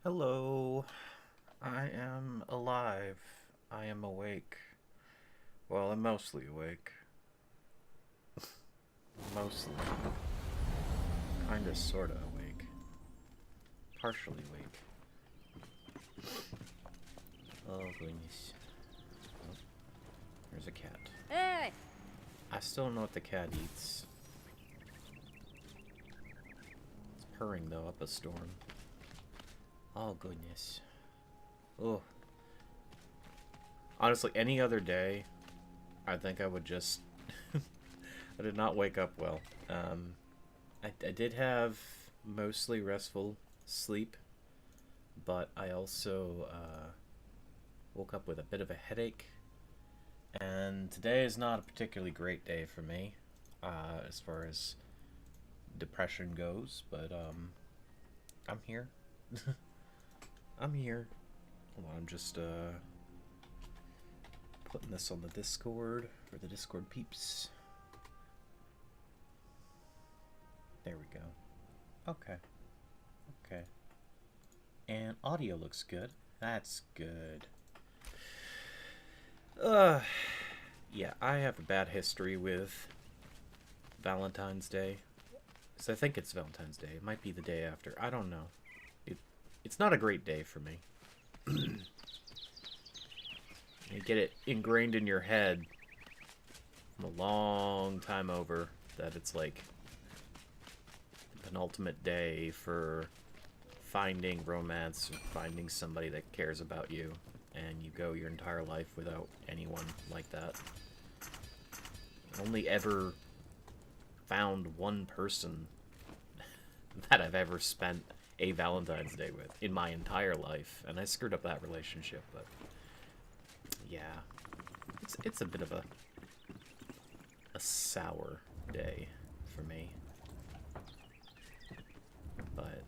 Hello. I am alive. I am awake. Well, I'm mostly awake. Mostly. Kinda sorta awake. Partially awake. Oh, goodness. Oh, there's a cat. Hey! I still don't know what the cat eats. It's purring, though, up a storm. Oh, goodness. Oh. Honestly, any other day, I think I would just... I did not wake up well. I did have mostly restful sleep, but I also woke up with a bit of a headache. And today is not a particularly great day for me, as far as depression goes, but I'm here. I'm here. Hold on, I'm just putting this on the Discord for the Discord peeps. There we go. Okay. Okay. And audio looks good. That's good. Yeah, I have a bad history with Valentine's Day. So I think it's Valentine's Day. It might be the day after. I don't know. It's not a great day for me. You get it ingrained in your head from a long time over that it's like the penultimate day for finding romance, or finding somebody that cares about you, and you go your entire life without anyone like that. I only ever found one person that I've ever spent a Valentine's Day with in my entire life, and I screwed up that relationship, but yeah, it's a bit of a sour day for me, but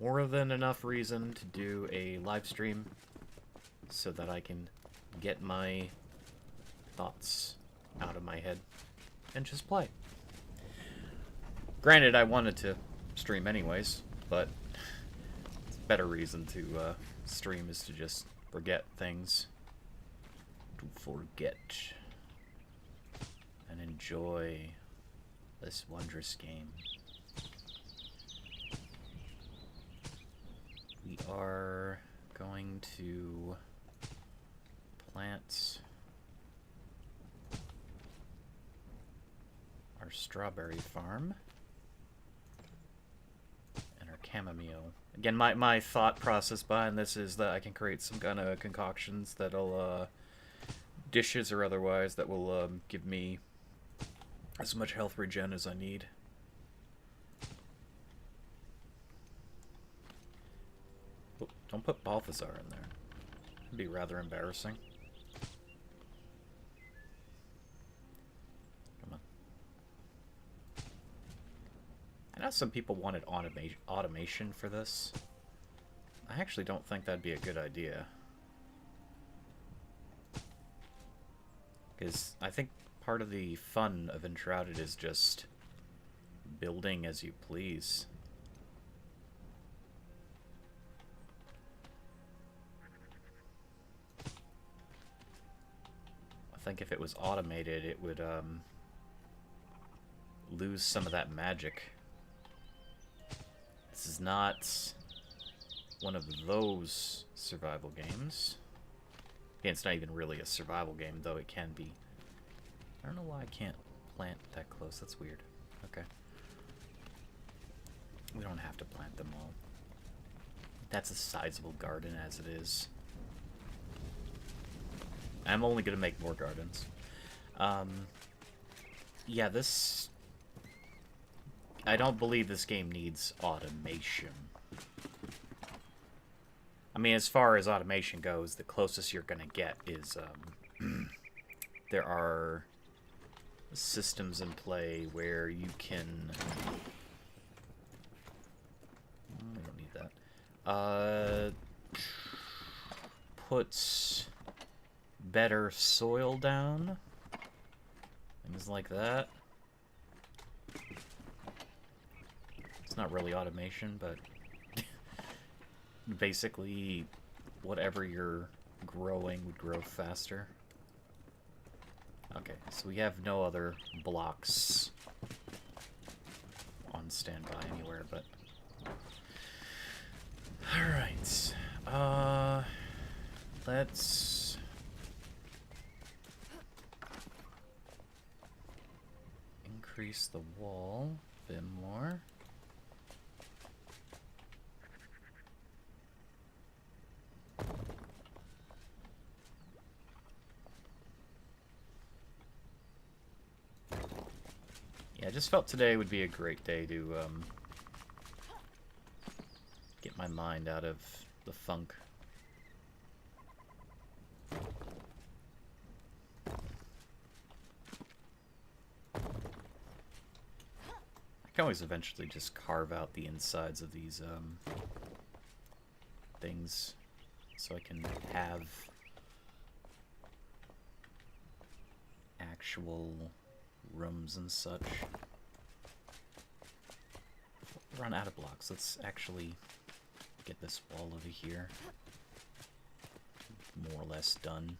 more than enough reason to do a live stream so that I can get my thoughts out of my head and just play. Granted, I wanted to stream anyways, but it's a better reason to stream is to just forget things. To forget and enjoy this wondrous game. We are going to plant our strawberry farm and our chamomile. Again, my thought process behind this is that I can create some kind of concoctions that'll, dishes or otherwise, that will give me as much health regen as I need. Oh, don't put Balthazar in there. It'd be rather embarrassing. Come on. I know some people wanted automation for this. I actually don't think that'd be a good idea. Because I think part of the fun of Enshrouded is just building as you please. I think if it was automated, it would lose some of that magic. This is not one of those survival games. Again, it's not even really a survival game, though it can be. I don't know why I can't plant that close. That's weird. Okay. We don't have to plant them all. That's a sizable garden as it is. I'm only going to make more gardens. Yeah, this... I don't believe this game needs automation. I mean, as far as automation goes, the closest you're going to get is... there are systems in play where you can... We don't need that. Puts better soil down. Things like that. It's not really automation, but basically whatever you're growing would grow faster. Okay, so we have no other blocks on standby anywhere, but... Alright. Let's... increase the wall a bit more. Yeah, I just felt today would be a great day to get my mind out of the funk. I can always eventually just carve out the insides of these things so I can have actual rooms and such. Run out of blocks. Let's actually get this wall over here more or less done.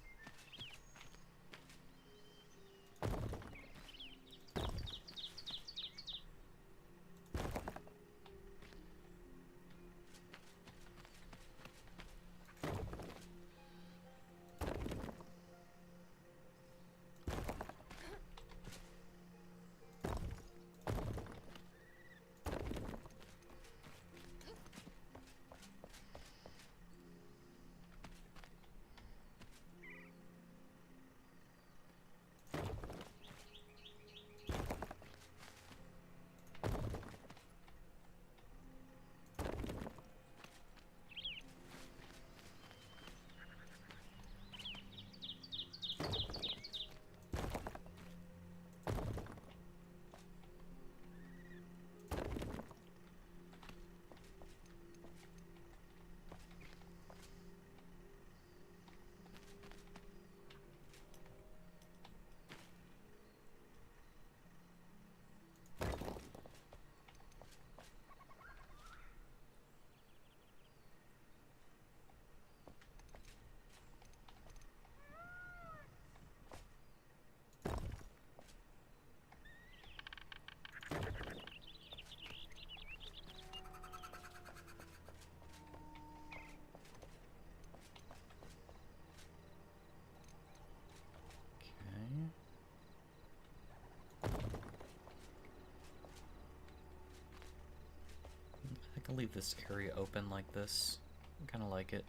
I'll leave this area open like this. I kind of like it.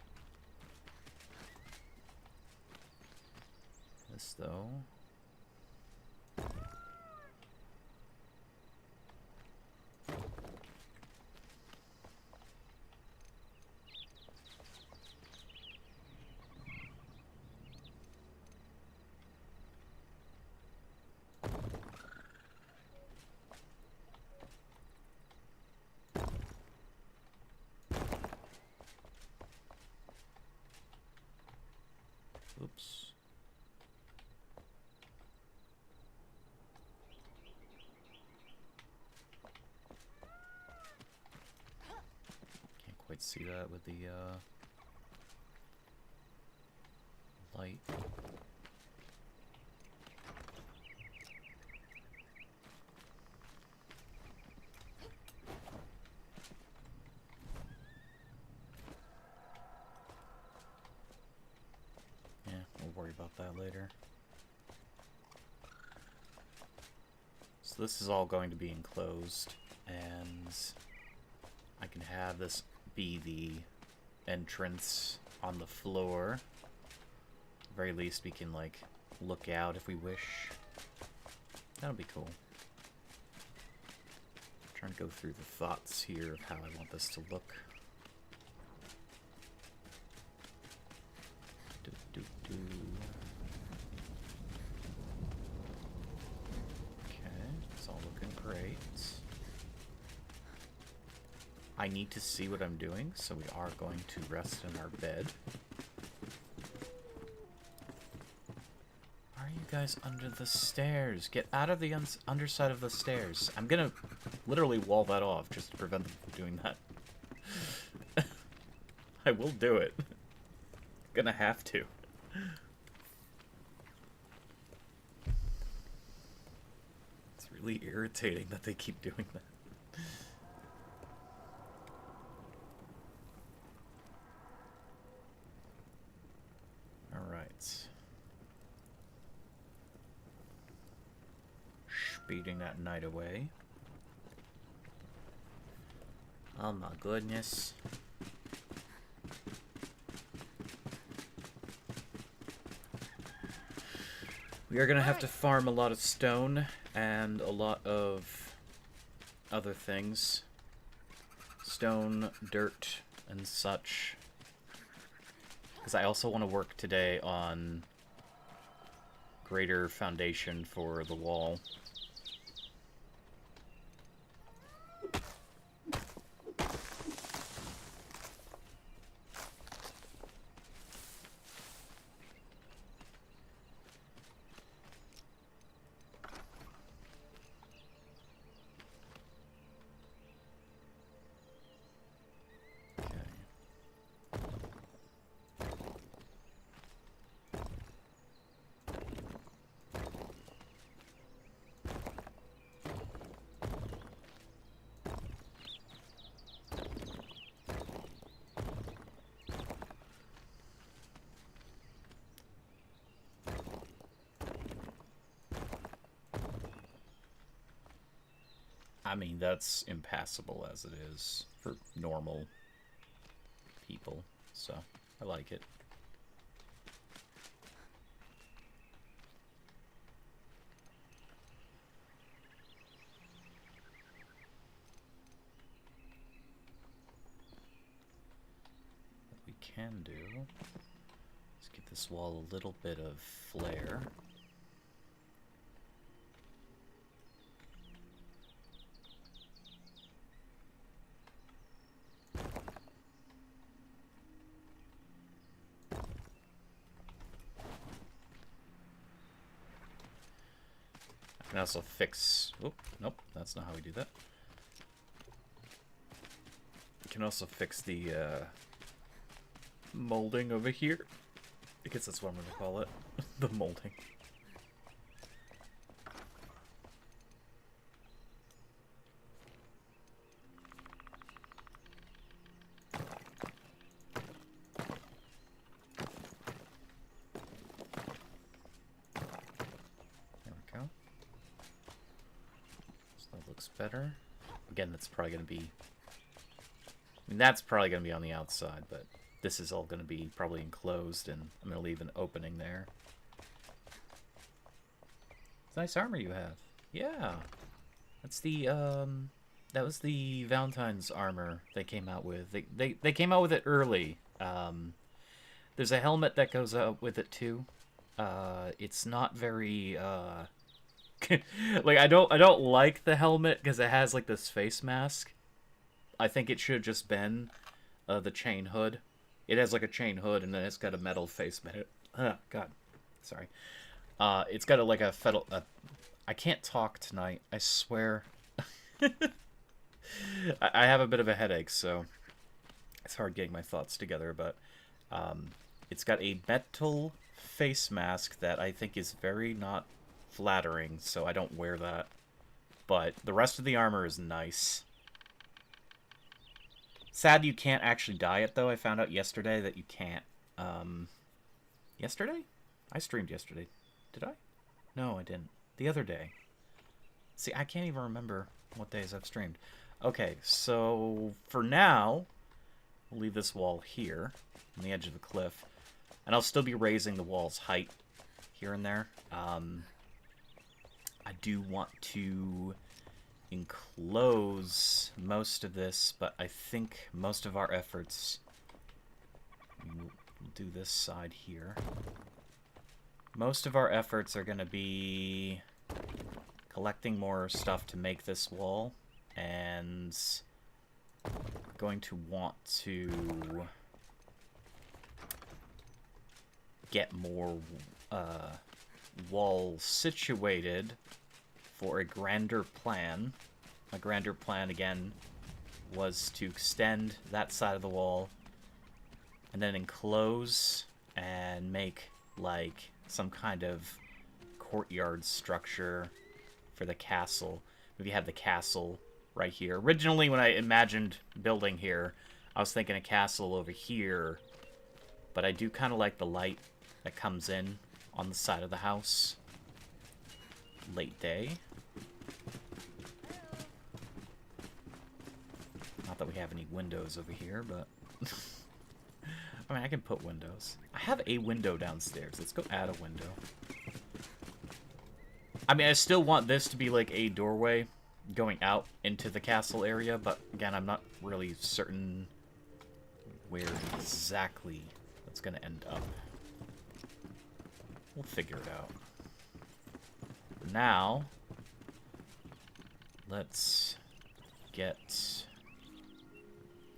This, though. Oops. Can't quite see that with the light. Worry about that later. So this is all going to be enclosed, and I can have this be the entrance on the floor. At the very least, we can like look out if we wish. That'll be cool. I'm trying to go through the thoughts here of how I want this to look. Okay, it's all looking great. I need to see what I'm doing, so we are going to rest in our bed. Why are you guys under the stairs? Get out of the underside of the stairs. I'm gonna literally wall that off just to prevent them from doing that. I will do it. Gonna have to. It's really irritating that they keep doing that. Alright. Speeding that night away. Oh my goodness. We are gonna have to farm a lot of stone and a lot of other things. Stone, dirt, and such. Because I also want to work today on greater foundation for the wall. I mean, that's impassable as it is for normal people, so I like it. What we can do is give this wall a little bit of flair. I can also fix... Oop, nope, that's not how we do that. You can also fix the molding over here. I guess that's what I'm going to call it. The molding. Better. Again, that's probably going to be... I mean, that's probably going to be on the outside, but this is all going to be probably enclosed, and I'm going to leave an opening there. It's nice armor you have. Yeah. That's the, that was the Valentine's armor they came out with. They came out with it early. There's a helmet that goes out with it, too. It's not very, like, I don't like the helmet because it has like this face mask. I think it should have just been the chain hood. It has like a chain hood and then it's got a metal face mask. God, sorry. It's got like a federal. I can't talk tonight. I swear. I have a bit of a headache, so it's hard getting my thoughts together. But it's got a metal face mask that I think is very not flattering, so I don't wear that. But the rest of the armor is nice. Sad you can't actually dye it, though. I found out yesterday that you can't. Yesterday? I streamed yesterday. Did I? No, I didn't. The other day. See, I can't even remember what days I've streamed. Okay, so for now, we'll leave this wall here on the edge of the cliff. And I'll still be raising the wall's height here and there. I do want to enclose most of this, but I think most of our efforts... We'll do this side here. Most of our efforts are going to be collecting more stuff to make this wall, and going to want to get more walls situated for a grander plan. My grander plan, again, was to extend that side of the wall and then enclose and make like some kind of courtyard structure for the castle. Maybe have the castle right here. Originally, when I imagined building here, I was thinking a castle over here, but I do kind of like the light that comes in on the side of the house. Late day. Not that we have any windows over here, but... I mean, I can put windows. I have a window downstairs. Let's go add a window. I mean, I still want this to be like a doorway going out into the castle area, but again, I'm not really certain where exactly that's going to end up. We'll figure it out. For now, let's get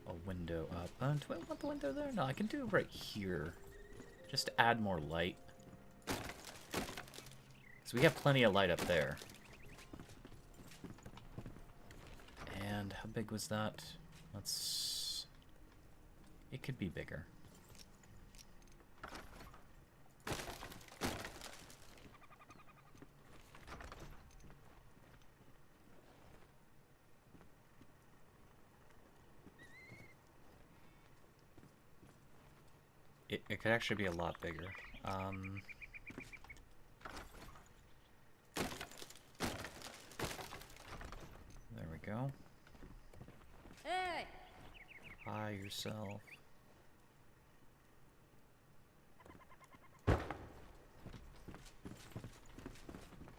a window up. Do I want the window there? No, I can do it right here. Just to add more light. So we have plenty of light up there. And how big was that? Let's... It could be bigger. It could actually be a lot bigger. There we go. Hey! Hi yourself.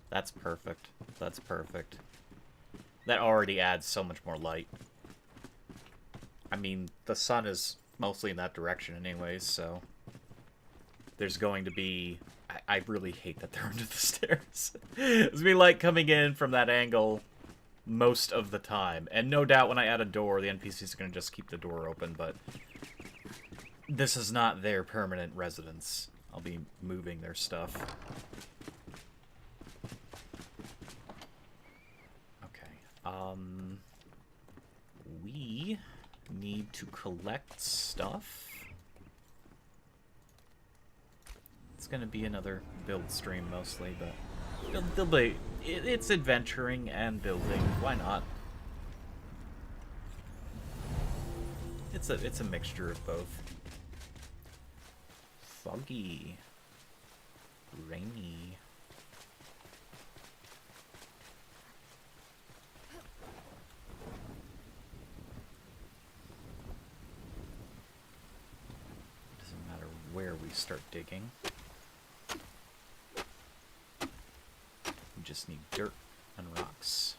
That's perfect. That's perfect. That already adds so much more light. I mean, the sun is mostly in that direction anyways, so there's going to be... I really hate that they're under the stairs. It's be like coming in from that angle most of the time. And no doubt when I add a door, the NPCs are going to just keep the door open, but this is not their permanent residence. I'll be moving their stuff. Okay. We need to collect stuff. It's gonna be another build stream mostly, but it's adventuring and building. Why not? It's a mixture of both. Foggy, rainy. Doesn't matter where we start digging. Just need dirt and rocks.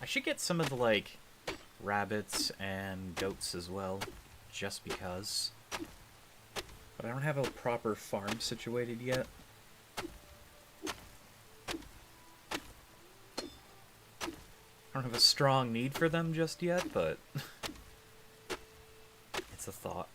I should get some of the, like, rabbits and goats as well, just because. But I don't have a proper farm situated yet. I don't have a strong need for them just yet, but it's a thought.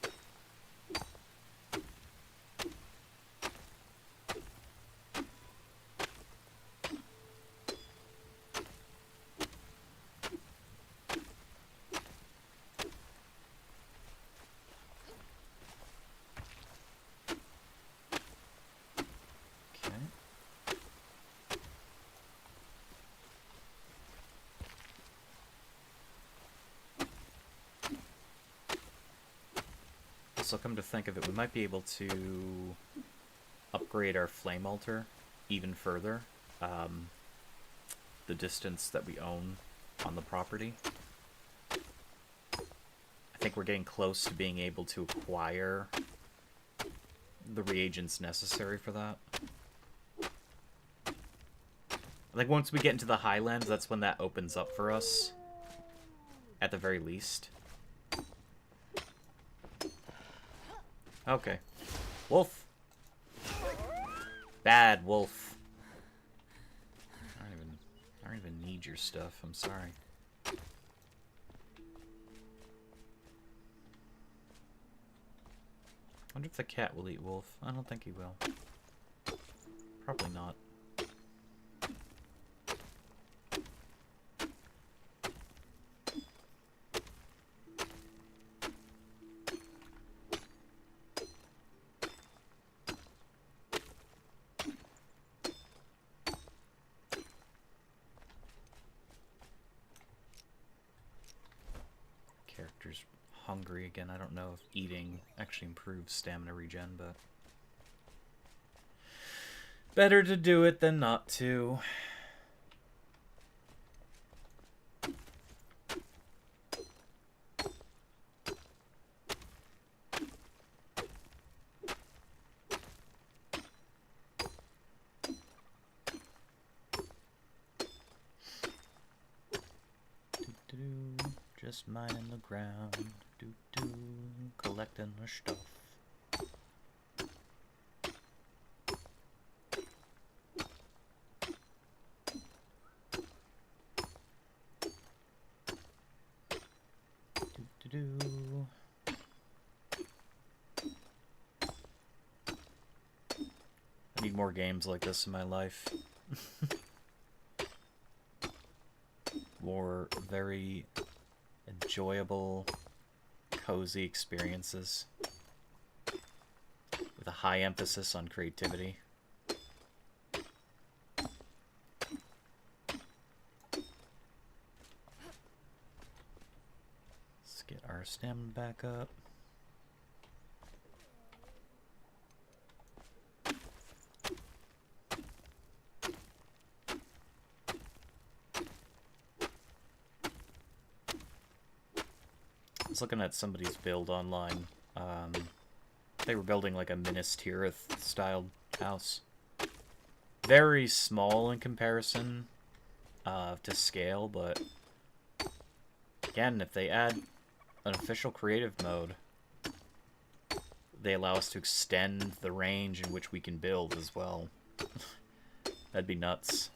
So come to think of it, we might be able to upgrade our flame altar even further. The distance that we own on the property. I think we're getting close to being able to acquire the reagents necessary for that. Like once we get into the highlands, that's when that opens up for us. At the very least. Okay. Wolf. Bad wolf. I don't even need your stuff. I'm sorry. I wonder if the cat will eat wolf. I don't think he will. Probably not. Character's hungry again. I don't know if eating actually improves stamina regen, but better to do it than not to. Just mining the ground, collecting the stuff. I need more games like this in my life. More very enjoyable, cozy experiences with a high emphasis on creativity. Let's get our stamina back up. I was looking at somebody's build online. They were building like a Minas Tirith styled house. Very small in comparison to scale, but again, if they add an official creative mode, they allow us to extend the range in which we can build as well. That'd be nuts.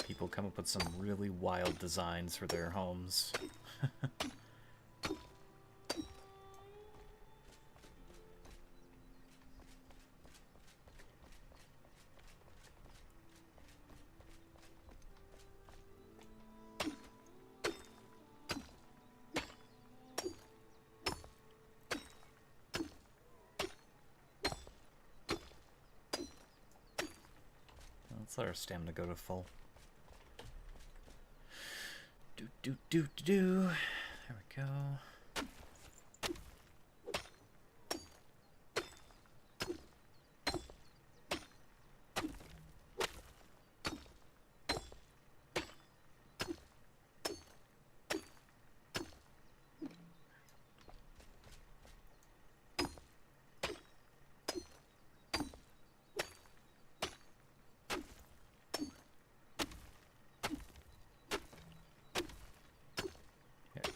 People come up with some really wild designs for their homes. Let's let our stamina go to full. There we go.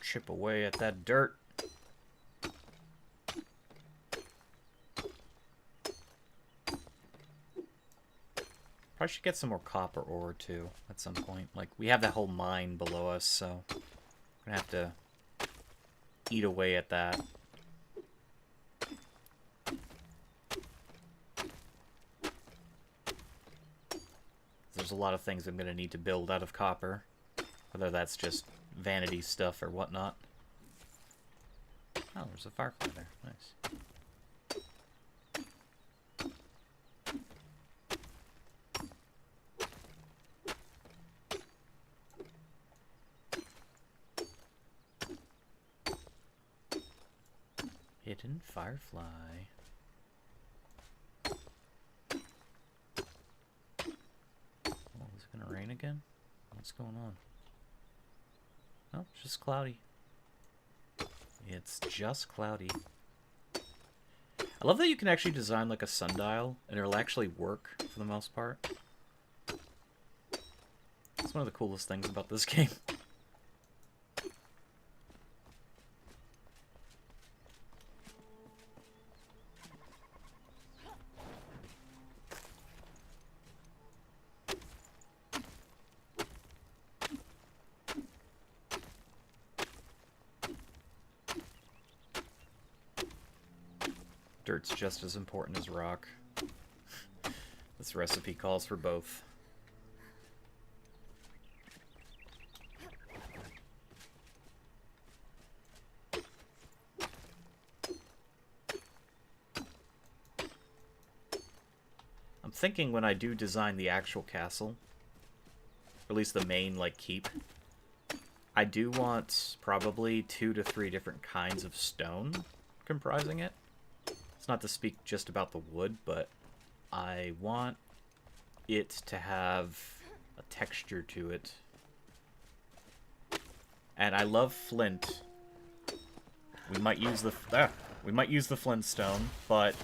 Chip away at that dirt. Probably should get some more copper ore too at some point. Like, we have that whole mine below us, so we're gonna have to eat away at that. There's a lot of things I'm gonna need to build out of copper, whether that's just vanity stuff or whatnot. Oh, there's a firefly there. Nice. Hidden firefly. Oh, is it gonna rain again? What's going on? Oh, it's just cloudy. It's just cloudy. I love that you can actually design like a sundial and it'll actually work for the most part. It's one of the coolest things about this game. Dirt's just as important as rock. This recipe calls for both. thinking when I do design the actual castle, or at least the main, like, keep, I do want probably 2 to 3 different kinds of stone comprising it. It's not to speak just about the wood, but I want it to have a texture to it. And I love flint. We might use the flintstone, but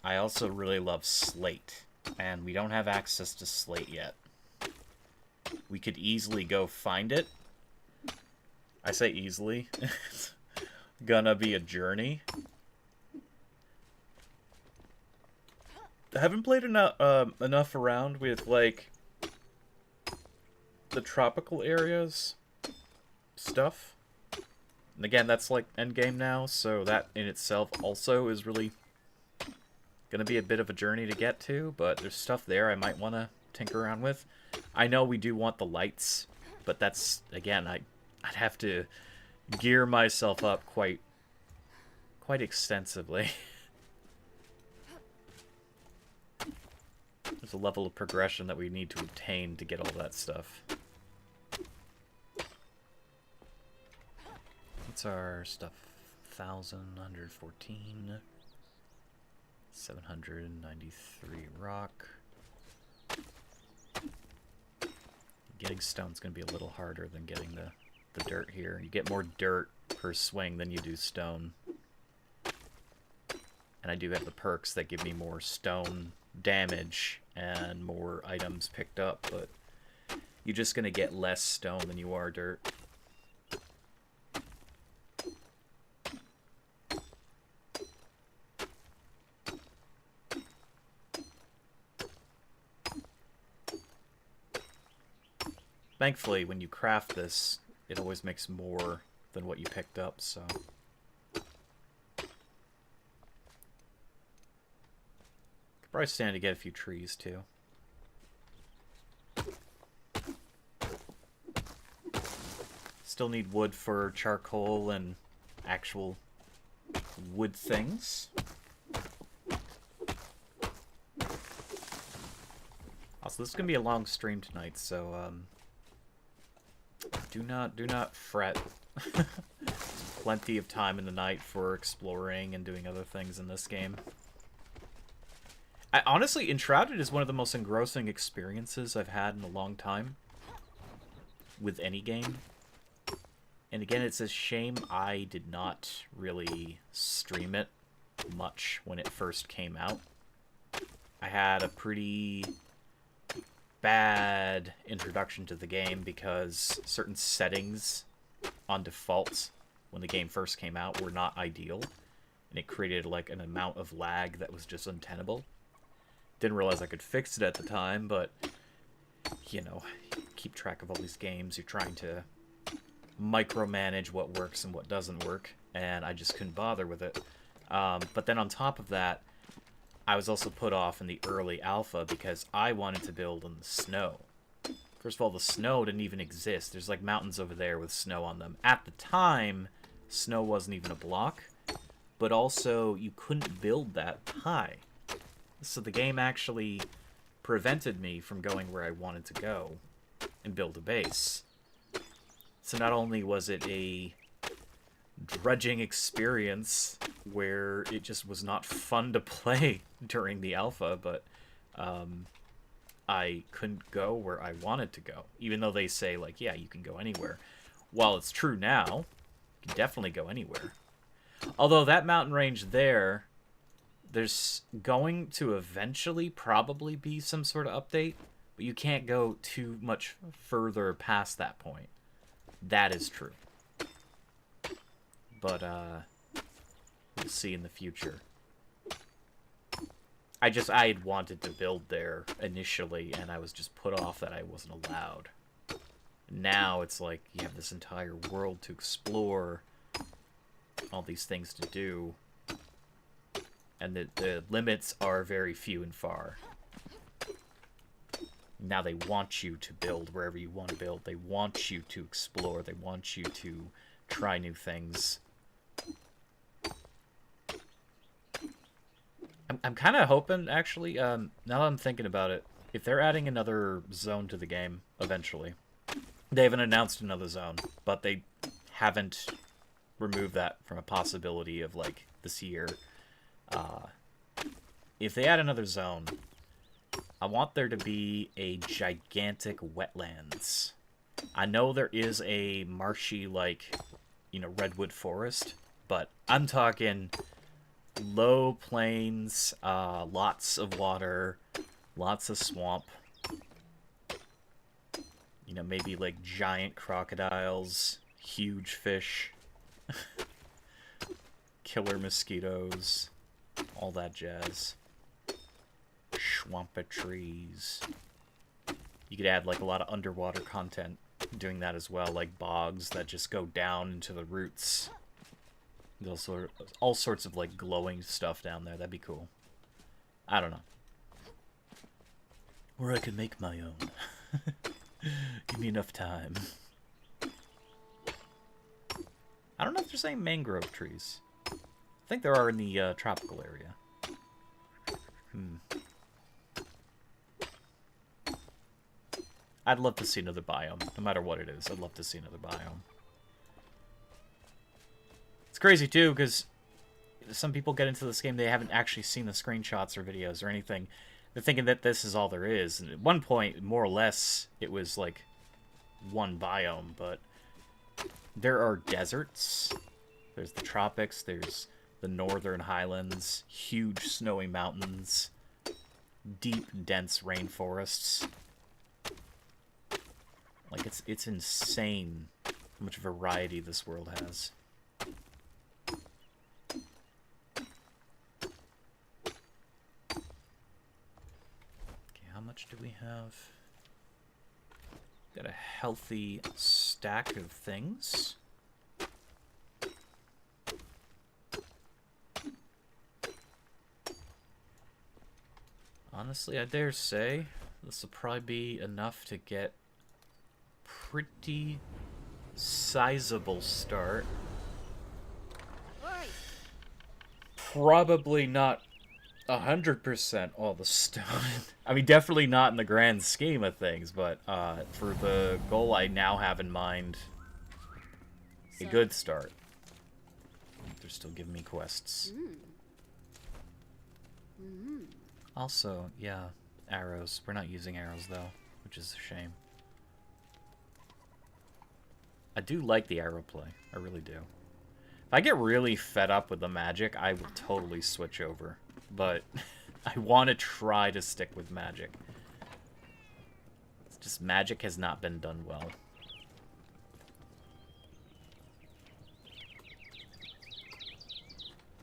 I also really love slate, and we don't have access to slate yet. We could easily go find it. I say easily. It's gonna be a journey. I haven't played enough around with, like, the tropical areas stuff. And again, that's, like, endgame now, so that in itself also is really gonna be a bit of a journey to get to, but there's stuff there I might want to tinker around with. I know we do want the lights, but that's, again, I'd have to gear myself up quite extensively. There's a level of progression that we need to obtain to get all that stuff. What's our stuff? 1,114. 793 rock. Getting stone's going to be a little harder than getting the dirt here. You get more dirt per swing than you do stone. And I do have the perks that give me more stone damage and more items picked up, but you're just going to get less stone than you are dirt. Thankfully, when you craft this, it always makes more than what you picked up, so... Could probably stand to get a few trees, too. Still need wood for charcoal and actual wood things. Also, this is going to be a long stream tonight, so, do not fret. Plenty of time in the night for exploring and doing other things in this game. Honestly, Enshrouded is one of the most engrossing experiences I've had in a long time with any game. And again, it's a shame I did not really stream it much when it first came out. I had a pretty bad introduction to the game because certain settings on default when the game first came out were not ideal, and it created like an amount of lag that was just untenable. Didn't realize I could fix it at the time, but you know, keep track of all these games, you're trying to micromanage what works and what doesn't work, and I just couldn't bother with it. But then on top of that, I was also put off in the early alpha because I wanted to build in the snow. First of all, the snow didn't even exist. There's like mountains over there with snow on them. At the time, snow wasn't even a block, but also you couldn't build that high. So the game actually prevented me from going where I wanted to go and build a base. So not only was it a drudging experience where it just was not fun to play during the alpha, but I couldn't go where I wanted to go, even though they say, like, yeah, you can go anywhere. While it's true now, you can definitely go anywhere. Although that mountain range there's going to eventually probably be some sort of update, but you can't go too much further past that point. That is true. But, we'll see in the future. I had wanted to build there initially, and I was just put off that I wasn't allowed. Now it's like you have this entire world to explore, all these things to do, and the limits are very few and far. Now they want you to build wherever you want to build. They want you to explore. They want you to try new things. I'm kind of hoping, actually, now that I'm thinking about it, if they're adding another zone to the game eventually, they haven't announced another zone, but they haven't removed that from a possibility of, like, this year. If they add another zone, I want there to be a gigantic wetlands. I know there is a marshy, like, you know, redwood forest, but I'm talking low plains, lots of water, lots of swamp. You know, maybe like giant crocodiles, huge fish, killer mosquitoes, all that jazz. Swampa trees. You could add like a lot of underwater content doing that as well, like bogs that just go down into the roots. There's all sorts of like glowing stuff down there. That'd be cool. I don't know. Or I could make my own. Give me enough time. I don't know if there's any mangrove trees. I think there are in the tropical area. I'd love to see another biome. No matter what it is, I'd love to see another biome. It's crazy, too, because some people get into this game, they haven't actually seen the screenshots or videos or anything. They're thinking that this is all there is. And at one point, more or less, it was like one biome, but there are deserts. There's the tropics. There's the northern highlands. Huge snowy mountains. Deep, dense rainforests. Like, it's insane how much variety this world has. Okay, how much do we have? Got a healthy stack of things. Honestly, I dare say this will probably be enough to get pretty sizable start. Oi! Probably not 100% all the stone. I mean, definitely not in the grand scheme of things, but for the goal I now have in mind, a good start. They're still giving me quests. Also, yeah, arrows. We're not using arrows, though, which is a shame. I do like the arrow play. I really do. If I get really fed up with the magic, I will totally switch over. But I want to try to stick with magic. It's just magic has not been done well.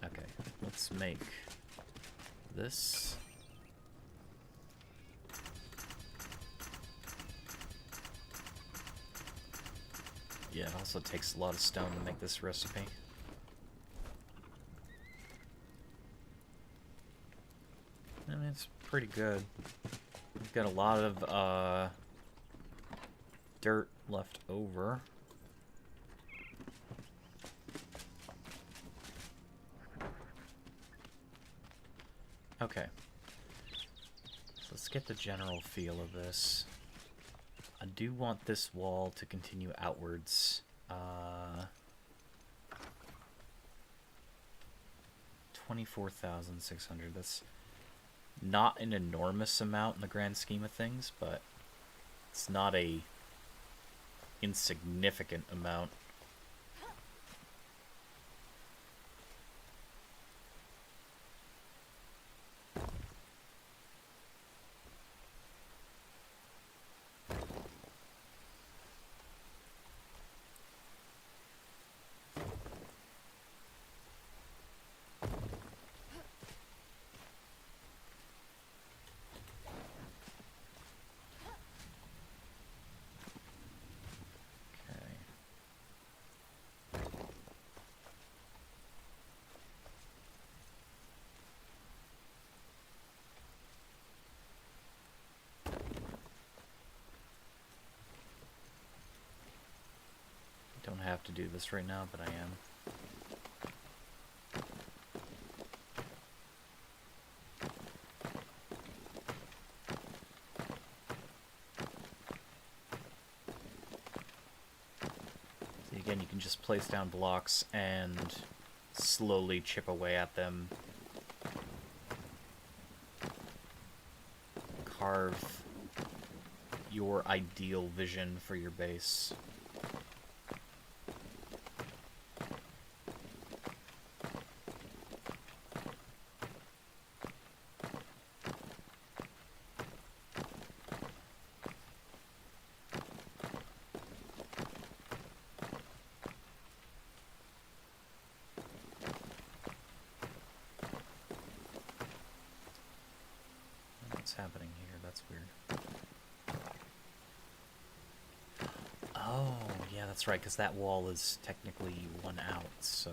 Okay, let's make this. Yeah, it also takes a lot of stone to make this recipe. I mean, it's pretty good. We've got a lot of dirt left over. Okay. So let's get the general feel of this. I do want this wall to continue outwards. 24,600. That's not an enormous amount in the grand scheme of things, but it's not a insignificant amount. Don't have to do this right now, but I am. Again, you can just place down blocks and slowly chip away at them. Carve your ideal vision for your base. What's happening here? That's weird. Oh, yeah, that's right, because that wall is technically one out, so...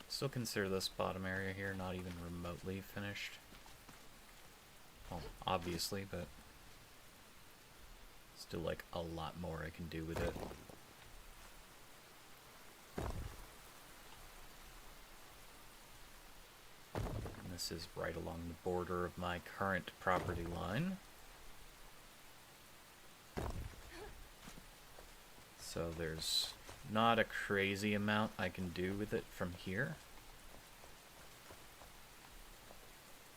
Still consider this bottom area here not even remotely finished. Well, obviously, but still like a lot more I can do with it. And this is right along the border of my current property line. So there's not a crazy amount I can do with it from here.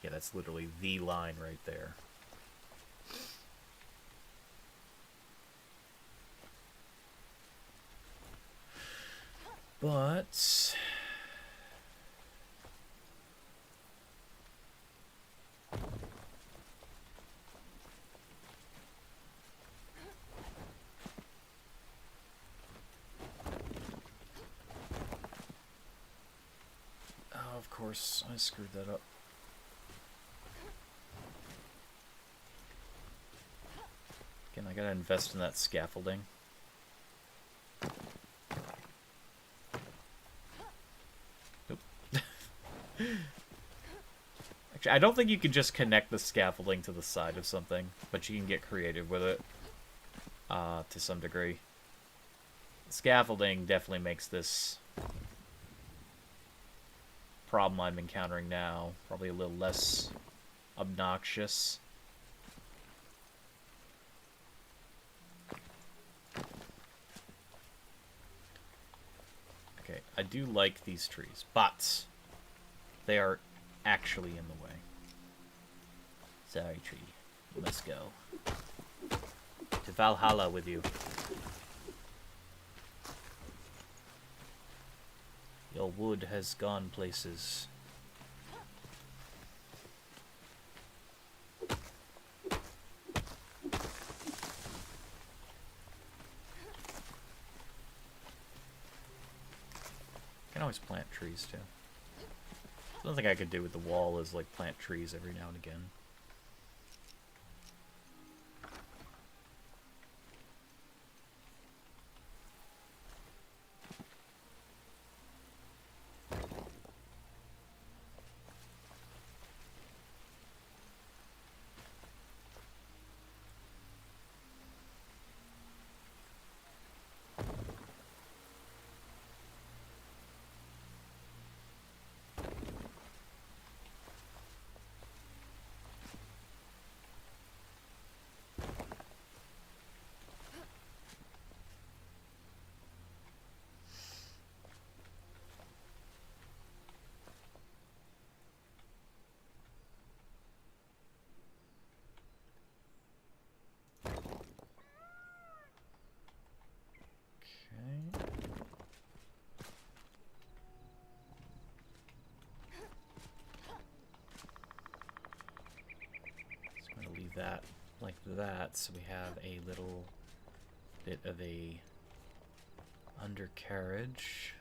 Yeah, that's literally the line right there. But... oh, of course, I screwed that up. Again, I gotta invest in that scaffolding. Oop. Actually, I don't think you can just connect the scaffolding to the side of something, but you can get creative with it to some degree. Scaffolding definitely makes this problem I'm encountering now probably a little less obnoxious. Okay, I do like these trees, but they are actually in the way. Sorry, tree. You must go. To Valhalla with you. Your wood has gone places. Can always plant trees too. Something I could do with the wall is like plant trees every now and again. that, so we have a little bit of a undercarriage.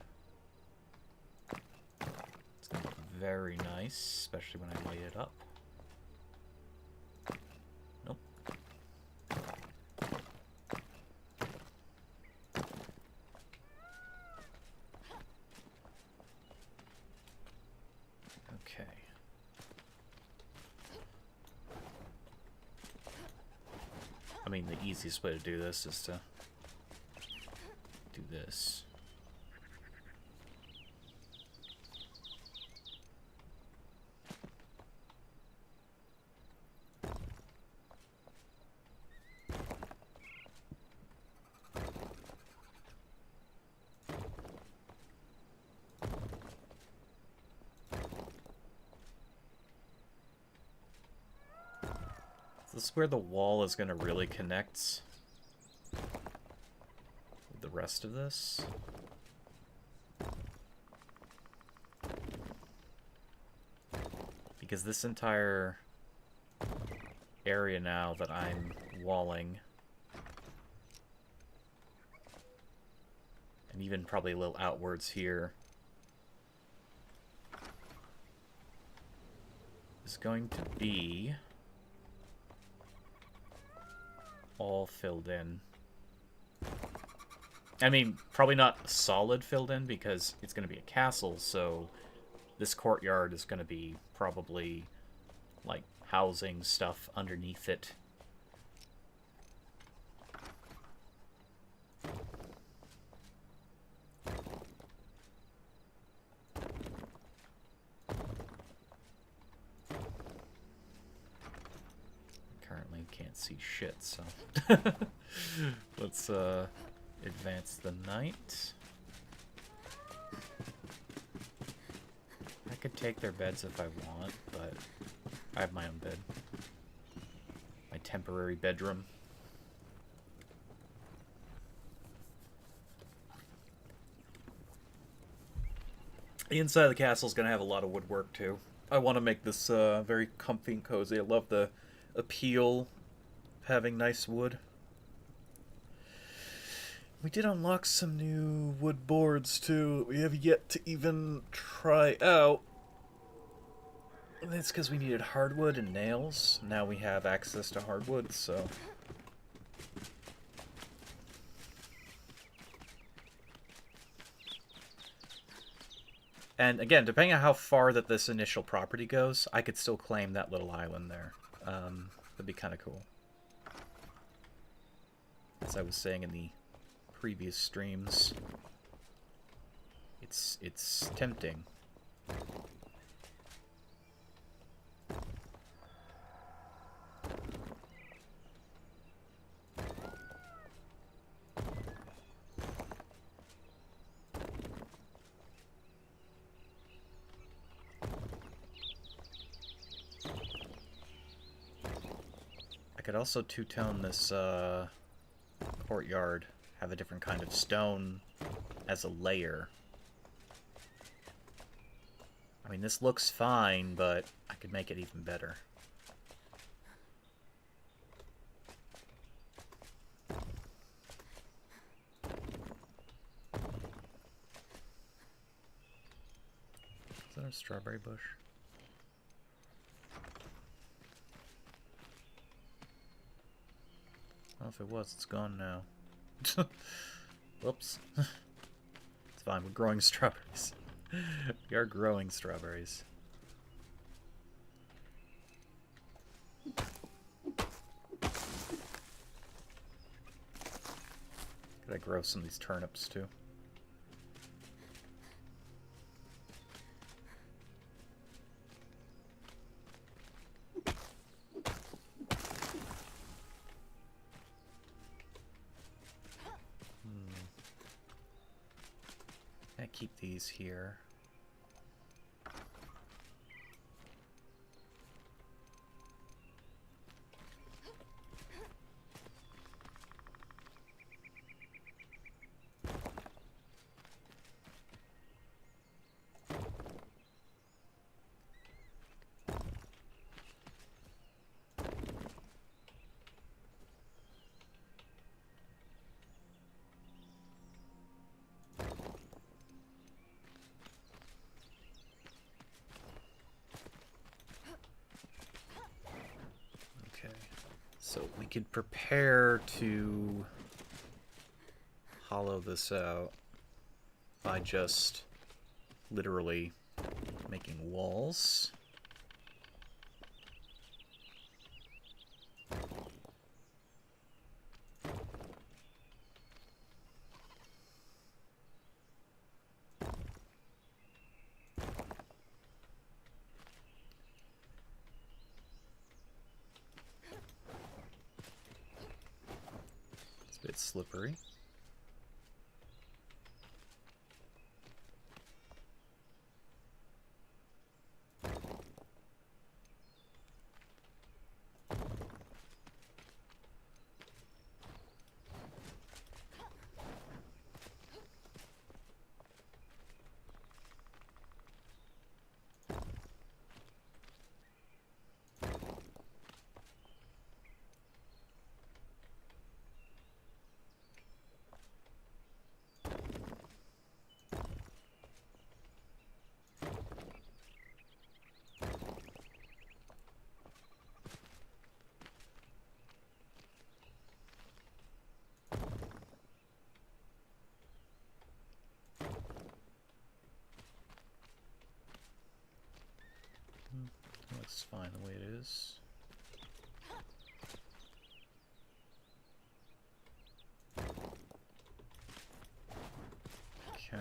It's going to look very nice, especially when I light it up. Nope. Okay. I mean, the easiest way to do this is to do this. This is where the wall is going to really connect with the rest of this. Because this entire area now that I'm walling, and even probably a little outwards here, is going to be all filled in. I mean, probably not solid filled in because it's going to be a castle, so this courtyard is going to be probably like housing stuff underneath it. Currently can't see shit, so let's advance the night. I could take their beds if I want, but I have my own bed. My temporary bedroom. The inside of the castle is going to have a lot of woodwork, too. I want to make this very comfy and cozy. I love the appeal of having nice wood. We did unlock some new wood boards, too, that we have yet to even try out. And that's because we needed hardwood and nails. Now we have access to hardwood, so... And again, depending on how far that this initial property goes, I could still claim that little island there. That'd be kind of cool. As I was saying in the previous streams, it's tempting. I could also two-tone this courtyard, have a different kind of stone as a layer. I mean, this looks fine, but I could make it even better. Is that a strawberry bush? Well, if it was, it's gone now. Whoops. It's fine, we're growing strawberries. We are growing strawberries. Could I grow some of these turnips too? I keep these here. could prepare to hollow this out by just literally making walls. It's a bit slippery. Looks fine the way it is. Okay.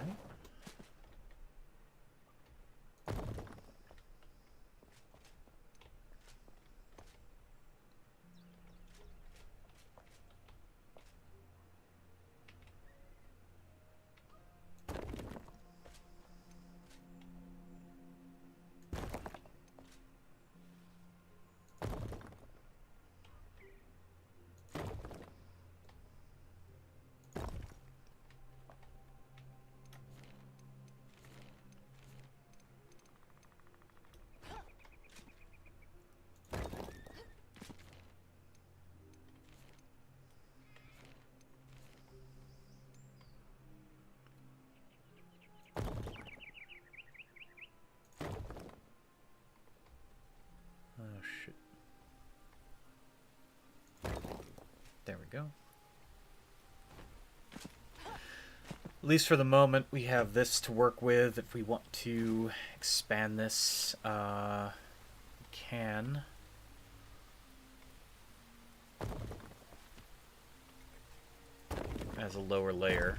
Oh shit. There we go. At least for the moment, we have this to work with. If we want to expand this, we can. As a lower layer.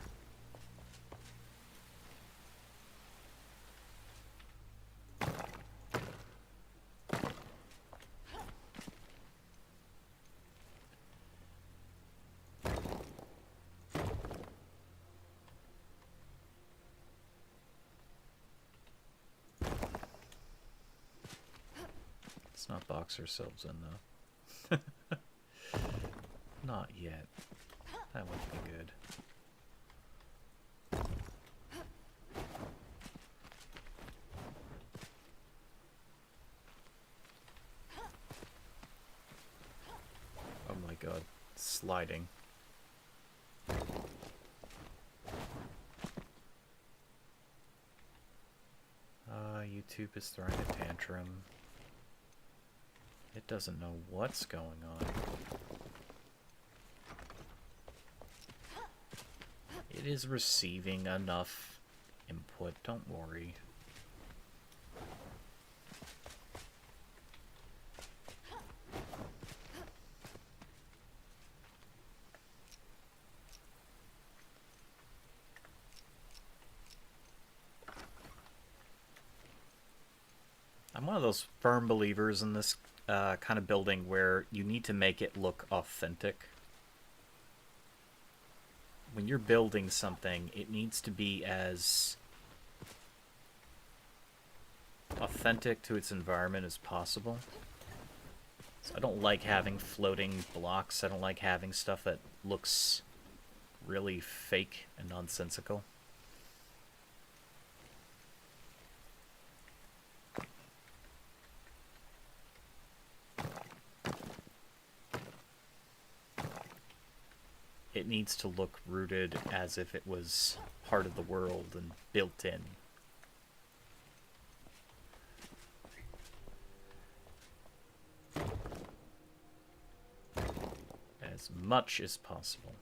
Let's not box ourselves in, though. Not yet. That would be good. Oh my god. Sliding. YouTube is throwing a tantrum. It doesn't know what's going on. It is receiving enough input, don't worry. I'm one of those firm believers in this kind of building where you need to make it look authentic. When you're building something, it needs to be as authentic to its environment as possible. So I don't like having floating blocks. I don't like having stuff that looks really fake and nonsensical. It needs to look rooted as if it was part of the world and built in. As much as possible.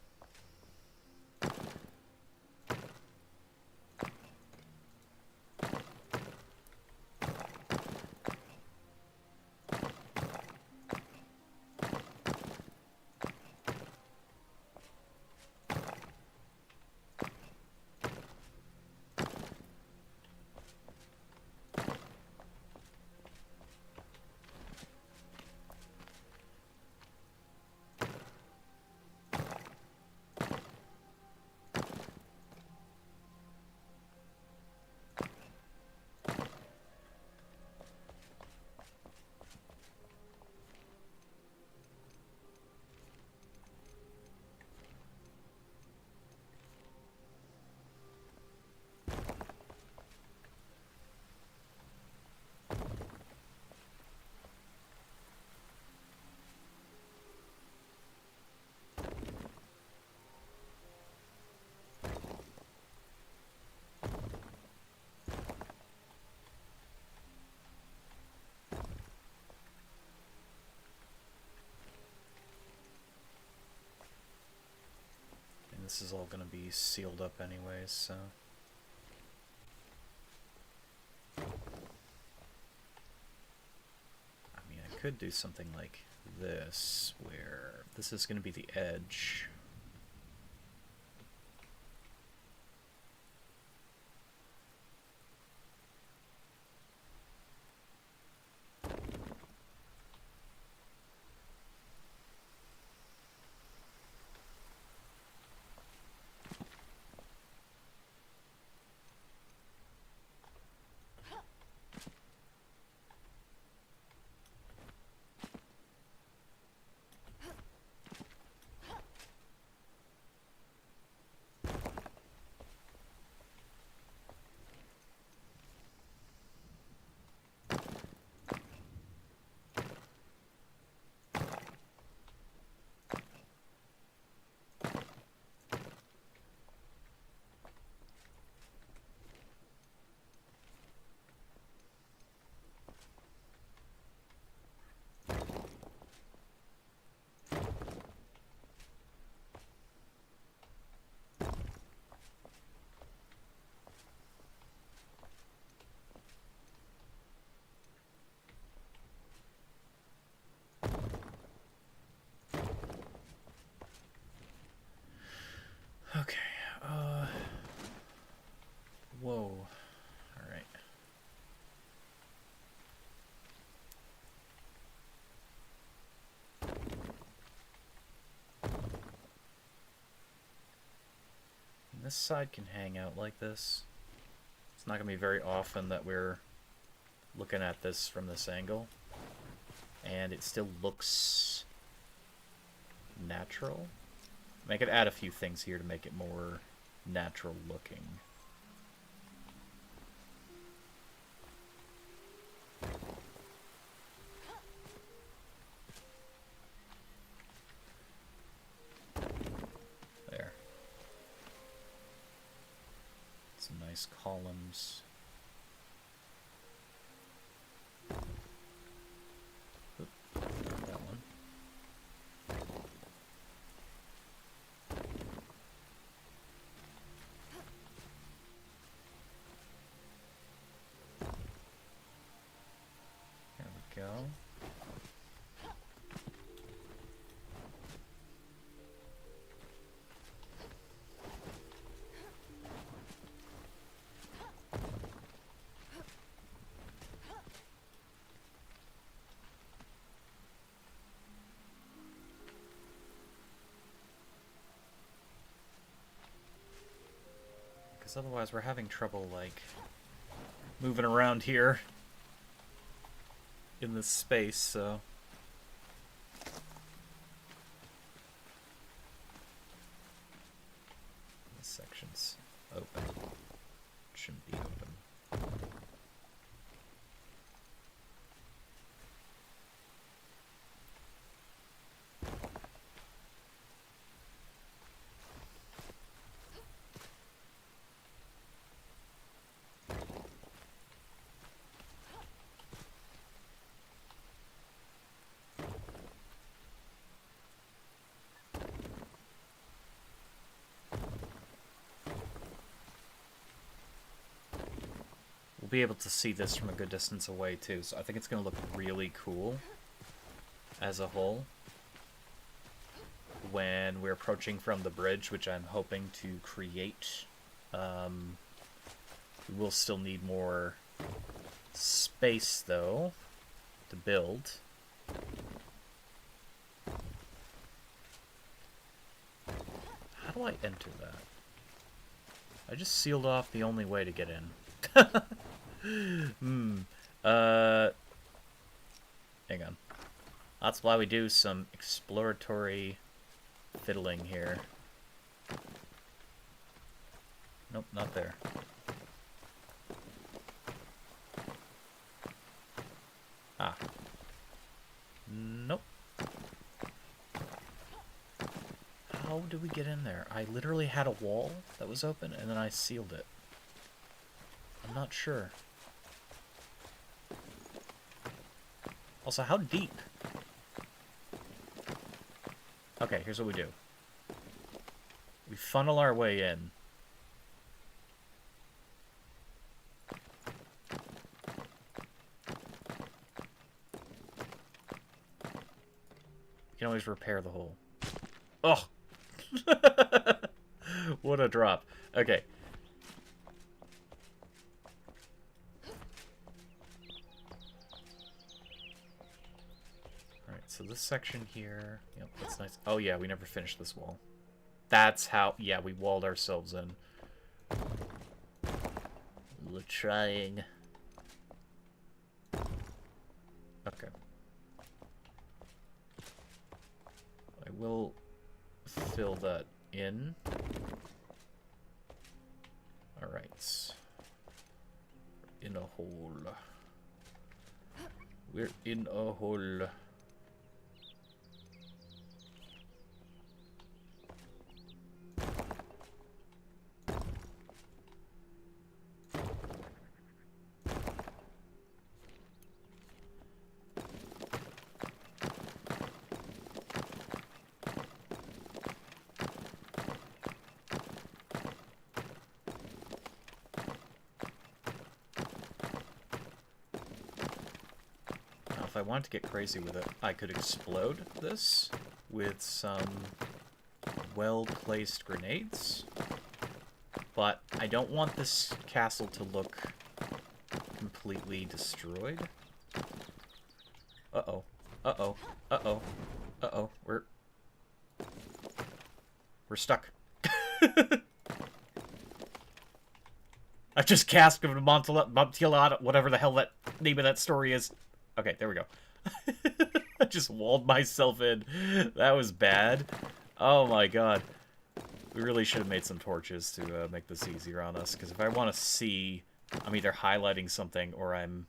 This is all going to be sealed up anyways, so... I mean, I could do something like this, where this is going to be the edge. Okay, whoa. Alright. This side can hang out like this. It's not going to be very often that we're looking at this from this angle. And it still looks natural. I could add a few things here to make it more natural looking. There. Some nice columns. Oop, that one. Go. Because otherwise we're having trouble, like, moving around here in this space, so... This section's open. Shouldn't be open. be able to see this from a good distance away, too, so I think it's going to look really cool as a whole when we're approaching from the bridge, which I'm hoping to create. We will still need more space, though, to build. How do I enter that? I just sealed off the only way to get in. Hang on. That's why we do some exploratory fiddling here. Nope, not there. Ah. Nope. How did we get in there? I literally had a wall that was open, and then I sealed it. I'm not sure. Also, how deep? Okay, here's what we do. We funnel our way in. You can always repair the hole. Oh! What a drop. Okay. Alright, so this section here... Yep, that's nice. Oh yeah, we never finished this wall. That's how... Yeah, we walled ourselves in. We're trying. Okay. I will fill that in. Alright. In a hole. We're in a hole. If I wanted to get crazy with it, I could explode this with some well-placed grenades. But I don't want this castle to look completely destroyed. Uh-oh. Uh-oh. Uh-oh. Uh-oh. We're stuck. I've just cast Amontillado, whatever the hell that name of that story is. Okay, there we go. I just walled myself in. That was bad. Oh my god. We really should have made some torches to make this easier on us, because if I want to see, I'm either highlighting something or I'm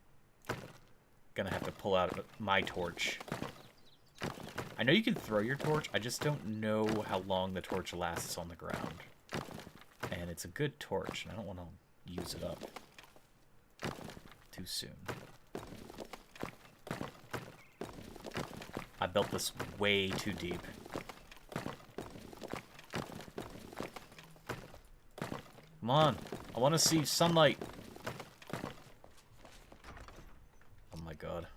gonna have to pull out my torch. I know you can throw your torch, I just don't know how long the torch lasts on the ground. And it's a good torch, and I don't want to use it up too soon. I built this way too deep. Come on, I want to see sunlight. Oh my god.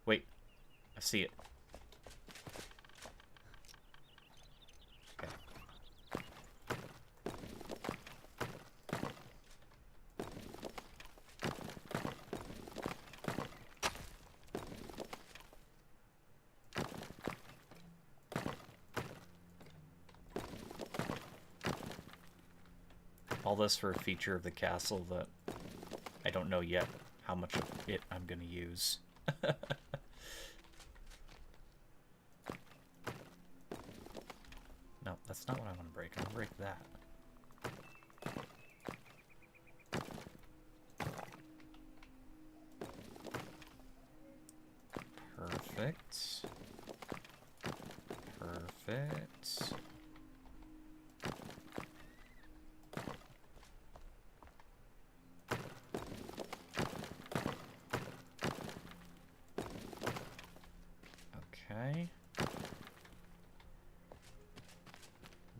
Wait, I see it. Okay. All this for a feature of the castle that I don't know yet how much of it I'm going to use. No, that's not what I want to break. I want to break that. Perfect. Perfect. Okay.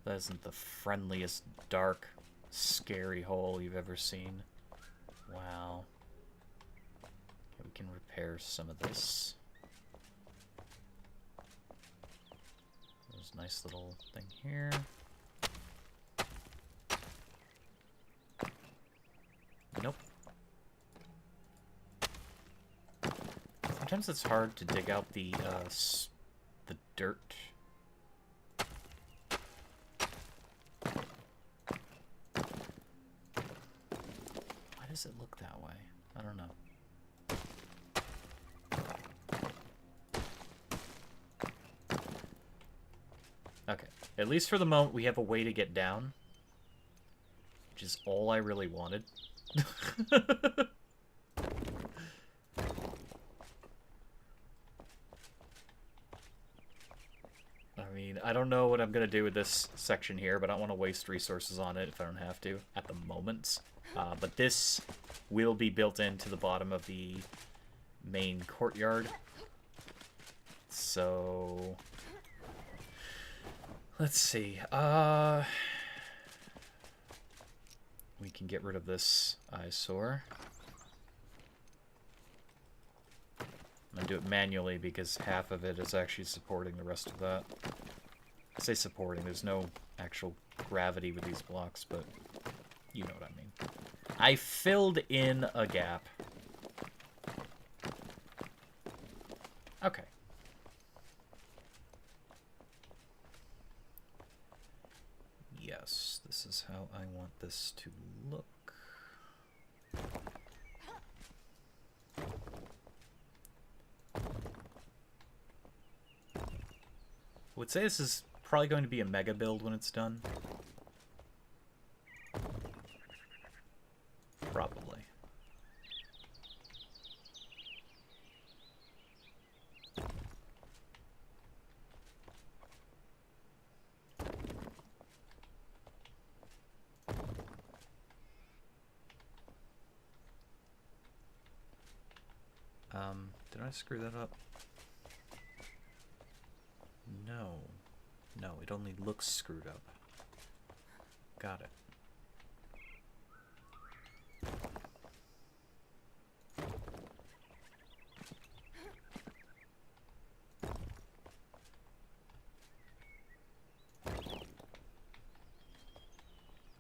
That isn't the friendliest, dark, scary hole you've ever seen. Wow. Okay, we can repair some of this. There's a nice little thing here. Nope. Sometimes it's hard to dig out the dirt. Why does it look that way? I don't know. Okay. At least for the moment, we have a way to get down. Which is all I really wanted. I mean, I don't know what I'm going to do with this section here, but I don't want to waste resources on it if I don't have to at the moment. But this will be built into the bottom of the main courtyard. So... let's see. We can get rid of this eyesore. I'm going to do it manually because half of it is actually supporting the rest of that. I say supporting, there's no actual gravity with these blocks, but you know what I mean. I filled in a gap. Okay. Yes, this is how I want this to look. I would say this is probably going to be a mega build when it's done. Probably. Did I screw that up? No. No, it only looks screwed up. Got it.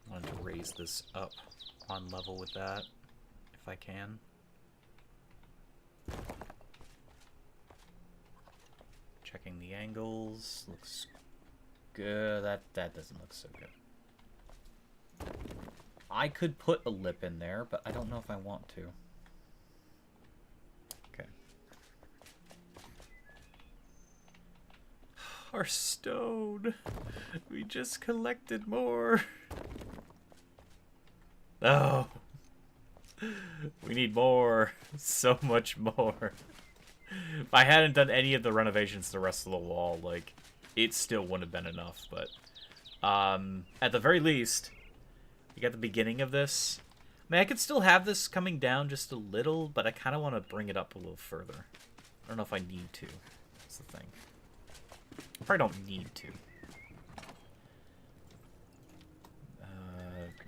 I wanted to raise this up on level with that, if I can. Checking the angles, looks good. That doesn't look so good. I could put a lip in there, but I don't know if I want to. Okay. Our stone. We just collected more. Oh. We need more. So much more. If I hadn't done any of the renovations to the rest of the wall, like, it still wouldn't have been enough, but at the very least, we got the beginning of this. I mean, I could still have this coming down just a little, but I kind of want to bring it up a little further. I don't know if I need to. That's the thing. I probably don't need to.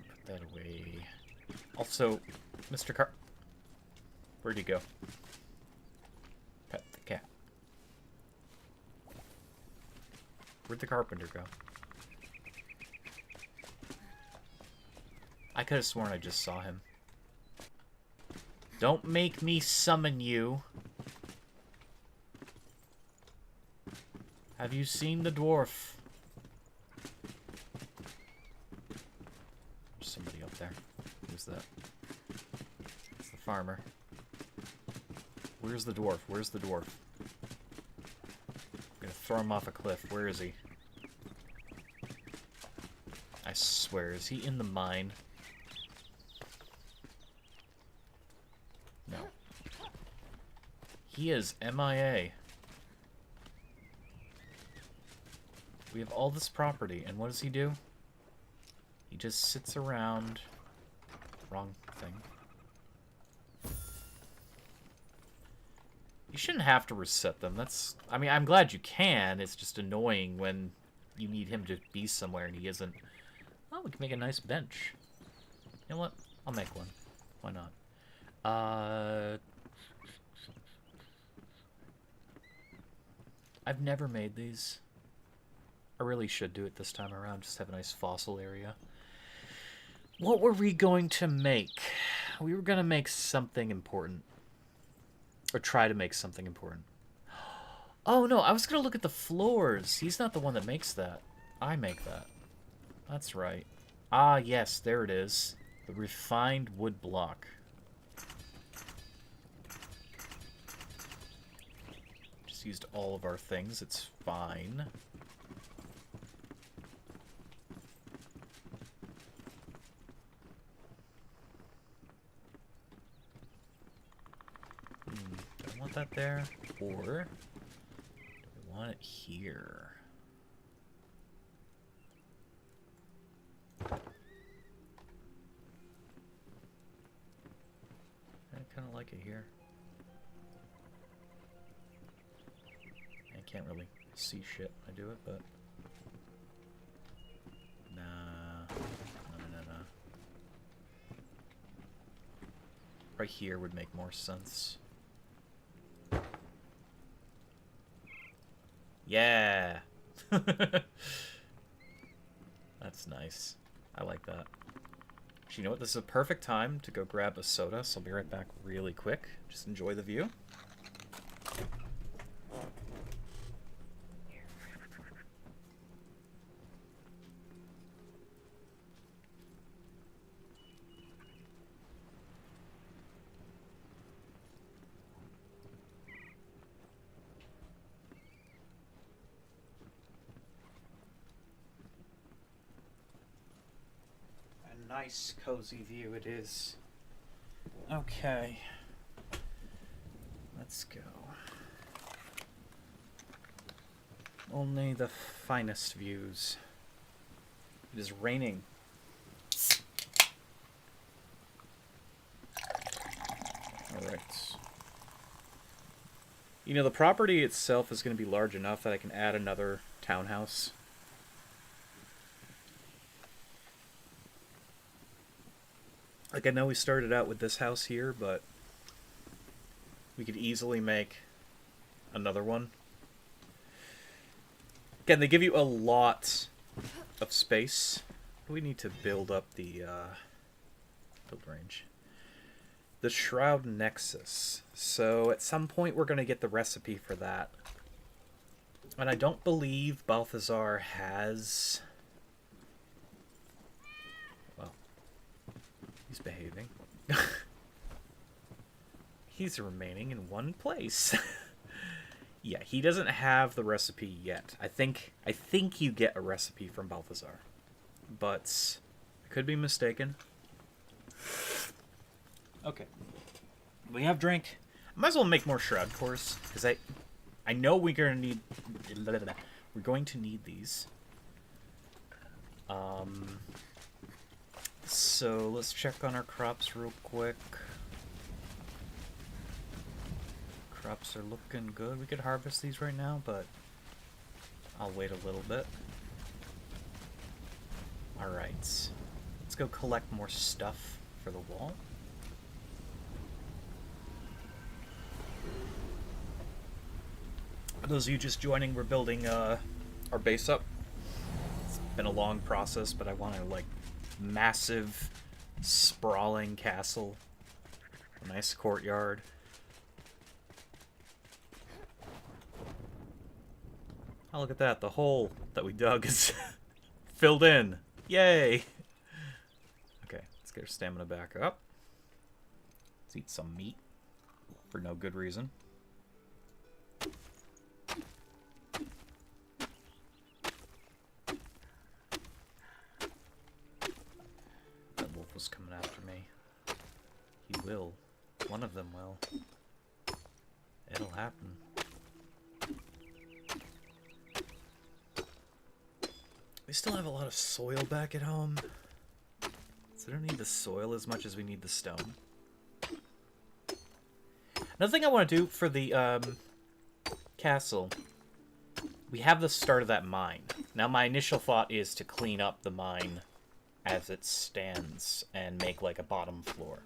Put that away. Also, Mr. Where'd you go? Pet the cat. Where'd the carpenter go? I could have sworn I just saw him. Don't make me summon you. Have you seen the dwarf? There's somebody up there. Who's that? It's the farmer. Where's the dwarf? Where's the dwarf? I'm gonna throw him off a cliff. Where is he? I swear, is he in the mine? No. He is MIA. We have all this property, and what does he do? He just sits around. Wrong thing. You shouldn't have to reset them. That's... I mean, I'm glad you can. It's just annoying when you need him to be somewhere and he isn't. Oh, we can make a nice bench. You know what? I'll make one. Why not? Uh, I've never made these. I really should do it this time around. Just have a nice fossil area. What were we going to make? We were going to make something important. Or try to make something important. Oh, no, I was going to look at the floors. He's not the one that makes that. I make that. That's right. Ah, yes, there it is. The refined wood block. Just used all of our things. It's fine. Do I want that there? Or do I want it here? I kind of like it here. I can't really see shit when I do it, but... Nah. No. Right here would make more sense. Yeah! That's nice. I like that. You know what? This is a perfect time to go grab a soda, so I'll be right back really quick. Just enjoy the view. Nice, cozy view it is. Okay. Let's go. Only the finest views. It is raining. Alright. You know, the property itself is going to be large enough that I can add another townhouse. Like, I know we started out with this house here, but we could easily make another one. Again, they give you a lot of space. We need to build up the build range. The Shroud Nexus. So at some point we're going to get the recipe for that. And I don't believe Balthazar has... He's behaving. He's remaining in one place. Yeah, he doesn't have the recipe yet. I think you get a recipe from Balthazar. But I could be mistaken. Okay. We have drink. I might as well make more shroud cores, because I know we're going to need these. So let's check on our crops real quick. Crops are looking good. We could harvest these right now, but I'll wait a little bit. Alright. Let's go collect more stuff for the wall. For those of you just joining, we're building our base up. It's been a long process, but I want to, like, massive, sprawling castle. A nice courtyard. Oh, look at that. The hole that we dug is filled in. Yay! Okay, let's get our stamina back up. Let's eat some meat. For no good reason. Coming after me. He will. One of them will. It'll happen. We still have a lot of soil back at home. So we don't need the soil as much as we need the stone. Another thing I want to do for the castle. We have the start of that mine. Now my initial thought is to clean up the mine as it stands and make like a bottom floor.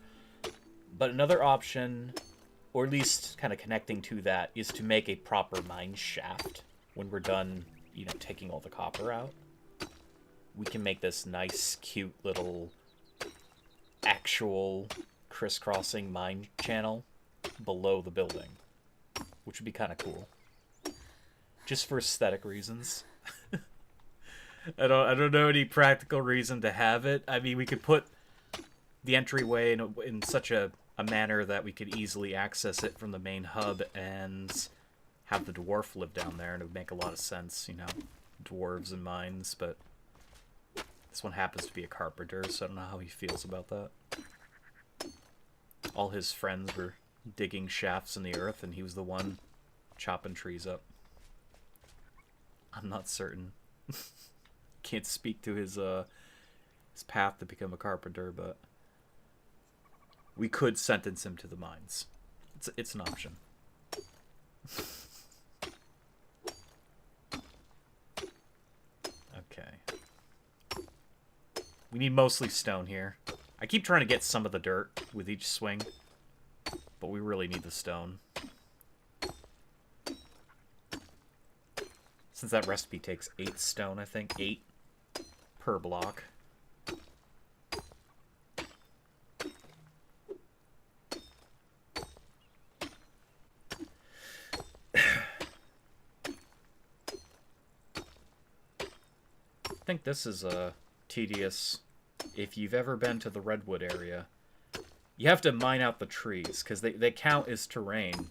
But another option, or at least kind of connecting to that, is to make a proper mine shaft when we're done, you know, taking all the copper out. We can make this nice, cute little actual crisscrossing mine channel below the building, which would be kind of cool. Just for aesthetic reasons. I don't know any practical reason to have it. I mean, we could put the entryway in such a manner that we could easily access it from the main hub and have the dwarf live down there, and it would make a lot of sense, you know, dwarves and mines, but this one happens to be a carpenter, so I don't know how he feels about that. All his friends were digging shafts in the earth, and he was the one chopping trees up. I'm not certain. Can't speak to his path to become a carpenter, but we could sentence him to the mines. It's an option. Okay. We need mostly stone here. I keep trying to get some of the dirt with each swing, but we really need the stone. Since that recipe takes 8 stone, I think. 8 per block. I think this is tedious. If you've ever been to the redwood area, you have to mine out the trees because they count as terrain.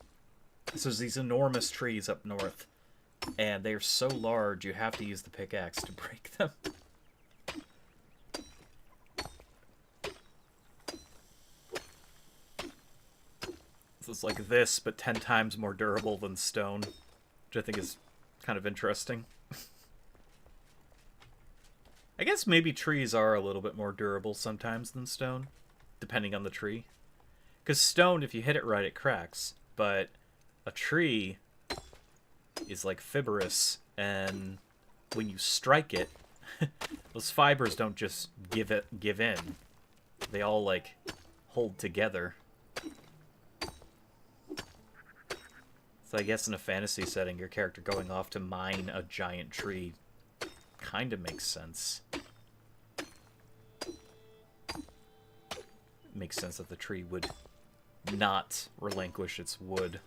So there's these enormous trees up north, and they're so large you have to use the pickaxe to break them. So it's like this, but 10 times more durable than stone, which I think is kind of interesting. I guess maybe trees are a little bit more durable sometimes than stone, depending on the tree. Because stone, if you hit it right, it cracks. But a tree is like fibrous, and when you strike it, those fibers don't just give in. They all, like, hold together. So I guess in a fantasy setting, your character going off to mine a giant tree kind of makes sense. It makes sense that the tree would not relinquish its wood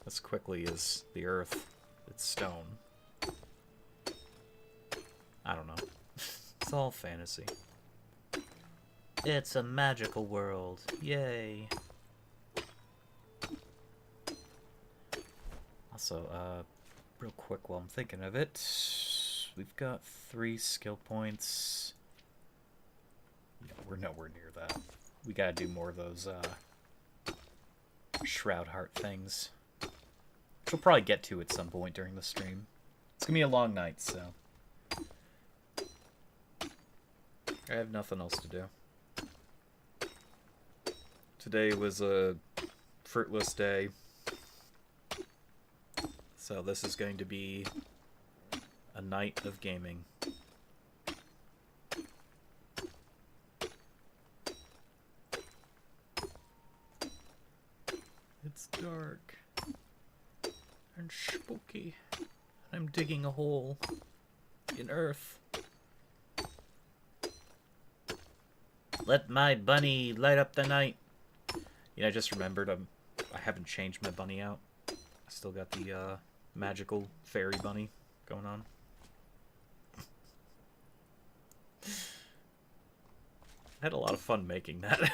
as quickly as the earth, its stone. I don't know. It's all fantasy. It's a magical world. Yay. Also, real quick while I'm thinking of it, we've got 3 skill points. Yeah, we're nowhere near that. We gotta do more of those Shroud Heart things, which we'll probably get to at some point during the stream. It's gonna be a long night, so I have nothing else to do. Today was a fruitless day, so this is going to be a night of gaming. It's dark and spooky. I'm digging a hole in earth. Let my bunny light up the night. Yeah, I just remembered I haven't changed my bunny out. I still got the magical fairy bunny going on. I had a lot of fun making that.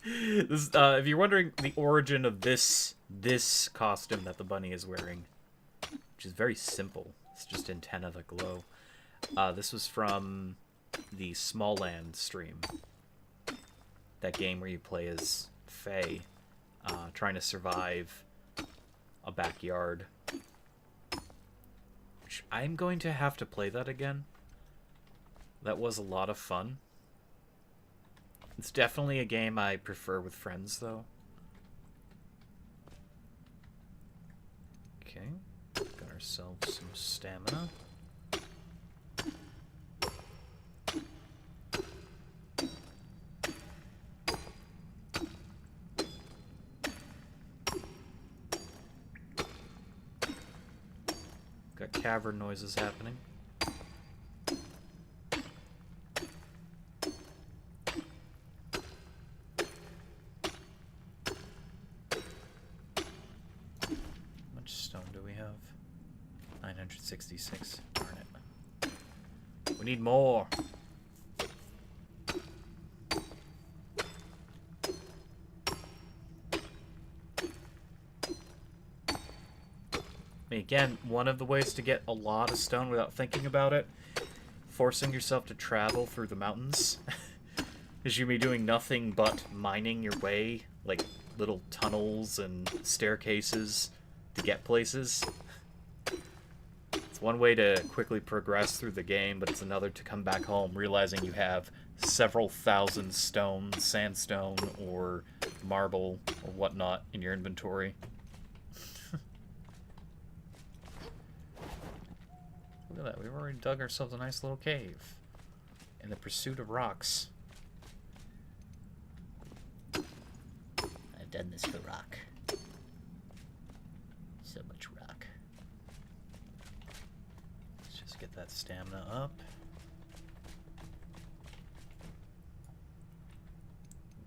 This, if you're wondering the origin of this costume that the bunny is wearing, which is very simple, it's just antenna that glow. This was from the Small Land stream. That game where you play as Faye, trying to survive a backyard. Which I'm going to have to play that again. That was a lot of fun. It's definitely a game I prefer with friends, though. Okay, got ourselves some stamina. got cavern noises happening. How much stone do we have? 966. Darn it. We need more. Again, one of the ways to get a lot of stone without thinking about it, forcing yourself to travel through the mountains, is you be doing nothing but mining your way, like little tunnels and staircases to get places. It's one way to quickly progress through the game, but it's another to come back home realizing you have several thousand stone, sandstone, or marble, or whatnot in your inventory. Look at that, we've already dug ourselves a nice little cave. In the pursuit of rocks. I've done this for rock. So much rock. Let's just get that stamina up.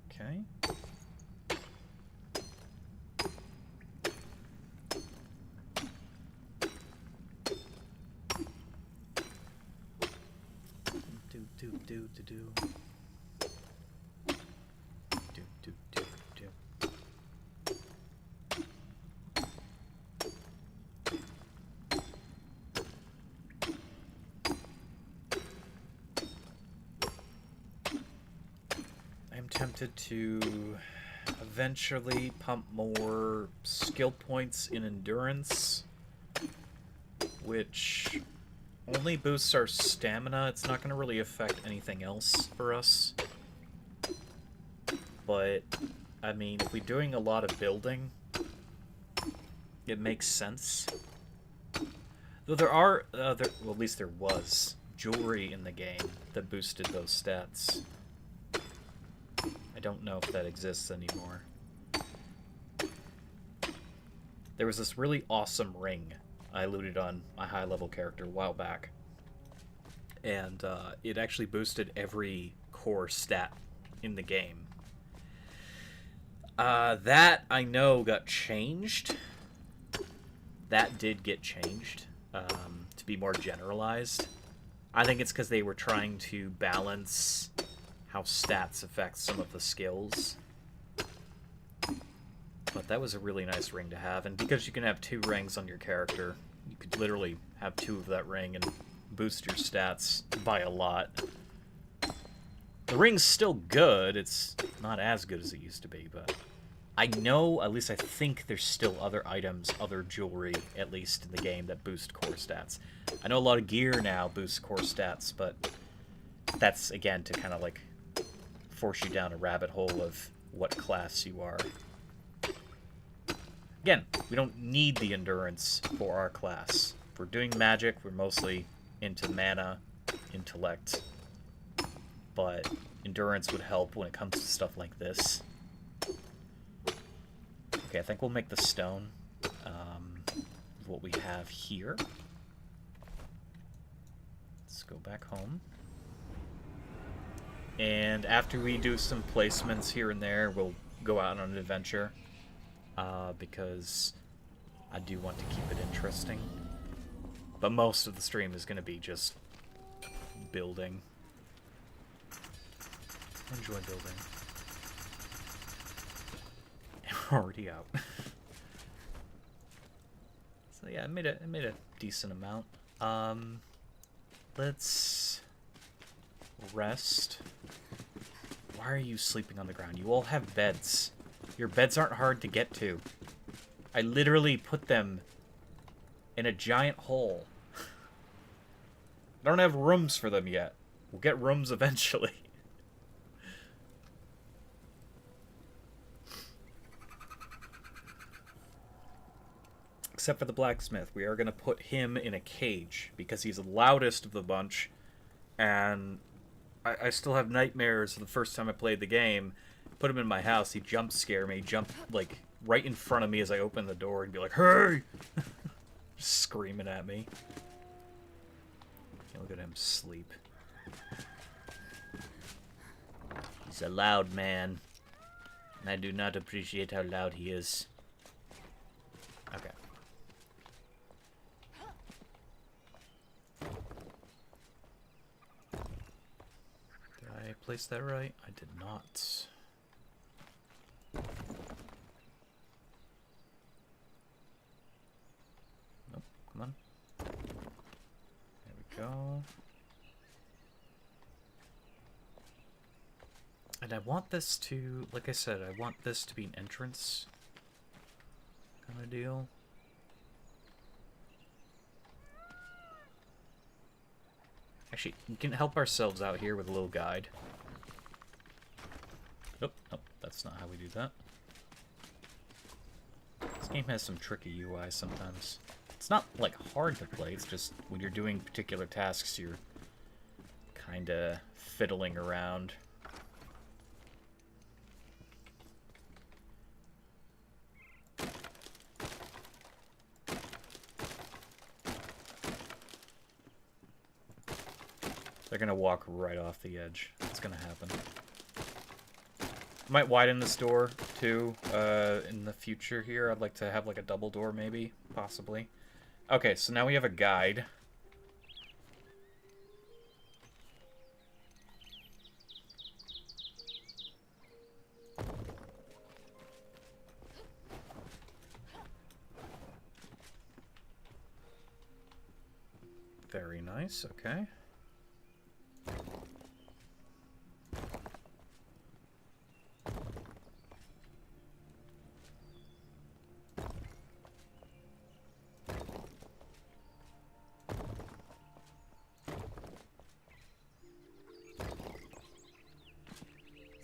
Okay. I'm tempted to eventually pump more skill points in endurance, which only boosts our stamina. It's not going to really affect anything else for us. But, I mean, if we're doing a lot of building, it makes sense. Though there are, well, at least there was, jewelry in the game that boosted those stats. I don't know if that exists anymore. There was this really awesome ring I looted on my high-level character a while back. And it actually boosted every core stat in the game. That, I know, got changed. That did get changed to be more generalized. I think it's because they were trying to balance how stats affect some of the skills. But that was a really nice ring to have, and because you can have 2 rings on your character, you could literally have 2 of that ring and boost your stats by a lot. The ring's still good, it's not as good as it used to be, but I know, at least I think there's still other items, other jewelry, at least in the game, that boost core stats. I know a lot of gear now boosts core stats, but that's, again, to kind of, like, force you down a rabbit hole of what class you are. Again, we don't need the endurance for our class. If we're doing magic, we're mostly into mana, intellect, but endurance would help when it comes to stuff like this. Okay, I think we'll make the stone what we have here. Let's go back home. And after we do some placements here and there, we'll go out on an adventure. Because I do want to keep it interesting. But most of the stream is going to be just building. Enjoy building. We're already out. So yeah, I made a decent amount. Let's rest. Why are you sleeping on the ground? You all have beds. Your beds aren't hard to get to. I literally put them in a giant hole. I don't have rooms for them yet. We'll get rooms eventually. Except for the blacksmith. We are going to put him in a cage because he's the loudest of the bunch. And I still have nightmares the first time I played the game. Put him in my house, he'd jump scare me, jump like right in front of me as I open the door and be like, "Hey!" Just screaming at me. Look at him sleep. He's a loud man. And I do not appreciate how loud he is. Okay. Did I place that right? I did not. Nope, come on. There we go. And I want this to, like I said, I want this to be an entrance kind of deal. Actually, we can help ourselves out here with a little guide. Nope, nope, that's not how we do that. This game has some tricky UI sometimes. It's not, like, hard to play, it's just when you're doing particular tasks, you're kind of fiddling around. They're gonna walk right off the edge. It's gonna happen. Might widen this door, too, in the future here. I'd like to have, like, a double door, maybe. Possibly. Okay, so now we have a guide. Very nice, okay.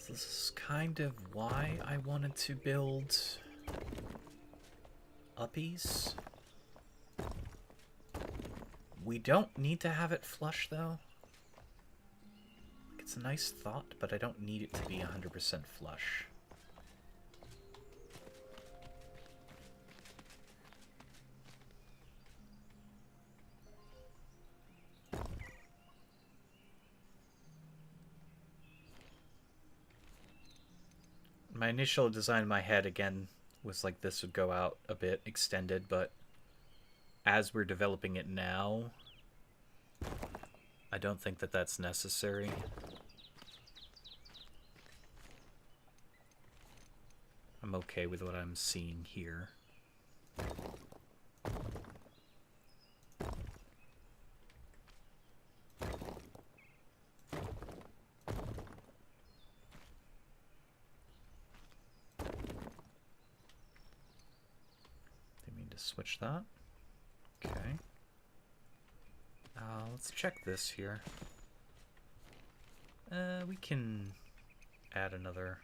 This is kind of why I wanted to build uppies. We don't need to have it flush, though. It's a nice thought, but I don't need it to be 100% flush. My initial design in my head, again, was like this would go out a bit extended, but as we're developing it now, I don't think that that's necessary. I'm okay with what I'm seeing here. Switch that. Okay. Let's check this here. We can add another.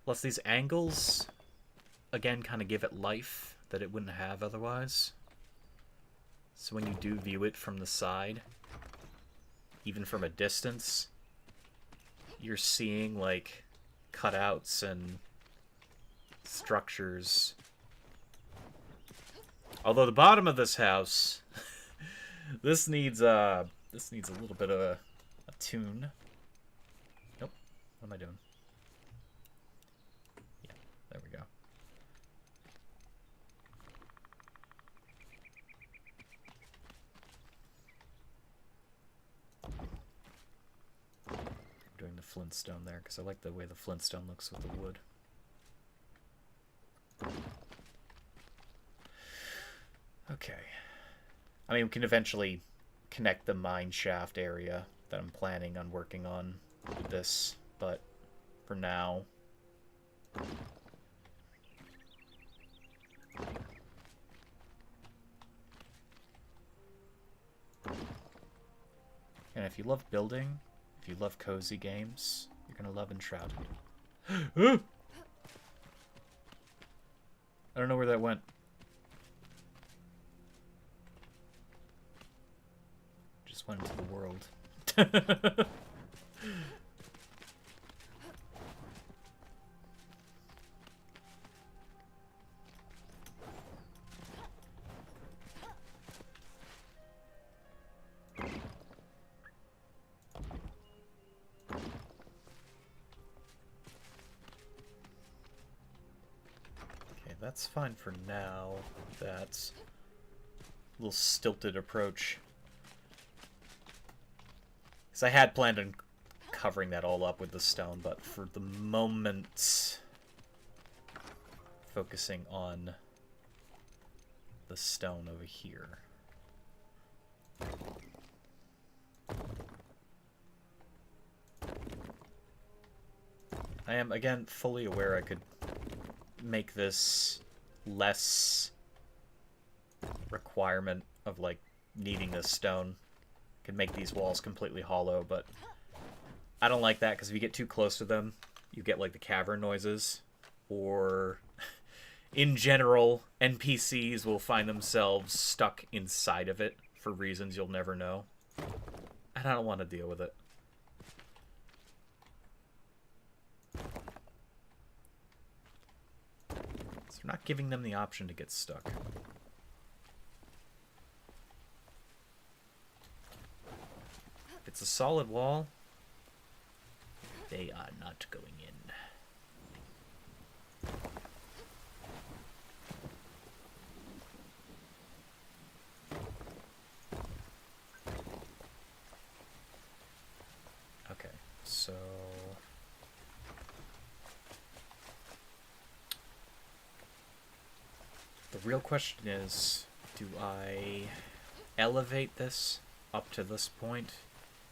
Plus these angles, again, kind of give it life that it wouldn't have otherwise. So when you do view it from the side, even from a distance, you're seeing, like, cutouts and structures. Although the bottom of this house, this needs a little bit of a tune. Nope. What am I doing? Yeah, there we go. Doing the flintstone there because I like the way the flintstone looks with the wood. Okay. I mean, we can eventually connect the mine shaft area that I'm planning on working on with this, but for now... And if you love building, if you love cozy games, you're gonna love Enshrouded. I don't know where that went. Just went into the world. that's fine for now. That's a little stilted approach. Because I had planned on covering that all up with the stone, but for the moment, focusing on the stone over here. I am, again, fully aware I could make this less requirement of, like, needing this stone. Could make these walls completely hollow, but I don't like that, because if you get too close to them, you get, like, the cavern noises, or in general, NPCs will find themselves stuck inside of it for reasons you'll never know. And I don't want to deal with it. So we're not giving them the option to get stuck. If it's a solid wall, they are not going in. Okay, so the real question is, do I elevate this up to this point,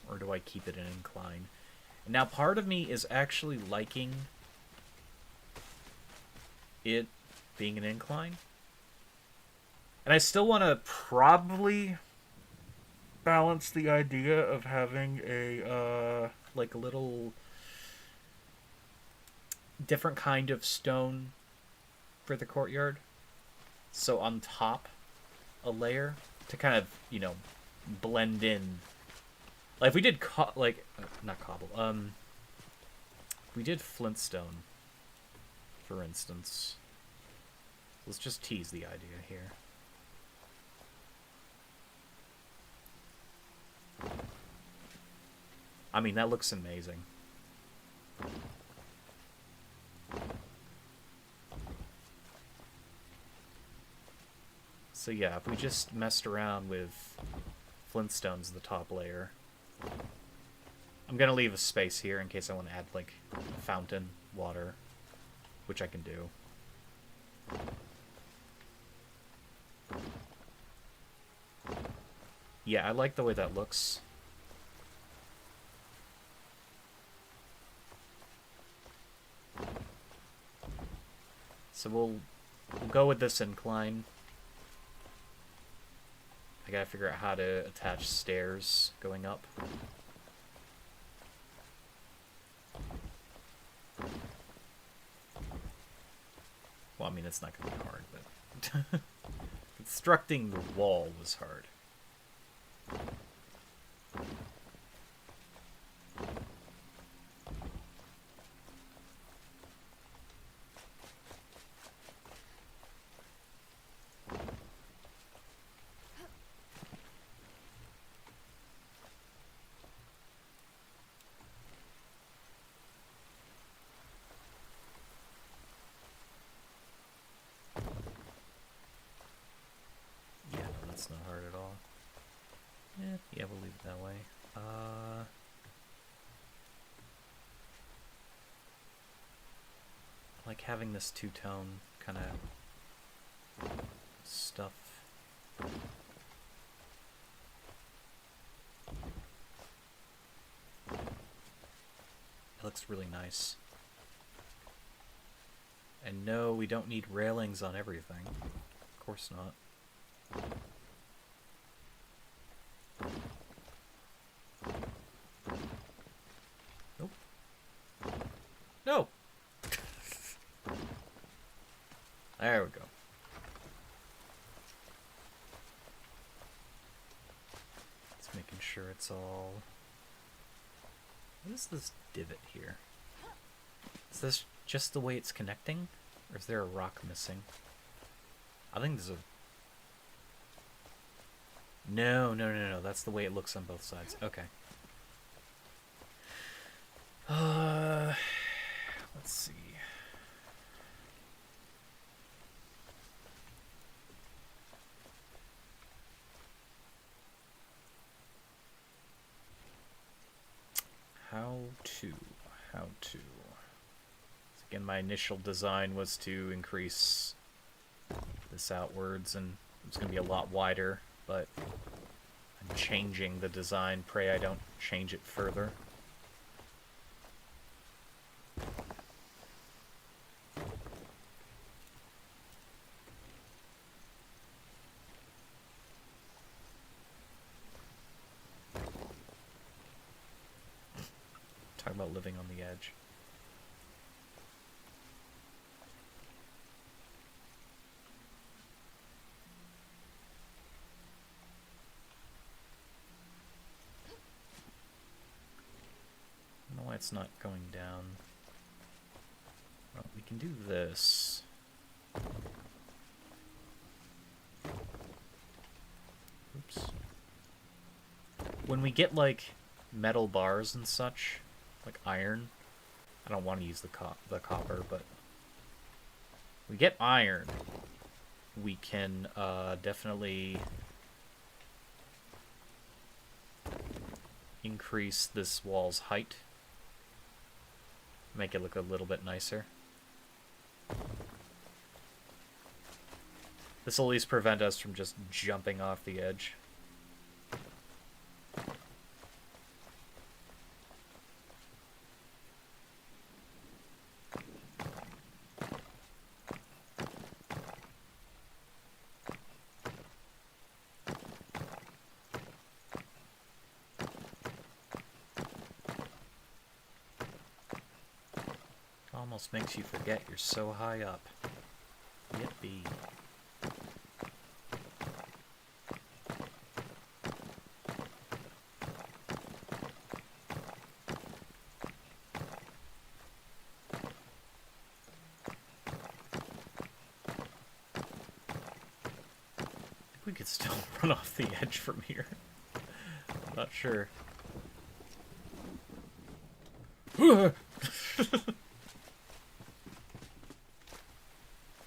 or do I keep it an incline? And now part of me is actually liking it being an incline. And I still want to probably balance the idea of having a, like a little different kind of stone for the courtyard. So on top, a layer to kind of, you know, blend in. Like if we did, not cobble, if we did flintstone, for instance. Let's just tease the idea here. I mean, that looks amazing. So yeah, if we just messed around with flintstones, the top layer. I'm gonna leave a space here in case I want to add, like, a fountain, water, which I can do. Yeah, I like the way that looks. So we'll go with this incline. I gotta figure out how to attach stairs going up. Well, I mean, it's not gonna be hard, but constructing the wall was hard. That's not hard at all. Yeah, we'll leave it that way. I like having this two-tone kind of stuff. It looks really nice. And no, we don't need railings on everything. Of course not. Nope. No! There we go. Just making sure it's all... What is this divot here? Is this just the way it's connecting? Or is there a rock missing? I think there's a... No. That's the way it looks on both sides. Okay. Let's see. How to. So again, my initial design was to increase this outwards, and it's going to be a lot wider, but I'm changing the design. Pray I don't change it further. Talk about living on the edge. I don't know why it's not going down. Well, we can do this. Oops. When we get, like, metal bars and such, like iron, I don't want to use the copper, but we get iron, we can definitely increase this wall's height, make it look a little bit nicer. This will at least prevent us from just jumping off the edge. Almost makes you forget you're so high up. Yippee. We could still run off the edge from here. I'm not sure.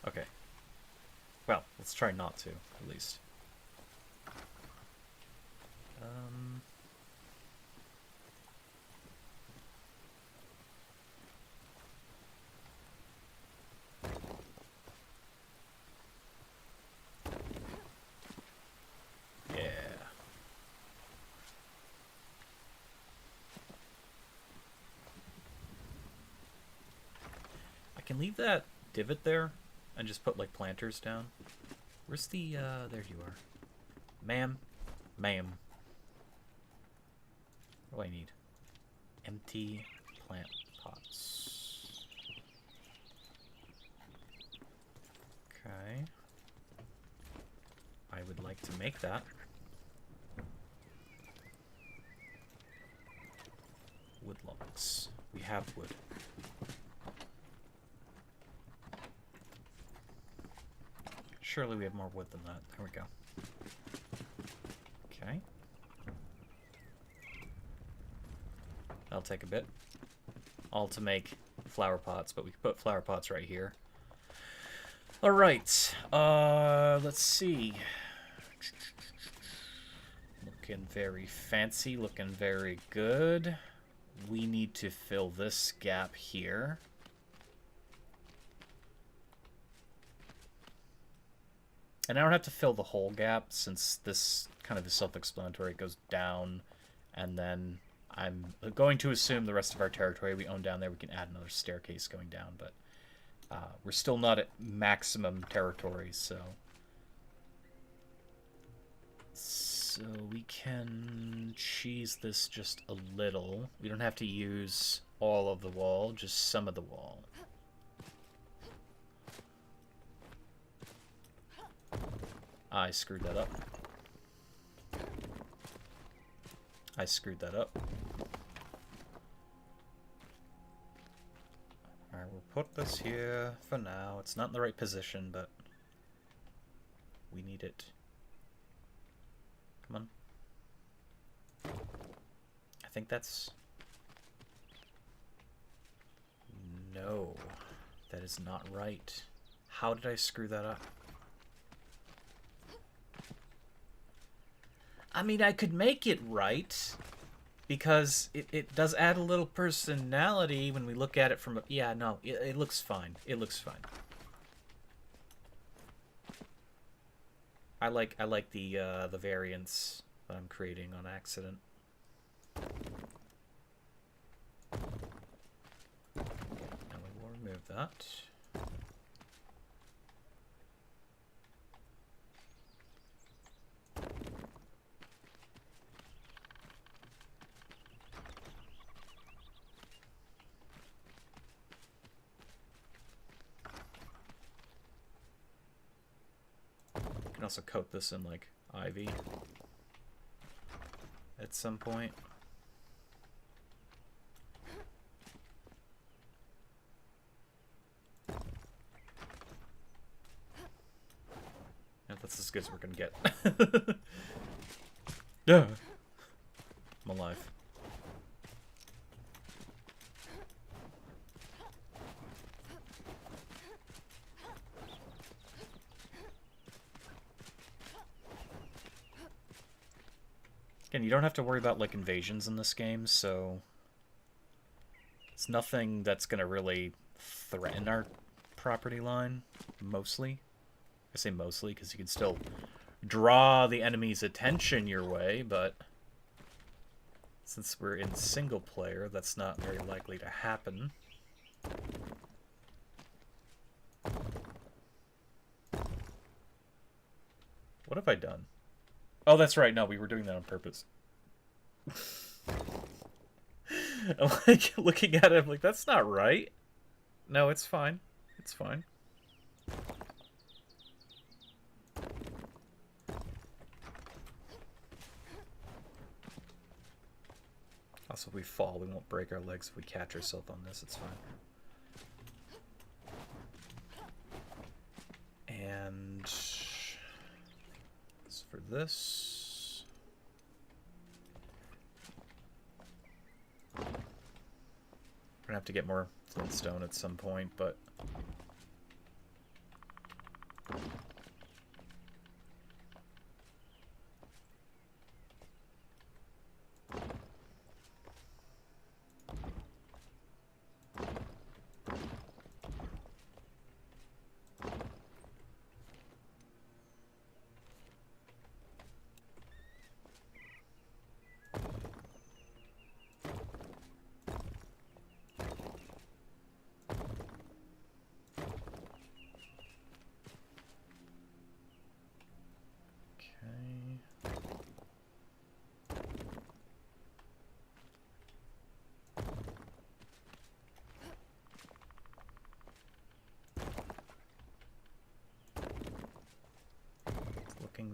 Okay. Well, let's try not to, at least. Yeah. I can leave that divot there and just put, like, planters down. Where's the, there you are. Ma'am. Ma'am. What do I need? Empty plant pots. Okay. I would like to make that. Wood logs. We have wood. Surely we have more wood than that. There we go. Okay. That'll take a bit. All to make flower pots, but we can put flower pots right here. Alright. Let's see. Looking very fancy, looking very good. We need to fill this gap here. And I don't have to fill the whole gap, since this kind of is self-explanatory. It goes down, and then I'm going to assume the rest of our territory we own down there, we can add another staircase going down, but we're still not at maximum territory, so we can cheese this just a little. We don't have to use all of the wall, just some of the wall. I screwed that up. I screwed that up. Alright, we'll put this here for now. It's not in the right position, but we need it. Come on. I think that's... No, that is not right. How did I screw that up? I mean, I could make it right, because it does add a little personality when we look at it from a... Yeah, no, it looks fine. It looks fine. I like the variants that I'm creating on accident. And we will remove that. You can also coat this in like ivy at some point. Yeah, that's as good as we're gonna get. Yeah, I'm alive. Again, you don't have to worry about like invasions in this game, so it's nothing that's gonna really threaten our property line, mostly. I say mostly because you can still draw the enemy's attention your way, but since we're in single player, that's not very likely to happen. What have I done? Oh, that's right. No, we were doing that on purpose. I'm like looking at it, I'm like, that's not right. No, it's fine. It's fine. Also, if we fall, we won't break our legs if we catch ourselves on this. It's fine. And as for this, we're gonna have to get more flintstone at some point, but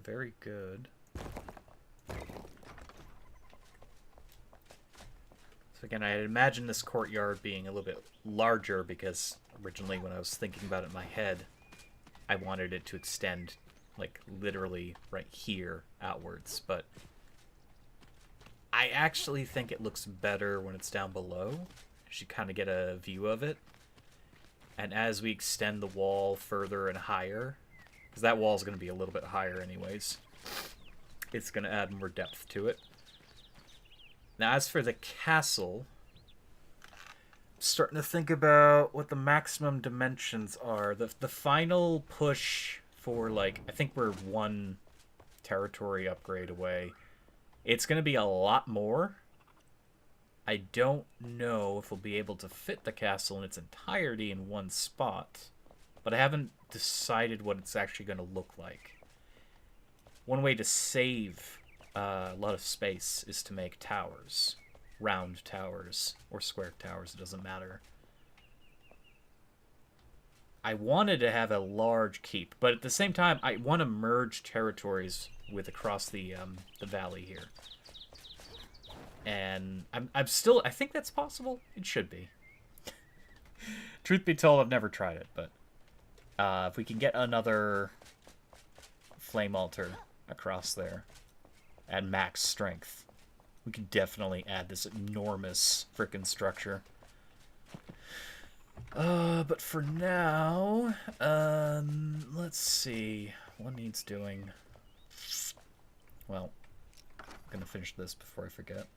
very good. So again, I had imagined this courtyard being a little bit larger because originally when I was thinking about it in my head, I wanted it to extend like literally right here outwards, but I actually think it looks better when it's down below. You kind of get a view of it. And as we extend the wall further and higher, because that wall is going to be a little bit higher anyways, it's going to add more depth to it. Now, as for the castle, I'm starting to think about what the maximum dimensions are. The final push for, like, I think we're one territory upgrade away. It's going to be a lot more. I don't know if we'll be able to fit the castle in its entirety in one spot, but I haven't decided what it's actually going to look like. One way to save a lot of space is to make towers. Round towers or square towers, it doesn't matter. I wanted to have a large keep, but at the same time, I want to merge territories with across the valley here. And I'm still, I think that's possible. It should be. Truth be told, I've never tried it, but if we can get another flame altar across there at max strength, we can definitely add this enormous frickin' structure. But for now, let's see. What needs doing? Well, I'm gonna finish this before I forget.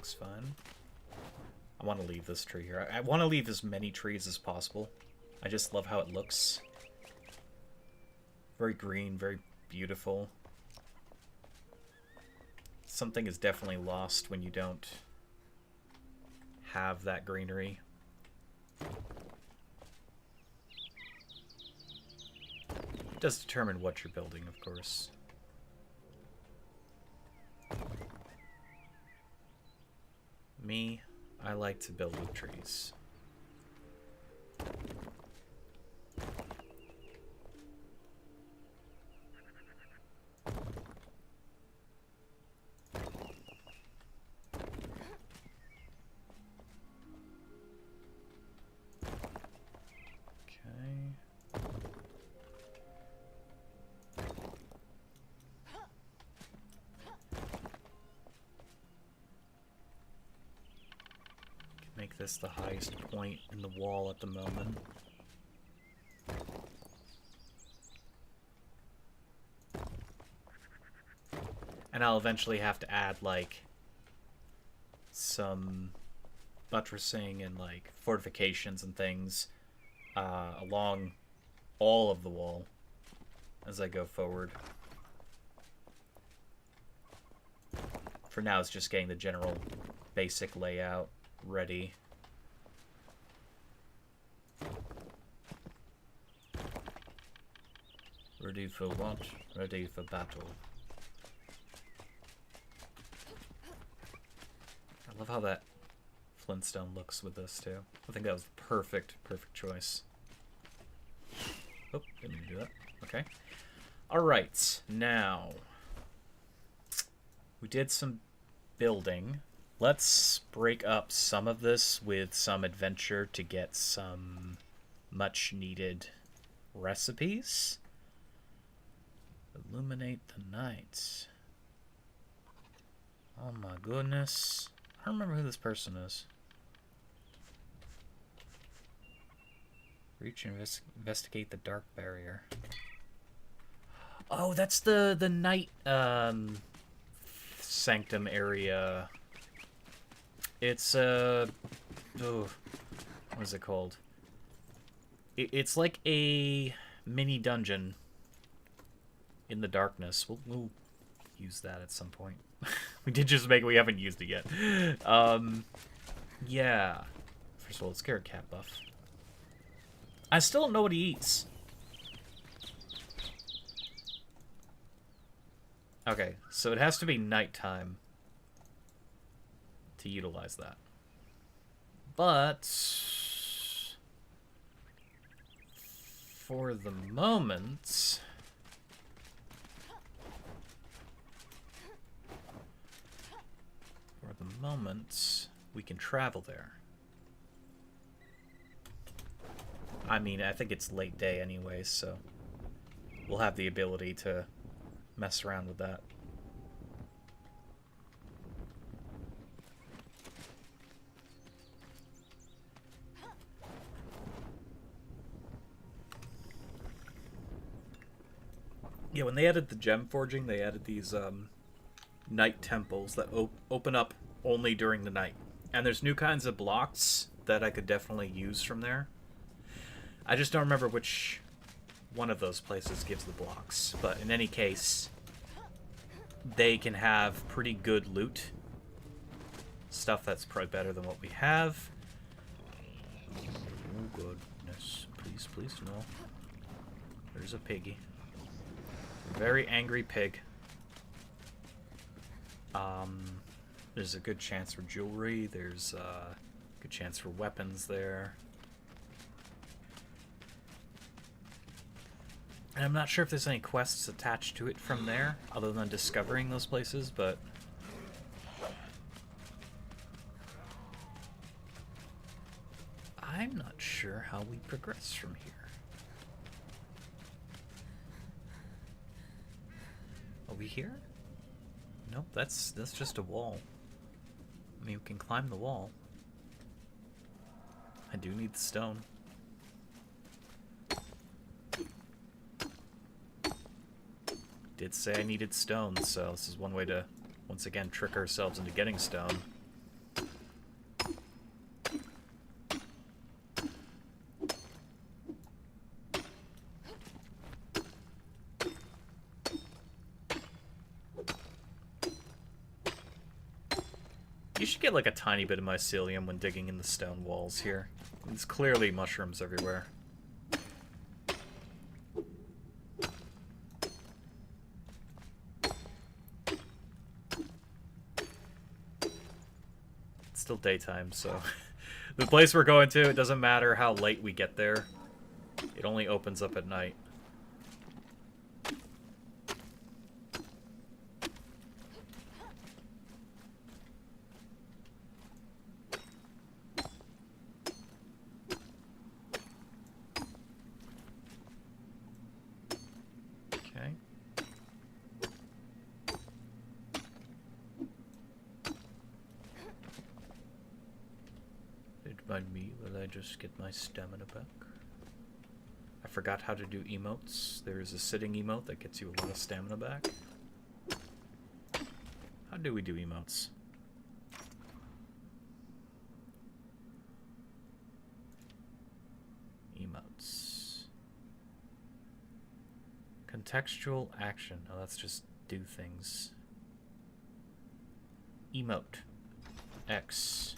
looks fine. I want to leave this tree here. I want to leave as many trees as possible. I just love how it looks. Very green, very beautiful. Something is definitely lost when you don't have that greenery. It does determine what you're building, of course. Me, I like to build with trees. Make this the highest point in the wall at the moment. And I'll eventually have to add, like, some buttressing and, like, fortifications and things along all of the wall as I go forward. For now, it's just getting the general basic layout ready. Ready for what? Ready for battle. I love how that flintstone looks with this too. I think that was the perfect choice. Oh, didn't mean to do that. Okay. Alright, now we did some building. Let's break up some of this with some adventure to get some much needed recipes. Illuminate the night. Oh my goodness. I don't remember who this person is. Reach and investigate the dark barrier. Oh, that's the night sanctum area. It's what is it called? It's like a mini dungeon in the darkness. We'll use that at some point. We did just make it. We haven't used it yet. Yeah. First of all, let's get our cat buff. I still don't know what he eats. Okay, so it has to be nighttime to utilize that. But for the moment, we can travel there. I mean, I think it's late day anyway, so we'll have the ability to mess around with that. Yeah, when they added the gem forging, they added these night temples that open up only during the night. And there's new kinds of blocks that I could definitely use from there. I just don't remember which one of those places gives the blocks. But in any case, they can have pretty good loot. Stuff that's probably better than what we have. Oh, goodness. Please, please, no. There's a piggy. A very angry pig. There's a good chance for jewelry. There's a good chance for weapons there. And I'm not sure if there's any quests attached to it from there, other than discovering those places, but I'm not sure how we progress from here. Are we here? Nope, that's just a wall. I mean, we can climb the wall. I do need the stone. Did say I needed stone, so this is one way to, once again, trick ourselves into getting stone. You should get like a tiny bit of mycelium when digging in the stone walls here. There's clearly mushrooms everywhere. It's still daytime, so... The place we're going to, it doesn't matter how late we get there. It only opens up at night. Okay. Mind me, will I just get my stamina back? I forgot how to do emotes. There's a sitting emote that gets you a lot of stamina back. How do we do emotes? Emotes. Contextual action. Oh, that's just do things. Emote. X.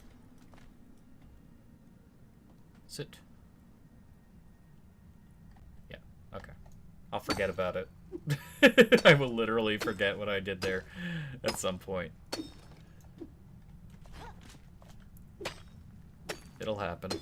Sit. Yeah, okay. I'll forget about it. I will literally forget what I did there at some point. It'll happen.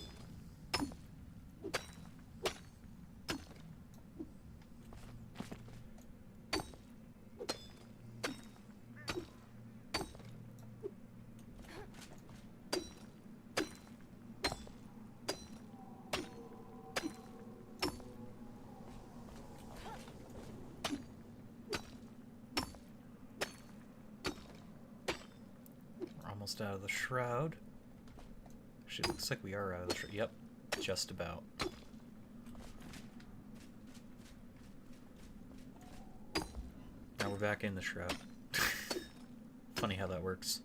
Out of the shroud. Actually, it looks like we are out of the shroud. Yep, just about. Now we're back in the shroud. Funny how that works.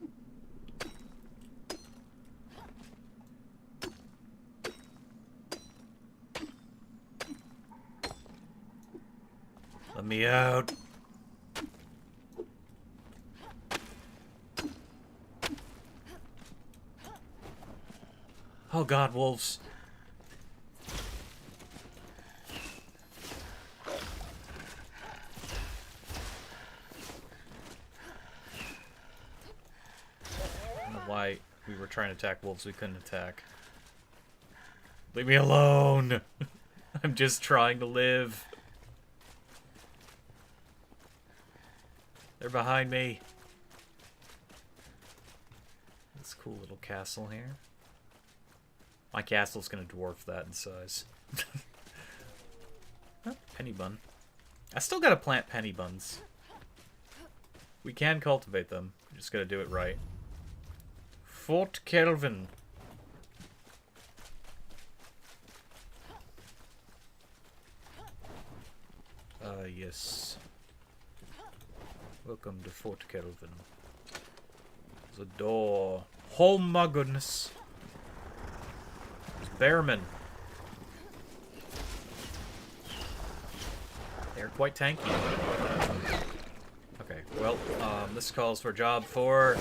Let me out. Oh god, wolves. I don't know why we were trying to attack wolves we couldn't attack. Leave me alone! I'm just trying to live. They're behind me. This cool little castle here. My castle's gonna dwarf that in size. Oh, penny bun. I still gotta plant penny buns. We can cultivate them. We just gotta do it right. Fort Kelvin. Yes. Welcome to Fort Kelvin. There's a door. Oh my goodness. Bearmen. They're quite tanky. Okay, well, this calls for a job for...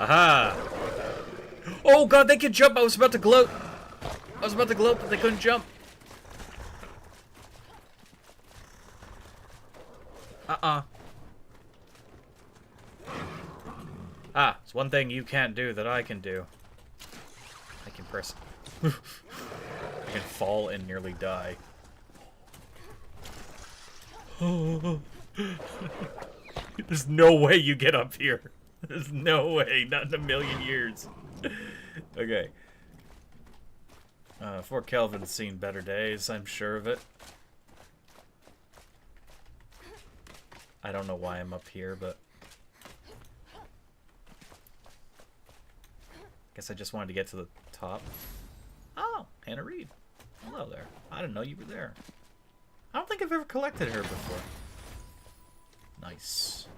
Aha! Oh god, they can jump! I was about to gloat! I was about to gloat, but they couldn't jump. Ah, it's one thing you can't do that I can do. I can press... I can fall and nearly die. There's no way you get up here. There's no way. Not in a million years. Okay. Fort Kelvin's seen better days, I'm sure of it. I don't know why I'm up here, but... Guess I just wanted to get to the top. Oh, Hannah Reed. Hello there. I didn't know you were there. I don't think I've ever collected her before. Nice.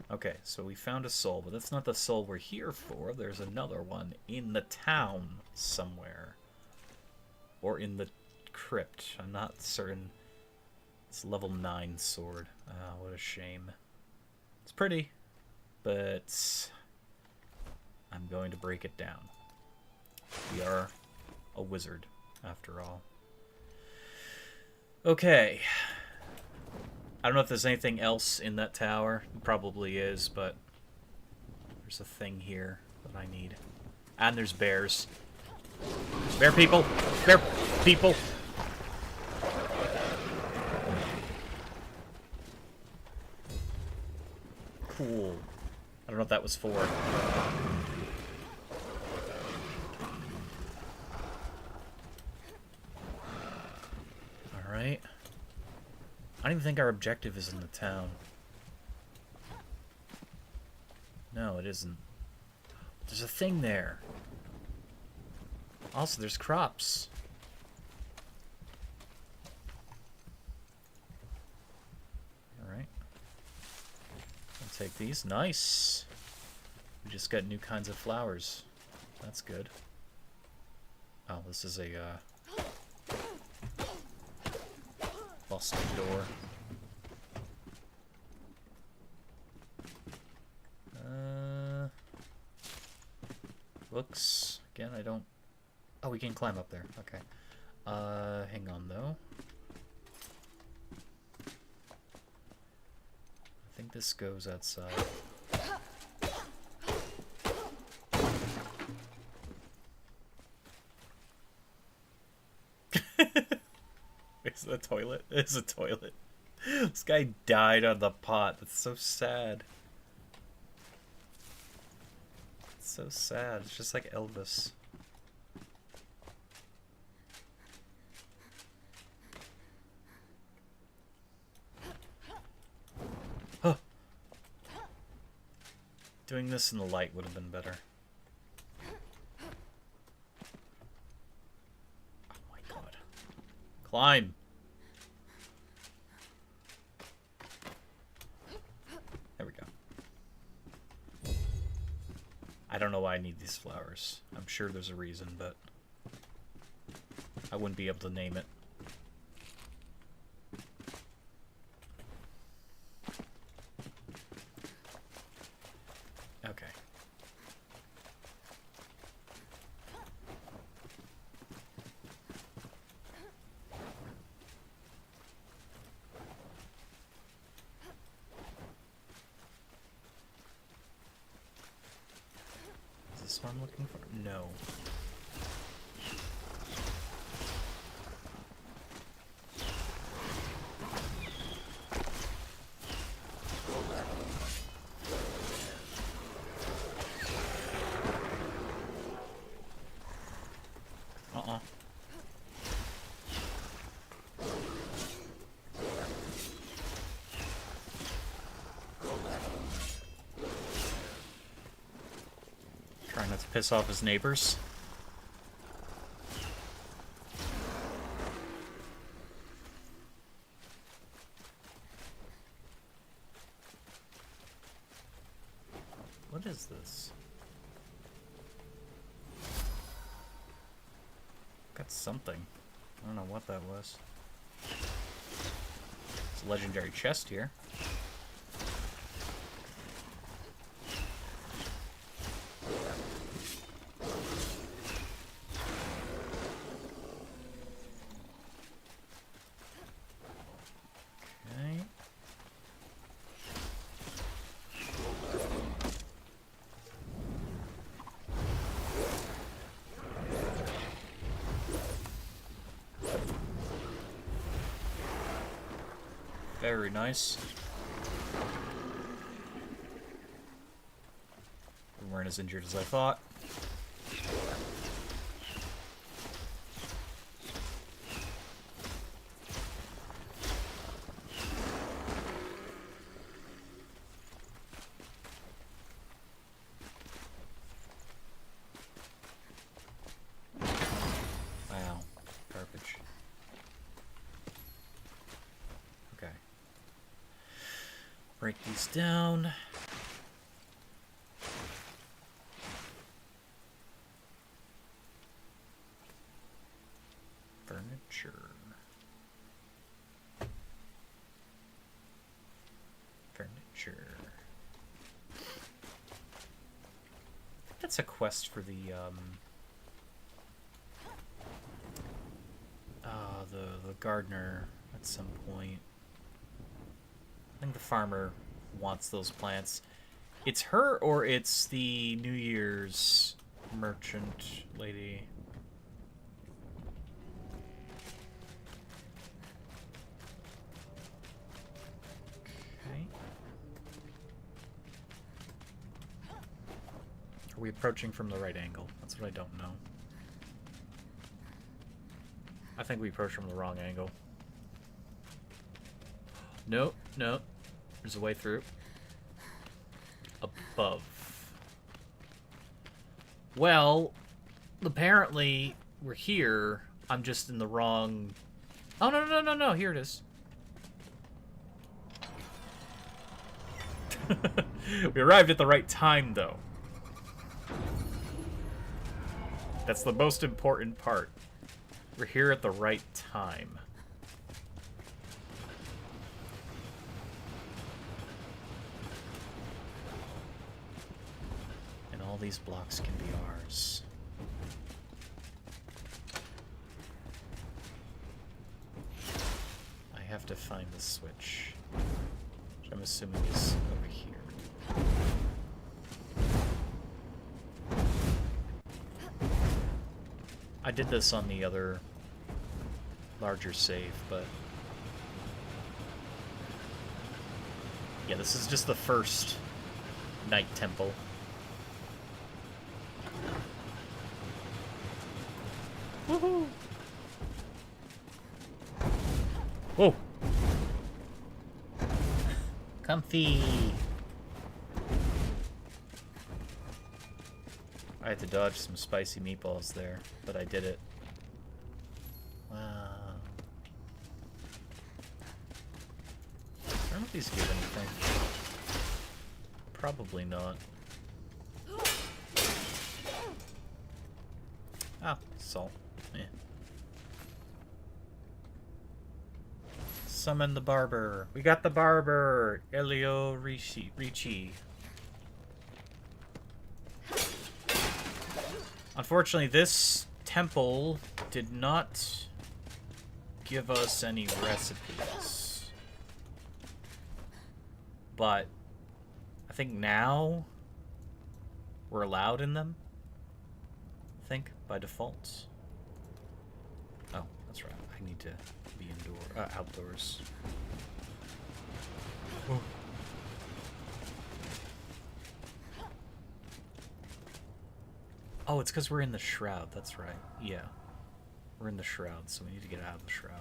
Okay, so we found a soul, but that's not the soul we're here for. There's another one in the town somewhere. Or in the crypt. I'm not certain. It's level 9 sword. Ah, what a shame. It's pretty, but I'm going to break it down. We are a wizard, after all. Okay. I don't know if there's anything else in that tower. It probably is, but there's a thing here that I need. And there's bears. Bear people! Bear people! Cool. I don't know what that was for. Alright. I don't even think our objective is in the town. No, it isn't. There's a thing there. Also, there's crops. Alright. I'll take these. Nice! We just got new kinds of flowers. That's good. Oh, this is a, busted door. Books. Again, I don't... Oh, we can climb up there. Okay. Hang on, though. I think this goes outside. Is it a toilet? It's a toilet. This guy died on the pot. That's so sad. It's so sad. It's just like Elvis. Huh. Doing this in the light would have been better. Oh my god. Climb! There we go. I don't know why I need these flowers. I'm sure there's a reason, but I wouldn't be able to name it. Okay. Is this what I'm looking for? No. Trying not to piss off his neighbors. What is this? Got something. I don't know what that was. It's a legendary chest here. Okay. Very nice. We weren't as injured as I thought. Wow, garbage. Okay. Break these down. Furniture. Furniture. that's a quest for the gardener at some point. I think the farmer wants those plants. It's her or it's the New Year's merchant lady. Okay. Are we approaching from the right angle? That's what I don't know. I think we approached from the wrong angle. Nope, nope. There's a way through. Above. Well, apparently we're here. I'm just in the wrong... Oh, no, no, no, no, here it is. We arrived at the right time, though. That's the most important part. We're here at the right time. And all these blocks can be ours. I have to find the switch, which I'm assuming is over here. I did this on the other larger save, but yeah, this is just the first night temple. Woohoo! Whoa! Comfy! I had to dodge some spicy meatballs there, but I did it. Wow. I don't know if these give anything. Probably not. Ah, salt. Eh. Summon the barber. We got the barber! Elio Ricci. Unfortunately, this temple did not give us any recipes. But I think now we're allowed in them. I think, by default. Oh, that's right. I need to be outdoors. Oh. Oh, it's because we're in the shroud. That's right. Yeah. We're in the shroud, so we need to get out of the shroud.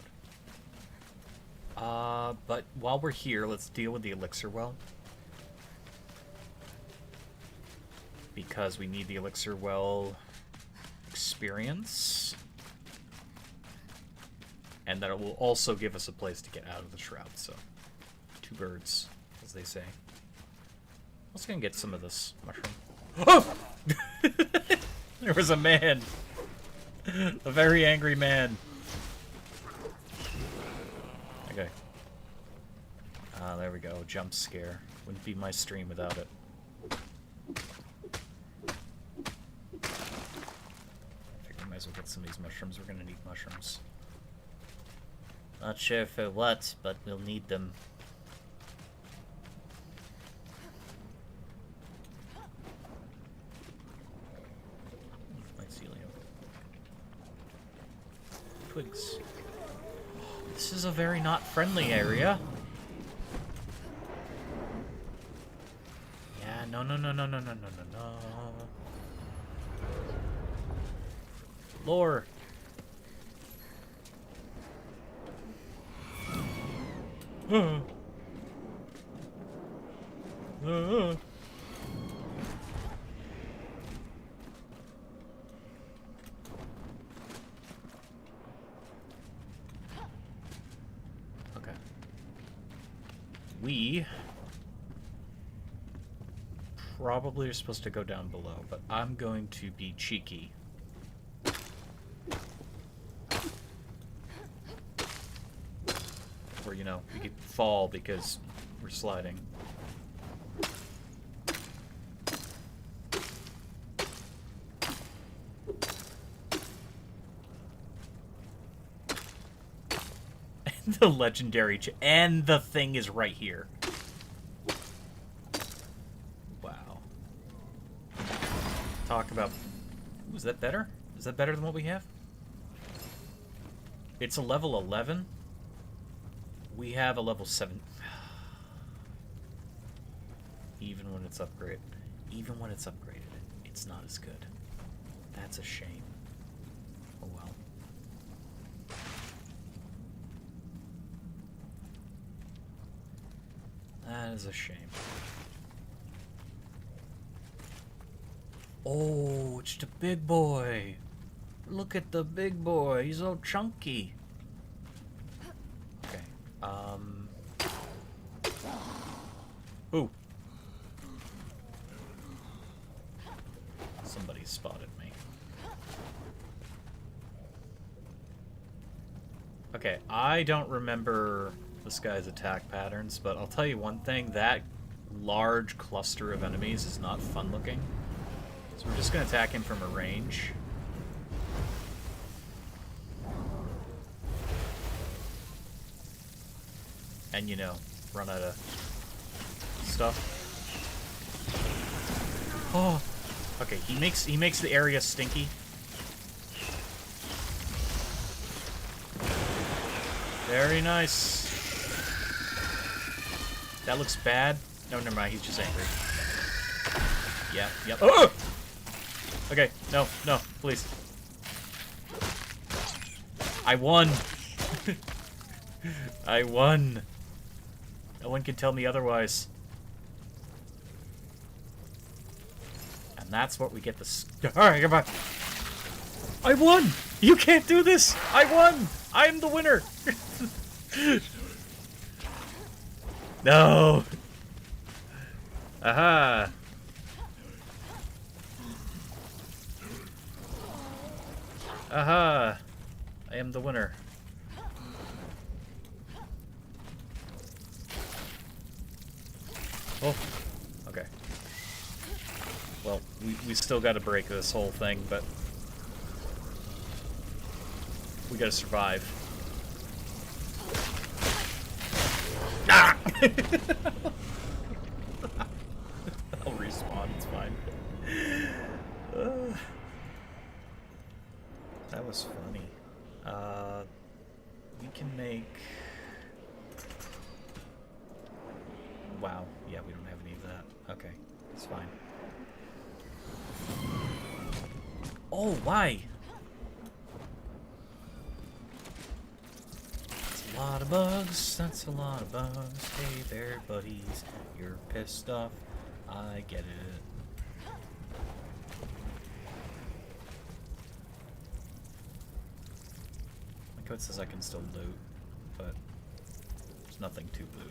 But while we're here, let's deal with the elixir well. Because we need the elixir well experience. And that it will also give us a place to get out of the shroud, so... two birds, as they say. Let's go and get some of this mushroom. Oh! There was a man. A very angry man. Okay. There we go. Jump scare. Wouldn't be my stream without it. Figure we might as well get some of these mushrooms. We're gonna need mushrooms. Not sure for what, but we'll need them. Twigs. This is a very not friendly area. Yeah, no, no, no, no, no, no, no, no, no. Lore. We probably are supposed to go down below, but I'm going to be cheeky. Or, you know, we could fall because we're sliding. The legendary and the thing is right here. Wow. Talk about... Ooh, is that better? Is that better than what we have? It's a level 11. We have a level 7. Even when it's upgraded. Even when it's upgraded, it's not as good. That's a shame. Oh well. That is a shame. Oh, it's the big boy. Look at the big boy. He's all chunky. Okay. Ooh. Somebody spotted me. Okay, I don't remember this guy's attack patterns, but I'll tell you one thing, that large cluster of enemies is not fun looking. So we're just going to attack him from a range. And, you know, run out of stuff. Oh! Okay, he makes the area stinky. Very nice. That looks bad. No, never mind. He's just angry. Yeah, yep. Oh! Okay, no, no, please. I won. I won. No one can tell me otherwise. And that's what we get the... Alright, goodbye. I won! You can't do this! I won! I'm the winner! No! Aha! Aha! I am the winner. Oh, okay. Well, we still gotta break this whole thing, but we gotta survive. Ah! I'll respawn, it's fine. That was funny. We can make... Wow, yeah, we don't have any of that. Okay, it's fine. Oh, why? That's a lot of bugs, that's a lot of bugs. Hey there, buddies, you're pissed off. I get it. My code says I can still loot, but there's nothing to loot.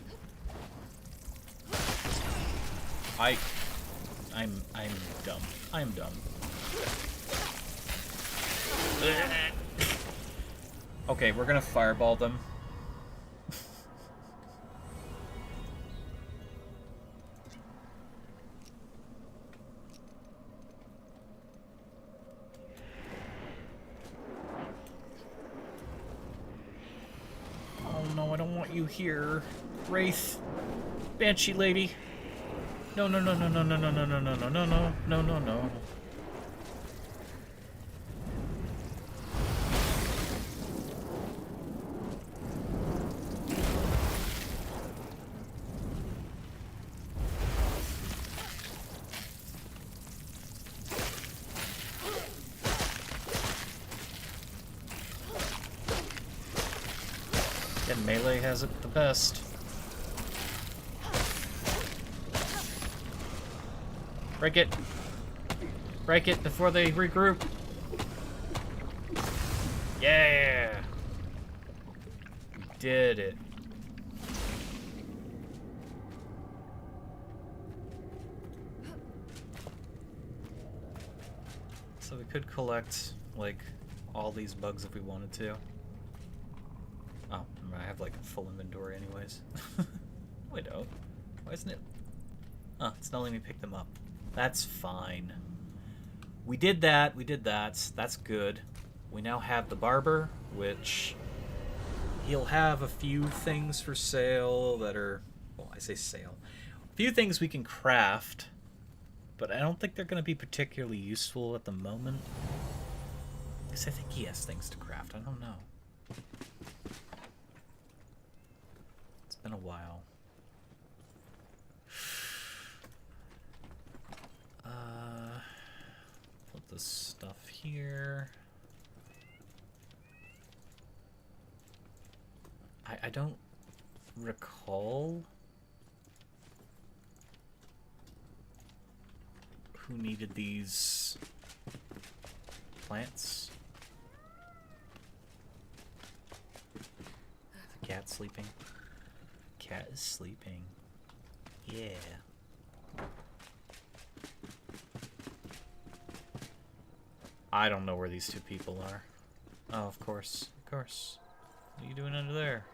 I'm dumb. I'm dumb. Okay, we're gonna fireball them. Oh no, I don't want you here. Wraith. Banshee lady. No, no, no, no, no, no, no, no, no, no, no, no, no, no, no, no. And melee has it the best. Break it. Break it before they regroup. Yeah! We did it. So we could collect, like, all these bugs if we wanted to. Oh, I have, like, a full inventory anyways. Wait, oh. Why isn't it? Oh, it's not letting me pick them up. That's fine. We did that. We did that. That's good. We now have the barber, which He'll have a few things for sale that are, well, I say sale. A few things we can craft, but I don't think they're going to be particularly useful at the moment. Because I think he has things to craft. I don't know. It's been a while. Put this stuff here. I don't recall who needed these plants. The cat sleeping. Cat is sleeping. Yeah. I don't know where these two people are. Oh, of course. Of course. What are you doing under there?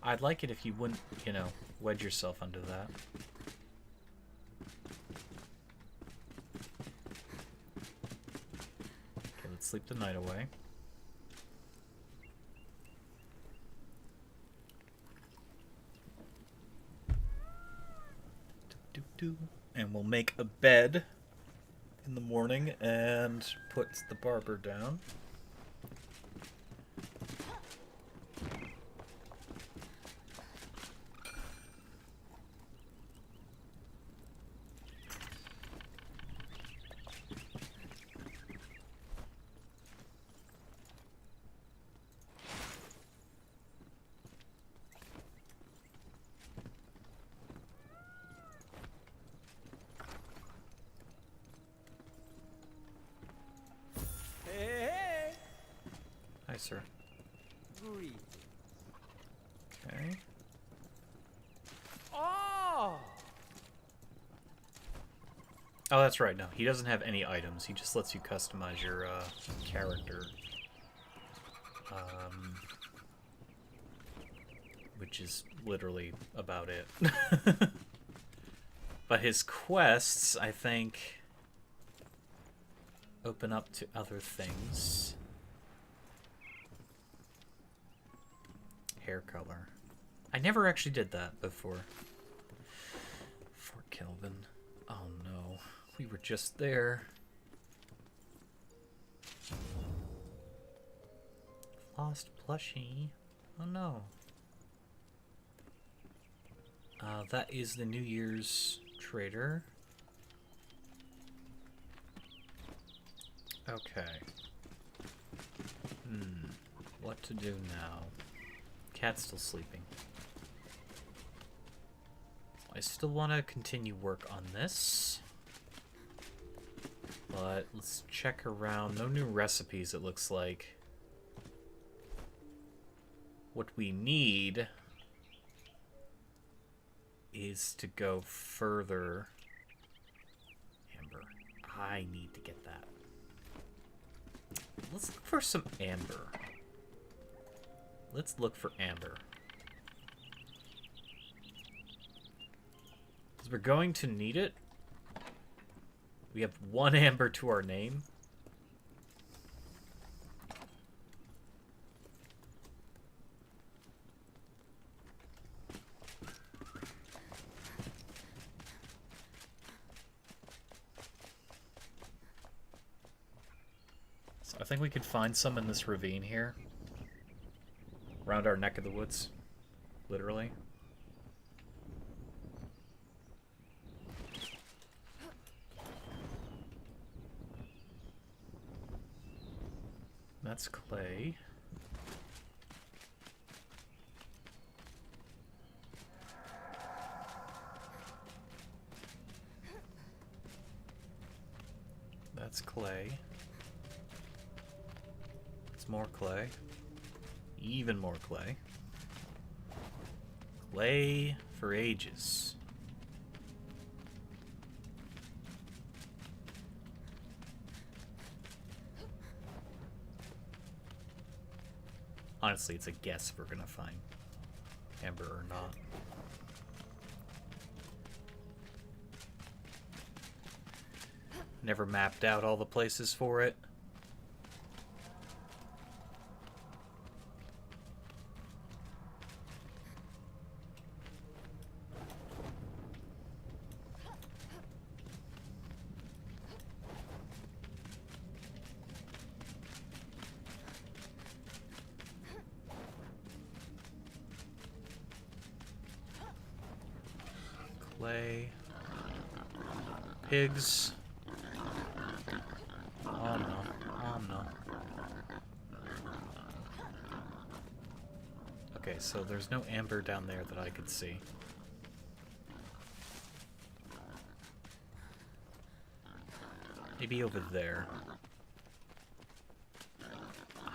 I'd like it if you wouldn't, you know, wedge yourself under that. Okay, let's sleep the night away. And we'll make a bed in the morning and put the barber down. Hi, sir. Okay. Oh, that's right. No, he doesn't have any items. He just lets you customize your character. Which is literally about it. But his quests, I think, open up to other things. Hair color. I never actually did that before. Fort Kelvin. Oh no. We were just there. Lost plushie. Oh no. That is the New Year's trader. Okay. What to do now? Cat's still sleeping. I still want to continue work on this. But let's check around. No new recipes, it looks like. What we need is to go further. Amber. I need to get that. Let's look for some amber. Let's look for amber. Because we're going to need it. We have 1 amber to our name. So I think we could find some in this ravine here. Around our neck of the woods. Literally. That's clay. That's clay. It's more clay. Even more clay. Clay for ages. Honestly, it's a guess if we're gonna find amber or not. Never mapped out all the places for it. clay. Pigs. Oh no. Oh no. Okay, so there's no amber down there that I could see. Maybe over there.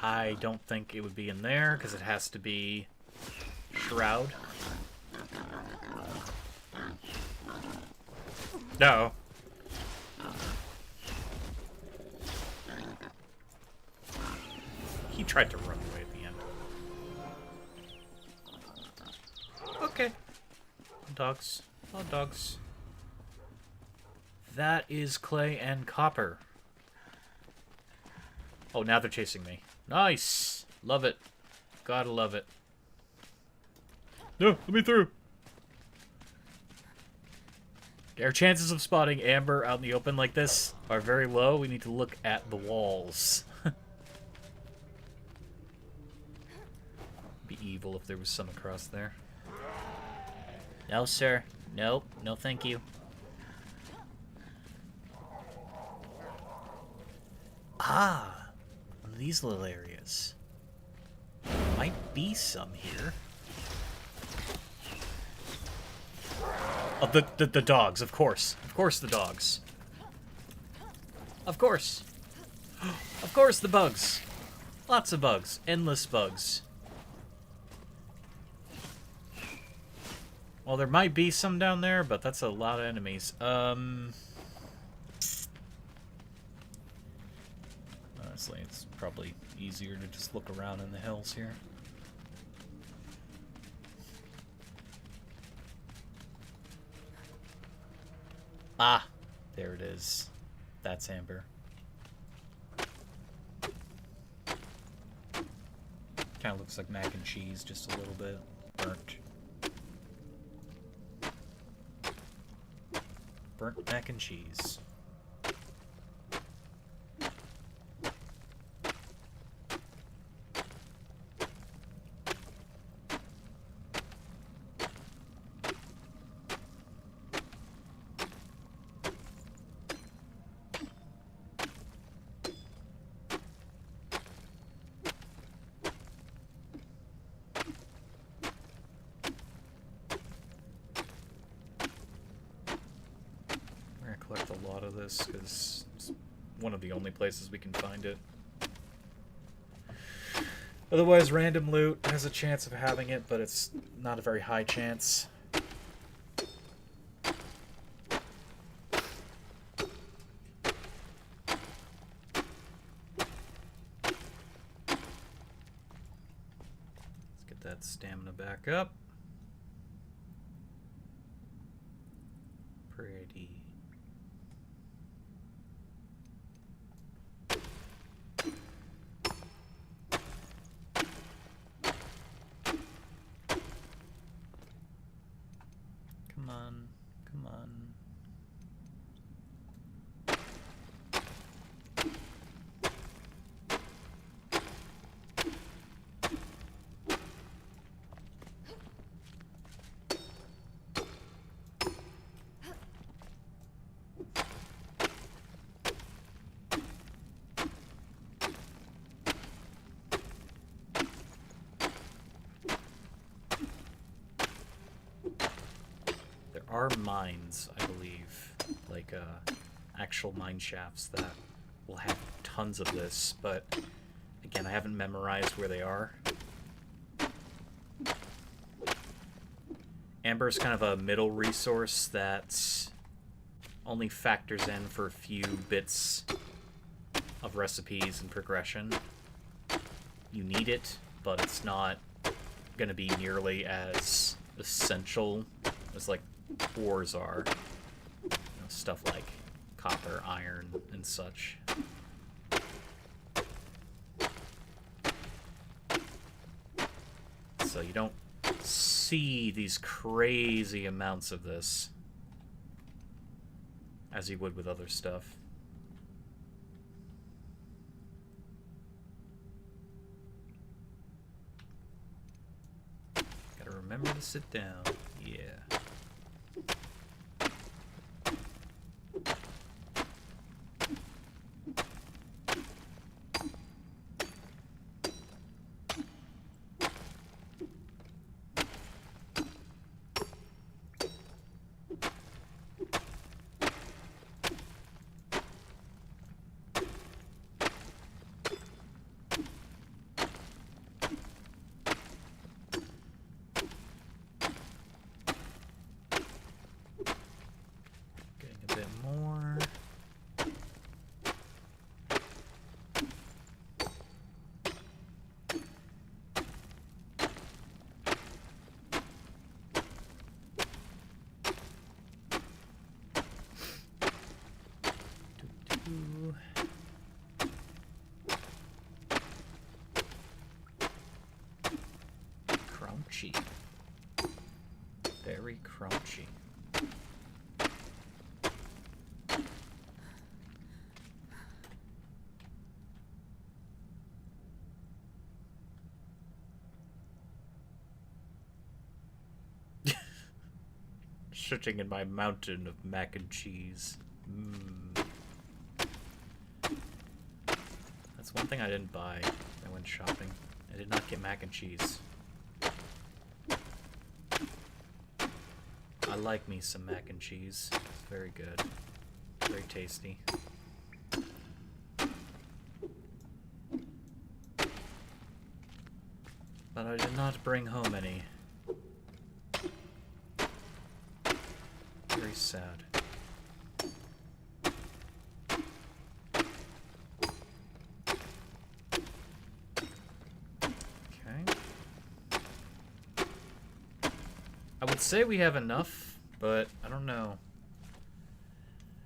I don't think it would be in there, because it has to be shroud. No. He tried to run away at the end. Okay. Dogs. Oh, dogs. That is clay and copper. Oh, now they're chasing me. Nice! Love it. Gotta love it. No, let me through. Our chances of spotting amber out in the open like this are very low. We need to look at the walls. Be evil if there was some across there. No, sir. Nope. No, thank you. Ah, one of these little areas. Might be some here. Oh, the dogs, of course. Of course the dogs. Of course. Of course the bugs. Lots of bugs. Endless bugs. Well, there might be some down there, but that's a lot of enemies. Honestly, it's probably easier to just look around in the hills here. Ah, there it is. That's amber. Kind of looks like mac and cheese, just a little bit burnt. Burnt mac and cheese. Collect a lot of this because it's one of the only places we can find it. Otherwise, random loot has a chance of having it, but it's not a very high chance. Let's get that stamina back up. Pretty. Come on, come on. Are mines, I believe, like actual mine shafts that will have tons of this, but again, I haven't memorized where they are. Amber is kind of a middle resource that only factors in for a few bits of recipes and progression. You need it, but it's not going to be nearly as essential as like ores are, you know, stuff like copper, iron, and such. So you don't see these crazy amounts of this as you would with other stuff. Gotta remember to sit down. Yeah. Ooh. Crunchy. Very crunchy. Sitting in my mountain of mac and cheese. That's one thing I didn't buy. I went shopping. I did not get mac and cheese. I like me some mac and cheese. It's very good. Very tasty. But I did not bring home any. Very sad. Okay. I would say we have enough, but I don't know.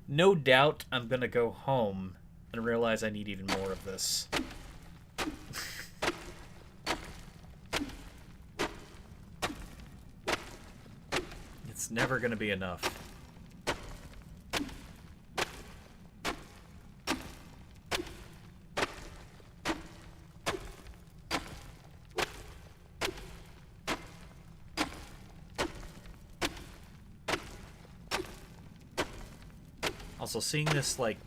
No doubt I'm gonna go home and realize I need even more of this. It's never gonna be enough. Also, seeing this, like,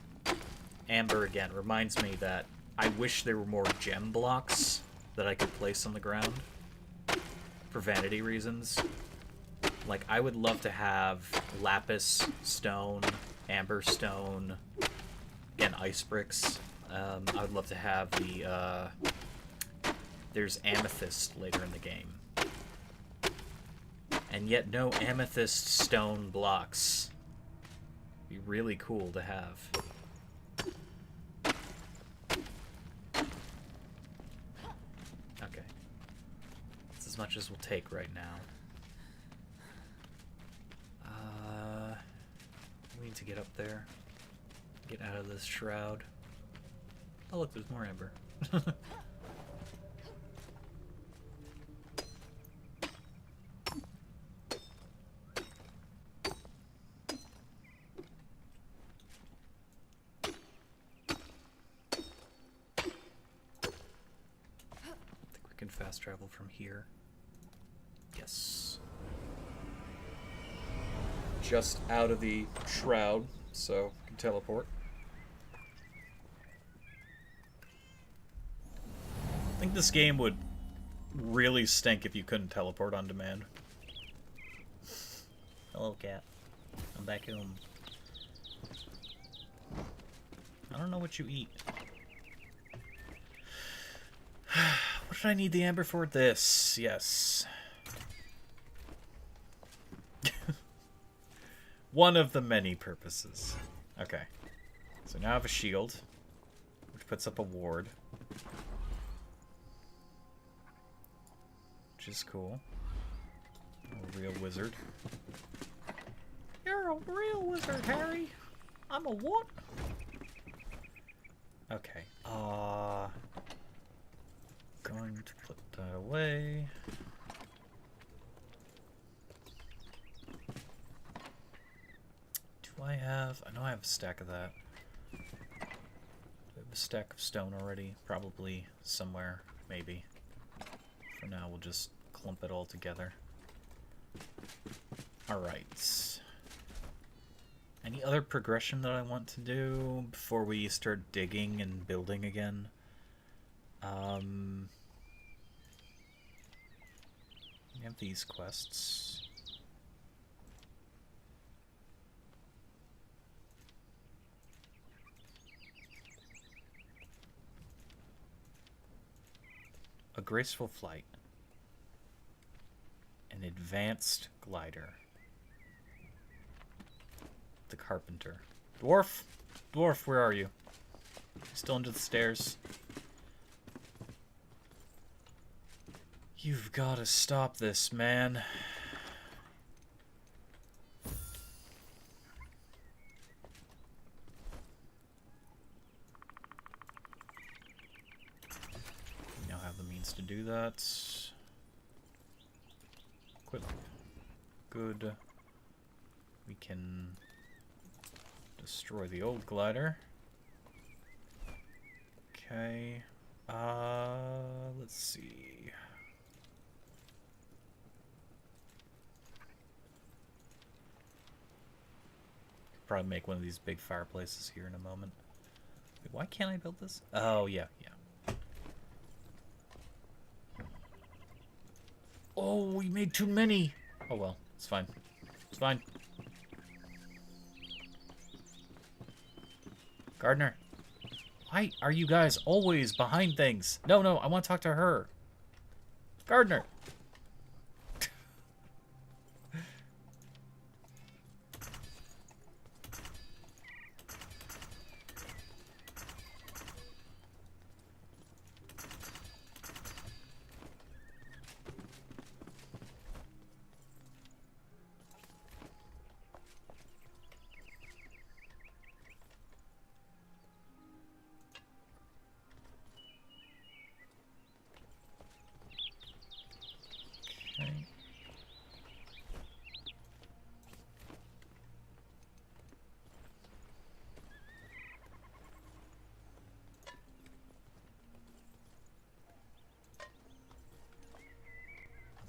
amber again reminds me that I wish there were more gem blocks that I could place on the ground for vanity reasons. Like, I would love to have lapis stone, amber stone, again, ice bricks. I would love to have the, there's amethyst later in the game. And yet no amethyst stone blocks. Be really cool to have. Okay. That's as much as we'll take right now. We need to get up there. Get out of this shroud. Oh look, there's more amber. Fast travel from here. Yes. Just out of the shroud, so we can teleport. I think this game would really stink if you couldn't teleport on demand. Hello, cat. I'm back home. I don't know what you eat. What did I need the amber for? This, yes. One of the many purposes. Okay. So now I have a shield, which puts up a ward. Which is cool. I'm a real wizard. You're a real wizard, Harry. I'm a what? Okay. Going to put that away. Do I have... I know I have a stack of that. Do I have a stack of stone already? Probably somewhere, maybe. For now, we'll just clump it all together. Alright. Any other progression that I want to do before we start digging and building again? We have these quests. A graceful flight. An advanced glider. The carpenter. Dwarf! Dwarf, where are you? Still under the stairs. You've got to stop this, man. wants to do that. Equip. Good. We can destroy the old glider. Okay. Let's see. Probably make one of these big fireplaces here in a moment. Wait, why can't I build this? Oh, yeah, yeah. Oh, we made too many. Oh, well, it's fine. It's fine. Gardener, why are you guys always behind things? No, no, I want to talk to her. Gardener. Okay.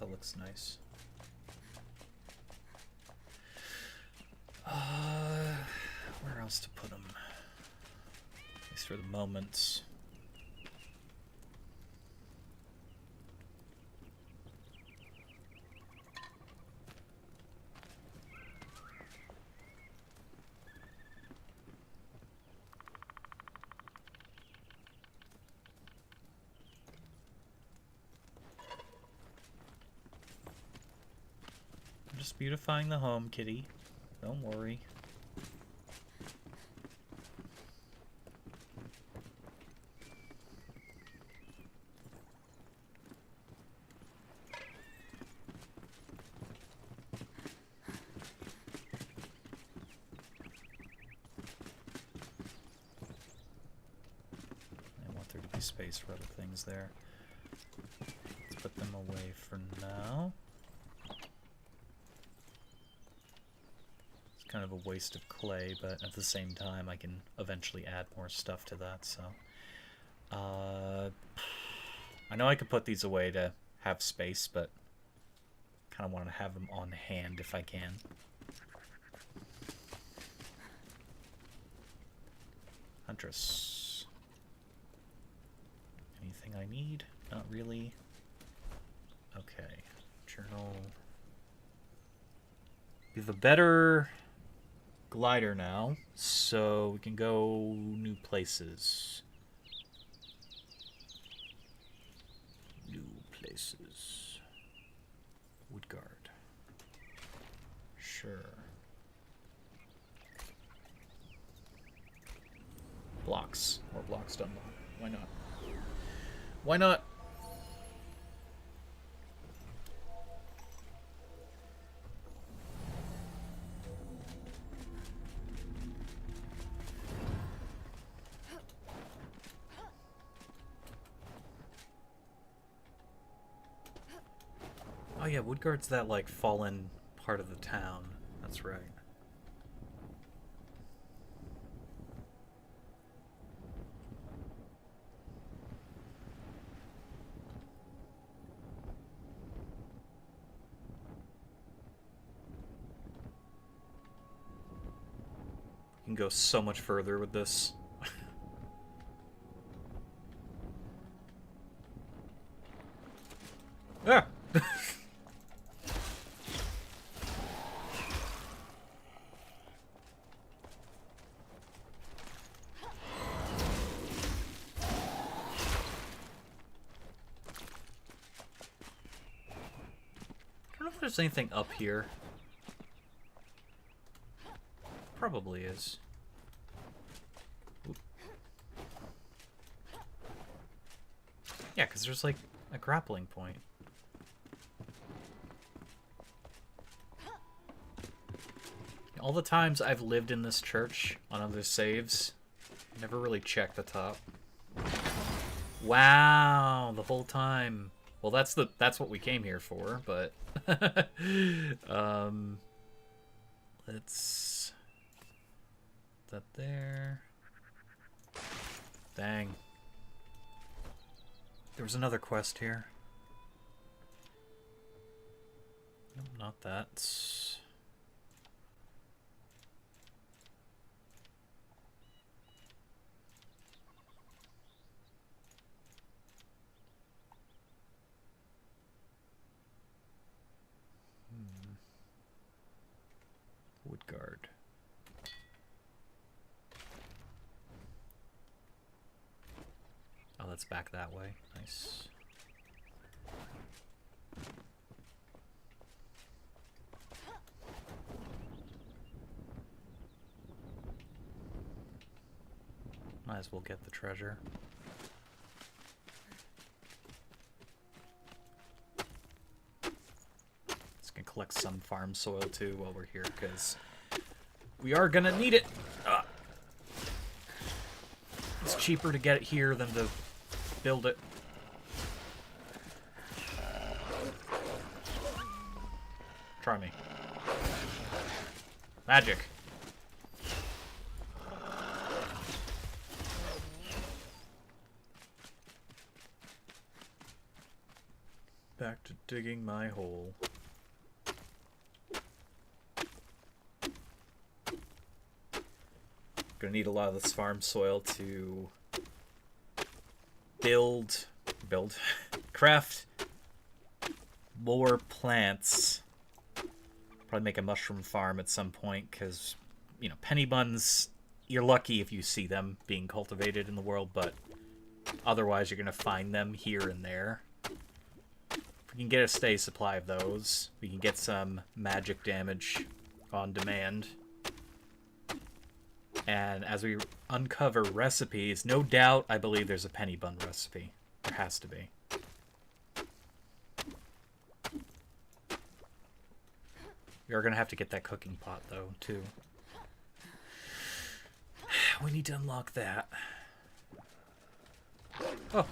That looks nice. Where else to put them? At least for the moment. I'm just beautifying the home, kitty. Don't worry. I want there to be space for other things there. Let's put them away for now. It's kind of a waste of clay, but at the same time I can eventually add more stuff to that, so... I know I could put these away to have space, but kind of want to have them on hand if I can. Huntress. Anything I need? Not really. Okay. Journal. We have a better glider now, so we can go new places. New places. Woodguard. Sure. Blocks. More blocks to unlock. Why not? Why not? Oh yeah, Woodguard's that, like, fallen part of the town. That's right. We can go so much further with this. Ah! I don't know if there's anything up here. Probably is. Oop. Yeah, because there's like a grappling point. All the times I've lived in this church on other saves, never really checked the top. Wow, the whole time. Well, that's what we came here for, but let's put that there. Dang. There was another quest here. Nope, not that. Woodguard. Oh, that's back that way. Nice. Might as well get the treasure. Just gonna collect some farm soil too while we're here, because we are gonna need it. It's cheaper to get it here than to build it. Try me. Magic. Back to digging my hole. Gonna need a lot of this farm soil to craft more plants. Probably make a mushroom farm at some point, because, you know, penny buns, you're lucky if you see them being cultivated in the world, but otherwise you're gonna find them here and there. If we can get a steady supply of those, we can get some magic damage on demand. And as we uncover recipes, no doubt I believe there's a penny bun recipe. There has to be. We are going to have to get that cooking pot, though, too. We need to unlock that. Oh.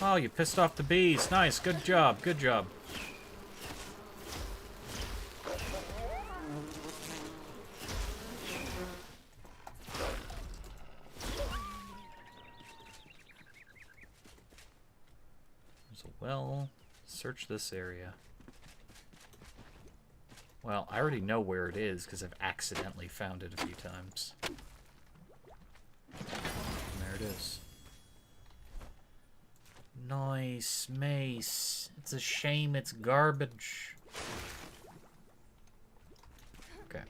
Oh, you pissed off the bees. Nice. Good job. Good job. There's a well. Search this area. Well, I already know where it is because I've accidentally found it a few times. And there it is. Nice mace. It's a shame it's garbage. Okay.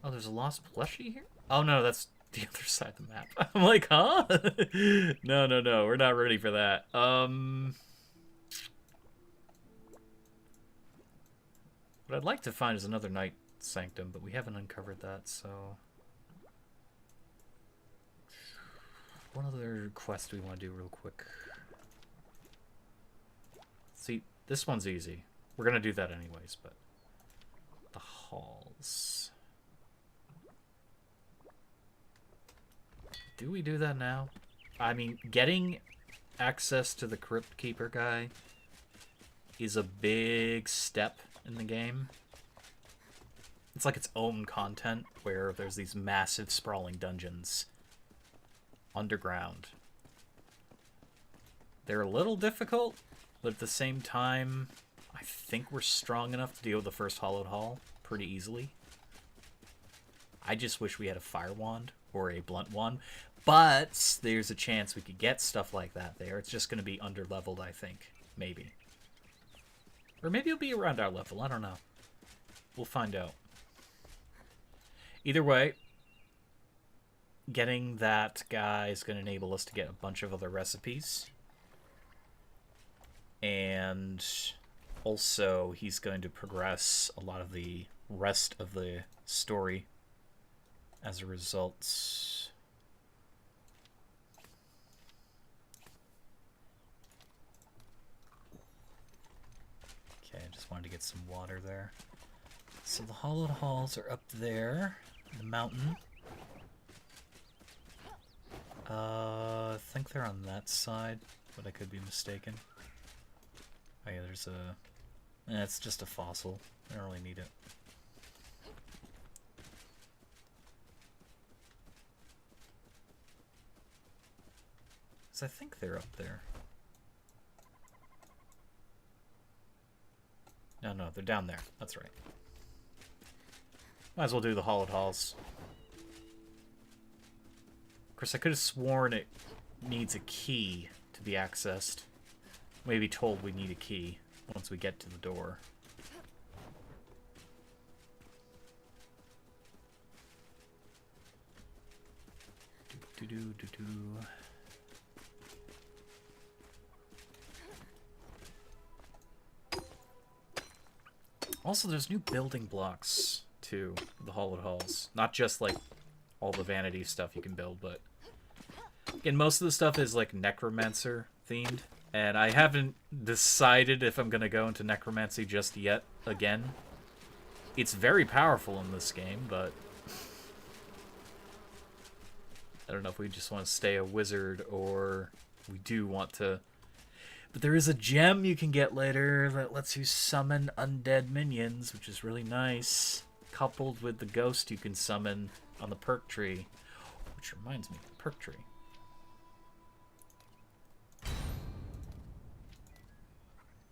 Oh, there's a lost plushie here? Oh no, that's the other side of the map. I'm like, huh? No, we're not ready for that. What I'd like to find is another night sanctum, but we haven't uncovered that, so... One other quest we want to do real quick. See, this one's easy. We're gonna do that anyways, but... The halls... Do we do that now? I mean, getting access to the Crypt Keeper guy is a big step in the game. It's like its own content, where there's these massive sprawling dungeons underground. They're a little difficult, but at the same time, I think we're strong enough to deal with the first Hollowed Hall pretty easily. I just wish we had a fire wand or a blunt wand. But there's a chance we could get stuff like that there. It's just going to be under-leveled, I think. Maybe. Or maybe it'll be around our level. I don't know. We'll find out. Either way, getting that guy is going to enable us to get a bunch of other recipes. And also, he's going to progress a lot of the rest of the story as a result. Okay, I just wanted to get some water there. So the hollowed halls are up there, the mountain. I think they're on that side, but I could be mistaken. Oh yeah, there's a... it's just a fossil. I don't really need it. So I think they're up there. No, they're down there. That's right. Might as well do the hollowed halls. Of course, I could have sworn it needs a key to be accessed. Maybe told we need a key once we get to the door. Do-do-do-do-do. Also, there's new building blocks to the hollowed halls. Not just like all the vanity stuff you can build, but again, most of the stuff is like necromancer themed, and I haven't decided if I'm gonna go into necromancy just yet. Again, it's very powerful in this game, but I don't know if we just want to stay a wizard or we do want to. But there is a gem you can get later that lets you summon undead minions, which is really nice, coupled with the ghost you can summon on the perk tree. Which reminds me, perk tree.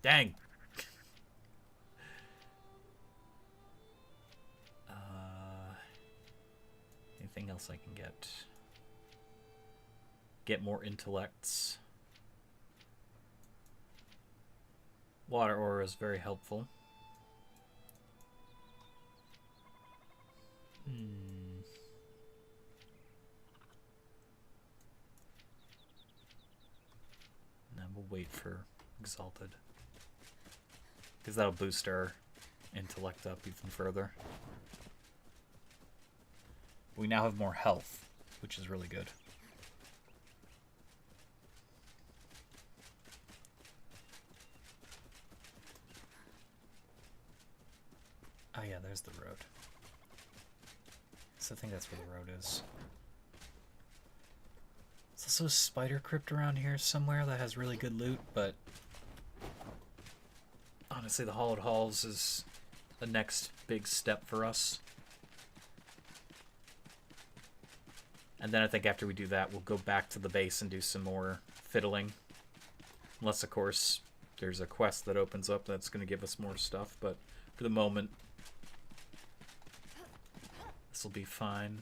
Dang! Anything else I can get? Get more intellects. Water aura is very helpful. And then we'll wait for Exalted, because that'll boost our intellect up even further. We now have more health, which is really good. Oh yeah, there's the road. So I think that's where the road is. There's also a spider crypt around here somewhere that has really good loot, but honestly the hollowed halls is the next big step for us. And then I think after we do that, we'll go back to the base and do some more fiddling. Unless, of course, there's a quest that opens up that's going to give us more stuff, but for the moment, this will be fine.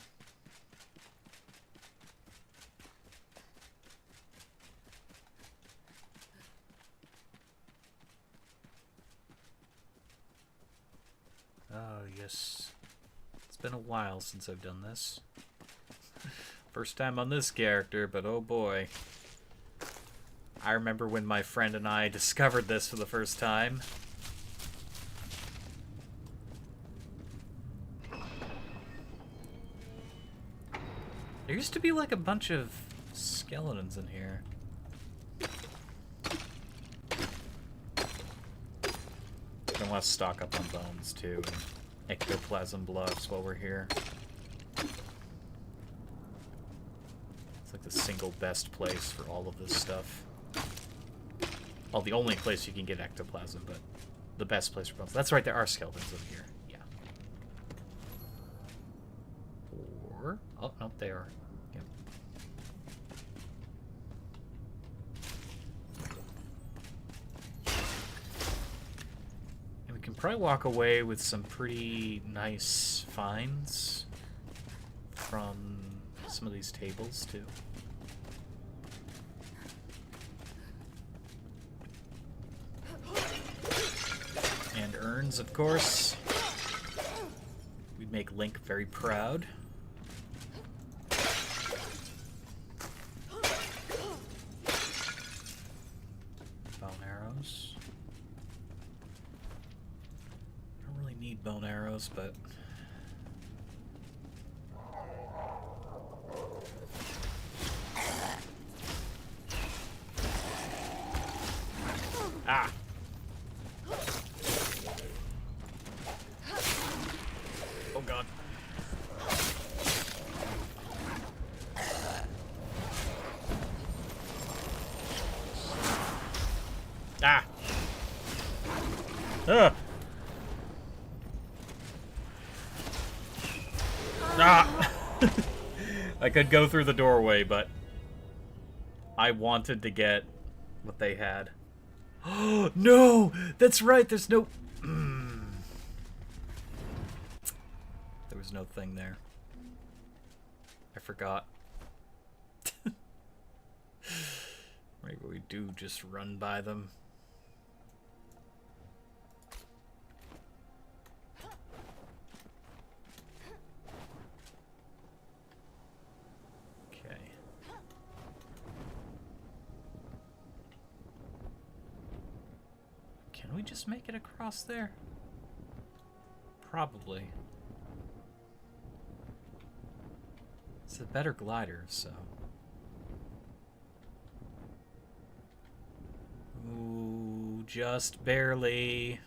Oh, yes. It's been a while since I've done this. First time on this character, but oh boy. I remember when my friend and I discovered this for the first time. There used to be like a bunch of skeletons in here. I want to stock up on bones too, and ectoplasm blobs while we're here. It's like the single best place for all of this stuff. Well, the only place you can get ectoplasm, but the best place for bones. That's right, there are skeletons over here. Yeah. Or... oh, no, they are. Yep. And we can probably walk away with some pretty nice finds from some of these tables, too. And urns, of course. We'd make Link very proud. Bone arrows. I don't really need bone arrows, but... ah! Ah! Ah! I could go through the doorway, but I wanted to get what they had. Oh, no! That's right, there's no... There was no thing there. I forgot. Maybe we do just run by them. Okay. Can we just make it across there? Probably. It's a better glider, so... Ooh, just barely.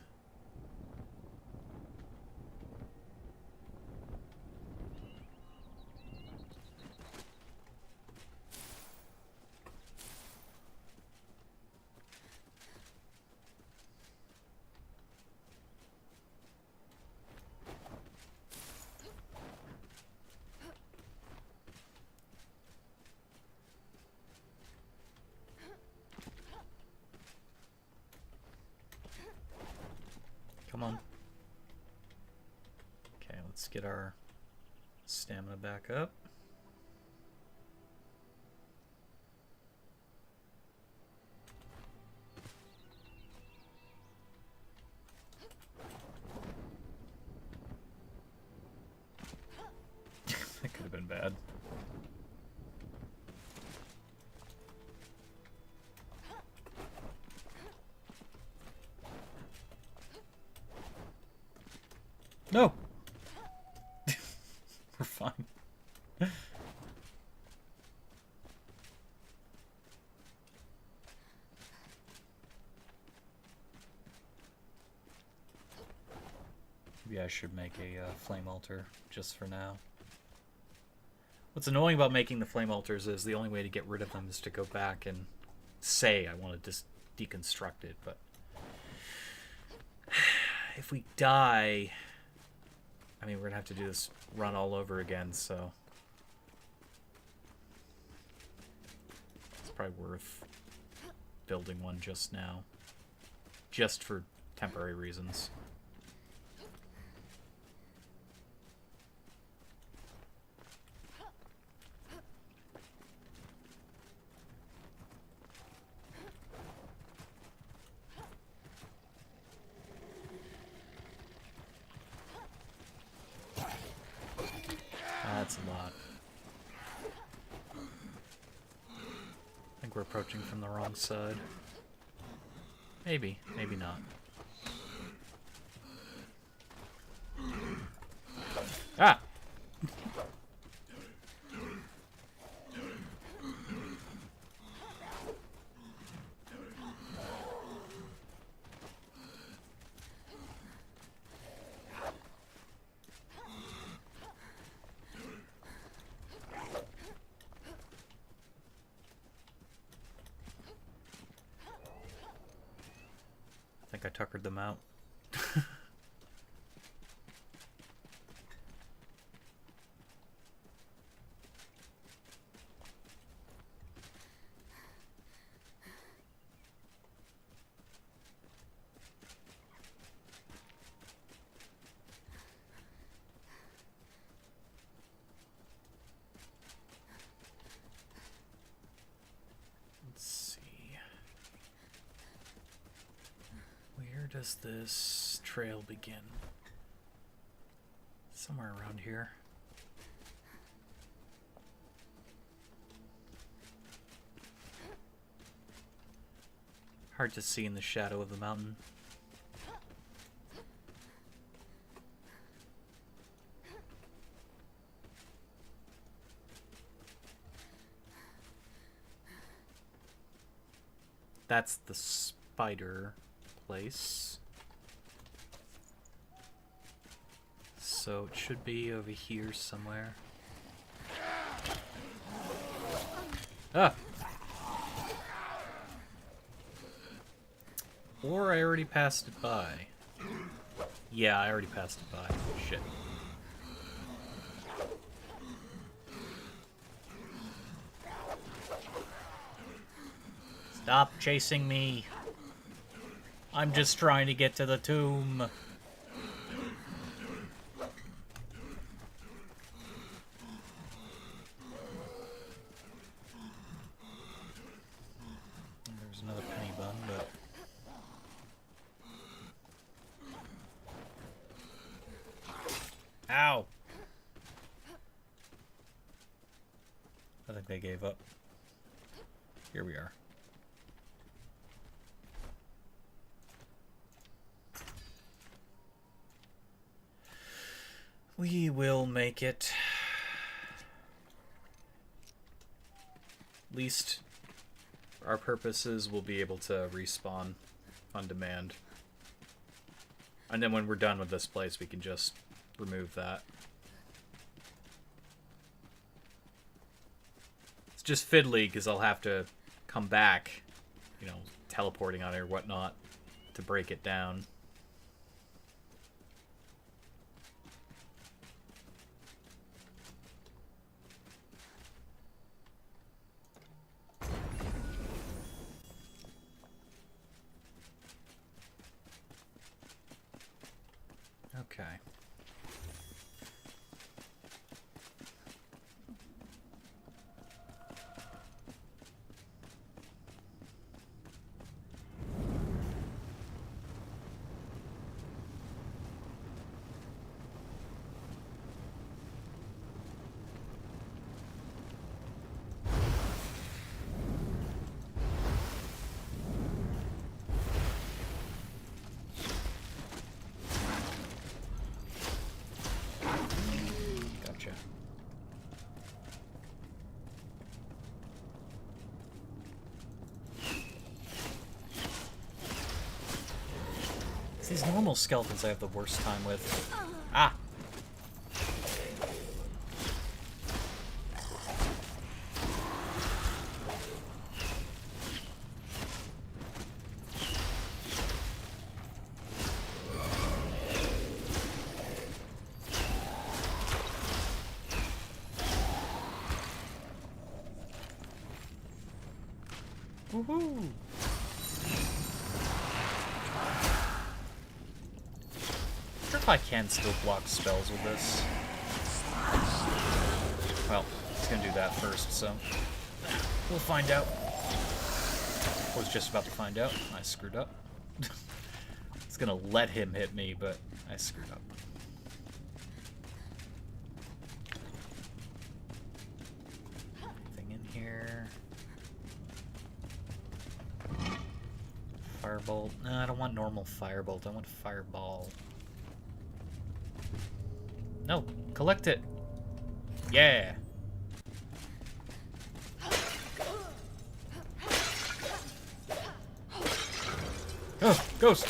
Come on. Okay, let's get our stamina back up. That could have been bad. No! We're fine. Maybe I should make a flame altar just for now. What's annoying about making the flame altars is the only way to get rid of them is to go back and say I want to just deconstruct it, but if we die, I mean, we're gonna have to do this run all over again, so it's probably worth building one just now, just for temporary reasons. That's a lot. I think we're approaching from the wrong side. Maybe, maybe not. Ah! I think I tuckered them out. Let's see. Where does this trail begin? Somewhere around here. Hard to see in the shadow of the mountain. That's the spider place. So it should be over here somewhere. Ah! Or I already passed it by. Yeah, I already passed it by. Shit. Stop chasing me. I'm just trying to get to the tomb. There's another penny bun, but... Ow! I think they gave up. Here we are. We will make it. At least our purposes will be able to respawn on demand. And then when we're done with this place, we can just remove that. It's just fiddly because I'll have to come back, you know, teleporting on it or whatnot to break it down. Okay. Gotcha. It's these normal skeletons I have the worst time with. Ah! Woohoo! I wonder if I can still block spells with this. Well, it's gonna do that first, so we'll find out. I was just about to find out. I screwed up. It's gonna let him hit me, but I screwed up. Anything in here? Firebolt. No, I don't want normal firebolt. I want fireball. No, collect it. Yeah. Oh, ghost.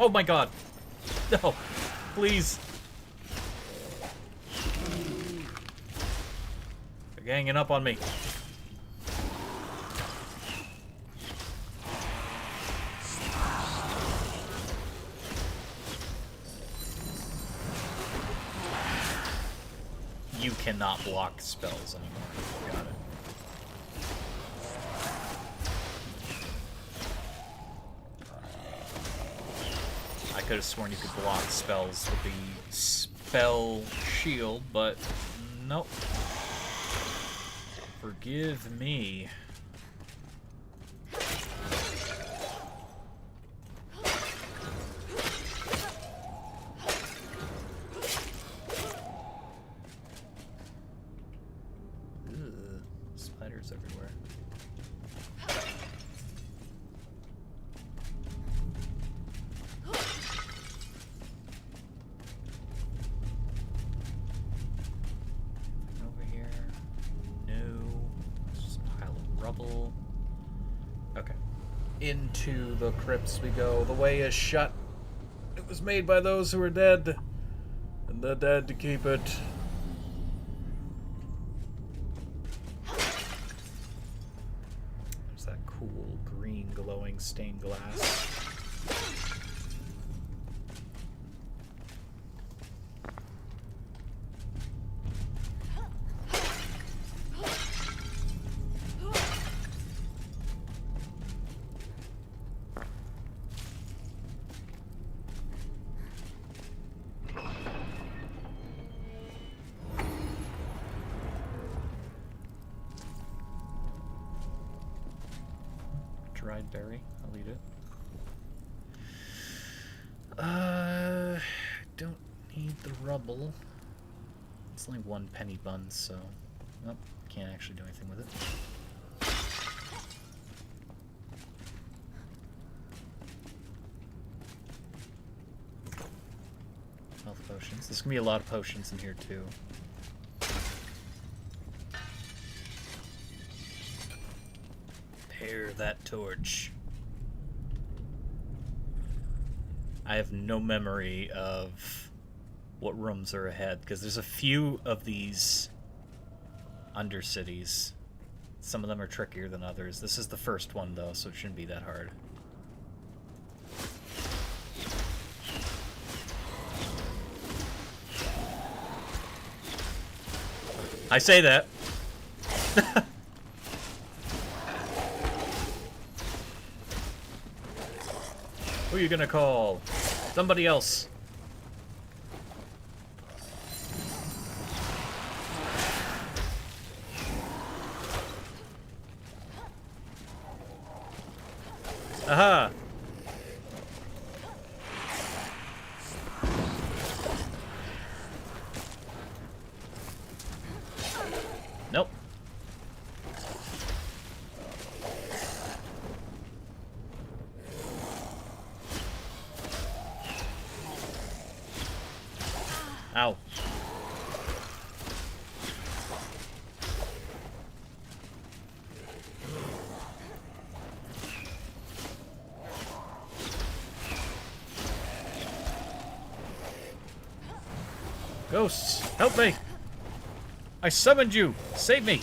Oh my god. No, please. They're ganging up on me. You cannot block spells anymore. Got it. I could have sworn you could block spells with the spell shield, but nope. Forgive me. Ugh, spiders everywhere. Over here. No. It's just a pile of rubble. Okay. Into the crypts we go. The way is shut. It was made by those who are dead, and the dead to keep it. There's that cool green glowing stained glass. Dried berry. I'll eat it. Don't need the rubble. It's only 1 penny bun, so nope, can't actually do anything with it. Health potions. There's gonna be a lot of potions in here too. Tear that torch. I have no memory of what rooms are ahead, because there's a few of these undercities. Some of them are trickier than others. This is the first one, though, so it shouldn't be that hard. I say that. Who are you gonna call? Somebody else. Aha! Nope. Ow. Ghosts, help me! I summoned you! Save me!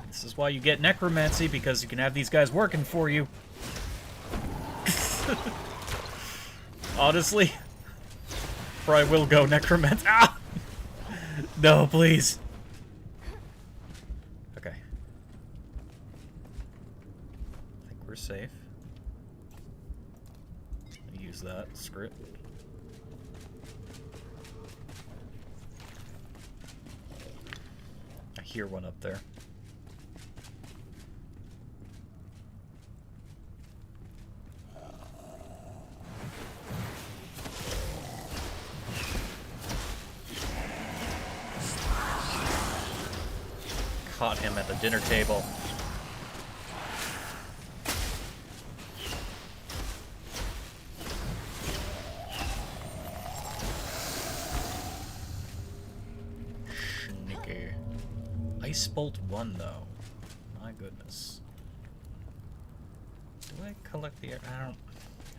This is why you get necromancy, because you can have these guys working for you. Honestly, probably will go necromancy. Ah! No, please. Okay. I think we're safe. Use that script. I hear one up there. Caught him at the dinner table. Sneaky. Ice Bolt 1, though. My goodness. Do I collect the... I don't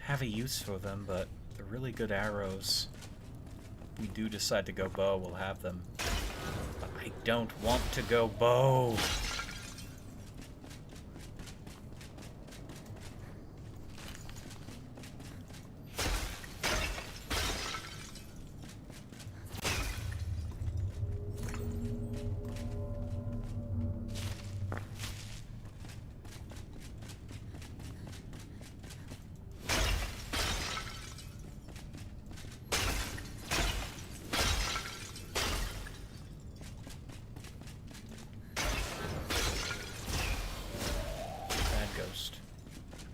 have a use for them, but they're really good arrows. If we do decide to go bow, we'll have them. But I don't want to go bow.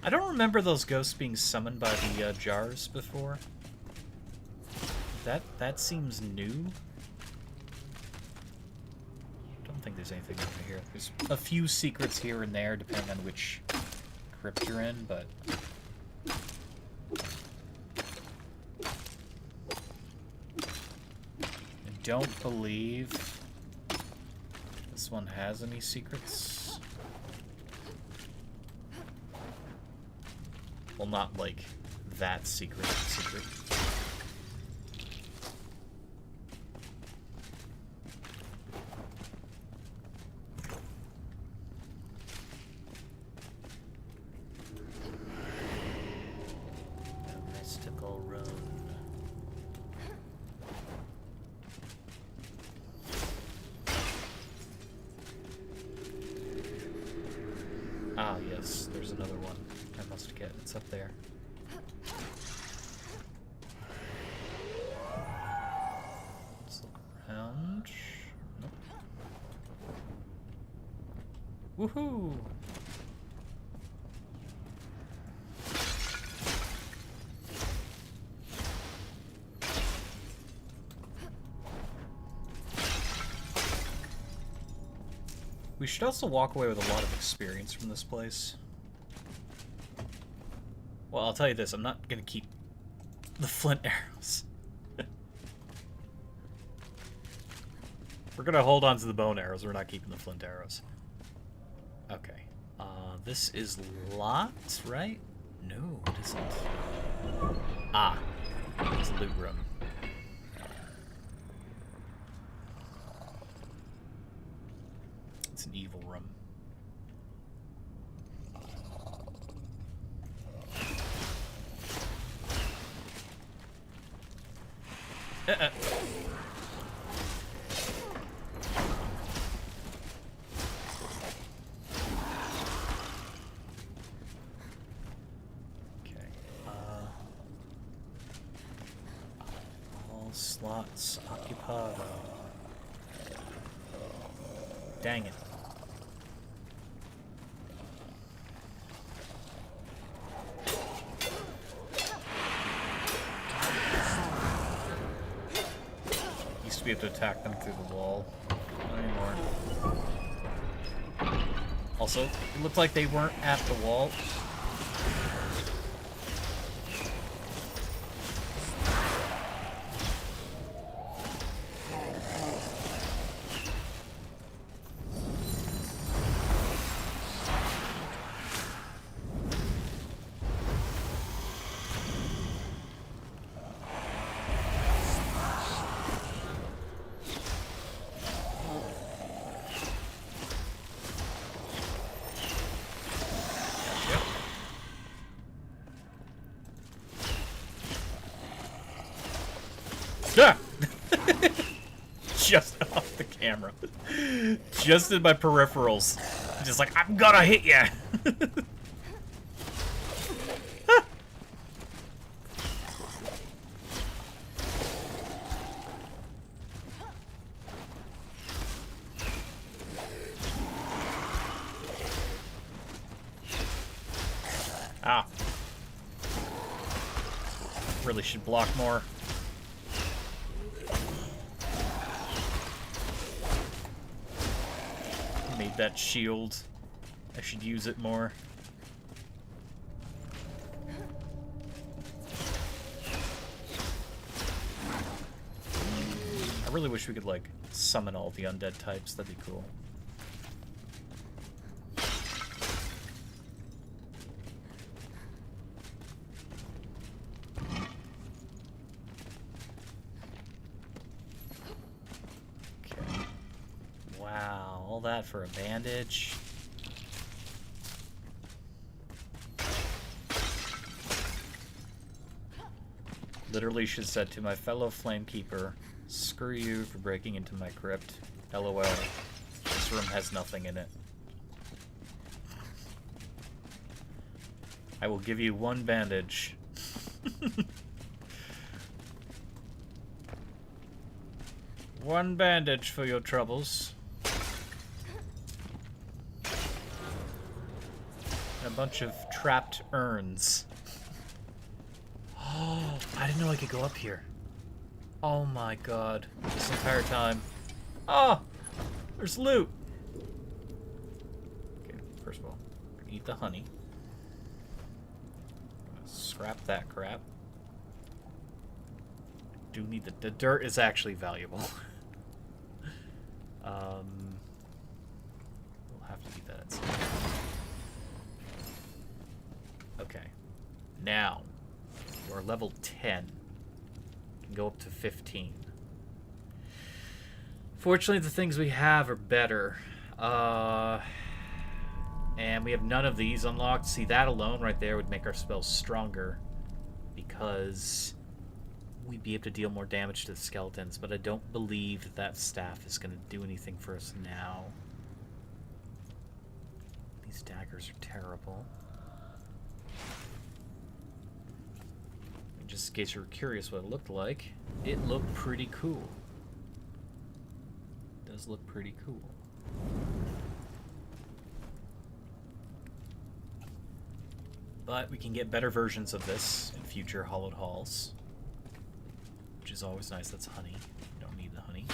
I don't remember those ghosts being summoned by the jars before. That seems new. Don't think there's anything over here. There's a few secrets here and there, depending on which crypt you're in, but... I don't believe this one has any secrets. Well, not like that secret. Mystical rune. Ah, yes, there's another one I must get. It's up there. Let's look around. Nope. Woohoo! We should also walk away with a lot of experience from this place. Well, I'll tell you this, I'm not gonna keep the flint arrows. We're gonna hold on to the bone arrows, we're not keeping the flint arrows. Okay. This is locked, right? No, it isn't. Ah, it's a loot room. It's an evil room. Okay. All slots occupied. Dang it. Used to be able to attack them through the wall. Not anymore. Also, it looked like they weren't at the wall. Ah! Just off the camera. Just in my peripherals. Just like, I'm gonna hit ya! Ah. Really should block more. Made that shield. I should use it more. I really wish we could, like, summon all the undead types. That'd be cool. All that for a bandage. Literally should said to my fellow Flamekeeper, screw you for breaking into my crypt. LOL. This room has nothing in it. I will give you one bandage. One bandage for your troubles. A bunch of trapped urns. Oh, I didn't know I could go up here. Oh my god. This entire time. Oh! There's loot! Okay, first of all, eat the honey. Scrap that crap. Do need the dirt is actually valuable. We'll have to eat that at some point. Okay. Now, we're level 10. Can go up to 15. Fortunately, the things we have are better. And we have none of these unlocked. See, that alone right there would make our spells stronger. Because we'd be able to deal more damage to the skeletons. But I don't believe that that staff is going to do anything for us now. These daggers are terrible. And just in case you were curious what it looked like, it looked pretty cool. It does look pretty cool. But we can get better versions of this in future Hollowed Halls. Which is always nice. That's honey. You don't need the honey.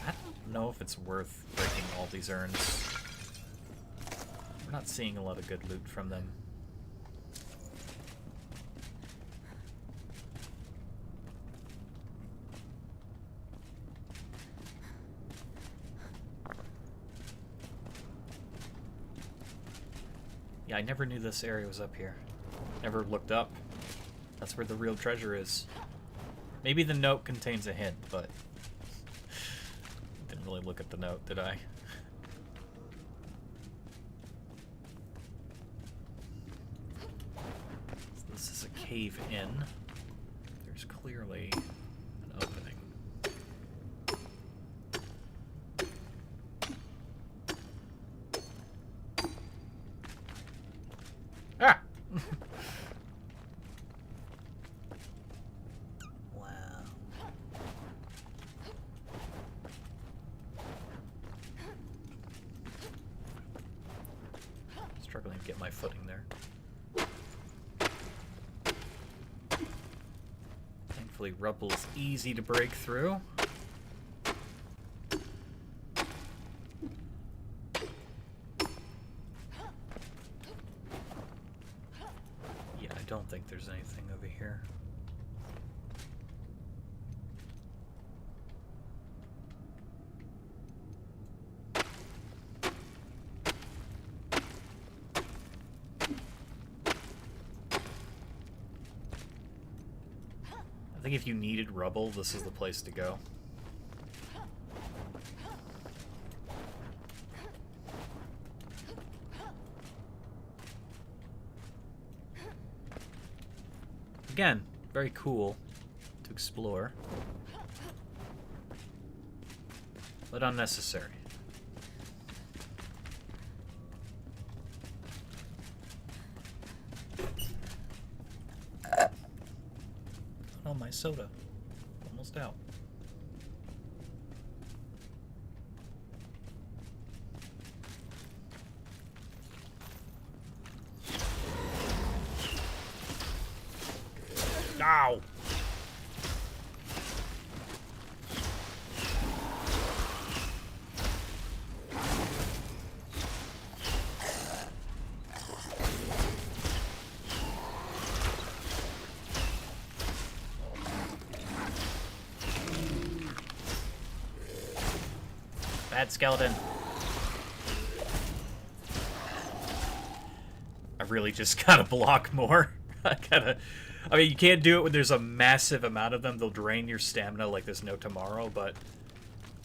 I don't know if it's worth breaking all these urns. We're not seeing a lot of good loot from them. Yeah, I never knew this area was up here. Never looked up. That's where the real treasure is. Maybe the note contains a hint, but didn't really look at the note, did I? So this is a cave in. There's clearly an opening. Ah! Wow. Struggling to get my footing there. Thankfully, rubble's easy to break through. I don't think there's anything over here. I think if you needed rubble, this is the place to go. Again, very cool to explore, but unnecessary. Oh, my soda. Almost out. Ow! Bad skeleton. I really just gotta block more. I mean, you can't do it when there's a massive amount of them. They'll drain your stamina like there's no tomorrow, but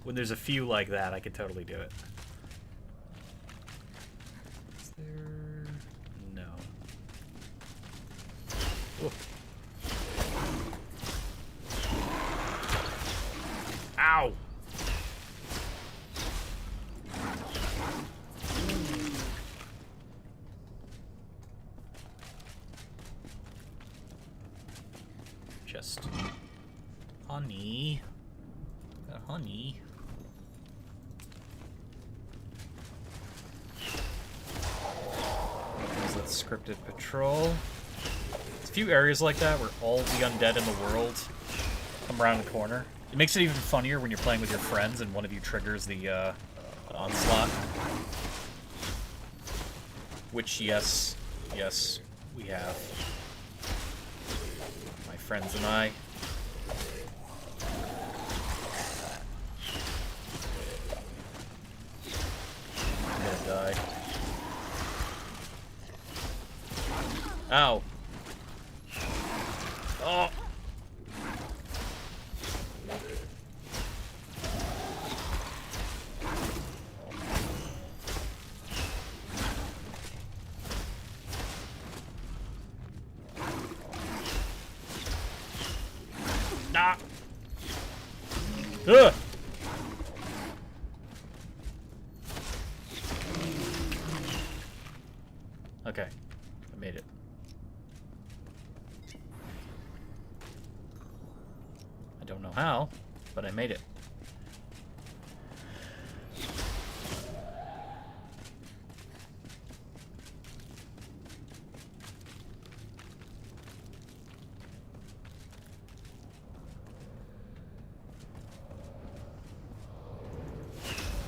when there's a few like that, I could totally do it. Is there... No. Whoa. Ow! Just honey. Got honey. scripted patrol. There's a few areas like that where all the undead in the world come around the corner. It makes it even funnier when you're playing with your friends and one of you triggers the onslaught. Which, yes, we have. My friends and I. I'm gonna die. Ow. Oh. Ah. Ugh. Okay, I made it. I don't know how, but I made it.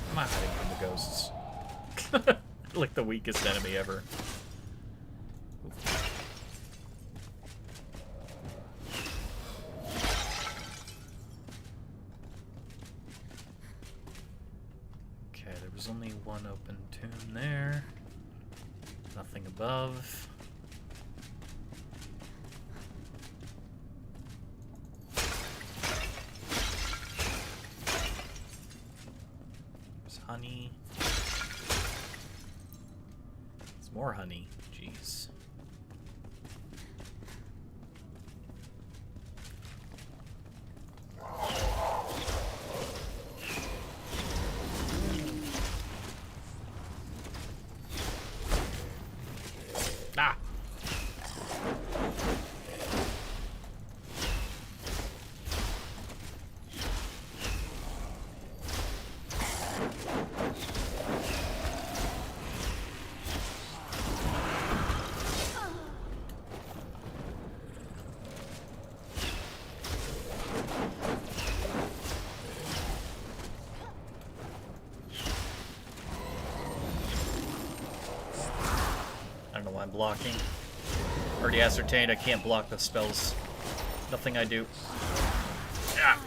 I'm not hiding from the ghosts. Like the weakest enemy ever. Okay, there was only one open tomb there. Nothing above. There's honey. There's more honey. Jeez. Ah! I don't know why I'm blocking. Already ascertained I can't block the spells. Nothing I do. Ah.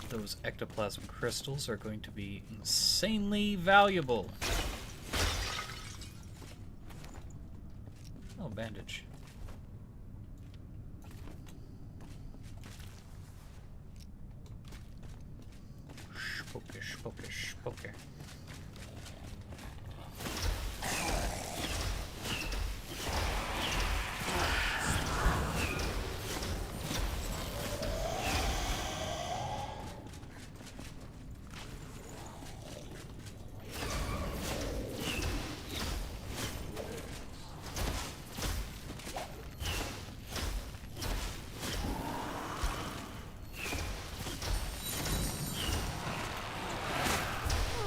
Those ectoplasm crystals are going to be insanely valuable. Oh, bandage. Spookish, spookish, spooky.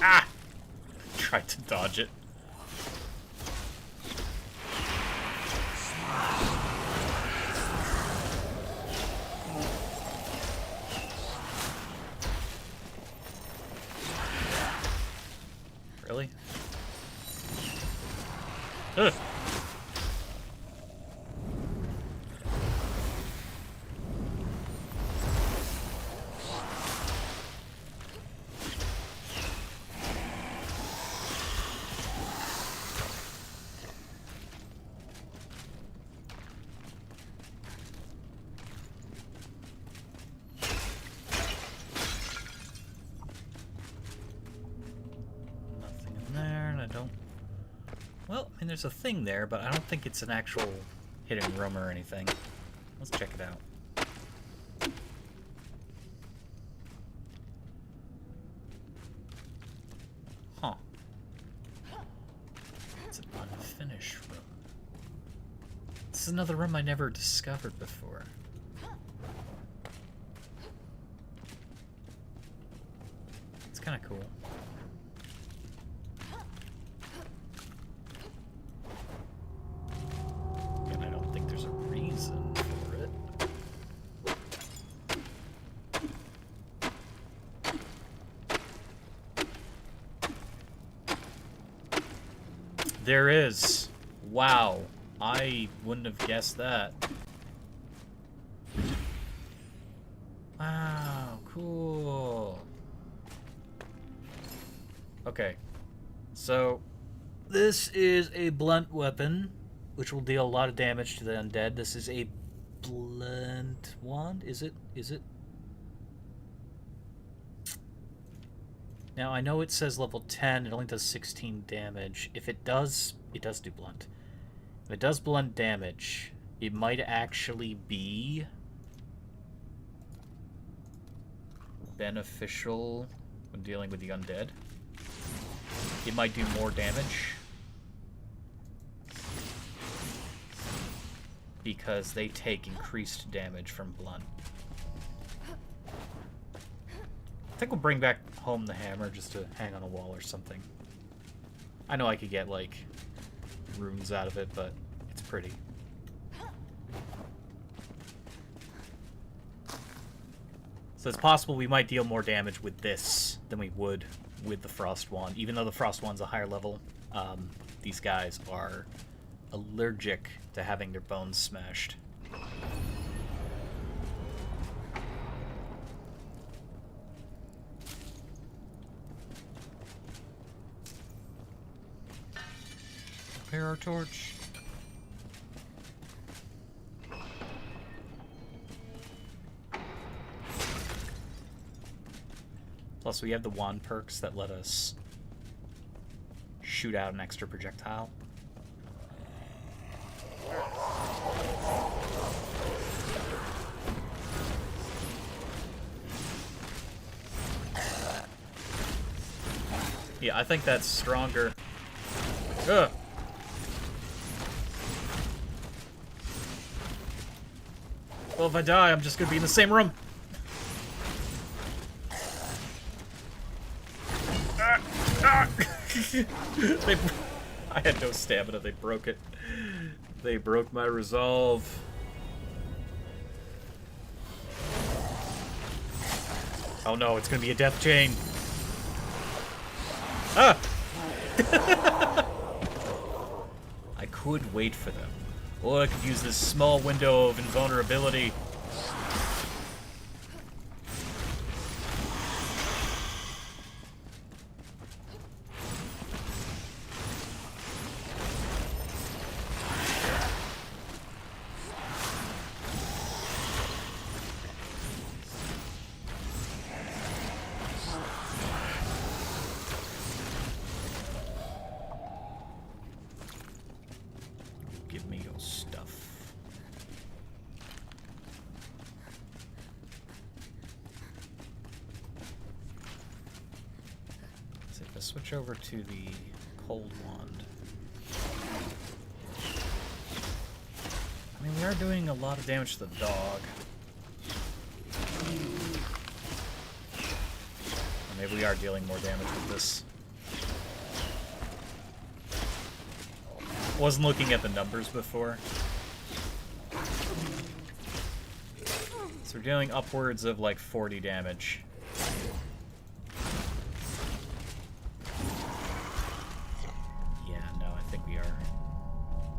Ah! Tried to dodge it. Really? Ugh. Nothing in there, and I don't... Well, I mean, there's a thing there, but I don't think it's an actual hidden room or anything. Let's check it out. It's an unfinished room. This is another room I never discovered before. It's kind of cool. And I don't think there's a reason for it. There is. Wow. I wouldn't have guessed that. Wow, cool. Okay. So, this is a blunt weapon, which will deal a lot of damage to the undead. This is a blunt wand? Is it? Is it? Now, I know it says level 10. It only does 16 damage. If it does do blunt. If it does blunt damage, it might actually be beneficial when dealing with the undead. It might do more damage because they take increased damage from blunt. I think we'll bring back home the hammer just to hang on a wall or something. I know I could get, like, runes out of it, but it's pretty. So it's possible we might deal more damage with this than we would with the Frost Wand. Even though the Frost Wand's a higher level, these guys are allergic to having their bones smashed. Repair our torch. Plus, we have the wand perks that let us shoot out an extra projectile. Yeah, I think that's stronger. Ugh. Well, if I die, I'm just gonna be in the same room. I had no stamina. They broke it. They broke my resolve. Oh no, it's gonna be a death chain. Ah! I could wait for them. Or I could use this small window of invulnerability. Give me your stuff. So if I switch over to the cold wand. I mean, we are doing a lot of damage to the dog. Or maybe we are dealing more damage with this. Wasn't looking at the numbers before. So we're dealing upwards of like 40 damage. Yeah, no, I think we are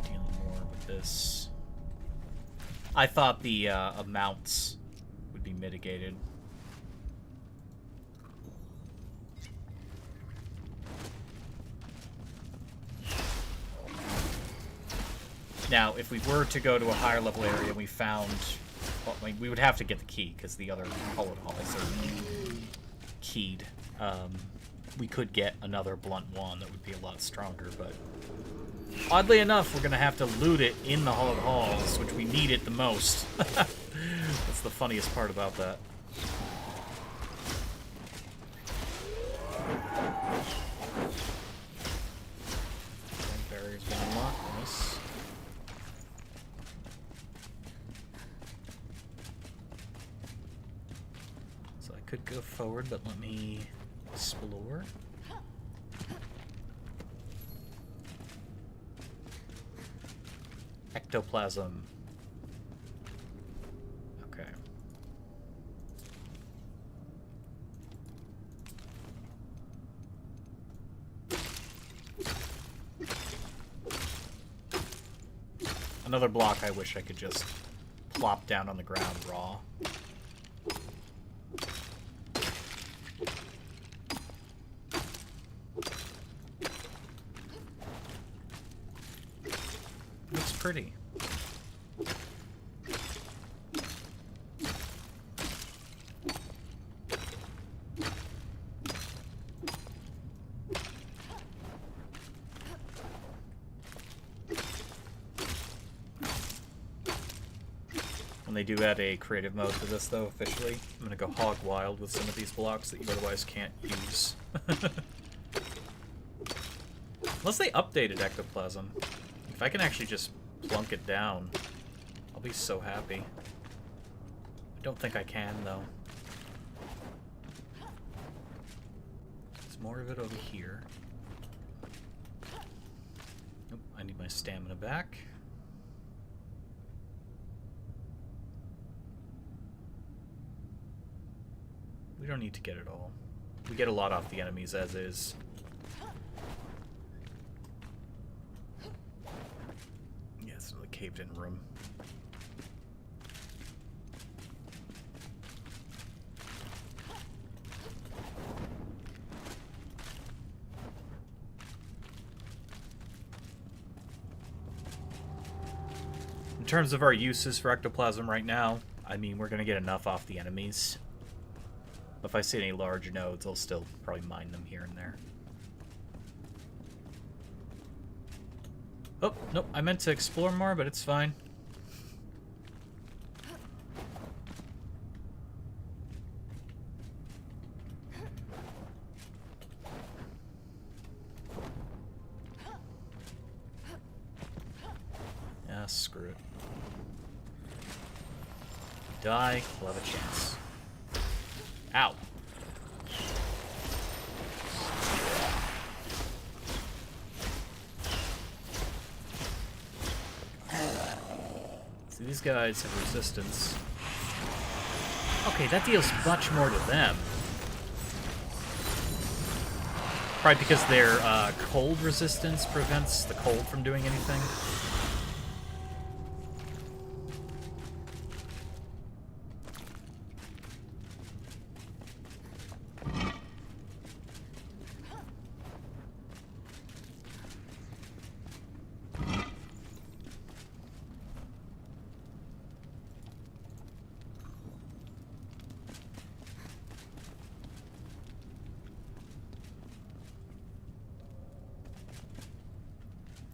dealing more with this. I thought the amounts would be mitigated. Now, if we were to go to a higher level area and we found... Well, we would have to get the key, because the other hollowed halls are keyed. We could get another blunt wand that would be a lot stronger, but... Oddly enough, we're going to have to loot it in the hollowed halls, which we need it the most. That's the funniest part about that. could go forward, but let me explore. Ectoplasm. Okay. Another block I wish I could just plop down on the ground raw. Looks pretty. When they do add a creative mode to this, though, officially, I'm gonna go hog wild with some of these blocks that you otherwise can't use. Unless they updated ectoplasm. If I can actually just plunk it down, I'll be so happy. I don't think I can, though. There's more of it over here. Nope, I need my stamina back. We don't need to get it all. We get a lot off the enemies as is. Yeah, it's a caved-in room. In terms of our uses for ectoplasm right now, I mean, we're going to get enough off the enemies. If I see any large nodes, I'll still probably mine them here and there. Oh, nope, I meant to explore more, but it's fine. Yeah, screw it. Die, we'll have a chance. Ow. See, these guys have resistance. Okay, that deals much more to them. Probably because their cold resistance prevents the cold from doing anything.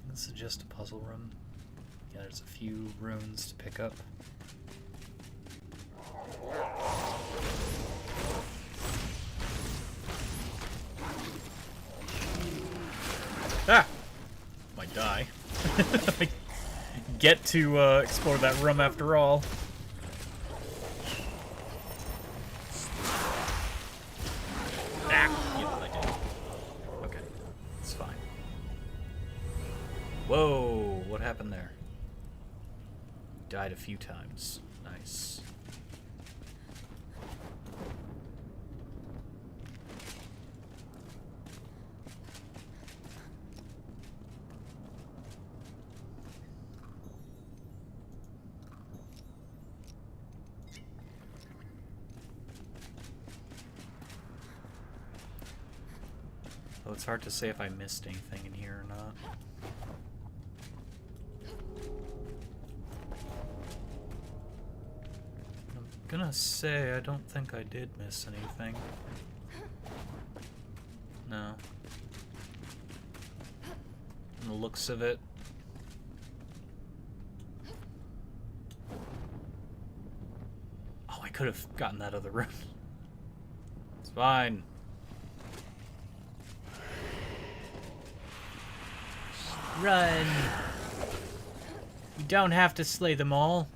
This is just a puzzle room. Yeah, there's a few runes to pick up. Ah! Might die. I get to explore that room after all. Ah! Yeah, I did. Okay. It's fine. Whoa! What happened there? Died a few times. Nice. Oh, it's hard to say if I missed anything in here or not. I'm gonna say I don't think I did miss anything. No. From the looks of it. Oh, I could have gotten that other room. It's fine. Run! You don't have to slay them all.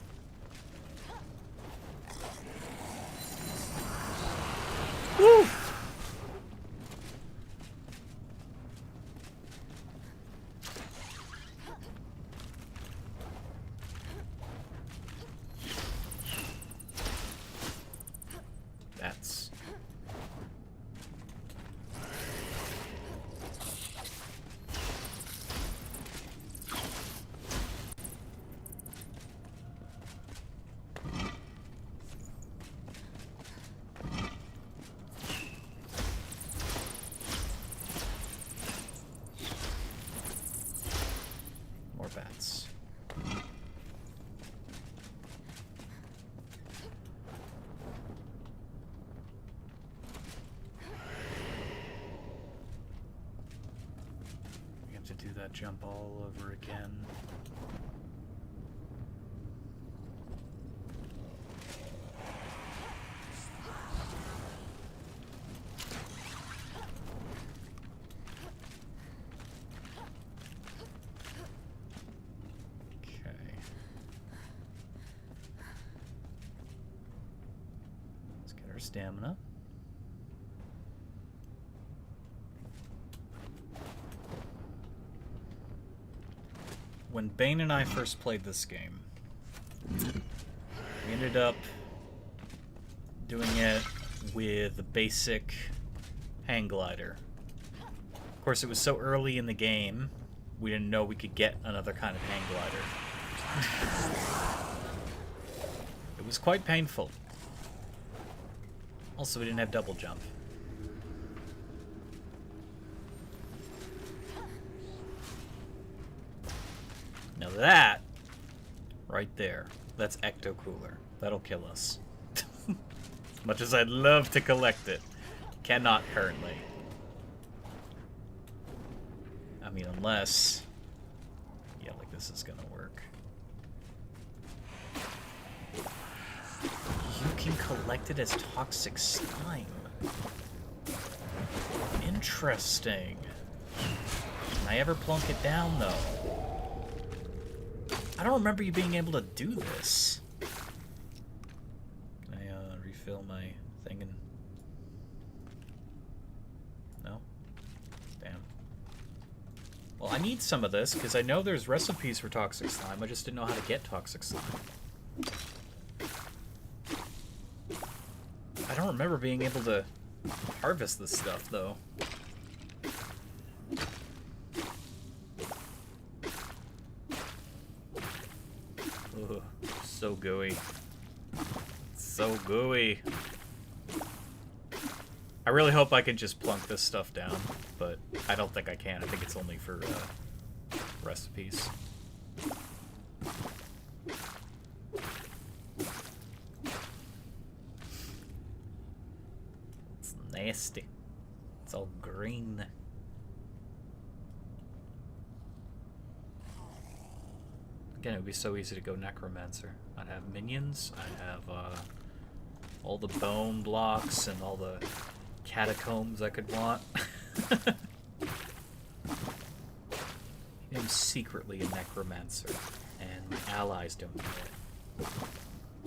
do that jump all over again. Okay. Let's get our stamina. When Bane and I first played this game, we ended up doing it with the basic hang glider. Of course, it was so early in the game, we didn't know we could get another kind of hang glider. It was quite painful. Also, we didn't have double jump. Now that, right there, that's ecto cooler. That'll kill us. As much as I'd love to collect it, cannot currently. I mean, unless, yeah, like this is gonna work. You can collect it as toxic slime. Interesting. Can I ever plunk it down though? I don't remember you being able to do this. Can I refill my thing and... No? Damn. Well, I need some of this, because I know there's recipes for toxic slime. I just didn't know how to get toxic slime. I don't remember being able to harvest this stuff, though. Ugh, so gooey. So gooey. I really hope I can just plunk this stuff down, but I don't think I can. I think it's only for recipes. It's nasty. It's all green. Again, it would be so easy to go necromancer. I'd have minions. I'd have all the bone blocks and all the catacombs I could want. I'm secretly a necromancer, and my allies don't know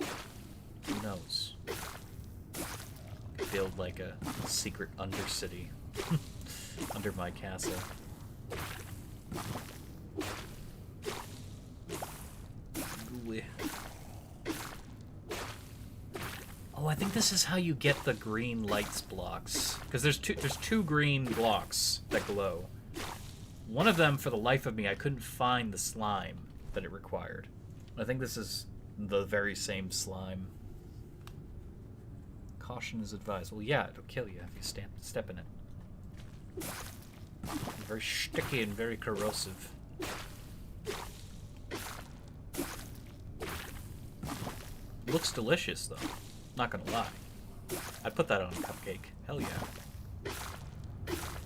it. Who knows? Could build like a secret undercity under my castle. Gooey. Oh, I think this is how you get the green lights blocks. Because there's two green blocks that glow. One of them, for the life of me, I couldn't find the slime that it required. I think this is the very same slime. Caution is advised. Well, yeah, it'll kill you if you step in it. It's very sticky and very corrosive. Looks delicious, though. Not gonna lie. I'd put that on a cupcake. Hell yeah.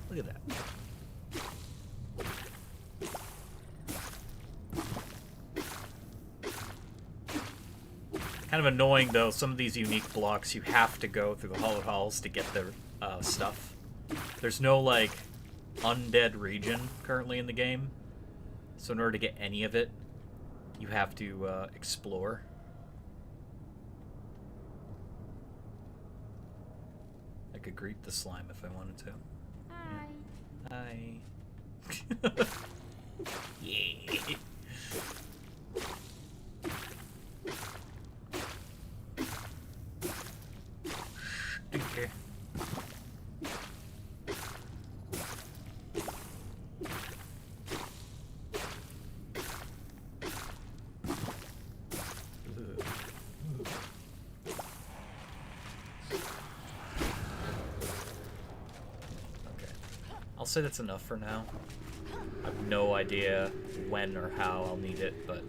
Look at that. Kind of annoying, though, some of these unique blocks, you have to go through the Hollowed Halls to get their stuff. There's no, like, undead region currently in the game. So in order to get any of it, you have to explore. I could greet the slime if I wanted to. Hi. Hi. Yeah. Okay. I'll say that's enough for now. I have no idea when or how I'll need it, but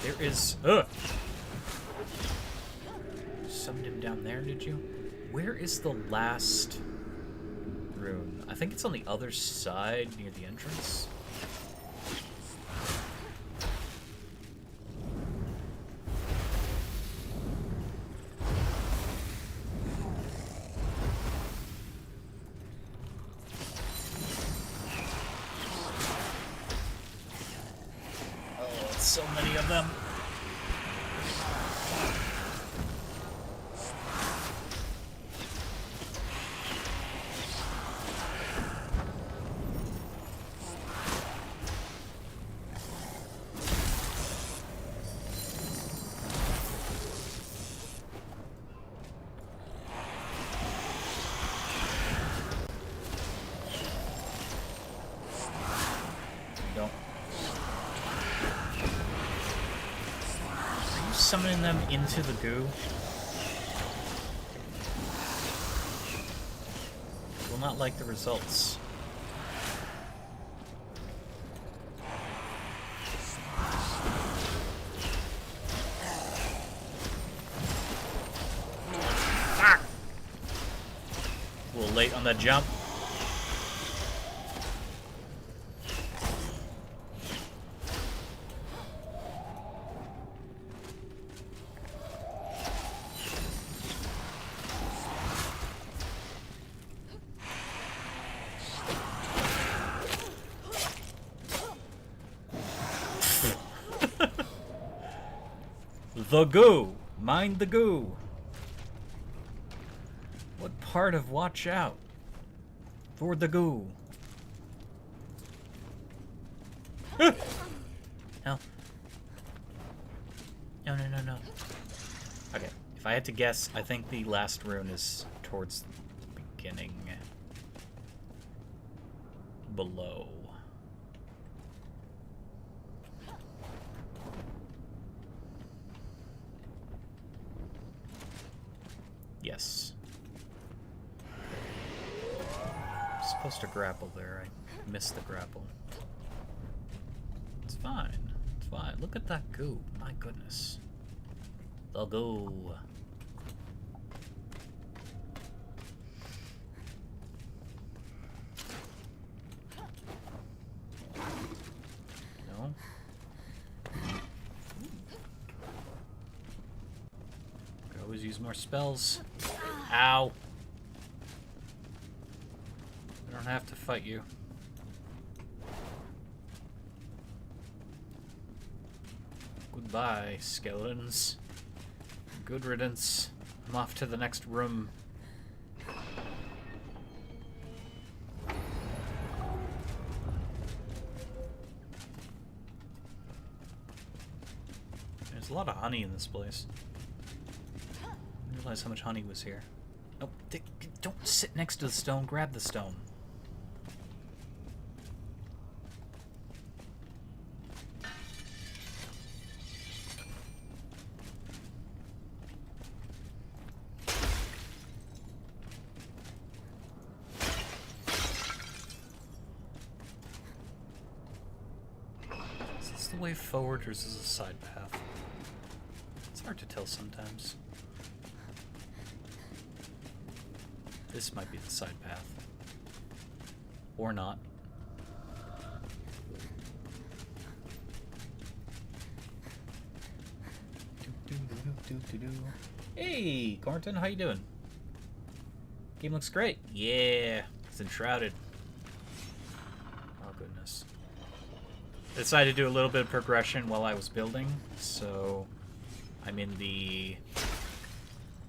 there is... Ugh! You summoned him down there, did you? Where is the last rune? I think it's on the other side near the entrance. So many of them. Summoning them into the goo will not like the results. Ah! A little late on that jump. The goo! Mind the goo! What part of watch out? For the goo. Hell. No, no, no, no. Okay, if I had to guess, I think the last rune is towards the beginning. Below. Yes. I'm supposed to grapple there. I missed the grapple. It's fine. It's fine. Look at that goo. My goodness. The goo. No. Could always use more spells. Ow. I don't have to fight you. Goodbye, skeletons. Good riddance. I'm off to the next room. There's a lot of honey in this place. I didn't realize how much honey was here. Nope, don't sit next to the stone, grab the stone. Is this the way forward or is this a side path? It's hard to tell sometimes. This might be the side path. Or not. Hey, Cornton, how you doing? Game looks great. Yeah, it's Enshrouded. Oh, goodness. I decided to do a little bit of progression while I was building, so I'm in the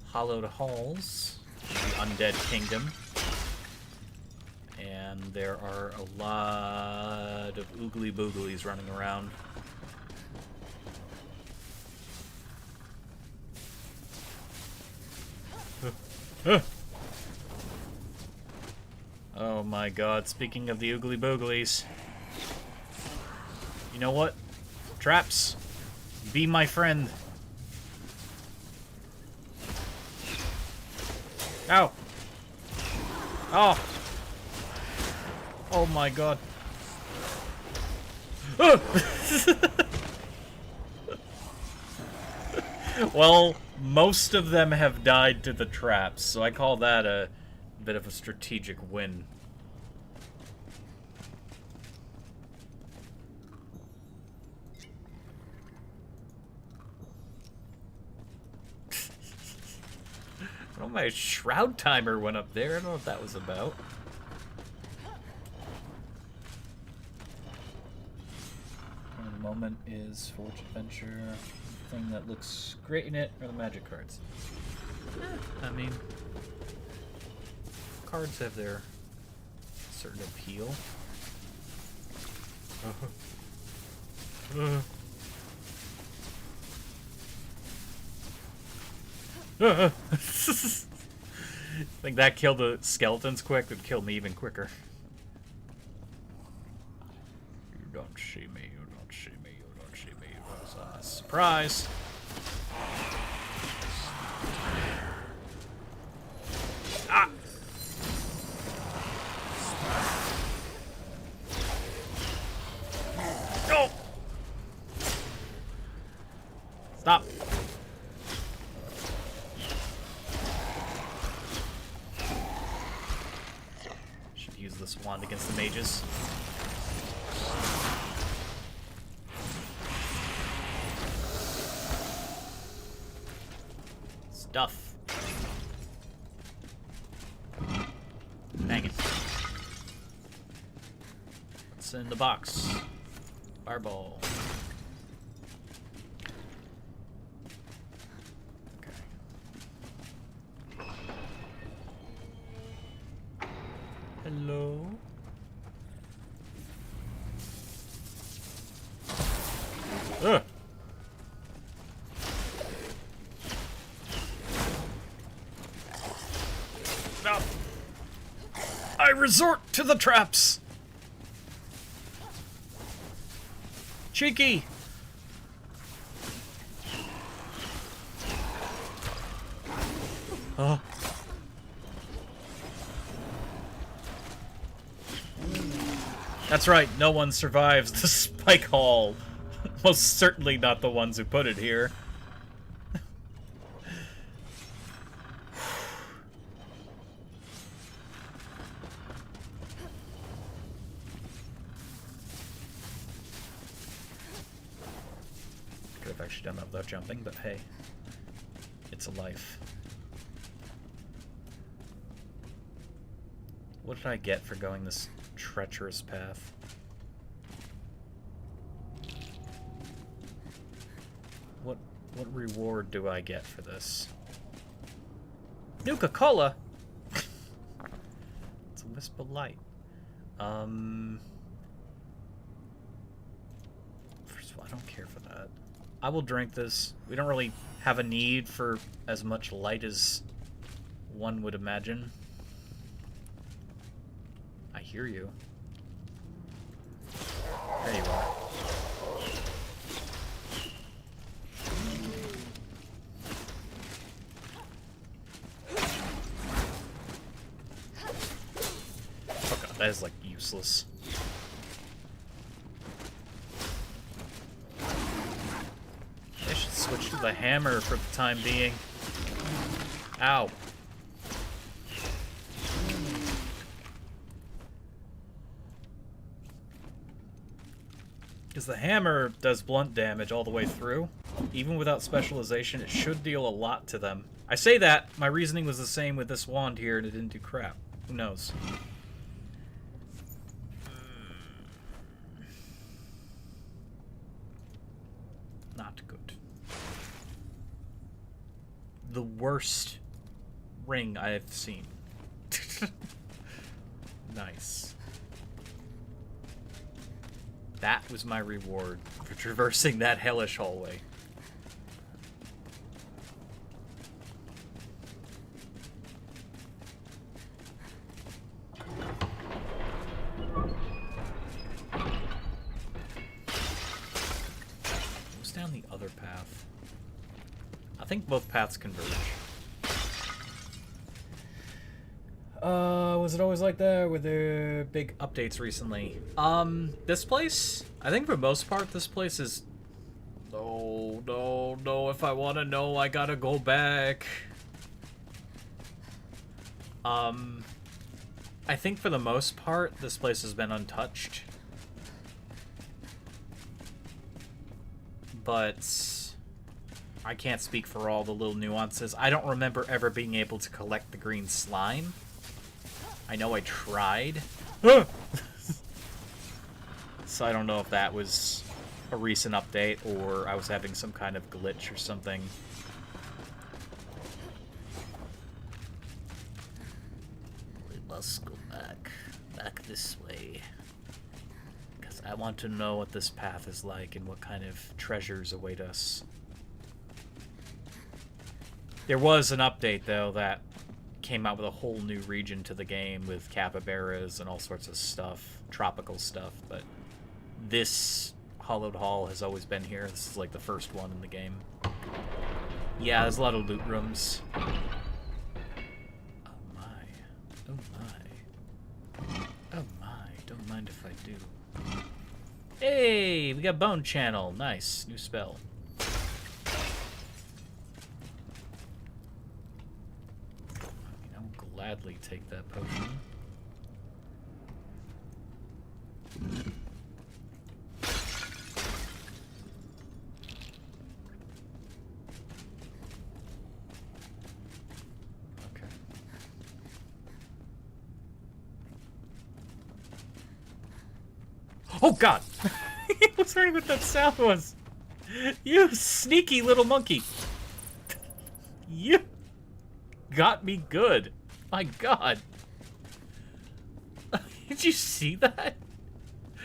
Hollowed Halls. The Undead Kingdom, and there are a lot of oogly booglies running around. Oh my god, speaking of the oogly booglies. You know what? Traps, be my friend. Ow! Oh! Oh my god. Well, most of them have died to the traps, so I call that a bit of a strategic win. Oh, my shroud timer went up there. I don't know what that was about. One of the moment is Forge Adventure. The thing that looks great in it are the magic cards. I mean, cards have their certain appeal. I think that killed the skeletons quick. Would kill me even quicker. You don't see me. You don't see me. You don't see me. Surprise! Ah! No! Stop! Should use this wand against the mages. Stuff. Dang it. What's in the box? Fireball. Okay. Hello? Ugh. Stop. I resort to the traps. Cheeky. That's right, no one survives the spike hall. Most certainly not the ones who put it here. Could have actually done that without jumping, but hey, it's a life. What did I get for going this treacherous path? What reward do I get for this? Nuka-Cola? It's a wisp of light. First of all, I don't care for that. I will drink this. We don't really have a need for as much light as one would imagine. I hear you. There you are. Oh god, that is like useless. I should switch to the hammer for the time being. Ow. Because the hammer does blunt damage all the way through. Even without specialization, it should deal a lot to them. I say that, my reasoning was the same with this wand here, and it didn't do crap. Who knows? Not good. The worst ring I have seen. Nice. That was my reward for traversing that hellish hallway. What's down the other path? I think both paths converge. Was it always like that? Were there big updates recently? This place? I think for most part, this place is... No, if I want to know, I gotta go back. I think for the most part, this place has been untouched. But... I can't speak for all the little nuances. I don't remember ever being able to collect the green slime. I know I tried. So I don't know if that was a recent update or I was having some kind of glitch or something. We must go back this way. Because I want to know what this path is like and what kind of treasures await us. There was an update, though, that came out with a whole new region to the game with capybaras and all sorts of stuff, tropical stuff, but this Hollowed Hall has always been here. This is like the first one in the game. Yeah, there's a lot of loot rooms. Oh my. Oh my. Oh my. Don't mind if I do. Hey, we got Bone Channel. Nice. New spell. Gladly take that potion. Okay. Oh God! I was wondering what that sound was. You sneaky little monkey! You got me good. My God. Did you see that?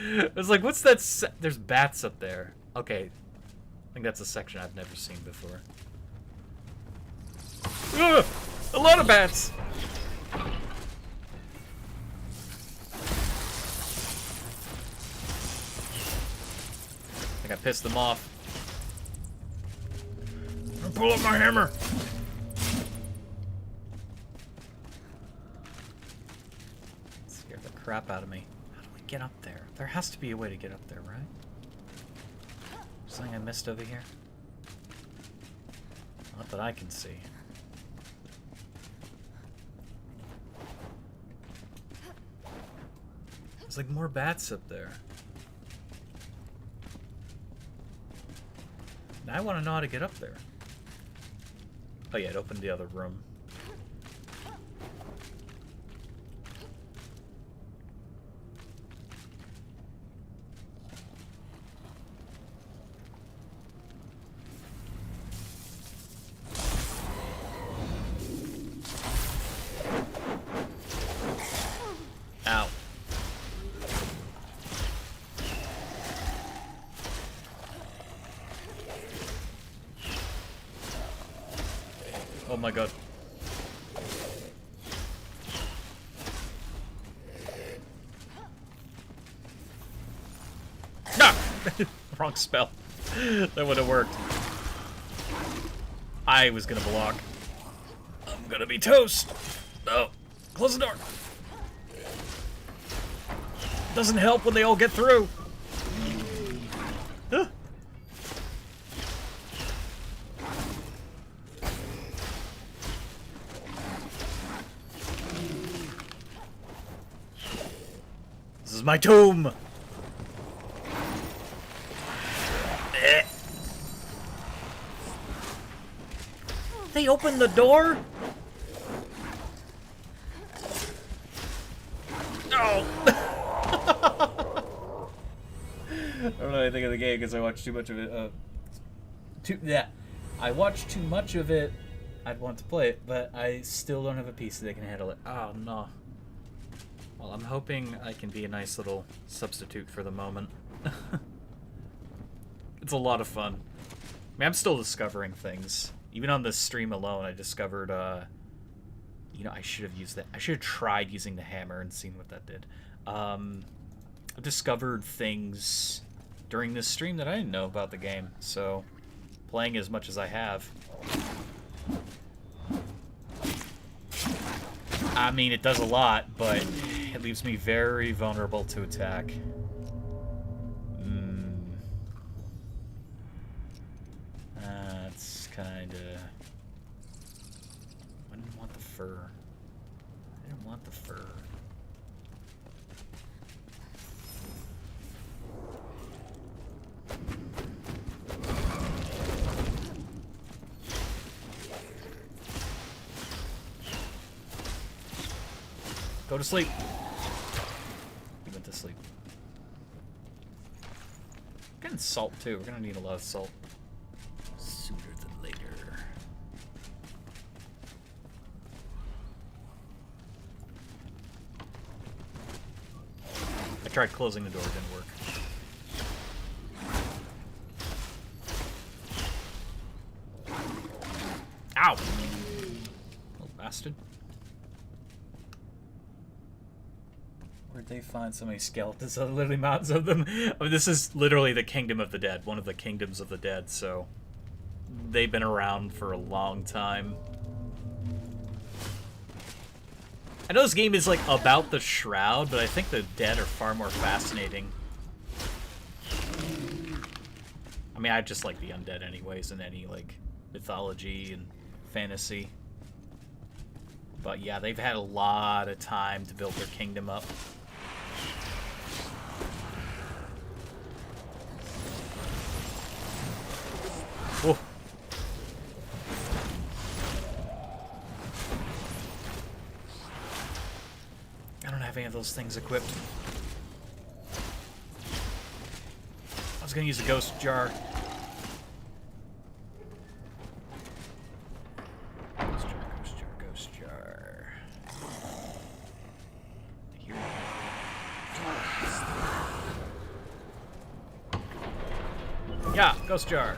I was like, what's that? There's bats up there. Okay. I think that's a section I've never seen before. Ugh! A lot of bats! I think I pissed them off. I'm gonna pull up my hammer! Crap out of me. How do we get up there? There has to be a way to get up there, right? Something I missed over here? Not that I can see. There's like more bats up there. Now I want to know how to get up there. Oh yeah, it opened the other room. Ow. Oh my God. Ah! Wrong spell. That would have worked. I was gonna block. I'm gonna be toast. No. Close the door. Doesn't help when they all get through. Huh. This is my tomb. They opened the door? No. I don't know anything of the game because I watched too much of it. I watched too much of it. I'd want to play it, but I still don't have a PC that can handle it. Oh no. Well, I'm hoping I can be a nice little substitute for the moment. It's a lot of fun. I mean, I'm still discovering things. Even on this stream alone, I discovered, you know, I should have used that. I should have tried using the hammer and seen what that did. I discovered things during this stream that I didn't know about the game, so playing as much as I have. I mean, it does a lot, but it leaves me very vulnerable to attack. That's kinda... I didn't want the fur. I didn't want the fur. Go to sleep. He went to sleep. getting salt too. We're gonna need a lot of salt sooner than later. I tried closing the door, it didn't work. Ow! Little bastard. Where'd they find so many skeletons? There are literally mountains of them. I mean, this is literally the kingdom of the dead. One of the kingdoms of the dead, so... they've been around for a long time. I know this game is, like, about the Shroud, but I think the dead are far more fascinating. I mean, I just like the undead anyways in any, like, mythology and fantasy. But yeah, they've had a lot of time to build their kingdom up. Whoa. I don't have any of those things equipped. I was gonna use a ghost jar. Ghost jar, ghost jar, ghost jar. Here. Yeah, ghost jar.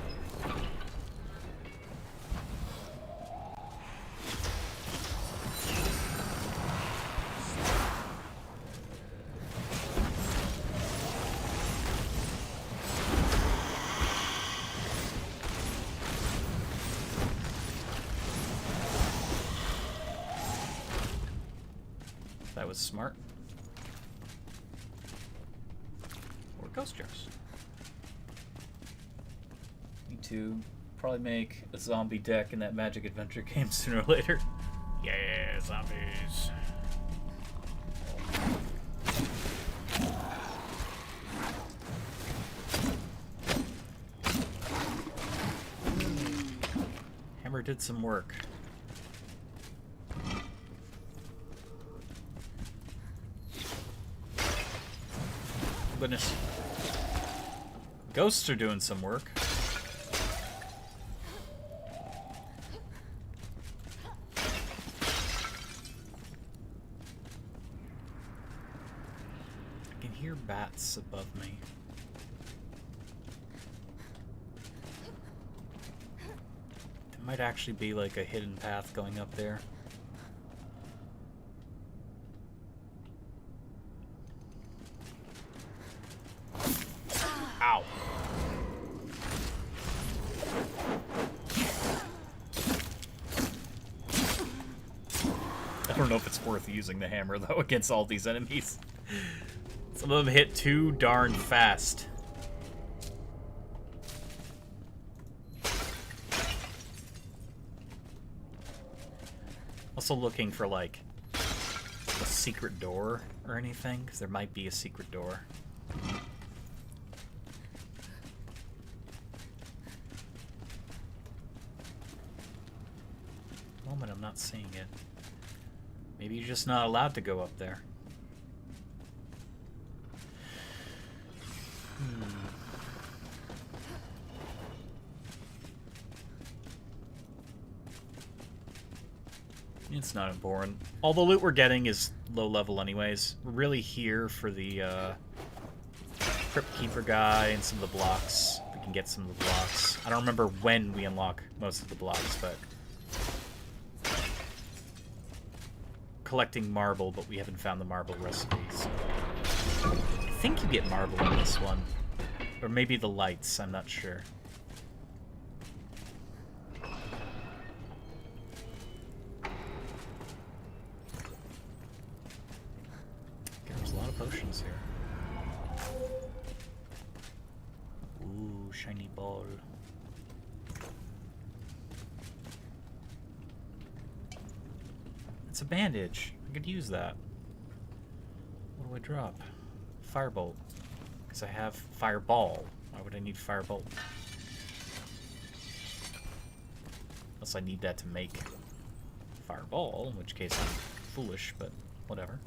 That was smart. Or ghost jars. Need to probably make a zombie deck in that Magic Adventure game sooner or later. Yeah, zombies. Hammer did some work. Goodness. Ghosts are doing some work. I can hear bats above me. There might actually be like a hidden path going up there. Ow. I don't know if it's worth using the hammer, though, against all these enemies. Some of them hit too darn fast. Also looking for, like, a secret door or anything, because there might be a secret door. Moment I'm not seeing it. Maybe you're just not allowed to go up there. It's not important. All the loot we're getting is low level anyways. We're really here for the Crypt Keeper guy and some of the blocks. We can get some of the blocks. I don't remember when we unlock most of the blocks, but... collecting marble, but we haven't found the marble recipes. I think you get marble in this one. Or maybe the lights, I'm not sure. There's a lot of potions here. Ooh, shiny ball. It's a bandage. I could use that. What do I drop? Firebolt. Because I have fireball. Why would I need firebolt? Unless I need that to make fireball, in which case I'm foolish, but whatever.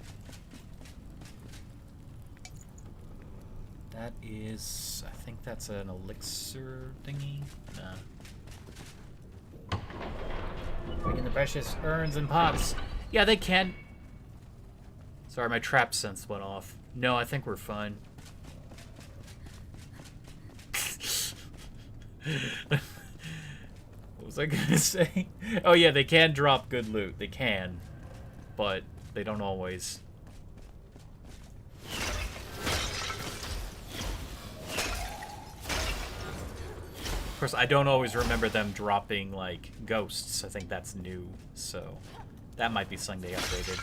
That is... I think that's an elixir thingy? Nah. Bringing the precious urns and pots. Yeah, they can... Sorry, my trap sense went off. No, I think we're fine. What was I gonna say? Oh yeah, they can drop good loot. They can. But they don't always. Of course, I don't always remember them dropping, like, ghosts. I think that's new, so that might be something they updated.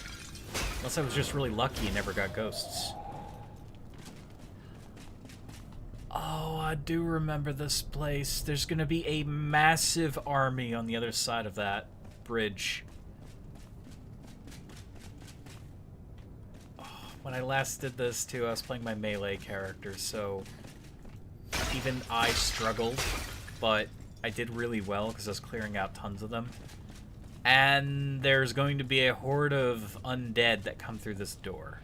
Unless I was just really lucky and never got ghosts. Oh, I do remember this place. There's gonna be a massive army on the other side of that bridge. Oh, when I last did this, too, I was playing my melee character, so even I struggled, but I did really well because I was clearing out tons of them. And there's going to be a horde of undead that come through this door.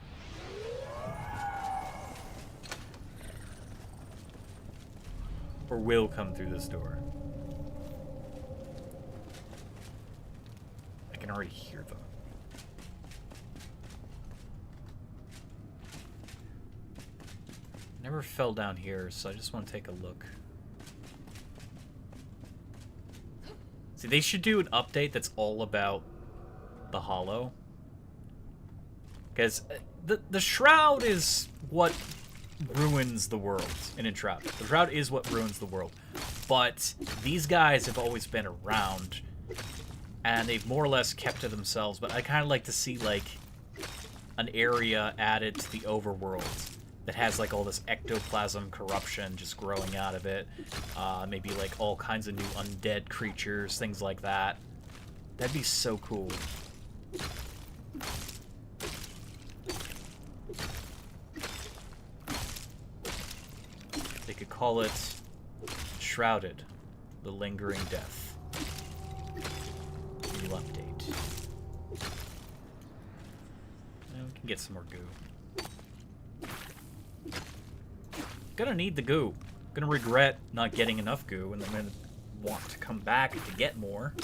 Or will come through this door. I can already hear them. Never fell down here, so I just want to take a look. See, they should do an update that's all about the Hollow. Because the Shroud is what ruins the world in Enshrouded. The Shroud is what ruins the world. But these guys have always been around, and they've more or less kept to themselves. But I kind of like to see, like, an area added to the overworld that has, like, all this ectoplasm corruption just growing out of it. Maybe, like, all kinds of new undead creatures, things like that. That'd be so cool. They could call it Enshrouded, the Lingering Death. New update. And we can get some more goo. Gonna need the goo. Gonna regret not getting enough goo, and I'm gonna want to come back to get more.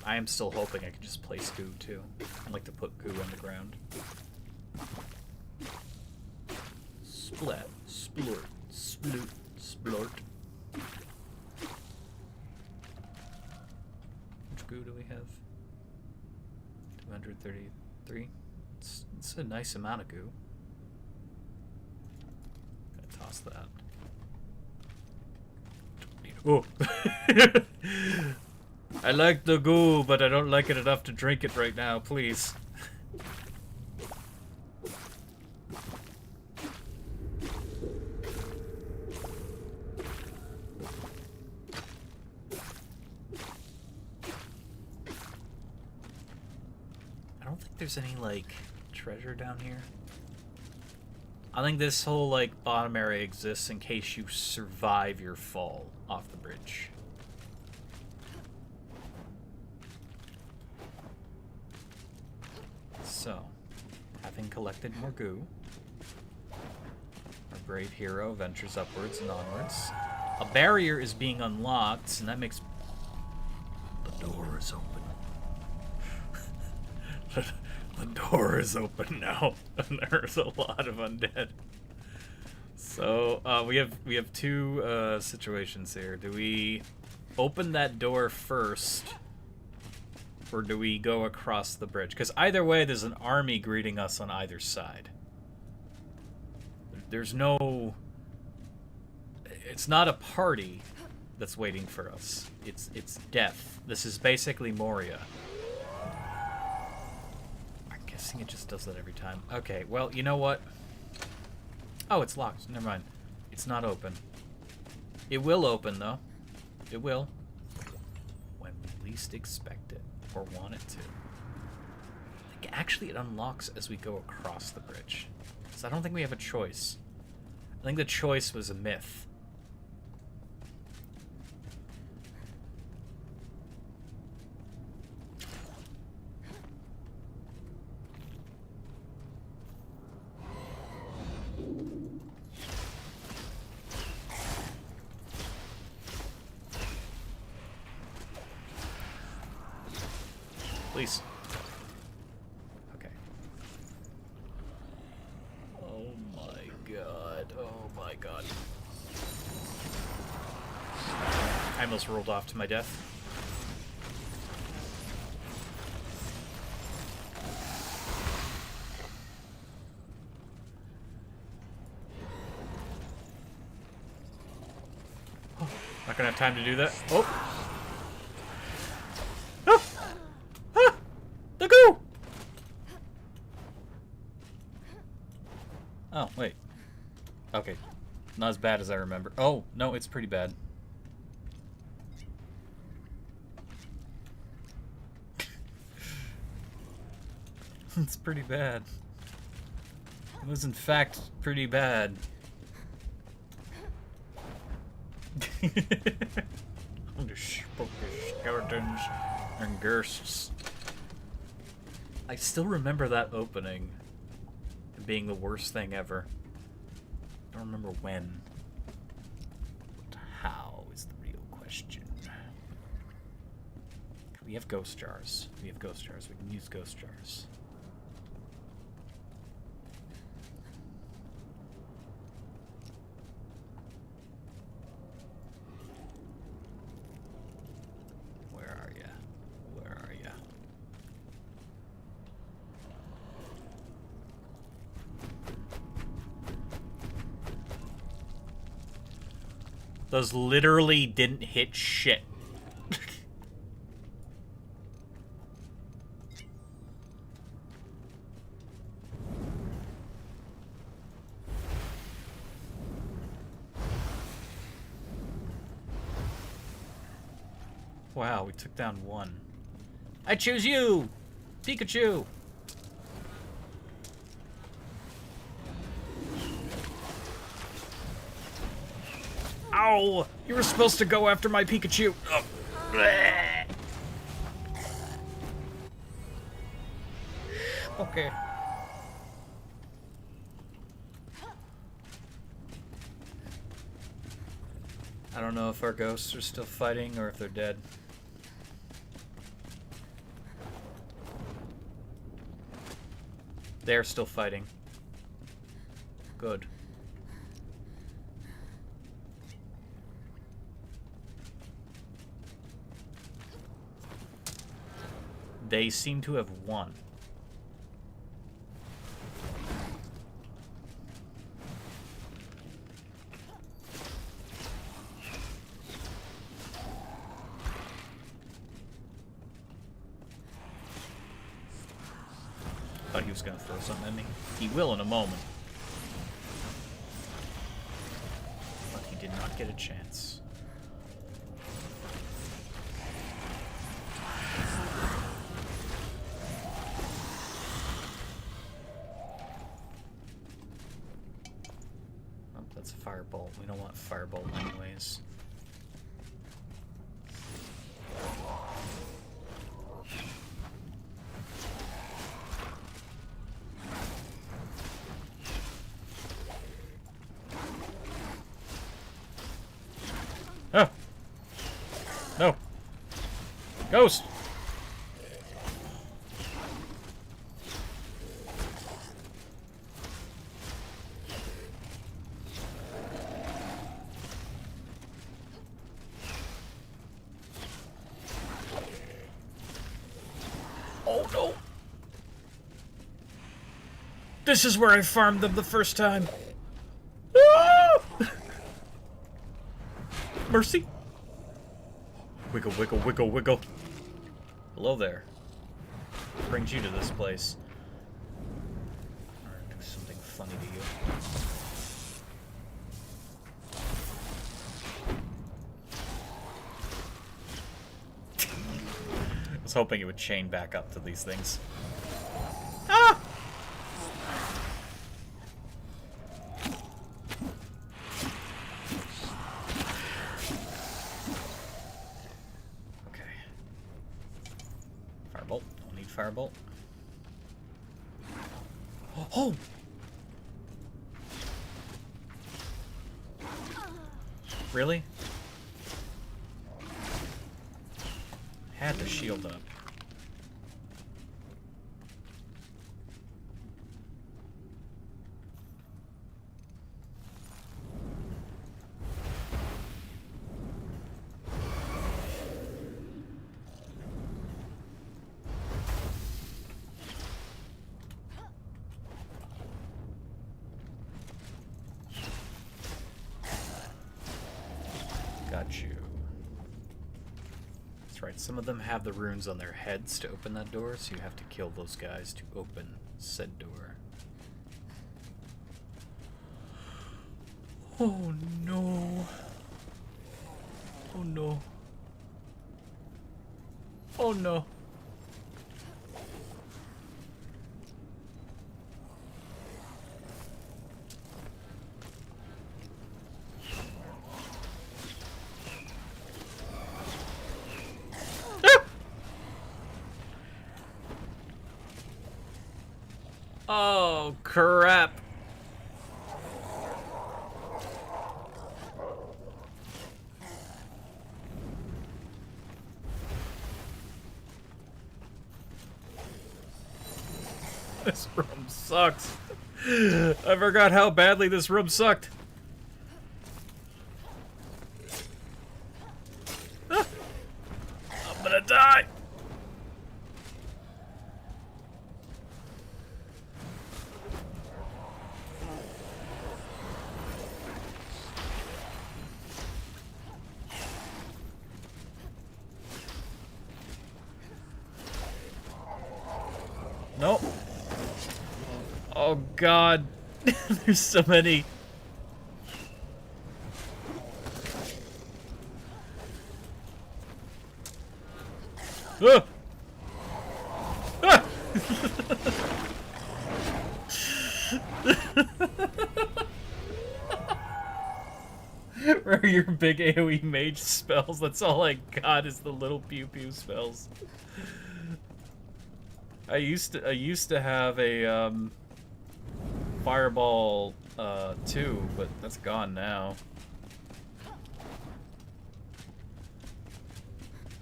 I am still hoping I can just place goo too. I like to put goo on the ground. Splat, splort, sploot, splort. Which goo do we have? 233. It's a nice amount of goo. Gonna toss that. Oh! I like the goo, but I don't like it enough to drink it right now, please. I don't think there's any, like, treasure down here. I think this whole, like, bottom area exists in case you survive your fall off the bridge. So, having collected more goo, our brave hero ventures upwards and onwards. A barrier is being unlocked, and that makes... The door is open. The door is open now, and there's a lot of undead. So, we have two situations here. Do we open that door first, or do we go across the bridge? Because either way, there's an army greeting us on either side. There's no... It's not a party that's waiting for us. It's death. This is basically Moria. I'm guessing it just does that every time. Okay, well, you know what? Oh, it's locked. Never mind. It's not open. It will open, though. It will. When we least expect it. Or want it to. Like, actually, it unlocks as we go across the bridge. So I don't think we have a choice. I think the choice was a myth. Please. Okay. Oh my god. Oh my god. I almost rolled off to my death. Not gonna have time to do that. Oh! Ah! Ah! The goo! Oh, wait. Okay. Not as bad as I remember. Oh, no, it's pretty bad. It's pretty bad. It was, in fact, pretty bad. The spooky skeletons and ghosts. I still remember that opening being the worst thing ever. I don't remember when. But how is the real question. We have ghost jars. We have ghost jars. We can use ghost jars. Those literally didn't hit shit. Wow, we took down one. I choose you! Pikachu! Ow! You were supposed to go after my Pikachu! Oh. Okay. I don't know if our ghosts are still fighting or if they're dead. They're still fighting. Good. They seem to have won. Thought he was gonna throw something at me. He will in a moment. But he did not get a chance. Oh, that's a firebolt. We don't want firebolt anyways. Oh! No! Ghost! Oh no! This is where I farmed them the first time! Ah! Mercy! Wiggle, wiggle, wiggle, wiggle. Hello there. What brings you to this place? I'm gonna do something funny to you. I was hoping it would chain back up to these things. Ah! Firebolt. Don't need firebolt. Oh! Really? Had the shield up. That's right, some of them have the runes on their heads to open that door, so you have to kill those guys to open said door. Oh no. Oh no. Oh no. Oh, crap. This room sucks. I forgot how badly this room sucked. Ah, I'm gonna die. Nope. Oh god. There's so many. Ah! Ah! Where are your big AoE mage spells? That's all I got is the little pew pew spells. I used to have a fireball 2, but that's gone now.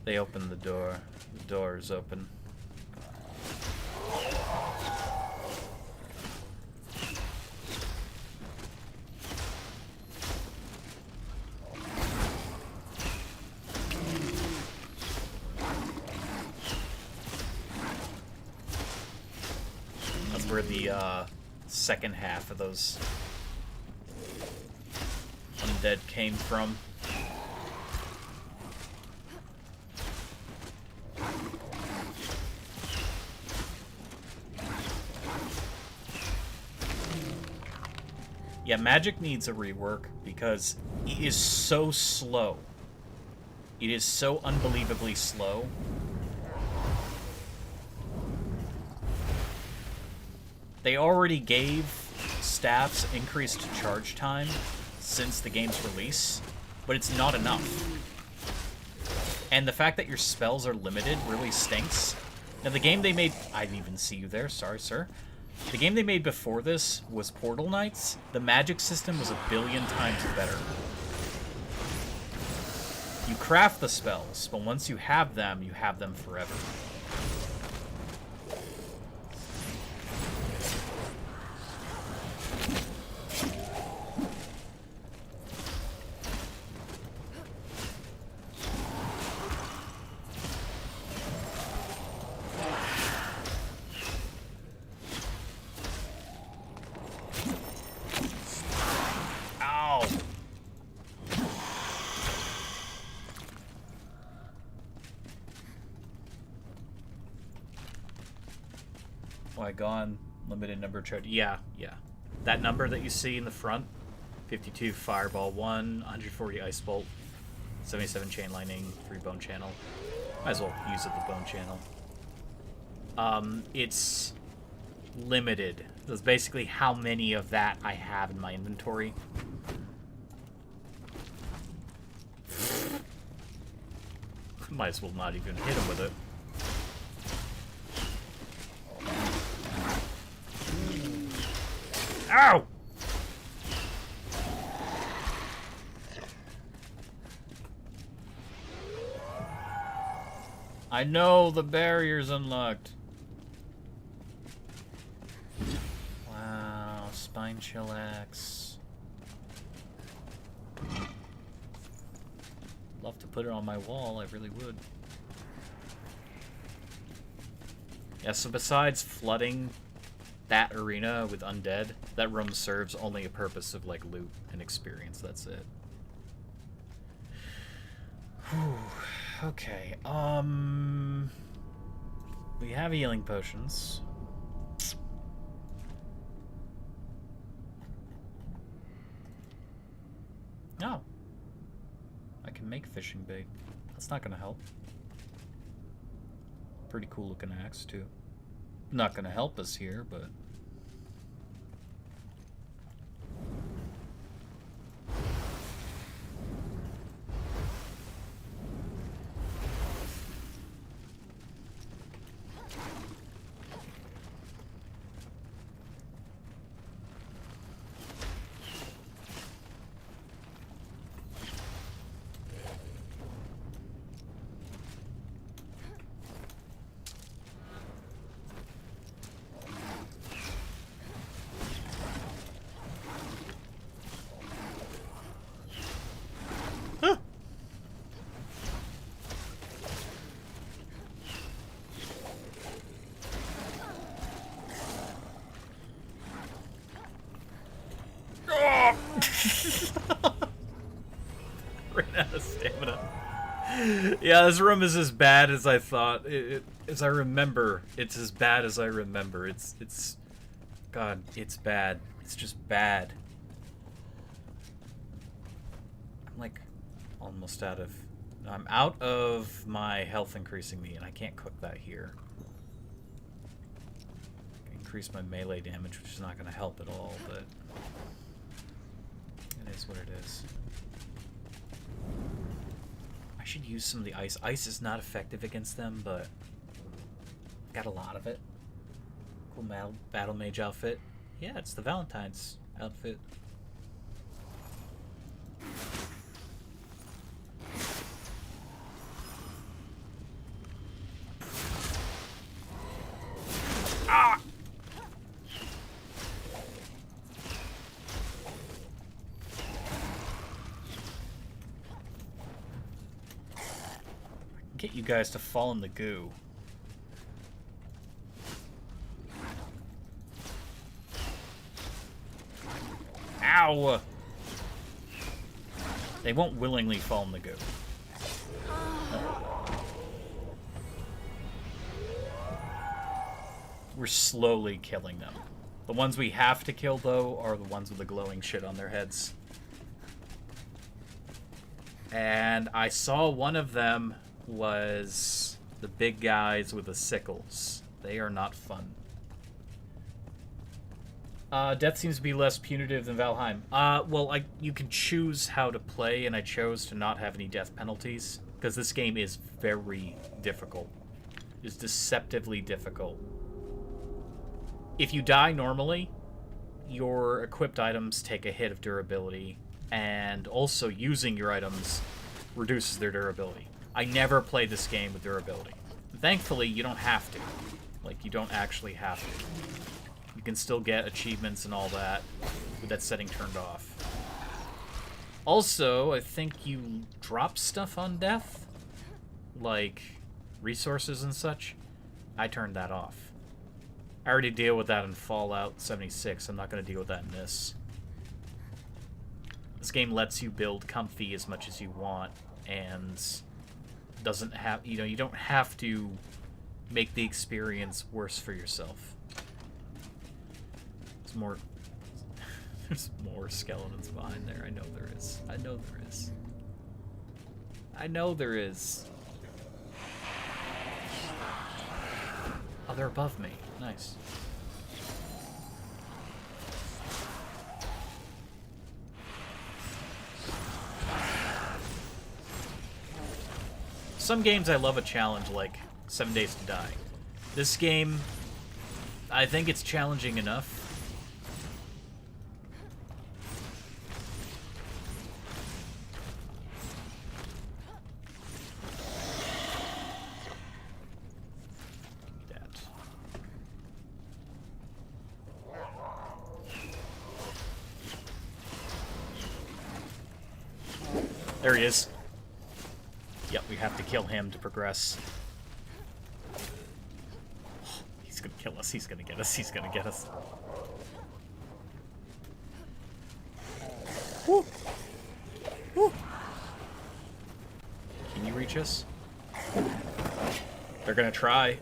They opened the door. The door is open. That's where the second half of those undead came from. Yeah, magic needs a rework because it is so slow. It is so unbelievably slow. They already gave staffs increased charge time since the game's release, but it's not enough. And the fact that your spells are limited really stinks. Now, the game they made... I didn't even see you there. Sorry, sir. The game they made before this was Portal Knights. The magic system was 1 billion times better. You craft the spells, but once you have them forever. Gone, limited number of charge. Yeah. That number that you see in the front, 52 Fireball 1, 140 Ice Bolt, 77 Chain Lightning, 3 Bone Channel. Might as well use it, the Bone Channel. It's limited. That's basically how many of that I have in my inventory. Might as well not even hit him with it. Ow! I know the barrier's unlocked. Wow, spine chillax. Love to put it on my wall, I really would. Yeah, so besides flooding that arena with undead, that room serves only a purpose of, like, loot and experience. That's it. Whew. Okay, we have healing potions. No. I can make fishing bait. That's not gonna help. Pretty cool looking axe, too. Not gonna help us here, but... Ran out of stamina. Yeah, this room is as bad as I thought. As I remember, it's as bad as I remember. It's... God, it's bad. It's just bad. I'm like almost out of... I'm out of my health increasing me, and I can't cook that here. Increase my melee damage, which is not going to help at all, but... It is what it is. I should use some of the ice. Ice is not effective against them, but got a lot of it. Cool battle mage outfit. Yeah, it's the Valentine's outfit. Ah! Get you guys to fall in the goo. Ow! They won't willingly fall in the goo. We're slowly killing them. The ones we have to kill, though, are the ones with the glowing shit on their heads. And I saw one of them was the big guys with the sickles. They are not fun. Death seems to be less punitive than Valheim. Well, you can choose how to play, and I chose to not have any death penalties, because this game is very difficult. It's deceptively difficult. If you die normally, your equipped items take a hit of durability, and also using your items reduces their durability. I never played this game with durability. Thankfully, you don't have to. Like, you don't actually have to. You can still get achievements and all that with that setting turned off. Also, I think you drop stuff on death, like resources and such. I turned that off. I already deal with that in Fallout 76. I'm not going to deal with that in this. This game lets you build comfy as much as you want, and doesn't have, you don't have to make the experience worse for yourself. There's more there's more skeletons behind there. I know there is. I know there is. I know there is. Oh, they're above me. Nice. Some games I love a challenge, like 7 Days to Die. This game, I think it's challenging enough. There he is. Yep, we have to kill him to progress. He's gonna kill us, he's gonna get us, he's gonna get us. Woo! Woo! Can you reach us? They're gonna try.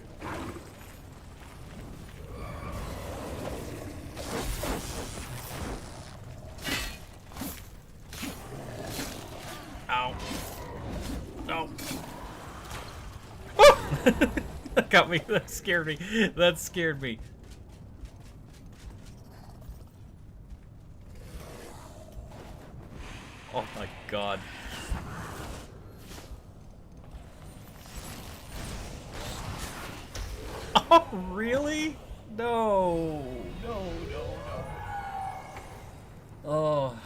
Ow. No. That got me. That scared me. That scared me. Oh my god. Oh, really? No. No, no, no. Oh.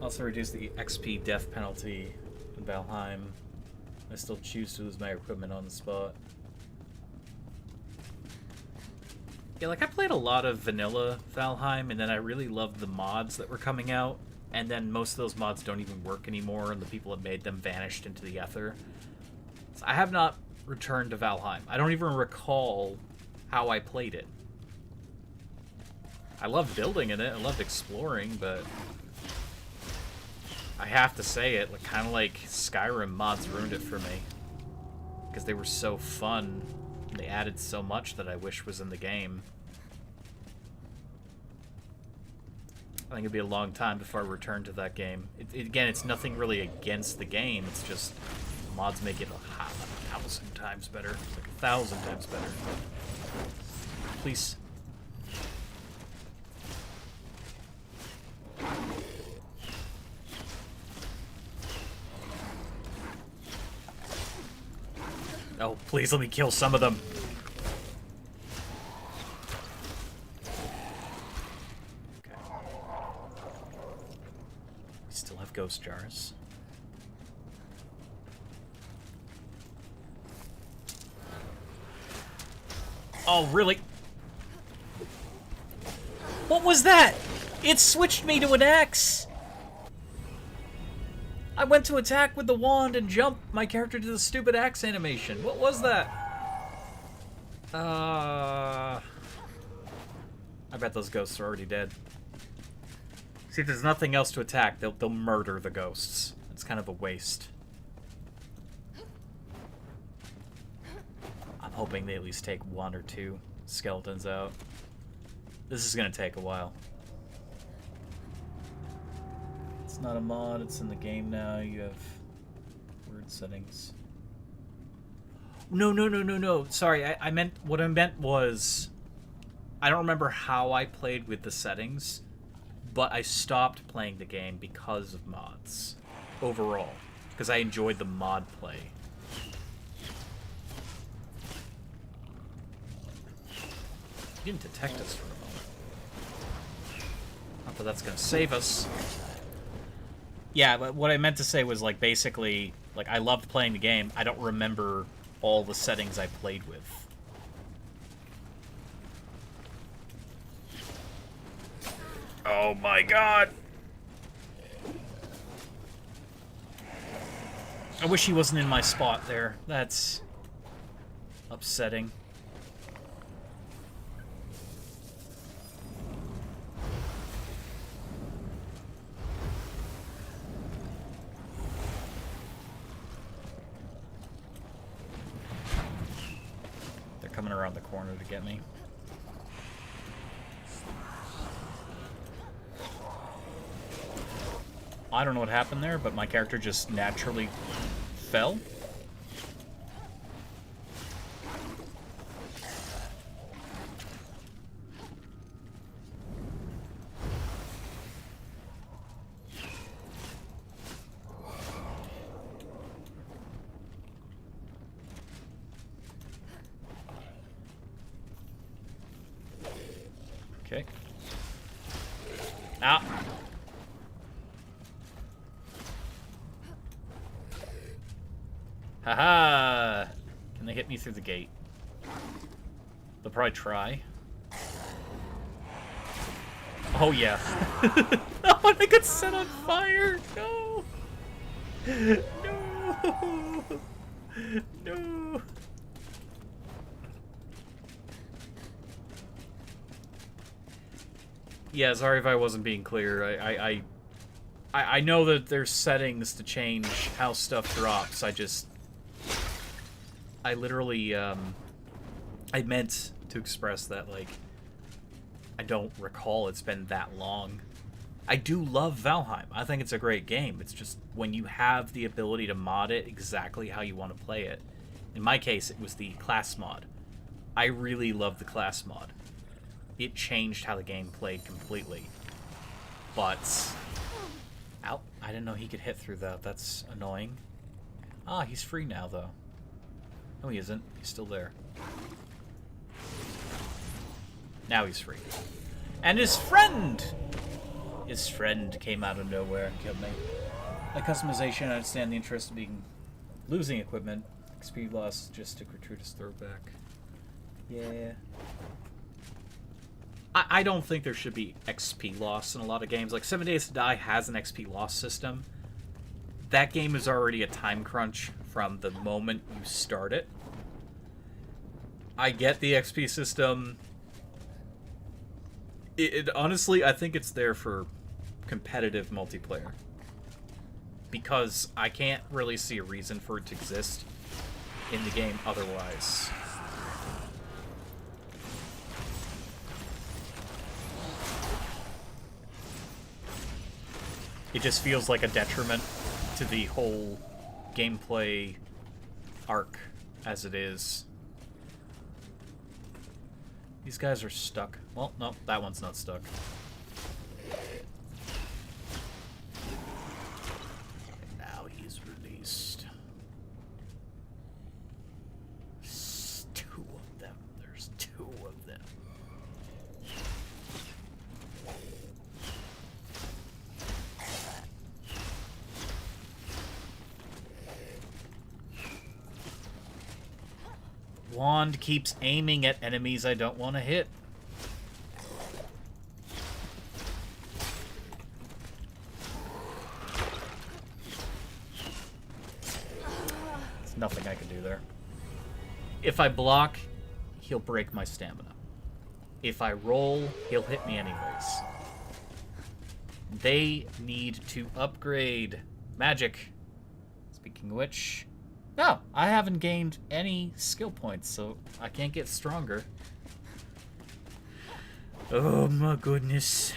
Also reduce the XP death penalty in Valheim. I still choose to lose my equipment on the spot. Yeah, like I played a lot of vanilla Valheim, and then I really loved the mods that were coming out, and then most of those mods don't even work anymore, and the people that made them vanished into the ether. So I have not returned to Valheim. I don't even recall how I played it. I loved building in it, I loved exploring, but I have to say it, like, kind of like Skyrim mods ruined it for me. Because they were so fun, and they added so much that I wish was in the game. I think it'd be a long time before I return to that game. Again, it's nothing really against the game, it's just mods make it 1,000 times better. It's like 1,000 times better. Please. Oh, please let me kill some of them. Okay. We still have ghost jars. Oh, really? What was that? It switched me to an axe! I went to attack with the wand and jump. My character did the stupid axe animation. What was that? I bet those ghosts are already dead. See, if there's nothing else to attack, they'll murder the ghosts. It's kind of a waste. I'm hoping they at least take 1 or 2 skeletons out. This is gonna take a while. It's not a mod, it's in the game now. You have weird settings. No. Sorry, I meant, what I meant was, I don't remember how I played with the settings, but I stopped playing the game because of mods. Overall. Because I enjoyed the mod play. You didn't detect us for a moment. Not that that's gonna save us. Yeah, but what I meant to say was, like, basically, like, I loved playing the game. I don't remember all the settings I played with. Oh my god! I wish he wasn't in my spot there. That's upsetting. Coming around the corner to get me. I don't know what happened there, but my character just naturally fell. Okay. Ah. Haha! Can they hit me through the gate? They'll probably try. Oh yeah. Oh, I got set on fire! No! No! No! Yeah, sorry if I wasn't being clear. I know that there's settings to change how stuff drops. I just... I literally, I meant to express that, like, I don't recall it's been that long. I do love Valheim. I think it's a great game. It's just when you have the ability to mod it exactly how you want to play it. In my case, it was the class mod. I really love the class mod. It changed how the game played completely. But... Ow, I didn't know he could hit through that. That's annoying. Ah, he's free now, though. No, he isn't. He's still there. Now he's free. And his friend! His friend came out of nowhere and killed me. Like customization, I understand the interest of losing equipment. XP loss, just a gratuitous throwback. Yeah. I don't think there should be XP loss in a lot of games. Like 7 Days to Die has an XP loss system. That game is already a time crunch from the moment you start it. I get the XP system. Honestly, I think it's there for competitive multiplayer. Because I can't really see a reason for it to exist in the game otherwise. It just feels like a detriment to the whole gameplay arc as it is. These guys are stuck. Well, no, that one's not stuck. Now he's released. There's two of them. There's two of them. Wand keeps aiming at enemies I don't want to hit. There's nothing I can do there. If I block, he'll break my stamina. If I roll, he'll hit me anyways. They need to upgrade. Magic. Speaking of which... No, I haven't gained any skill points, so I can't get stronger. Oh my goodness.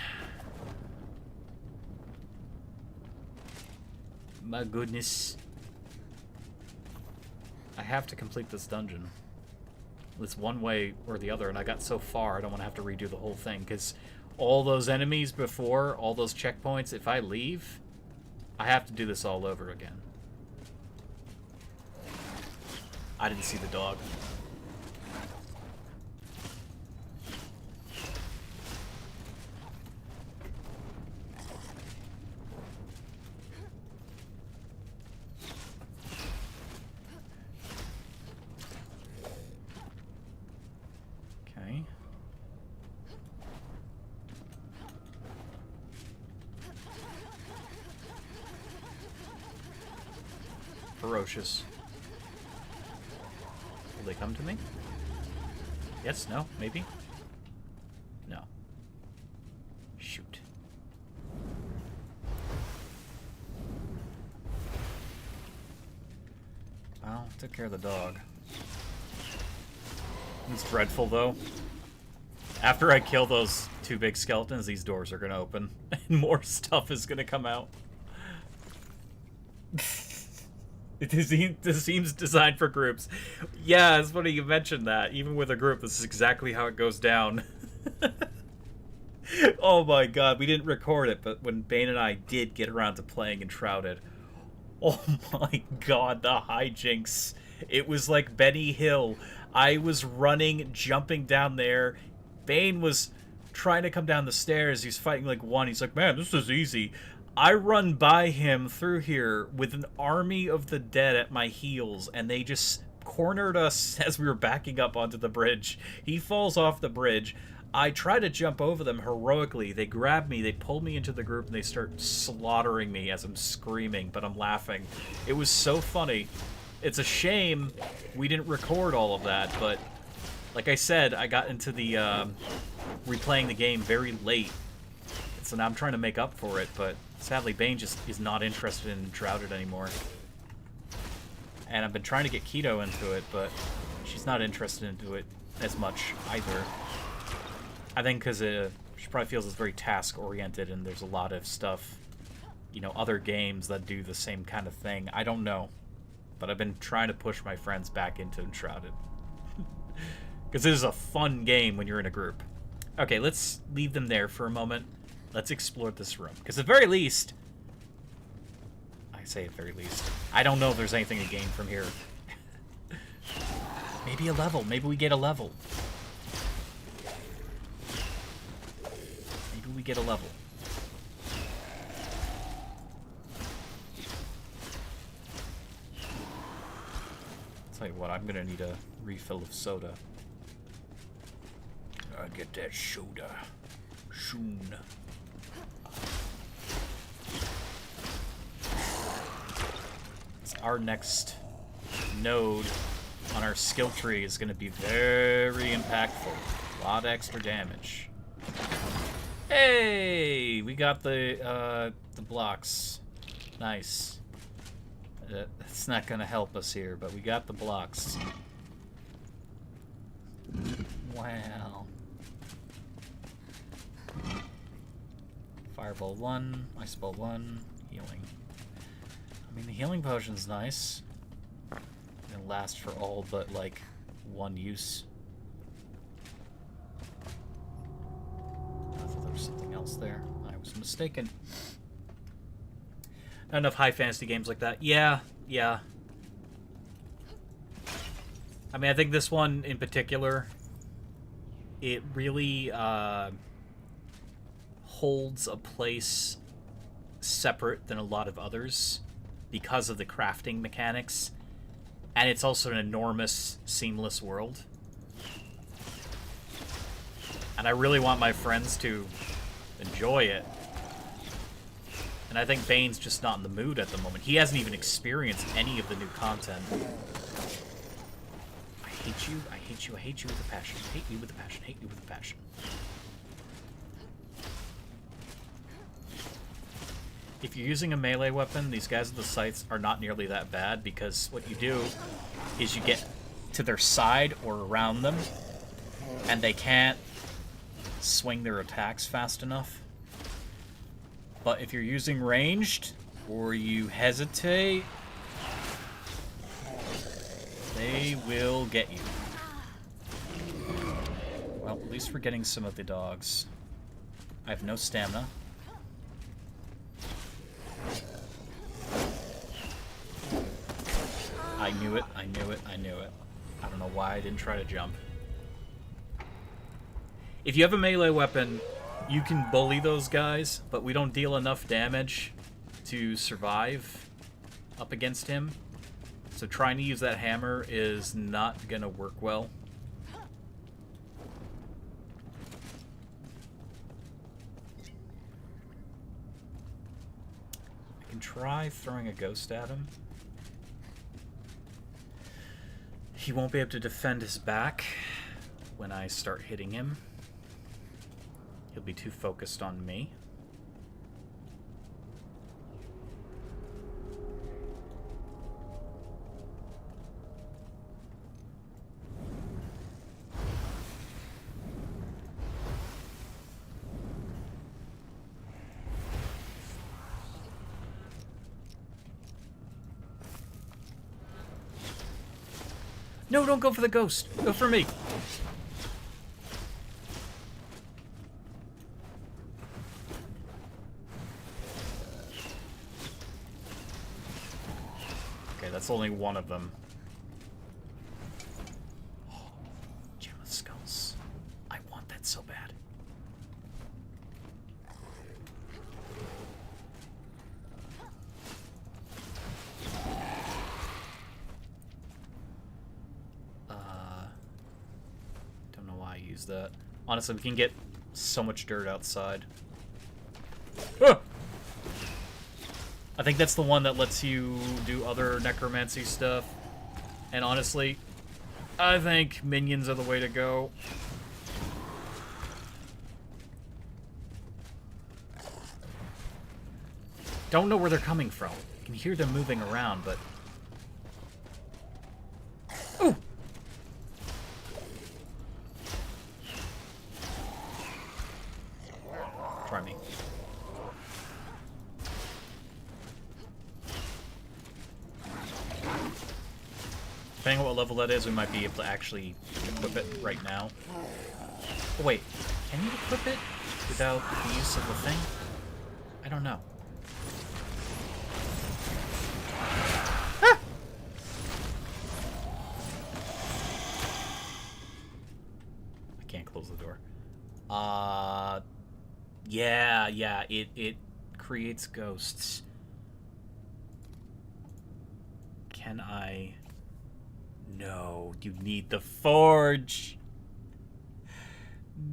My goodness. I have to complete this dungeon. It's one way or the other, and I got so far I don't want to have to redo the whole thing, because all those enemies before, all those checkpoints, if I leave, I have to do this all over again. I didn't see the dog. Okay. Ferocious. Will they come to me? Yes, no, maybe? No. Shoot. Well, took care of the dog. It's dreadful, though. After I kill those two big skeletons, these doors are gonna open, and more stuff is gonna come out. This seems designed for groups. Yeah, it's funny you mentioned that. Even with a group, this is exactly how it goes down. Oh my god, we didn't record it, but when Bane and I did get around to playing Enshrouded, oh my god, the hijinks. It was like Benny Hill. I was running, jumping down there. Bane was trying to come down the stairs. He's fighting like one. He's like, man, this is easy. I run by him through here with an army of the dead at my heels, and they just cornered us as we were backing up onto the bridge. He falls off the bridge. I try to jump over them heroically. They grab me, they pull me into the group, and they start slaughtering me as I'm screaming, but I'm laughing. It was so funny. It's a shame we didn't record all of that, but like I said, I got into the replaying the game very late. So now I'm trying to make up for it, but sadly Bane just is not interested in Enshrouded anymore. And I've been trying to get Keto into it, but she's not interested into it as much either. I think because she probably feels it's very task-oriented and there's a lot of stuff, you know, other games that do the same kind of thing. I don't know. But I've been trying to push my friends back into Enshrouded. Because this is a fun game when you're in a group. Okay, let's leave them there for a moment. Let's explore this room. Because at the very least... I say at the very least. I don't know if there's anything to gain from here. Maybe a level. Maybe we get a level. Maybe we get a level. Tell you what, I'm gonna need a refill of soda. I get that soda. Soon. Our next node on our skill tree is gonna be very impactful. A lot of extra damage. Hey, we got the blocks. Nice. It's not gonna help us here, but we got the blocks. Wow. Fireball 1, Ice Ball 1, healing. I mean, the healing potion's nice. It lasts for all but, like, one use. I thought there was something else there. I was mistaken. Not enough high fantasy games like that. Yeah. I mean, I think this one in particular, it really holds a place separate than a lot of others because of the crafting mechanics, and it's also an enormous, seamless world. And I really want my friends to enjoy it. And I think Bane's just not in the mood at the moment. He hasn't even experienced any of the new content. I hate you, I hate you, I hate you with a passion. Hate you with a passion, hate you with a passion. If you're using a melee weapon, these guys with the scythes are not nearly that bad, because what you do is you get to their side or around them, and they can't swing their attacks fast enough. But if you're using ranged, or you hesitate, they will get you. Well, at least we're getting some of the dogs. I have no stamina. I knew it, I knew it, I knew it. I don't know why I didn't try to jump. If you have a melee weapon, you can bully those guys, but we don't deal enough damage to survive up against him. So trying to use that hammer is not gonna work well. I can try throwing a ghost at him. He won't be able to defend his back when I start hitting him. He'll be too focused on me. No, don't go for the ghost. Go for me. Okay, that's only one of them. Oh, gem of skulls. I want that so bad. That. Honestly, we can get so much dirt outside. Ah! I think that's the one that lets you do other necromancy stuff. And honestly, I think minions are the way to go. Don't know where they're coming from. You can hear them moving around, but Depending on what level that is, we might be able to actually equip it right now. Oh, wait. Can you equip it without the use of the thing? I don't know. Ah! I can't close the door. Yeah, it creates ghosts. Can I... No, you need the forge.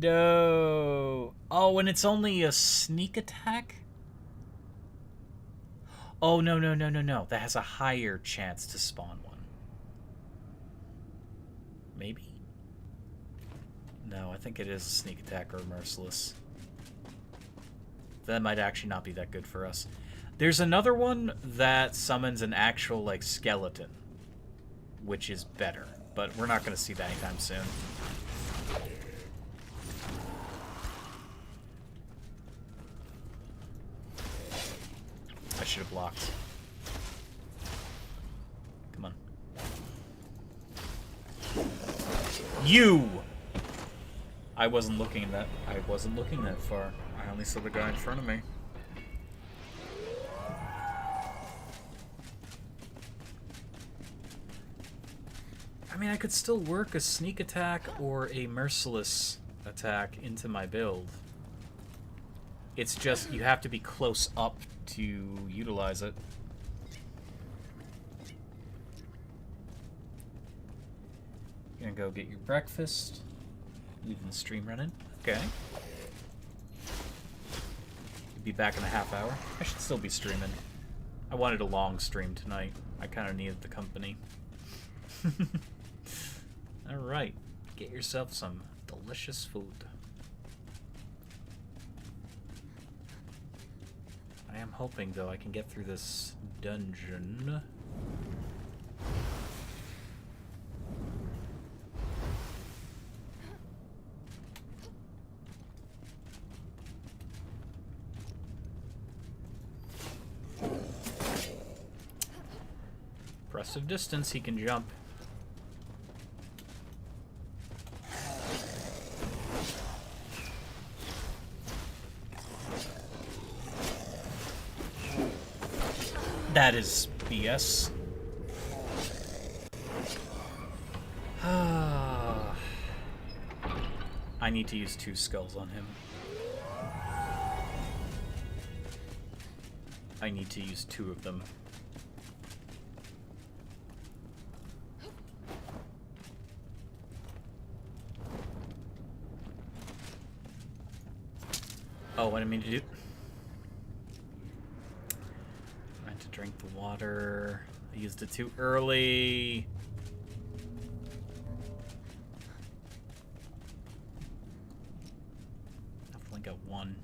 No. Oh, and it's only a sneak attack? Oh, no. That has a higher chance to spawn one. Maybe? No, I think it is a sneak attack or a merciless. That might actually not be that good for us. There's another one that summons an actual, like, skeleton, which is better, but we're not going to see that anytime soon. I should have blocked. Come on. You! I wasn't looking that far. I only saw the guy in front of me. I mean, I could still work a sneak attack or a merciless attack into my build. It's just you have to be close up to utilize it. You're gonna go get your breakfast. Leaving the stream running. Okay. You'll be back in a half hour. I should still be streaming. I wanted a long stream tonight. I kind of needed the company. Alright. Get yourself some delicious food. I am hoping, though, I can get through this dungeon. Impressive distance, he can jump. That is BS. I need to use 2 skulls on him. I need to use 2 of them. Oh, what I mean to do? I meant to drink the water. I used it too early. I've only got 1.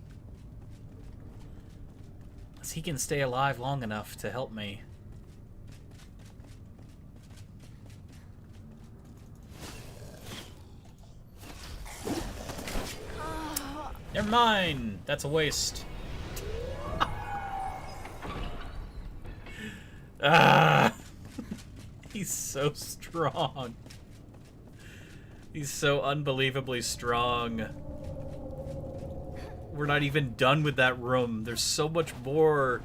Unless he can stay alive long enough to help me. Never mind! That's a waste. Ah! He's so strong. He's so unbelievably strong. We're not even done with that room. There's so much more.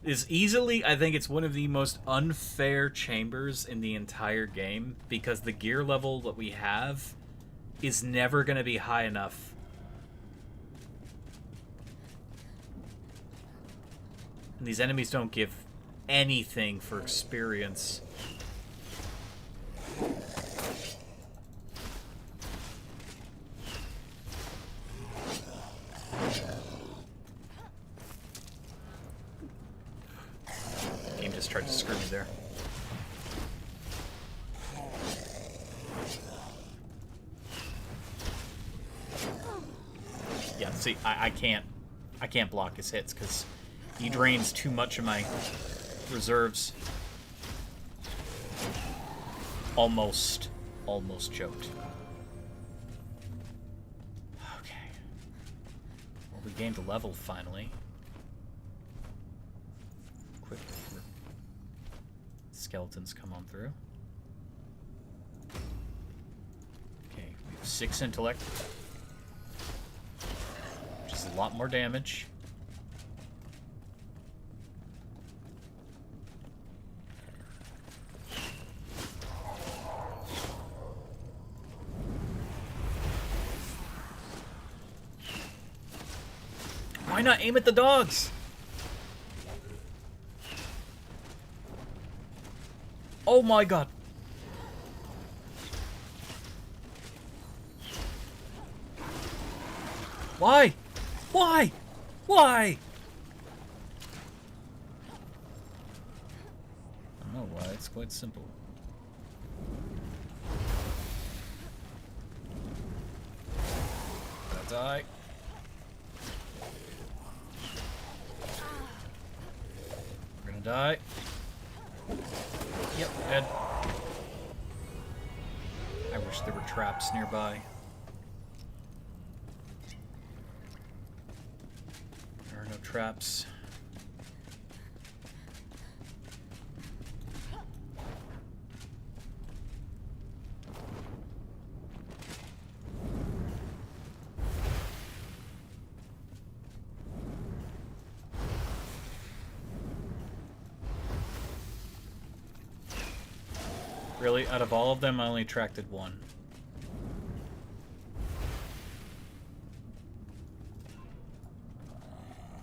Is easily, I think it's one of the most unfair chambers in the entire game, because the gear level that we have is never going to be high enough. And these enemies don't give anything for experience. Game just tried to screw me there. Yeah, see, I can't block his hits because he drains too much of my reserves. Almost choked. Okay. Well, we gained a level finally. Quick skeletons come on through. Okay, we have 6 intellect, which is a lot more damage. Why not aim at the dogs? Oh my god. Why? Why? Why? I don't know why, it's quite simple. Gonna die. We're gonna die. Yep, dead. I wish there were traps nearby. There are no traps. Really, out of all of them, I only attracted one.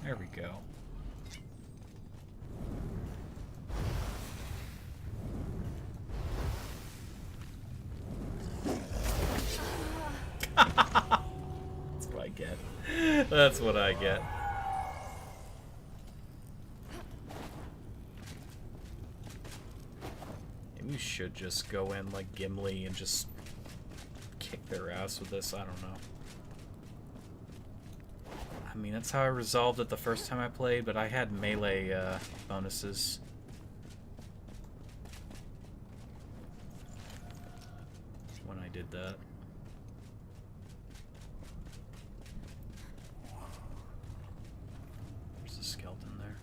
There we go. That's what I get. That's what I get. We should just go in like Gimli and just kick their ass with this. I don't know. I mean, that's how I resolved it the first time I played, but I had melee bonuses. When I did that. There's a skeleton there.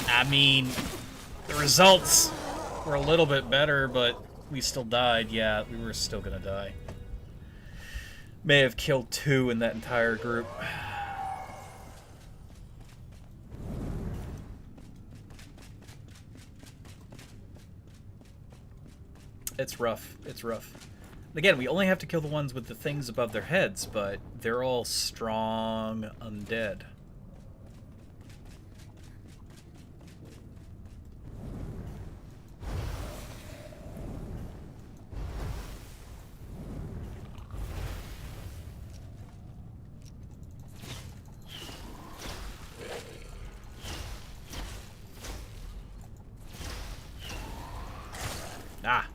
I mean, the results were a little bit better, but we still died. Yeah, we were still gonna die. May have killed 2 in that entire group. It's rough. It's rough. Again, we only have to kill the ones with the things above their heads, but they're all strong undead. Ah.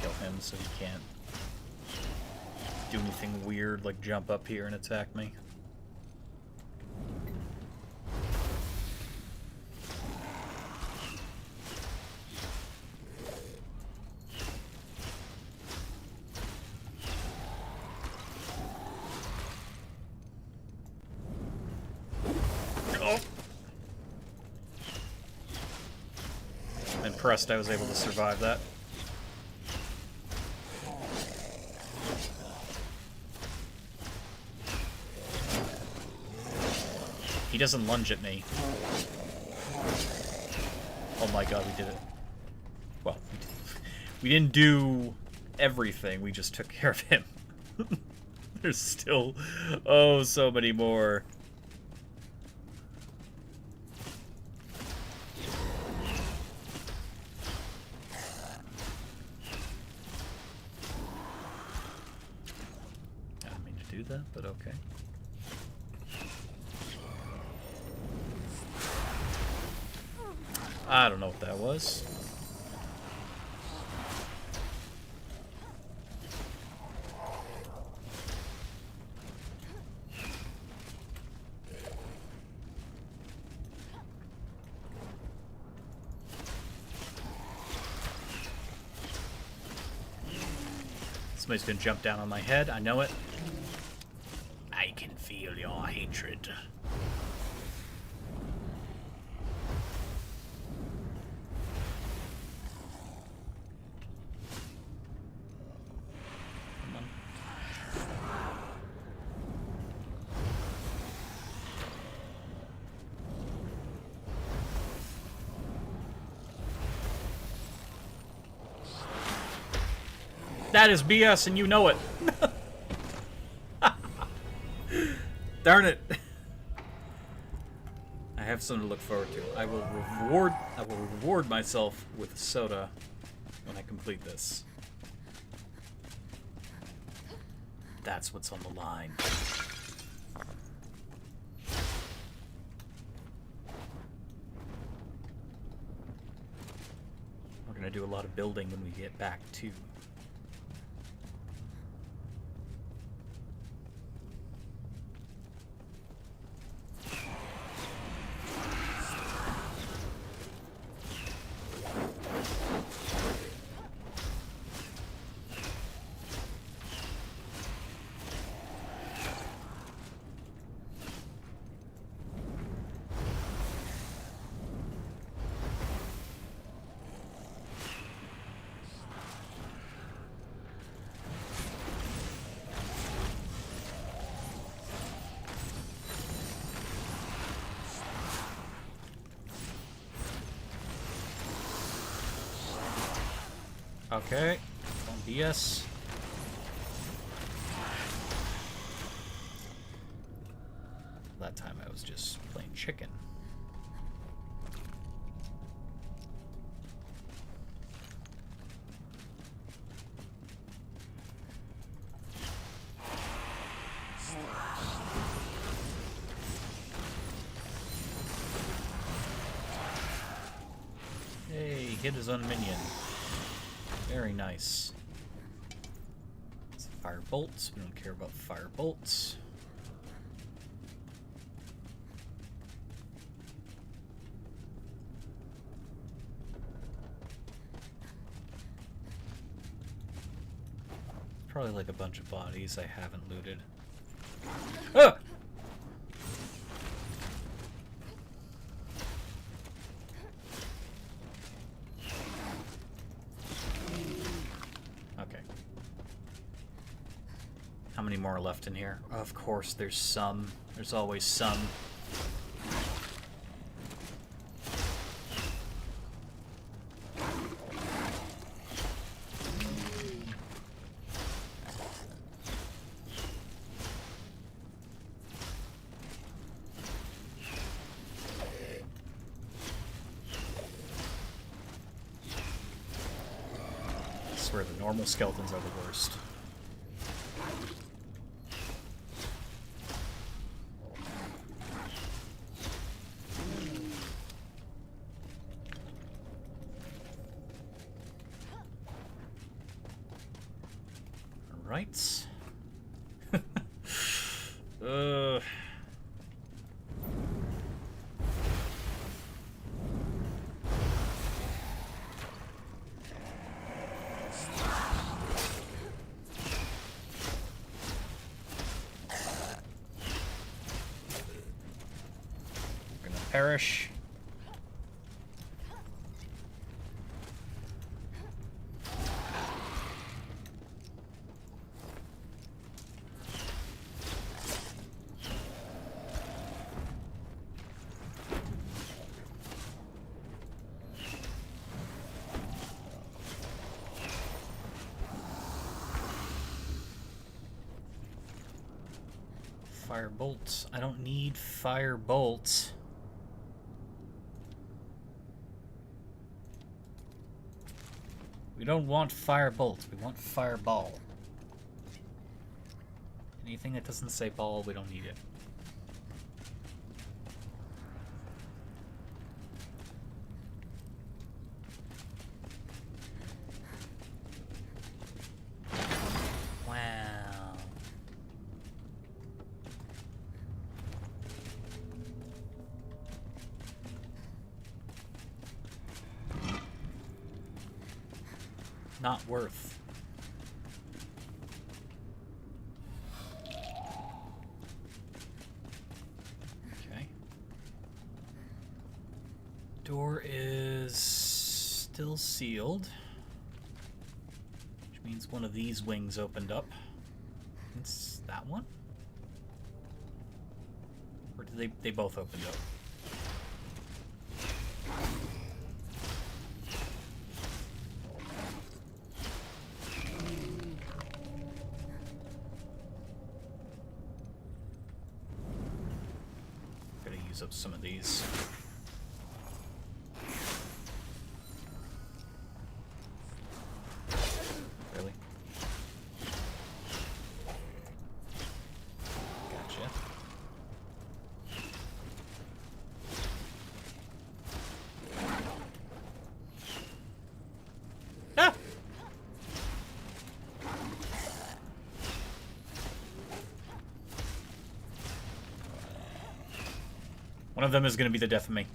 Kill him so he can't do anything weird like jump up here and attack me. I'm impressed I was able to survive that. He doesn't lunge at me. Oh my god, we did it. Well, we didn't do everything, we just took care of him. There's still, oh, so many more. I didn't mean to do that, but okay. I don't know what that was. Somebody's gonna jump down on my head. I know it. I can feel your hatred. Come on. That is BS, and you know it. Darn it. I have something to look forward to. I will reward myself with soda when I complete this. That's what's on the line. We're gonna do a lot of building when we get back too. Okay, don't BS. That time I was just playing chicken. Hey, hit his own minion. Very nice. It's fire bolts. We don't care about fire bolts. Probably like a bunch of bodies I haven't looted. Ah! Okay. How many more are left in here? Of course, there's some. There's always some. I swear the normal skeletons are the worst. Right. Gonna perish. Fire bolts. I don't need fire bolts. We don't want fire bolts. We want fireball. Anything that doesn't say ball, we don't need it. Wow. Not worth. Door is still sealed, which means one of these wings opened up. It's that one? Or did they both opened up? Gotta use up some of these. Really? Gotcha. Ah! One of them is going to be the death of me.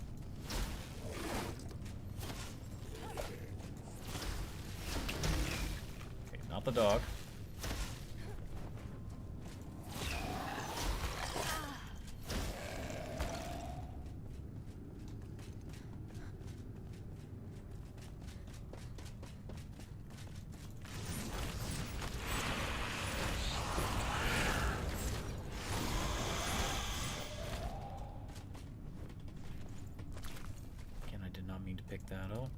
Okay, not the dog. Pick that up.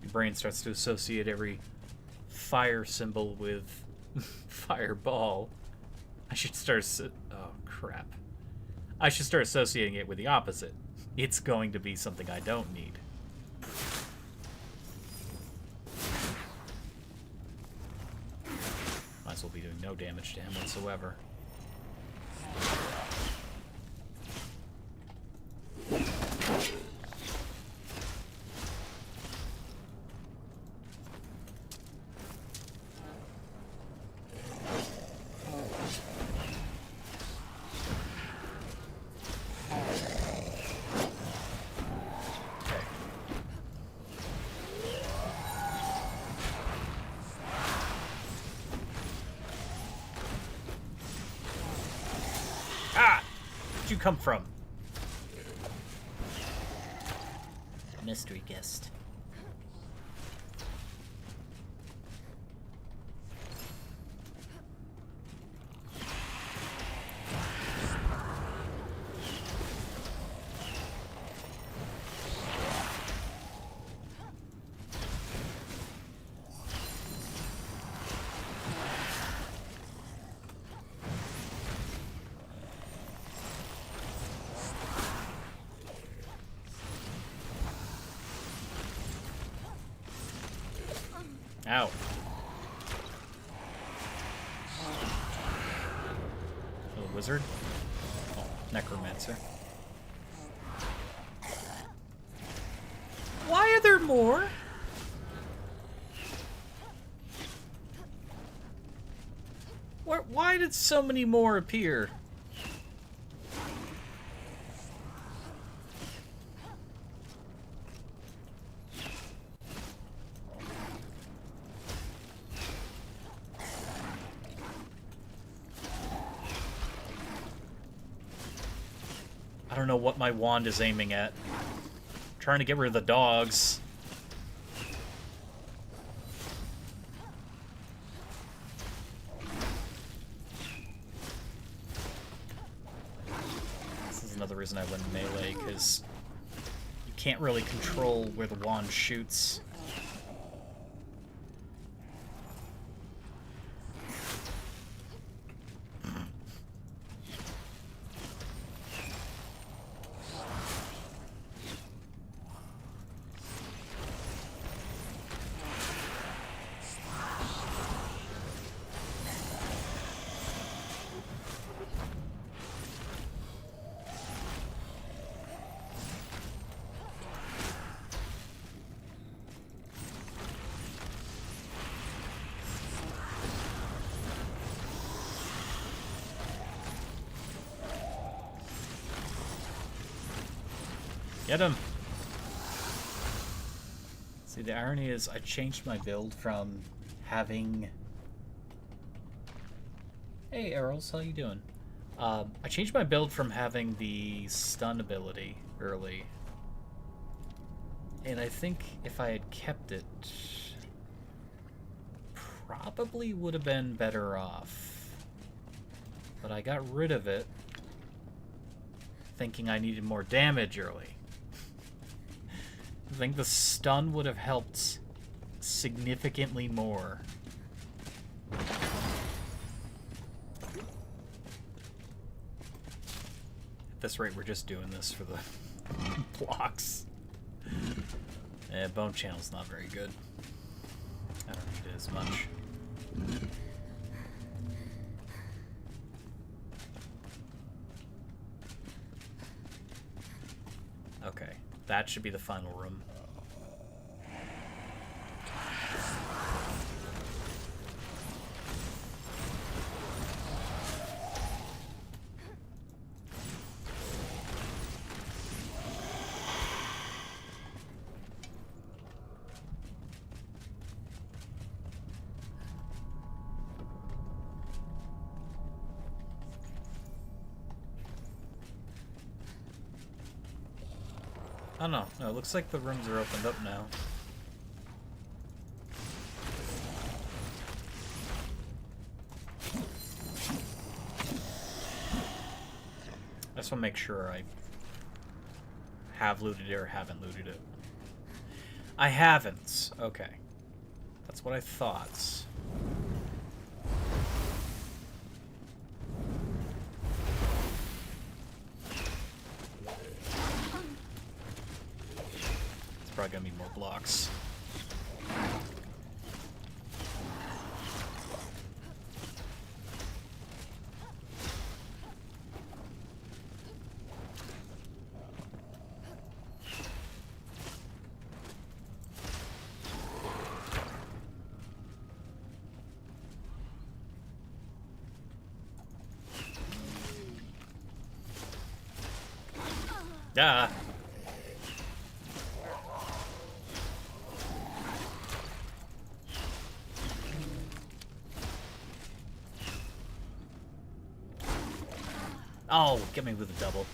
Your brain starts to associate every fire symbol with fireball. I should start... Oh, crap. I should start associating it with the opposite. It's going to be something I don't need. Might as well be doing no damage to him whatsoever. Where'd you come from? Mystery guest. Ow. Oh, wizard? Oh, necromancer. Why are there more? Why did so many more appear? I don't know what my wand is aiming at. I'm trying to get rid of the dogs. This is another reason I went melee, because you can't really control where the wand shoots. Get him! See, the irony is I changed my build from having... Hey, Errol's, how you doing? I changed my build from having the stun ability early. And I think if I had kept it, probably would have been better off. But I got rid of it, thinking I needed more damage early. I think the stun would have helped significantly more. At this rate, we're just doing this for the blocks. Bone channel's not very good. I don't need it as much. Okay, that should be the final room. Oh no, it looks like the rooms are opened up now. I just want to make sure I have looted it or haven't looted it. I haven't. Okay. That's what I thought. Probably gonna need more blocks. Ah. Oh, get me with a double.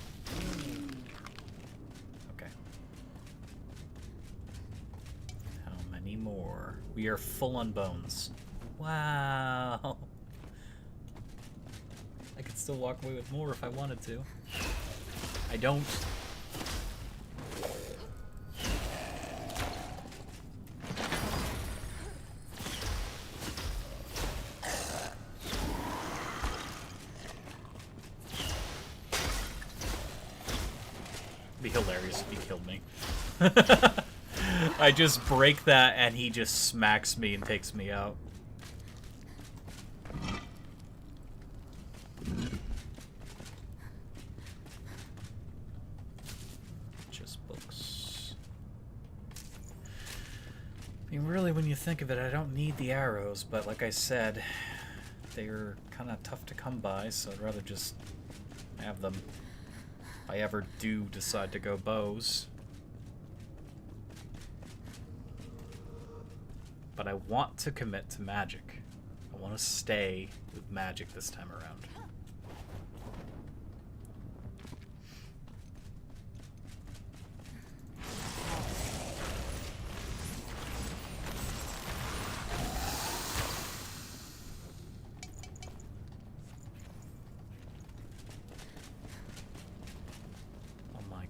Okay. How many more? We are full on bones. Wow. I could still walk away with more if I wanted to. I don't. It'd be hilarious if he killed me. I just break that and he just smacks me and takes me out. Just books. I mean, really, when you think of it, I don't need the arrows, but like I said, they're kind of tough to come by, so I'd rather just have them. If I ever do decide to go bows. But I want to commit to magic. I want to stay with magic this time around.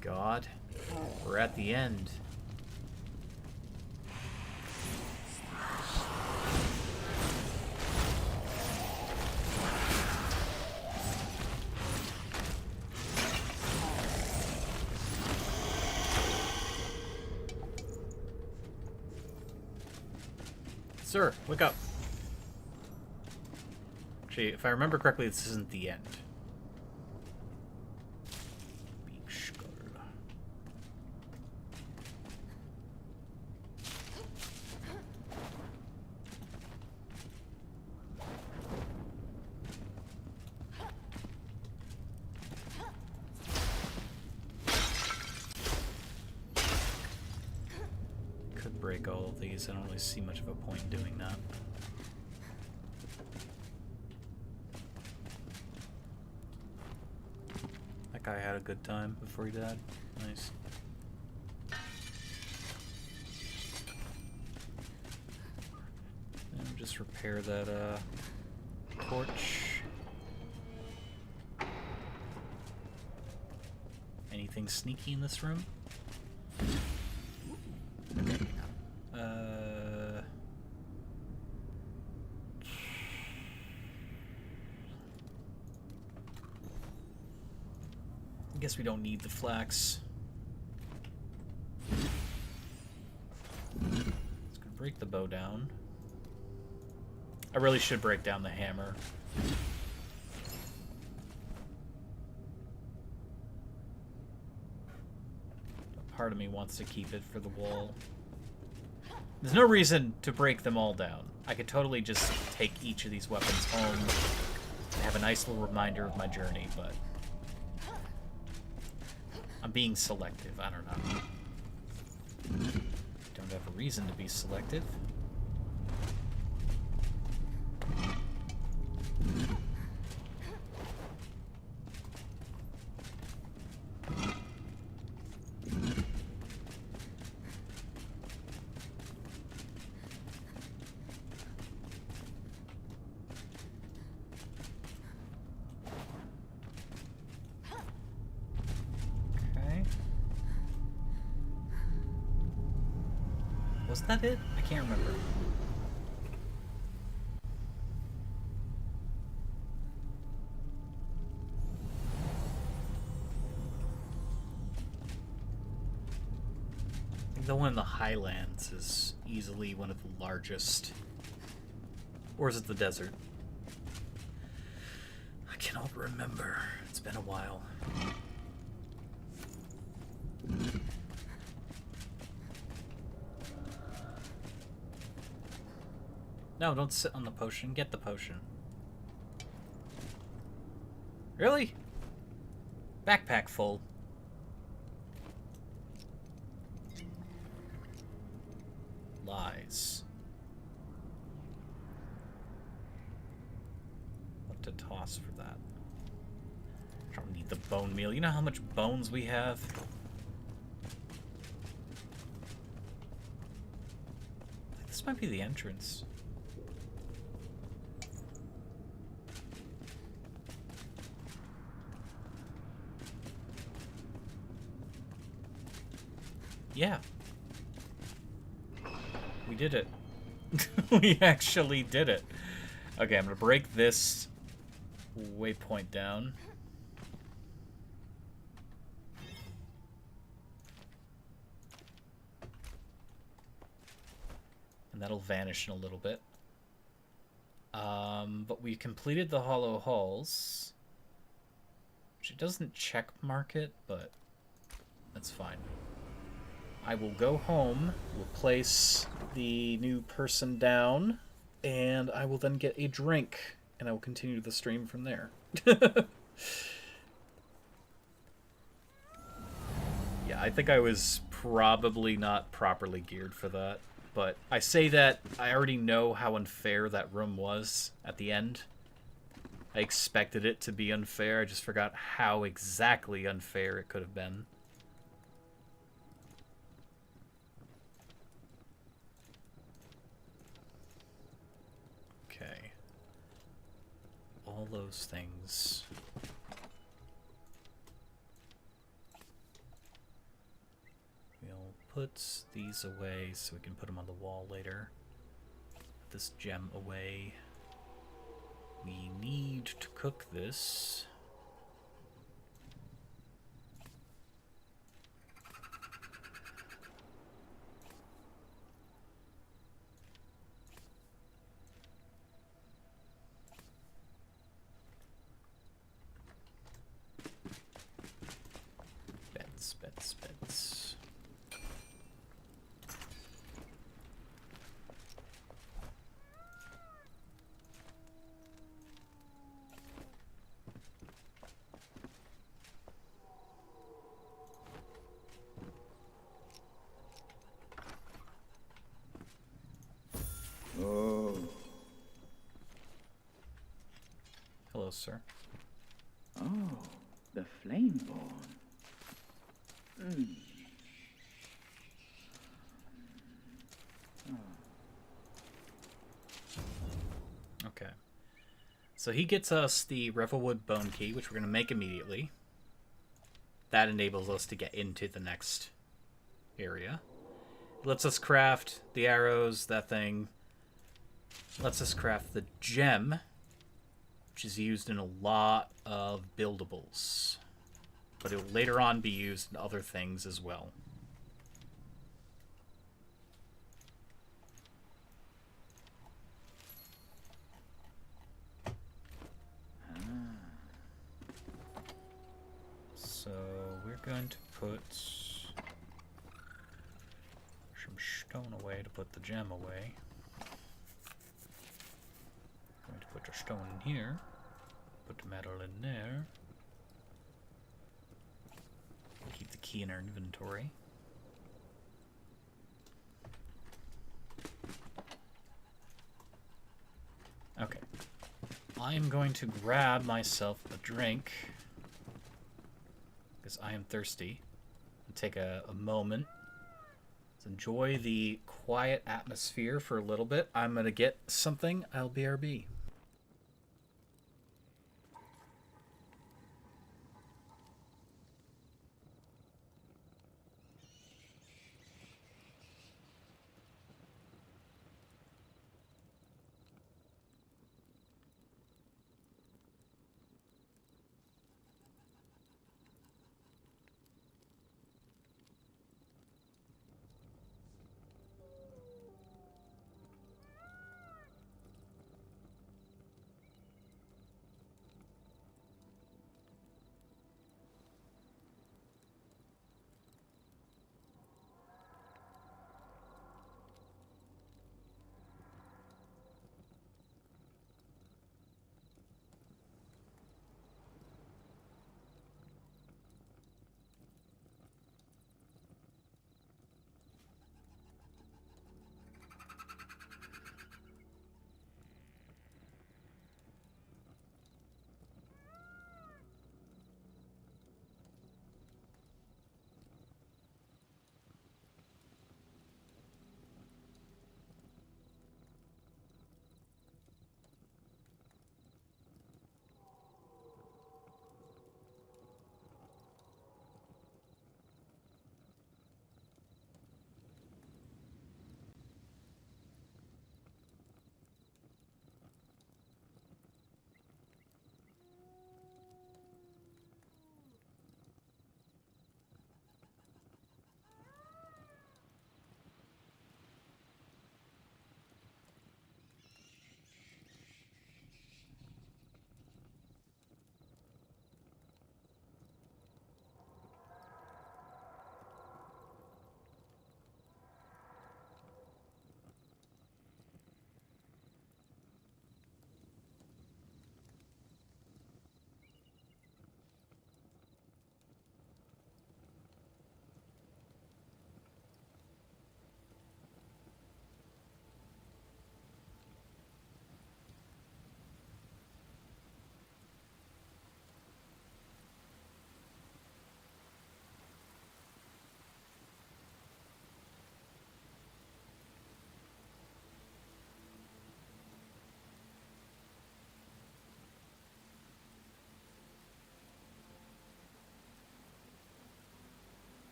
God, we're at the end. Sir, wake up. Actually, if I remember correctly, this isn't the end. Break all of these. I don't really see much of a point in doing that. That guy had a good time before he died. Nice. And just repair that torch. Anything sneaky in this room? I guess we don't need the flax. Let's go break the bow down. I really should break down the hammer. Part of me wants to keep it for the wall. There's no reason to break them all down. I could totally just take each of these weapons home and have a nice little reminder of my journey, but I'm being selective. I don't know. Don't have a reason to be selective. Was that it? I can't remember. I think the one in the Highlands is easily one of the largest. Or is it the desert? I cannot remember. It's been a while. No, don't sit on the potion. Get the potion. Really? Backpack full. Lies. What to toss for that? I don't need the bone meal. You know how much bones we have? I think this might be the entrance. Yeah. We did it. We actually did it. Okay, I'm gonna break this waypoint down. And that'll vanish in a little bit. But we completed the hollow halls. Which it doesn't check mark it, but that's fine. I will go home, we'll place the new person down, and I will then get a drink, and I will continue the stream from there. Yeah, I think I was probably not properly geared for that, but I say that I already know how unfair that room was at the end. I expected it to be unfair, I just forgot how exactly unfair it could have been. All those things. We'll put these away so we can put them on the wall later. Put this gem away. We need to cook this. Beds. Oh. Hello, sir. Oh. The Flameborn. Hmm. Okay. So he gets us the Revelwood Bone Key, which we're going to make immediately. That enables us to get into the next area. It lets us craft the arrows, that thing. Lets us craft the gem, which is used in a lot of buildables. But it will later on be used in other things as well. So we're going to put some stone away to put the gem away. Going to put the stone in here. Put the metal in there. Keep the key in our inventory. Okay. I'm going to grab myself a drink because I am thirsty. And take a moment. Let's enjoy the quiet atmosphere for a little bit. I'm going to get something. I'll BRB.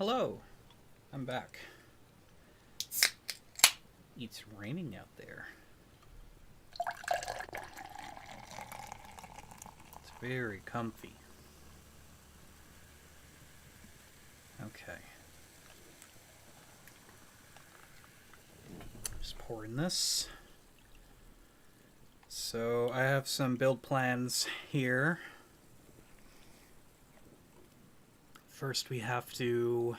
Hello. I'm back. It's raining out there. It's very comfy. Okay. Just pouring this. So I have some build plans here. First we have to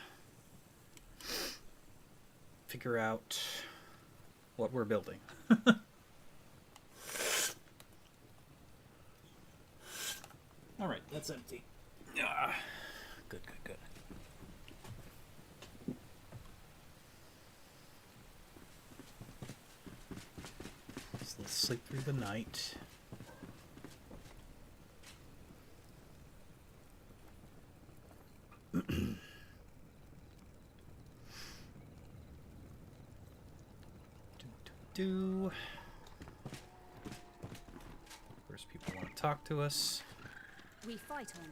figure out what we're building. Alright, that's empty. Ah, good, good, good. So let's sleep through the night. do. First, people want to talk to us. We fight on.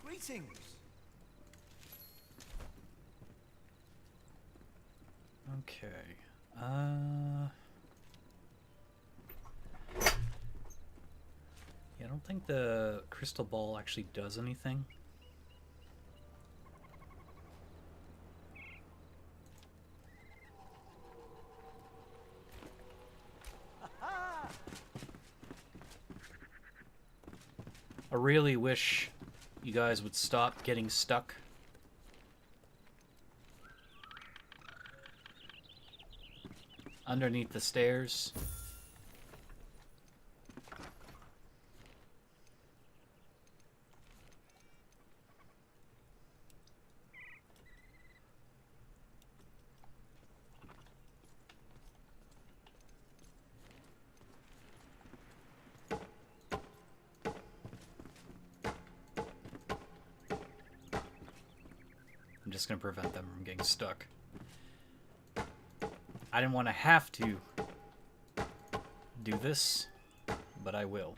Greetings. Okay. Yeah, I don't think the crystal ball actually does anything. I really wish you guys would stop getting stuck. Underneath the stairs. I'm just going to prevent them from getting stuck. I didn't want to have to do this, but I will.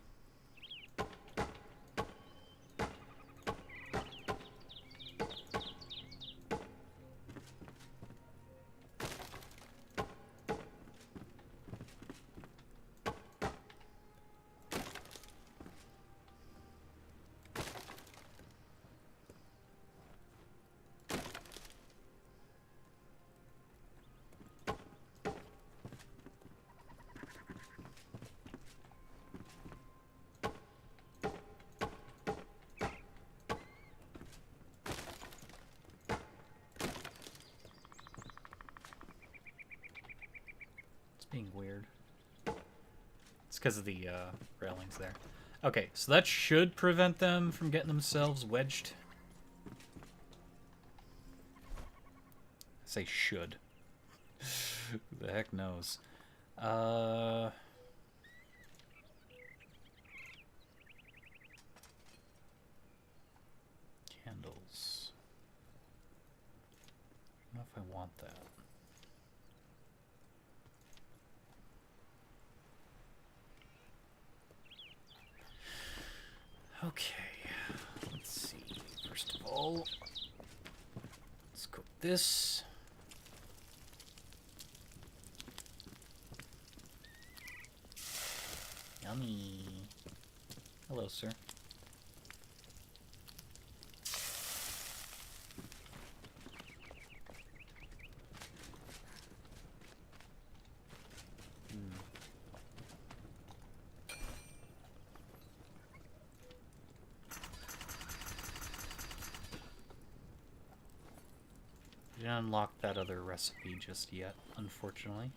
Being weird. It's because of the railings there. Okay, so that should prevent them from getting themselves wedged. I say should. Who the heck knows? Candles. I don't know if I want that. Okay, let's see. First of all, let's cook this. Yummy. Hello, sir. Didn't unlock that other recipe just yet, unfortunately.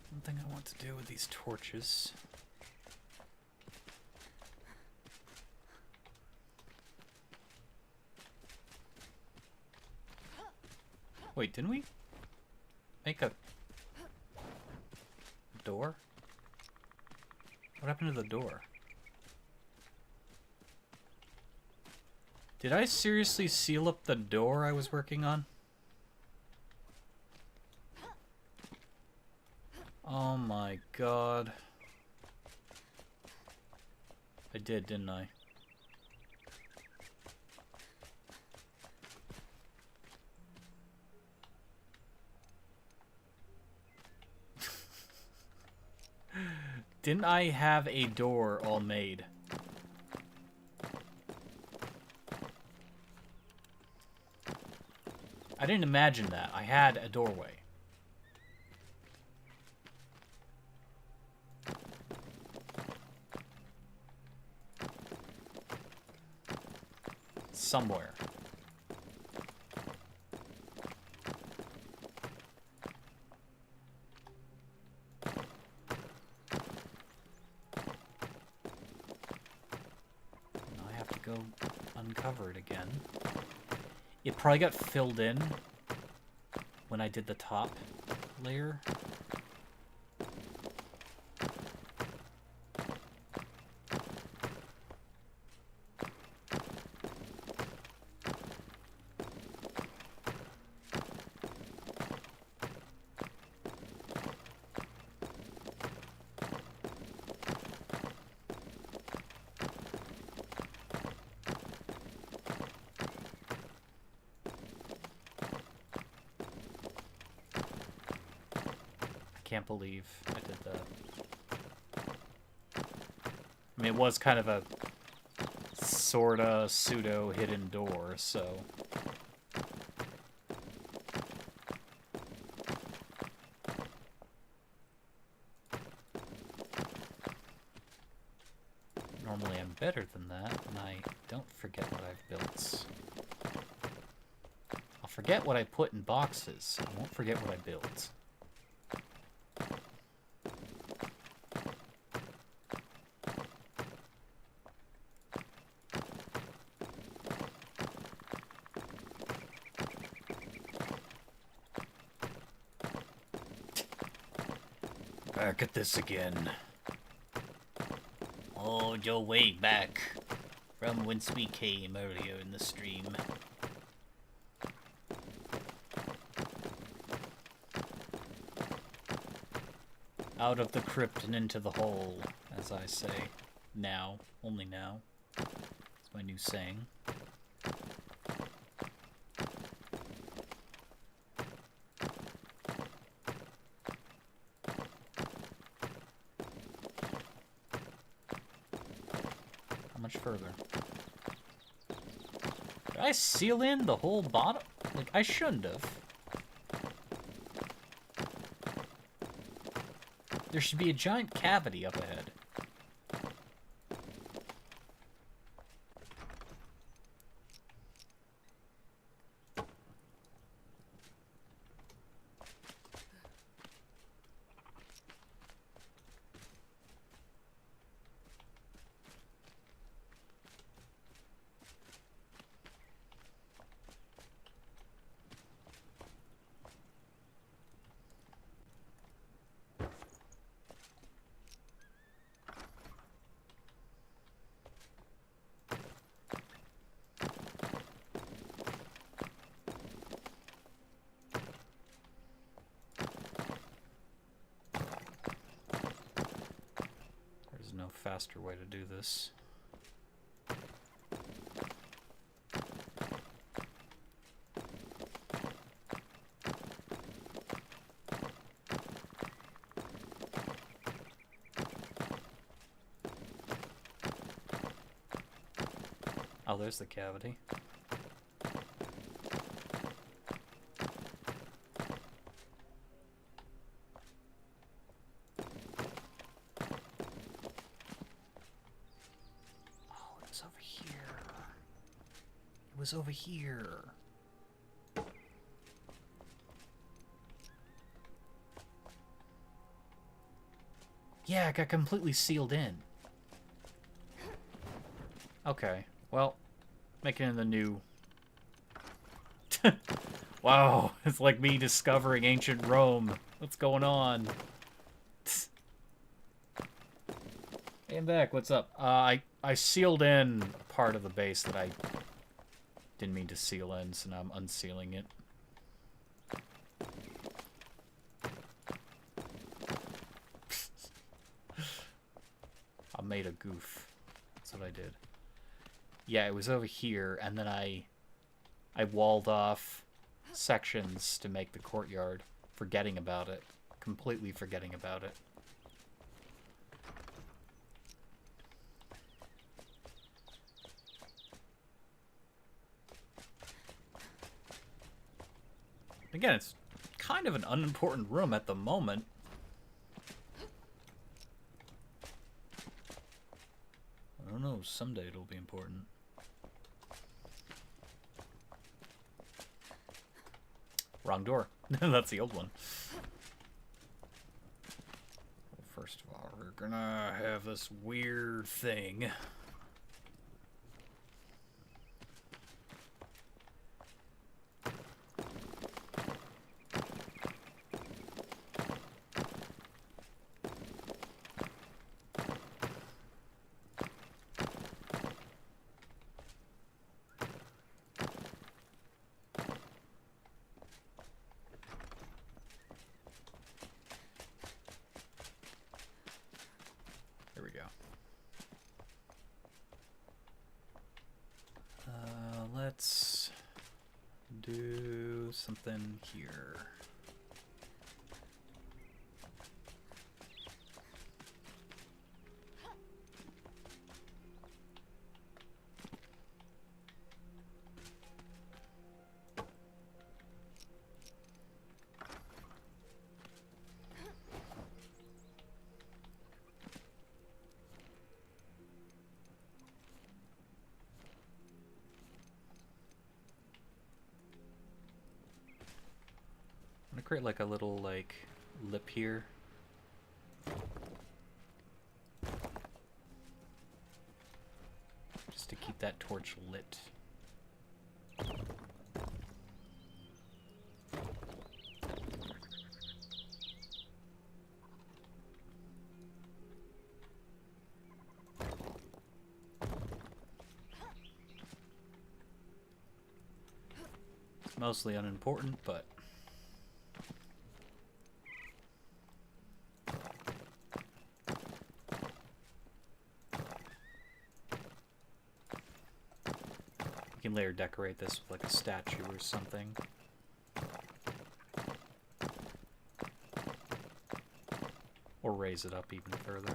One thing I want to do with these torches. Wait, didn't we make a door? What happened to the door? Did I seriously seal up the door I was working on? Oh my god. I did, didn't I? Didn't I have a door all made? I didn't imagine that. I had a doorway. Somewhere. Now I have to go uncover it again. It probably got filled in when I did the top layer. Can't believe I did that. I mean, it was kind of a sorta pseudo hidden door, so normally I'm better than that, and I don't forget what I've built. I'll forget what I put in boxes. I won't forget what I built. Back at this again. Oh, you're way back from whence we came earlier in the stream. Out of the crypt and into the hole, as I say. Now. Only now. It's my new saying. Further. Did I seal in the whole bottom? Like, I shouldn't have. There should be a giant cavity up ahead. No faster way to do this. Oh, there's the cavity. Was over here. Yeah, it got completely sealed in. Okay, well, making it in the new... Wow, it's like me discovering ancient Rome. What's going on? Hey, I'm back. What's up? I sealed in a part of the base that I didn't mean to seal in, so now I'm unsealing it. I made a goof. That's what I did. Yeah, it was over here, and then I walled off sections to make the courtyard, forgetting about it. Completely forgetting about it. Again, it's kind of an unimportant room at the moment. I don't know, someday it'll be important. Wrong door. That's the old one. Well, first of all, we're gonna have this weird thing. Let's do something here. I'm gonna create like a little like lip here. Just to keep that torch lit. It's mostly unimportant, but you can later decorate this with like a statue or something. Or raise it up even further.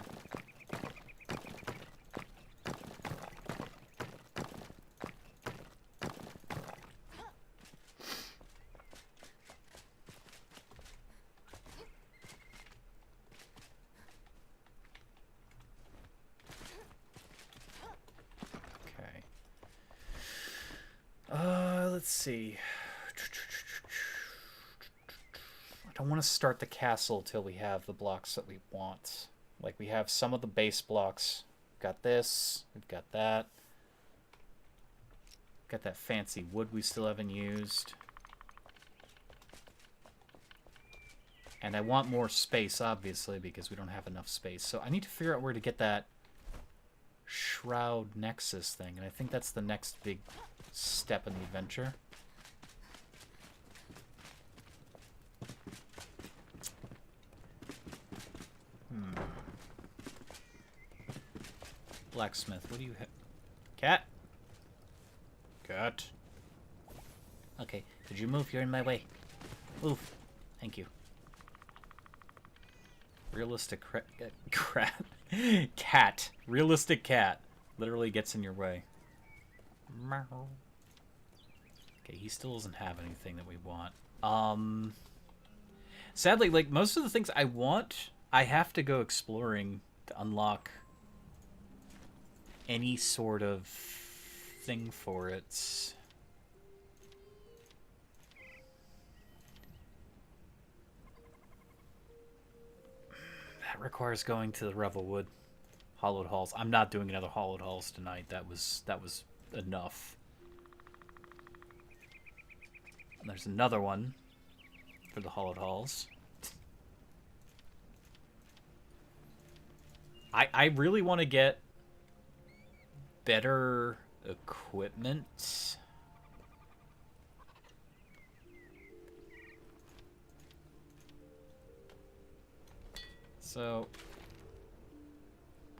Let's see. I don't want to start the castle till we have the blocks that we want. Like, we have some of the base blocks. We've got this. We've got that. Got that fancy wood we still haven't used. And I want more space, obviously, because we don't have enough space. So I need to figure out where to get that Shroud Nexus thing. And I think that's the next big step in the adventure. Blacksmith, what do you have? Cat? Cat? Okay, could you move? You're in my way. Move. Thank you. Realistic cat. Realistic cat. Literally gets in your way. Okay, he still doesn't have anything that we want. Sadly, like, most of the things I want, I have to go exploring to unlock any sort of thing for it. That requires going to the Revelwood Hollowed Halls. I'm not doing another Hollowed Halls tonight. That was enough. And there's another one for the Hollowed Halls. I really want to get better equipment. So,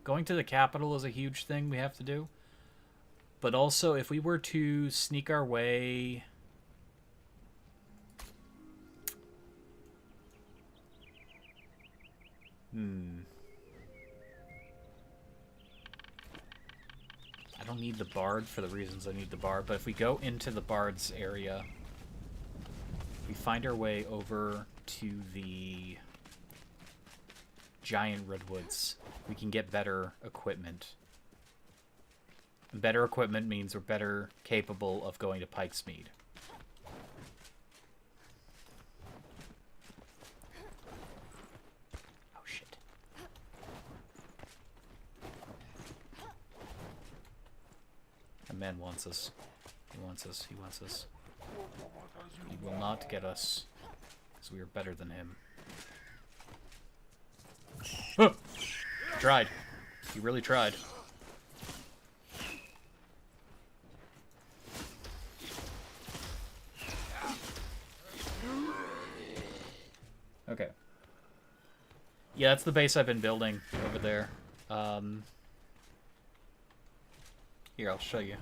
going to the capital is a huge thing we have to do. But also, if we were to sneak our way... I don't need the bard for the reasons I need the bard, but if we go into the bard's area, we find our way over to the giant redwoods, we can get better equipment. Better equipment means we're better capable of going to Pikesmead. Oh shit. That man wants us. He wants us. He wants us. He will not get us, because we are better than him. Tried. He really tried. Okay. Yeah, that's the base I've been building over there. Here, I'll show you.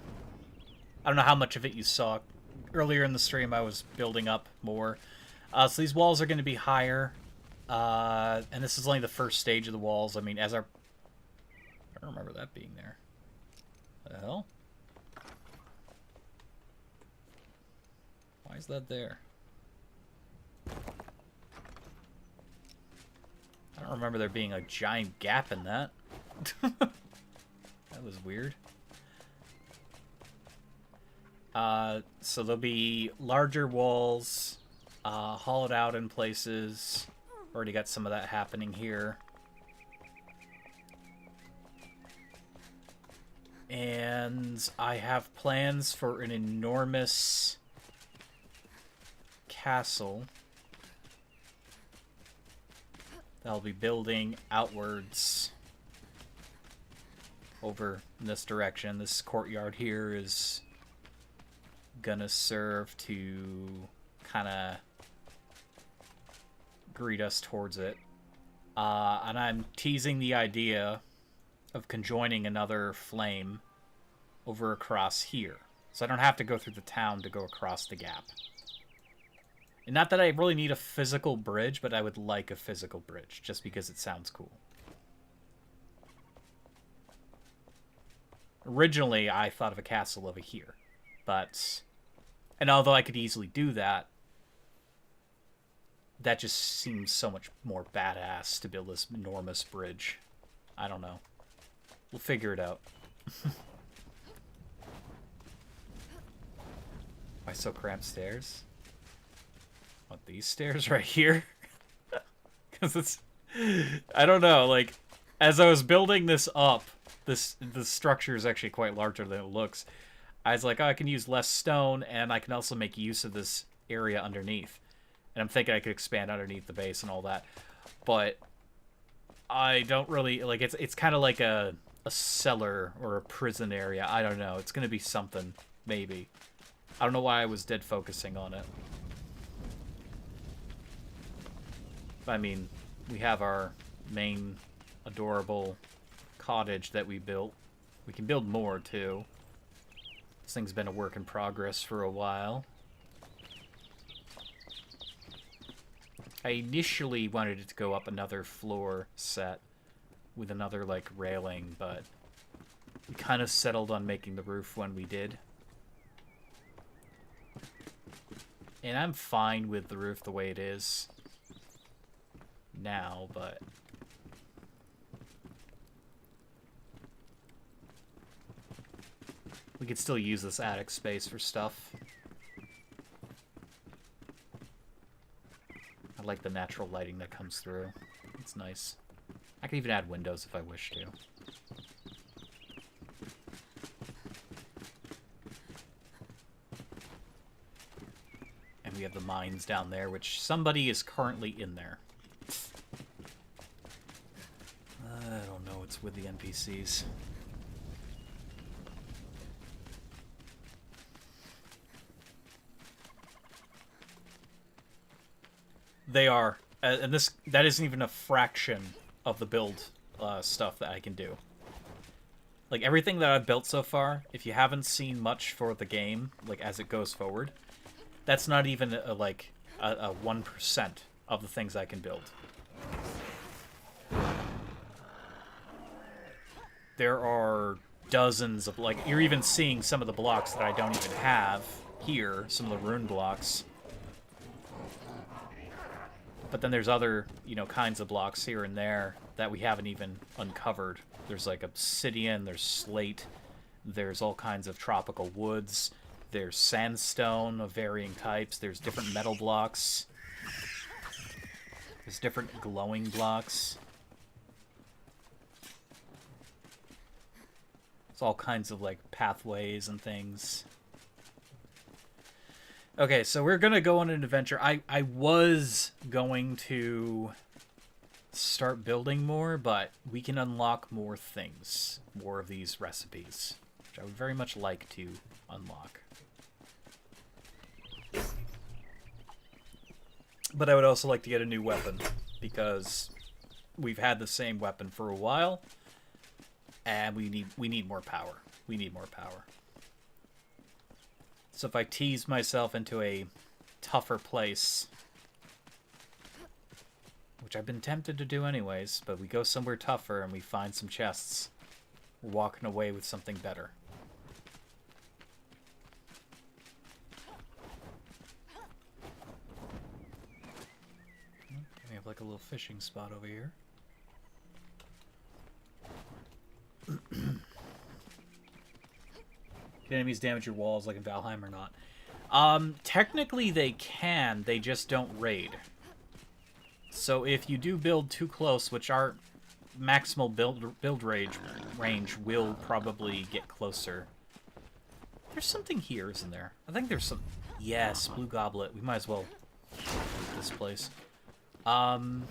I don't know how much of it you saw. Earlier in the stream, I was building up more. So these walls are going to be higher. And this is only the first stage of the walls. I mean, as our... I don't remember that being there. What the hell? Why is that there? I don't remember there being a giant gap in that. That was weird. So there'll be larger walls, hollowed out in places. Already got some of that happening here. And I have plans for an enormous castle that I'll be building outwards over in this direction. This courtyard here is gonna serve to kind of greet us towards it. And I'm teasing the idea of conjoining another flame over across here. So I don't have to go through the town to go across the gap. And not that I really need a physical bridge, but I would like a physical bridge, just because it sounds cool. Originally, I thought of a castle over here. But... and although I could easily do that, that just seems so much more badass to build this enormous bridge. I don't know. We'll figure it out. Why so cramped stairs? What, these stairs right here? Because it's... I don't know, like, as I was building this up, the structure is actually quite larger than it looks. I was like, oh, I can use less stone, and I can also make use of this area underneath. And I'm thinking I could expand underneath the base and all that. But I don't really... like, it's kind of like a cellar or a prison area. I don't know. It's going to be something, maybe. I don't know why I was dead focusing on it. I mean, we have our main adorable cottage that we built. We can build more, too. This thing's been a work in progress for a while. I initially wanted it to go up another floor set with another, like, railing, but we kind of settled on making the roof when we did. And I'm fine with the roof the way it is now, but... we could still use this attic space for stuff. I like the natural lighting that comes through. It's nice. I can even add windows if I wish to. And we have the mines down there, which somebody is currently in there. I don't know what's with the NPCs. They are. And that isn't even a fraction of the build stuff that I can do. Like, everything that I've built so far, if you haven't seen much for the game, like, as it goes forward, that's not even, a 1% of the things I can build. There are dozens of, like, you're even seeing some of the blocks that I don't even have here, some of the rune blocks. But then there's other, kinds of blocks here and there that we haven't even uncovered. There's, like, obsidian, there's slate, there's all kinds of tropical woods, there's sandstone of varying types, there's different metal blocks, there's different glowing blocks. It's all kinds of, like, pathways and things. Okay, so we're gonna go on an adventure. I was going to start building more, but we can unlock more things, more of these recipes, which I would very much like to unlock. But I would also like to get a new weapon, because we've had the same weapon for a while, and we need more power. We need more power. So if I tease myself into a tougher place, which I've been tempted to do anyways, but we go somewhere tougher and we find some chests, we're walking away with something better. We have like a little fishing spot over here. Can enemies damage your walls like in Valheim or not? Technically they can, they just don't raid. So if you do build too close, which our maximal build range will probably get closer. There's something here, isn't there? I think there's some... Yes, blue goblet. We might as well loot this place. Where's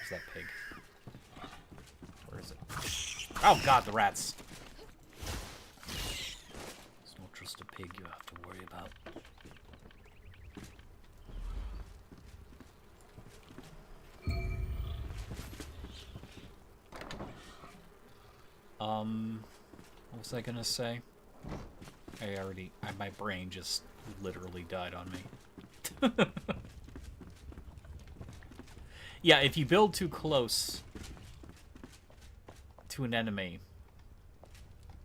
that pig? Where is it? Oh god, the rats. There's no trust a pig you have to worry about. What was I gonna say? My brain just literally died on me. Yeah, if you build too close to an enemy,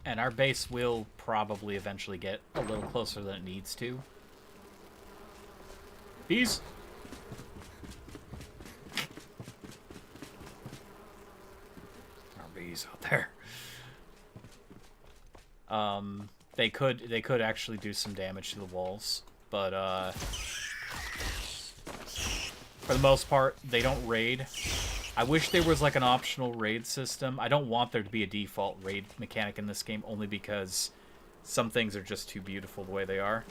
and our base will probably eventually get a little closer than it needs to. Bees! There are bees out there. They could actually do some damage to the walls, but for the most part, they don't raid. I wish there was like an optional raid system. I don't want there to be a default raid mechanic in this game, only because some things are just too beautiful the way they are.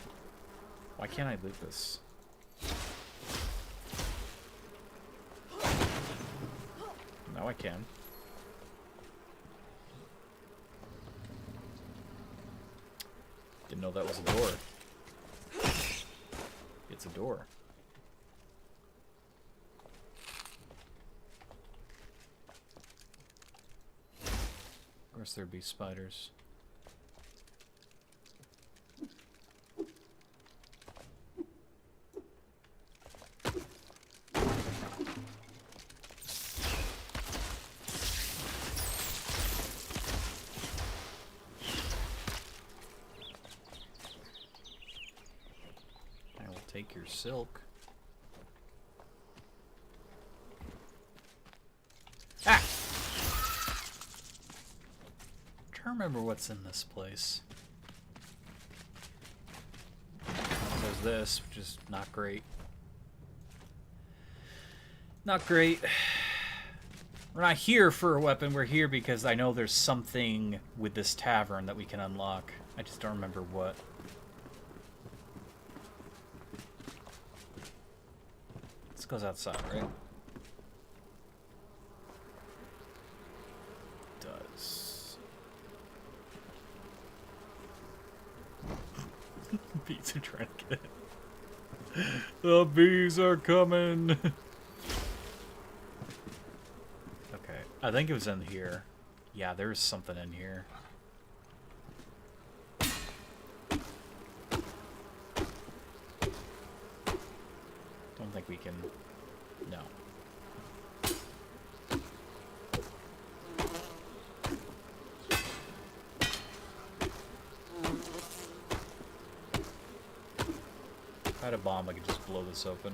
Why can't I loot this? No, I can. Didn't know that was a door. It's a door. Of course there'd be spiders. I will take your silk. Ah! I don't remember what's in this place. There's this, which is not great. Not great. We're not here for a weapon, we're here because I know there's something with this tavern that we can unlock. I just don't remember what. goes outside, right? Does. Bees are trying to get it. The bees are coming! Okay, I think it was in here. Yeah, there's something in here. Don't think we can... No. If I had a bomb, I could just blow this open.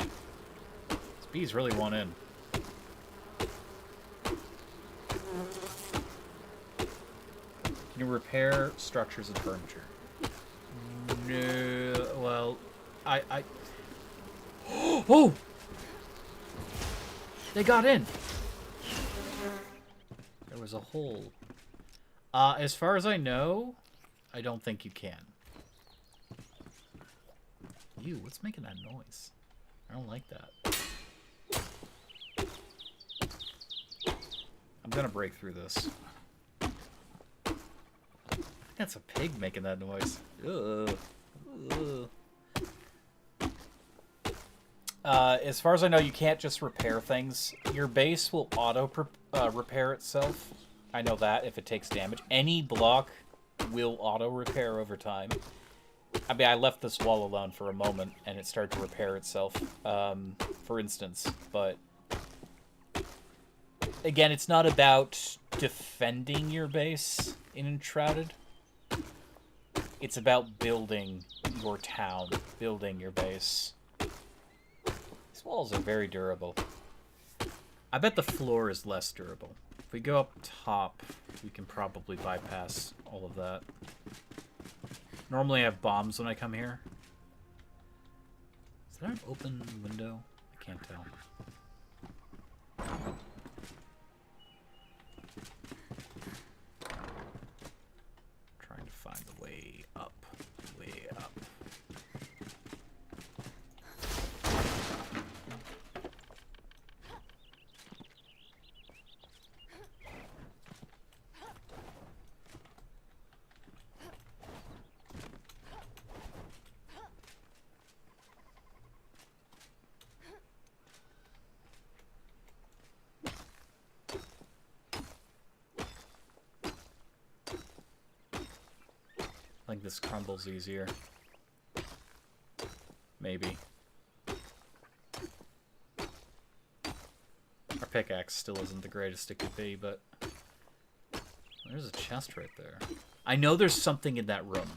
These bees really want in. Can you repair structures and furniture? No. Well, I... Oh! They got in! There was a hole. As far as I know, I don't think you can. Ew, what's making that noise? I don't like that. I'm gonna break through this. That's a pig making that noise. Ugh. Ugh. As far as I know, you can't just repair things. Your base will auto-repair itself. I know that, if it takes damage. Any block will auto-repair over time. I mean, I left this wall alone for a moment, and it started to repair itself, for instance. But, again, it's not about defending your base in Enshrouded. It's about building your town, building your base. These walls are very durable. I bet the floor is less durable. If we go up top, we can probably bypass all of that. Normally I have bombs when I come here. Is that an open window? I can't tell. Trying to find the way up. Way up. I think this crumbles easier. Maybe. Our pickaxe still isn't the greatest it could be, but... There's a chest right there. I know there's something in that room.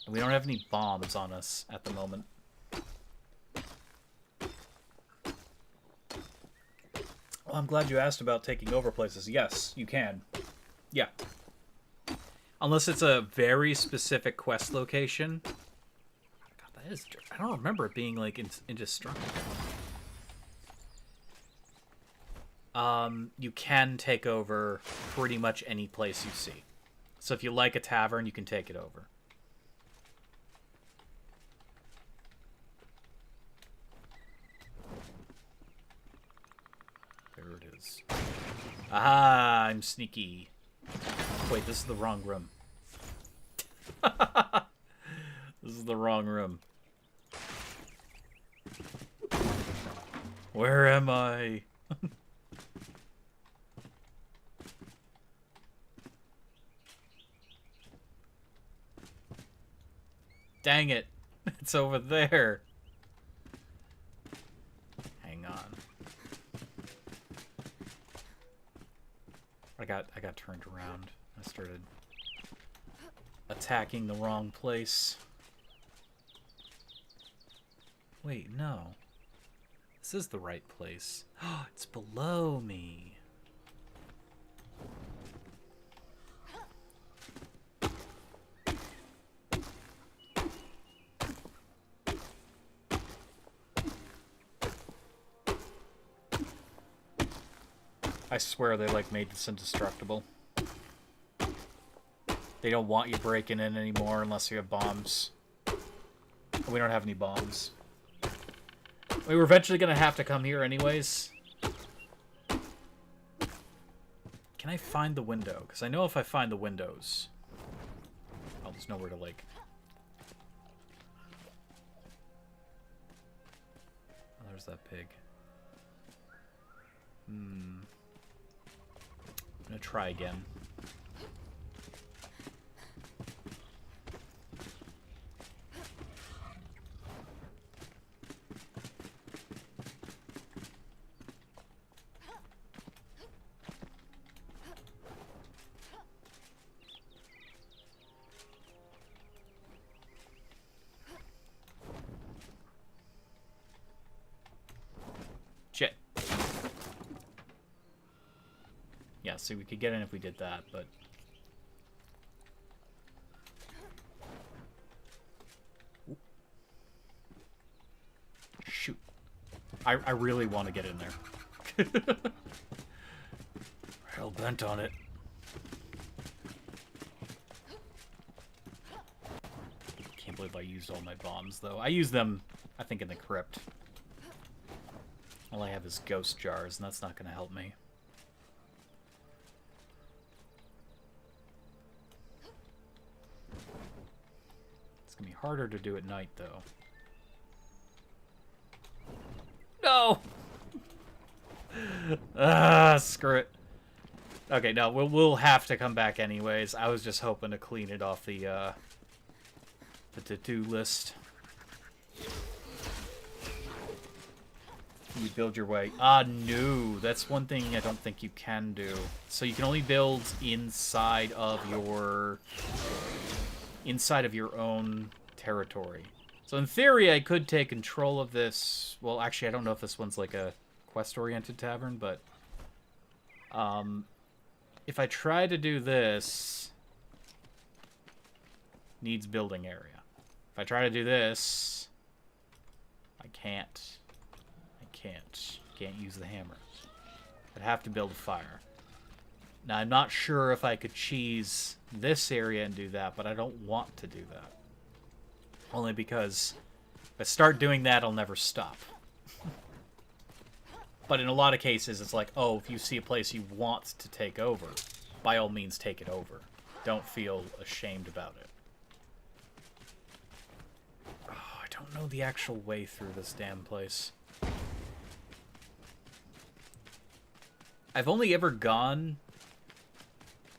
And we don't have any bombs on us at the moment. Well, I'm glad you asked about taking over places. Yes, you can. Yeah. Unless it's a very specific quest location. God, that is... I don't remember it being, like, indestructible. You can take over pretty much any place you see. So if you like a tavern, you can take it over. There it is. Ah, I'm sneaky. Wait, this is the wrong room. This is the wrong room. Where am I? Dang it. It's over there. Hang on. I got turned around. I started attacking the wrong place. Wait, no. This is the right place. Oh, it's below me. I swear they like made this indestructible. They don't want you breaking in anymore unless you have bombs. We don't have any bombs. We were eventually gonna have to come here anyways. Can I find the window? Because I know if I find the windows... Oh, there's nowhere to, like... Oh, there's that pig. I'm gonna try again. Shit. Yeah, see, we could get in if we did that, but... Shoot. I really want to get in there. Hell bent on it. Can't believe I used all my bombs, though. I used them, I think, in the crypt. All I have is ghost jars, and that's not going to help me. It's going to be harder to do at night, though. No! Screw it. Okay, no, we'll have to come back anyways. I was just hoping to clean it off the to-do list. You build your way. Ah, no. That's one thing I don't think you can do. So you can only build inside of your own territory. So in theory, I could take control of this. Well, actually, I don't know if this one's like a quest-oriented tavern, but if I try to do this, needs building area. If I try to do this, I can't. Can't use the hammer. I'd have to build a fire. Now, I'm not sure if I could cheese this area and do that, but I don't want to do that. Only because if I start doing that, I'll never stop. But in a lot of cases, it's like, oh, if you see a place you want to take over, by all means take it over. Don't feel ashamed about it. Oh, I don't know the actual way through this damn place. I've only ever gone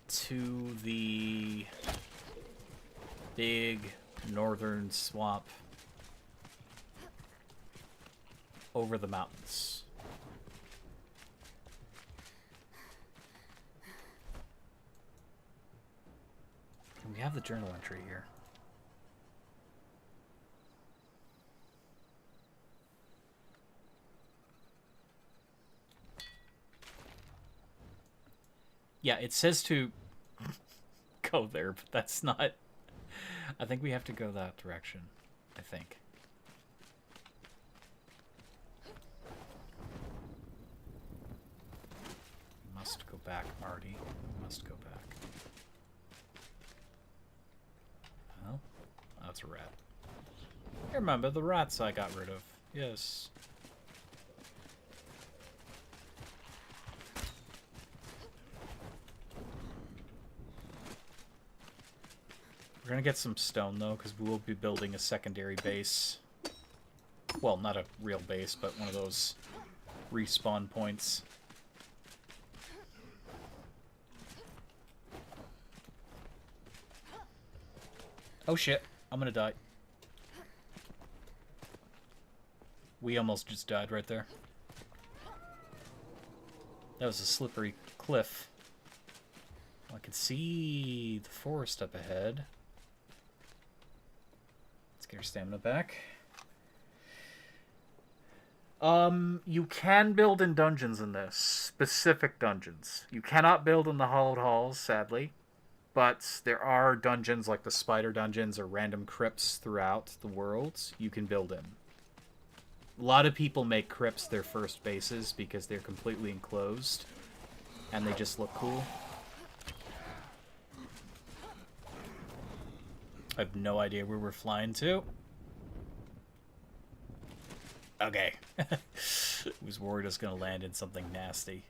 to the big northern swamp over the mountains. And we have the journal entry here. Yeah, it says to go there, but that's not... I think we have to go that direction. I think. We must go back, Marty. We must go back. Oh, that's a rat. I remember the rats I got rid of. Yes. We're gonna get some stone, though, because we will be building a secondary base. Well, not a real base, but one of those respawn points. Oh shit, I'm gonna die. We almost just died right there. That was a slippery cliff. Well, I can see the forest up ahead. Get our stamina back. You can build in dungeons in this. Specific dungeons. You cannot build in the hollowed halls, sadly. But there are dungeons like the spider dungeons or random crypts throughout the world you can build in. A lot of people make crypts their first bases because they're completely enclosed. And they just look cool. I have no idea where we're flying to. Okay. Was worried I was going to land in something nasty.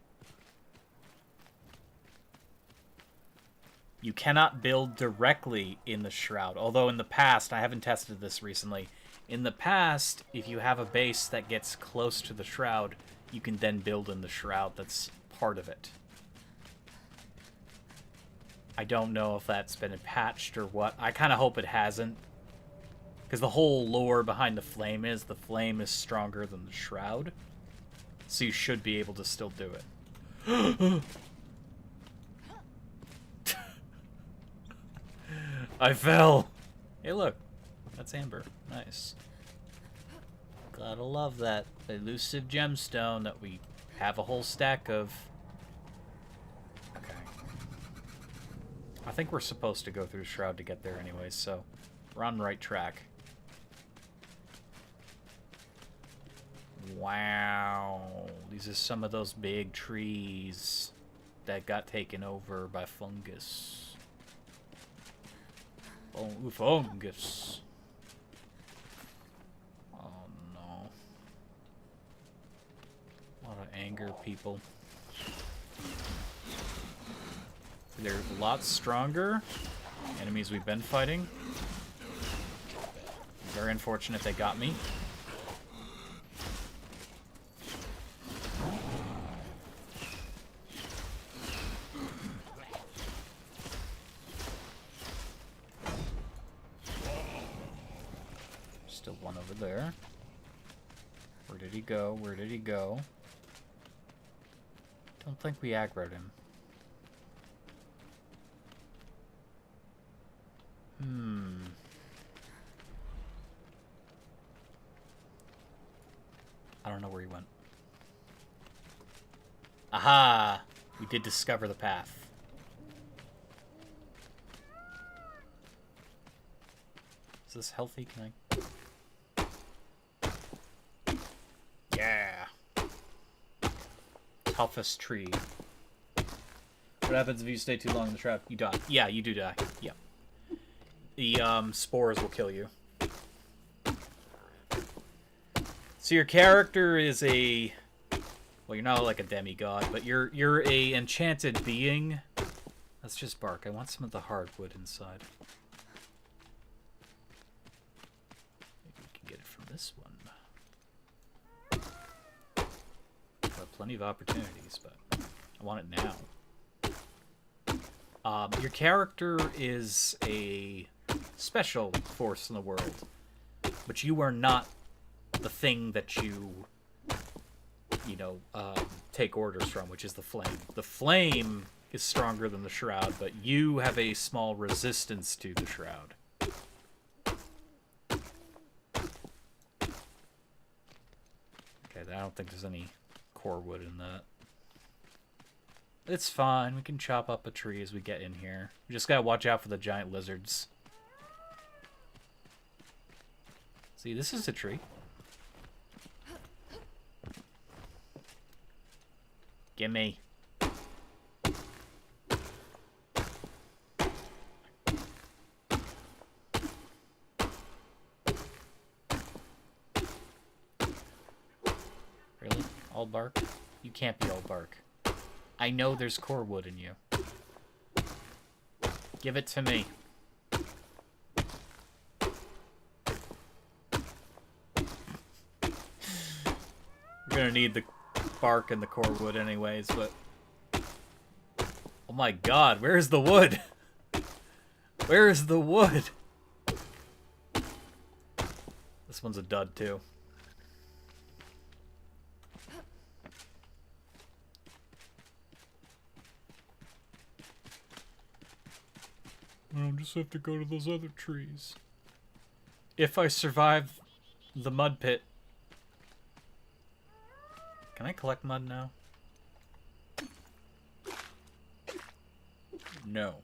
You cannot build directly in the shroud. Although in the past, I haven't tested this recently. In the past, if you have a base that gets close to the shroud, you can then build in the shroud. That's part of it. I don't know if that's been patched or what. I kind of hope it hasn't. Because the whole lore behind the flame is stronger than the shroud. So you should be able to still do it. I fell! Hey, look. That's amber. Nice. Gotta love that elusive gemstone that we have a whole stack of. Okay. I think we're supposed to go through Shroud to get there anyways, so we're on the right track. Wow. These are some of those big trees that got taken over by fungus. Oh, fungus. Oh no. A lot of anger, people. They're a lot stronger. Enemies we've been fighting. Very unfortunate they got me. Still one over there. Where did he go? Where did he go? Don't think we aggroed him. I don't know where he went. Aha! We did discover the path. Is this healthy? Can I... Yeah! Toughest tree. What happens if you stay too long in the trap? You die. Yeah, you do die. Yep. The spores will kill you. So your character is a... Well, you're not like a demigod, but you're a enchanted being. That's just bark. I want some of the hardwood inside. Maybe we can get it from this one. Got plenty of opportunities, but I want it now. Your character is a special force in the world, but you are not the thing that you take orders from, which is the flame. The flame is stronger than the shroud, but you have a small resistance to the shroud. Okay, I don't think there's any core wood in that. It's fine. We can chop up a tree as we get in here. We just gotta watch out for the giant lizards. See, this is a tree. Gimme. Really? All bark? You can't be all bark. I know there's core wood in you. Give it to me. We're gonna need the bark and the core wood anyways, but... Oh my god, where's the wood? Where's the wood? This one's a dud too. I'll just have to go to those other trees. If I survive the mud pit. Can I collect mud now? No.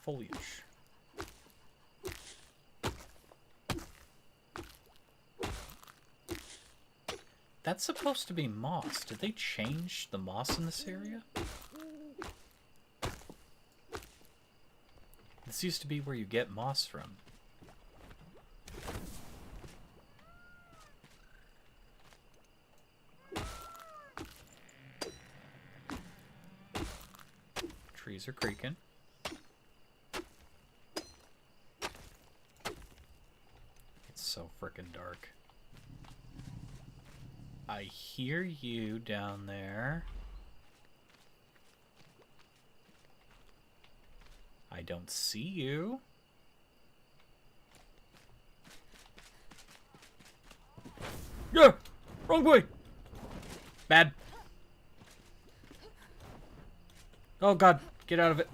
Foliage. That's supposed to be moss. Did they change the moss in this area? This used to be where you get moss from. Trees are creaking. It's so frickin' dark. I hear you down there. I don't see you. Yeah! Wrong way! Bad. Oh god, get out of it.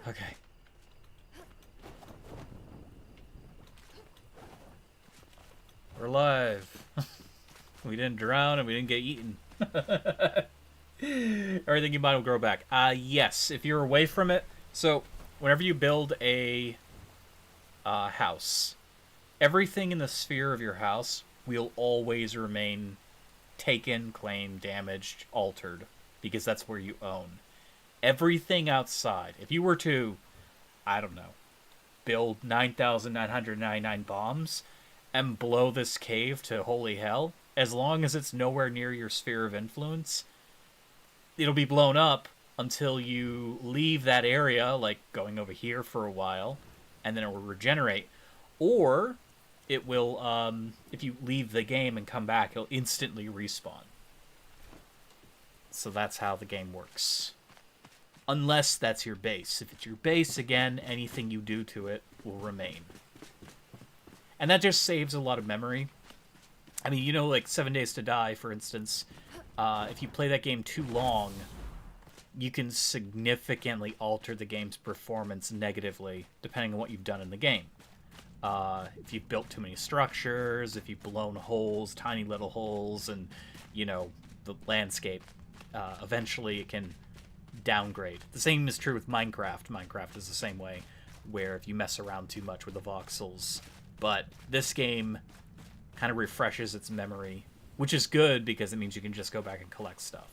Okay. We're alive. We didn't drown and we didn't get eaten. Everything you might will grow back. Yes, if you're away from it. So, whenever you build a house, everything in the sphere of your house will always remain taken, claimed, damaged, altered, because that's where you own. Everything outside, if you were to, I don't know, build 9,999 bombs and blow this cave to holy hell, as long as it's nowhere near your sphere of influence, it'll be blown up until you leave that area, like going over here for a while, and then it will regenerate. Or it will, if you leave the game and come back, it'll instantly respawn. So that's how the game works. Unless that's your base. If it's your base, again, anything you do to it will remain. And that just saves a lot of memory. I mean, you know, like 7 Days to Die, for instance, if you play that game too long, you can significantly alter the game's performance negatively, depending on what you've done in the game. If you've built too many structures, if you've blown holes, tiny little holes, and, you know, the landscape, eventually it can downgrade. The same is true with Minecraft. Minecraft is the same way, where if you mess around too much with the voxels. But this game kind of refreshes its memory, which is good because it means you can just go back and collect stuff.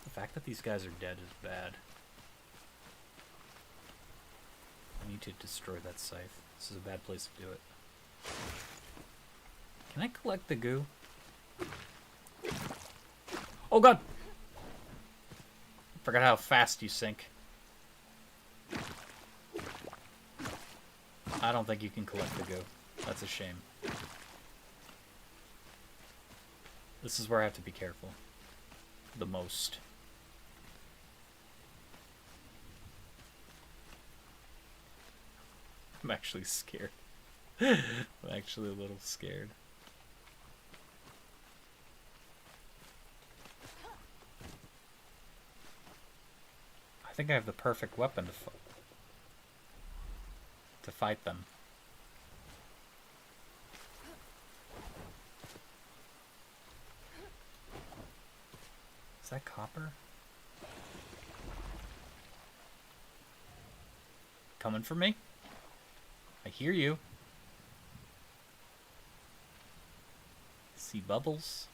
The fact that these guys are dead is bad. I need to destroy that scythe. This is a bad place to do it. Can I collect the goo? Oh god! Forgot how fast you sink. I don't think you can collect the goo. That's a shame. This is where I have to be careful. The most. I'm actually scared. I'm actually a little scared. I think I have the perfect weapon to fight them. Is that copper? Coming for me? I hear you. See bubbles.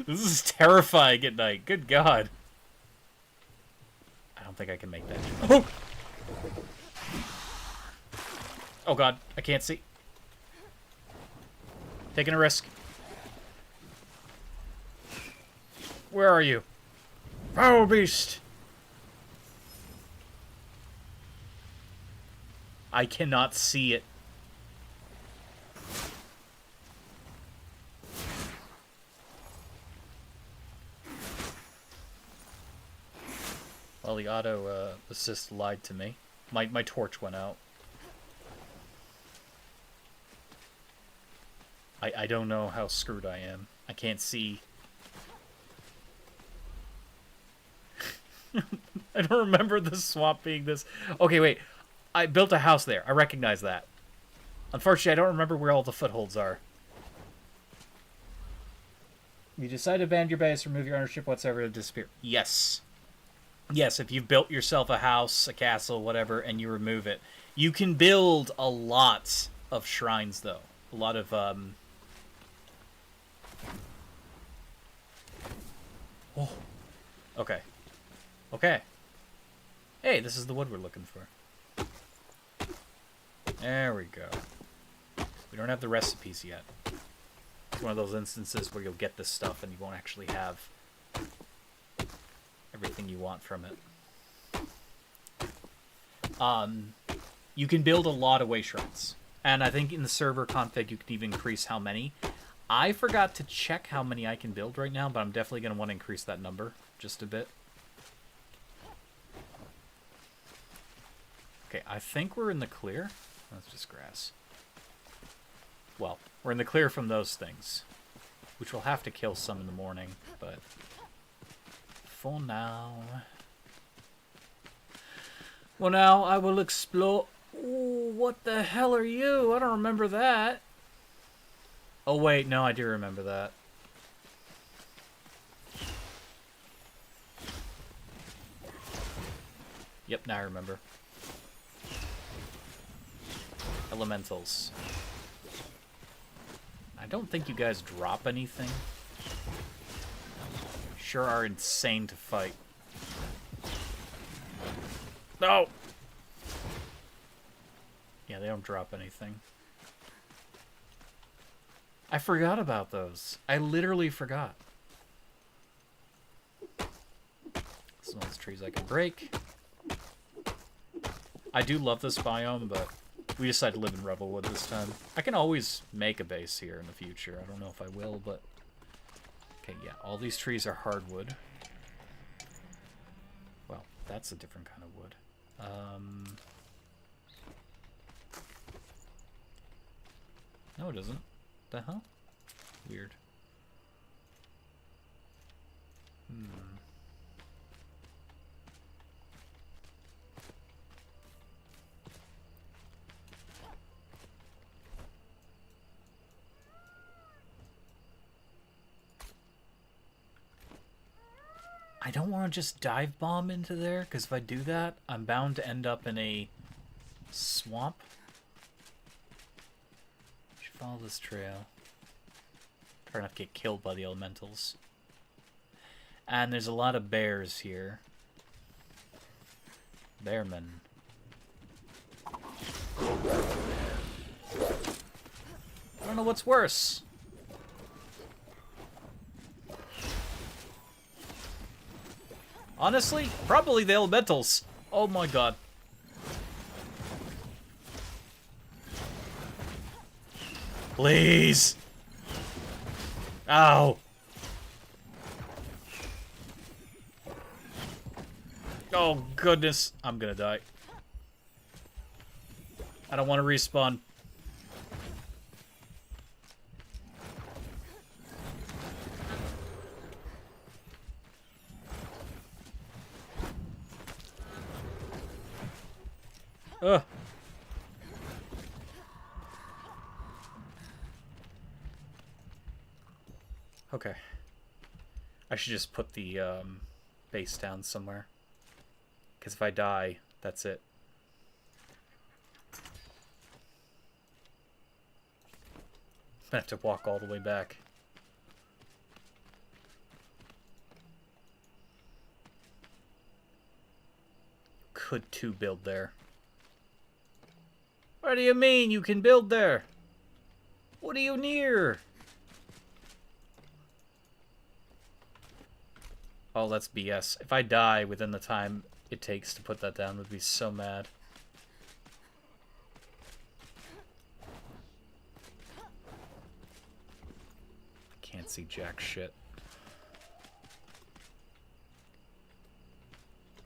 This is terrifying at night. Good God. I don't think I can make that jump. Oh! Oh God, I can't see. Taking a risk. Where are you? Foul beast! I cannot see it. Well, the auto assist lied to me. My torch went out. I don't know how screwed I am. I can't see. I don't remember the swamp being this. Okay, wait. I built a house there. I recognize that. Unfortunately, I don't remember where all the footholds are. You decide to abandon your base, remove your ownership whatsoever to disappear. Yes. Yes, if you've built yourself a house, a castle, whatever, and you remove it. You can build a lot of shrines, though. A lot of Oh. Okay. Okay. Hey, this is the wood we're looking for. There we go. We don't have the recipes yet. It's one of those instances where you'll get this stuff and you won't actually have everything you want from it. You can build a lot of way shrines. And I think in the server config you can even increase how many. I forgot to check how many I can build right now, but I'm definitely going to want to increase that number just a bit. Okay, I think we're in the clear. That's just grass. Well, we're in the clear from those things, which we'll have to kill some in the morning, but for now... Well, now I will explore... Ooh, what the hell are you? I don't remember that. Oh, wait, no, I do remember that. Yep, now I remember. Elementals. I don't think you guys drop anything. Sure are insane to fight. No! Yeah, they don't drop anything. I forgot about those. I literally forgot. Some of those trees I can break. I do love this biome, but we decided to live in Revelwood this time. I can always make a base here in the future. I don't know if I will, but... Okay, yeah, all these trees are hardwood. Well, that's a different kind of wood. No, it isn't. The hell? Weird. I don't want to just dive bomb into there, because if I do that, I'm bound to end up in a swamp. Should follow this trail. Try not to get killed by the elementals. And there's a lot of bears here. Bearmen. I don't know what's worse. Honestly, probably the elementals. Oh my god. Please. Ow. Oh goodness. I'm gonna die. I don't want to respawn. Ugh. Okay. I should just put the base down somewhere. Because if I die, that's it. I have to walk all the way back. Could two build there? What do you mean you can build there? What are you near? Oh, that's BS. If I die within the time it takes to put that down, I would be so mad. Can't see jack shit.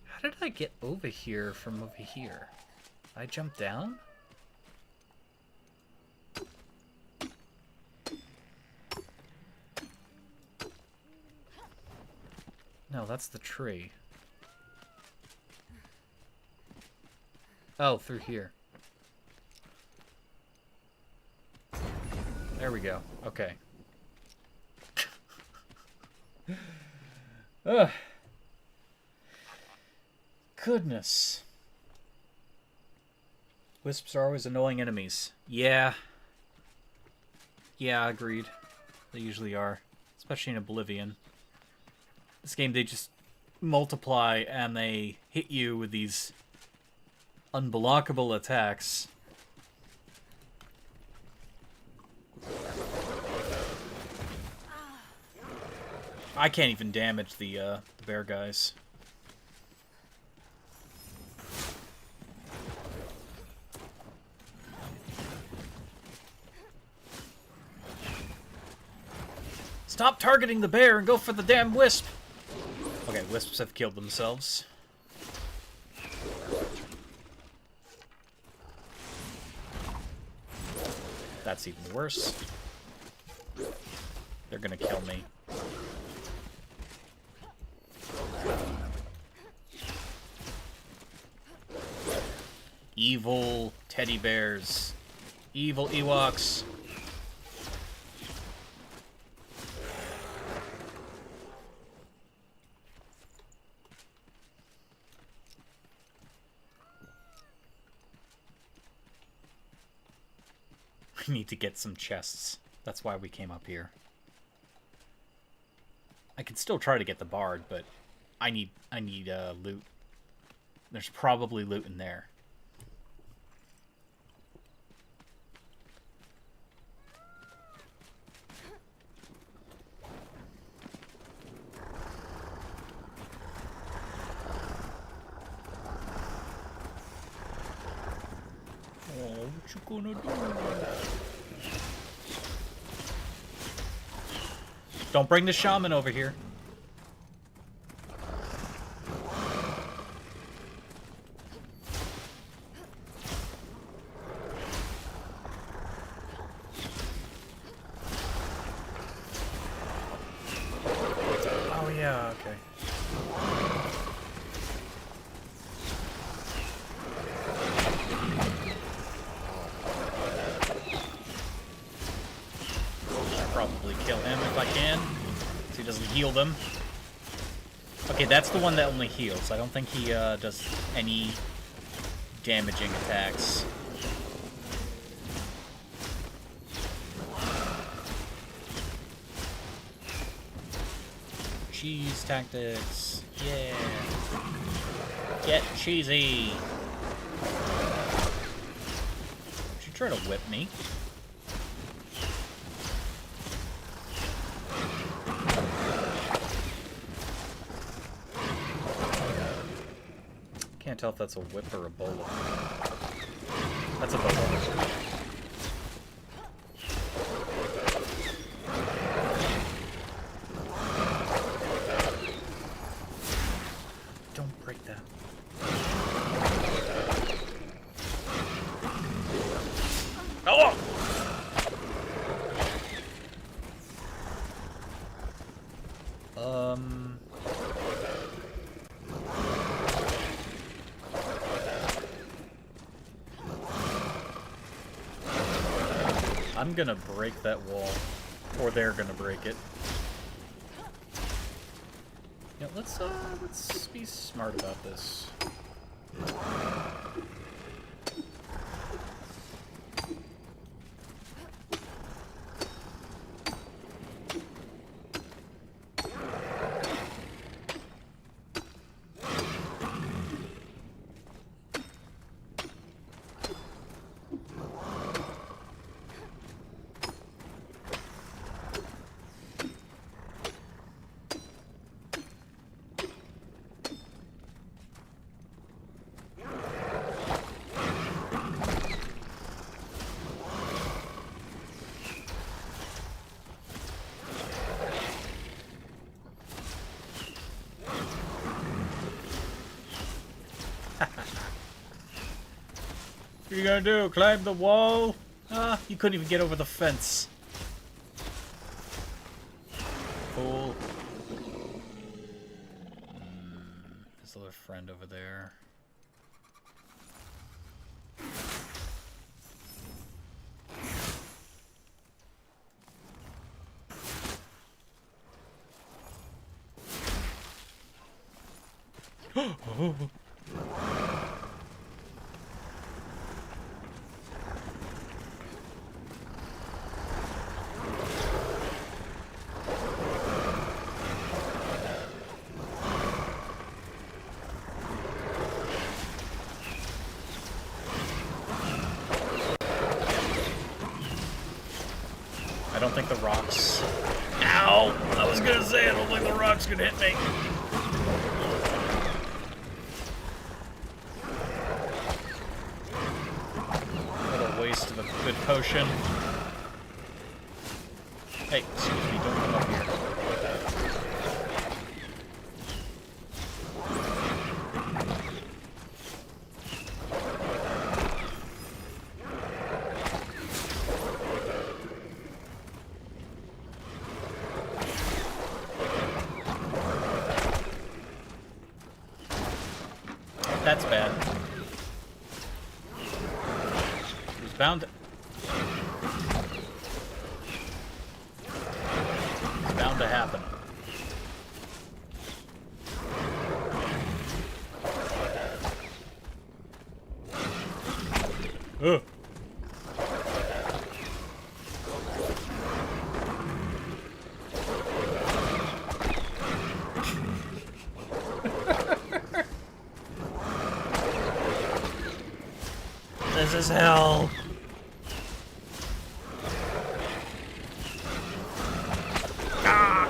How did I get over here from over here? Did I jump down? No, that's the tree. Oh, through here. There we go. Okay. Ugh. Goodness. Wisps are always annoying enemies. Yeah. Yeah, agreed. They usually are. Especially in Oblivion. This game, they just multiply and they hit you with these unblockable attacks. I can't even damage the bear guys. Stop targeting the bear and go for the damn wisp! Okay, wisps have killed themselves. That's even worse. They're gonna kill me. Evil teddy bears. Evil Ewoks. We need to get some chests. That's why we came up here. I can still try to get the bard, but I need loot. There's probably loot in there. What you gonna do? Don't bring the shaman over here. Oh yeah, okay. Probably kill him if I can, so he doesn't heal them. Okay, that's the one that only heals. I don't think he does any damaging attacks. Cheese tactics. Yeah. Get cheesy. Don't you try to whip me. Can't tell if that's a whip or a bolo. That's a bolo. Don't break that. Oh! I'm gonna break that wall, or they're gonna break it. Yeah, let's be smart about this. What are you gonna do? Climb the wall? Ah, you couldn't even get over the fence. Fool. There's a little friend over there. don't think the rocks... Ow! I was gonna say, I don't think the rocks can hit me. What a waste of a good potion. Hey, excuse me, don't come up here. That's bad. It was bound to... It's bound to happen. Ugh. This is hell. Ah!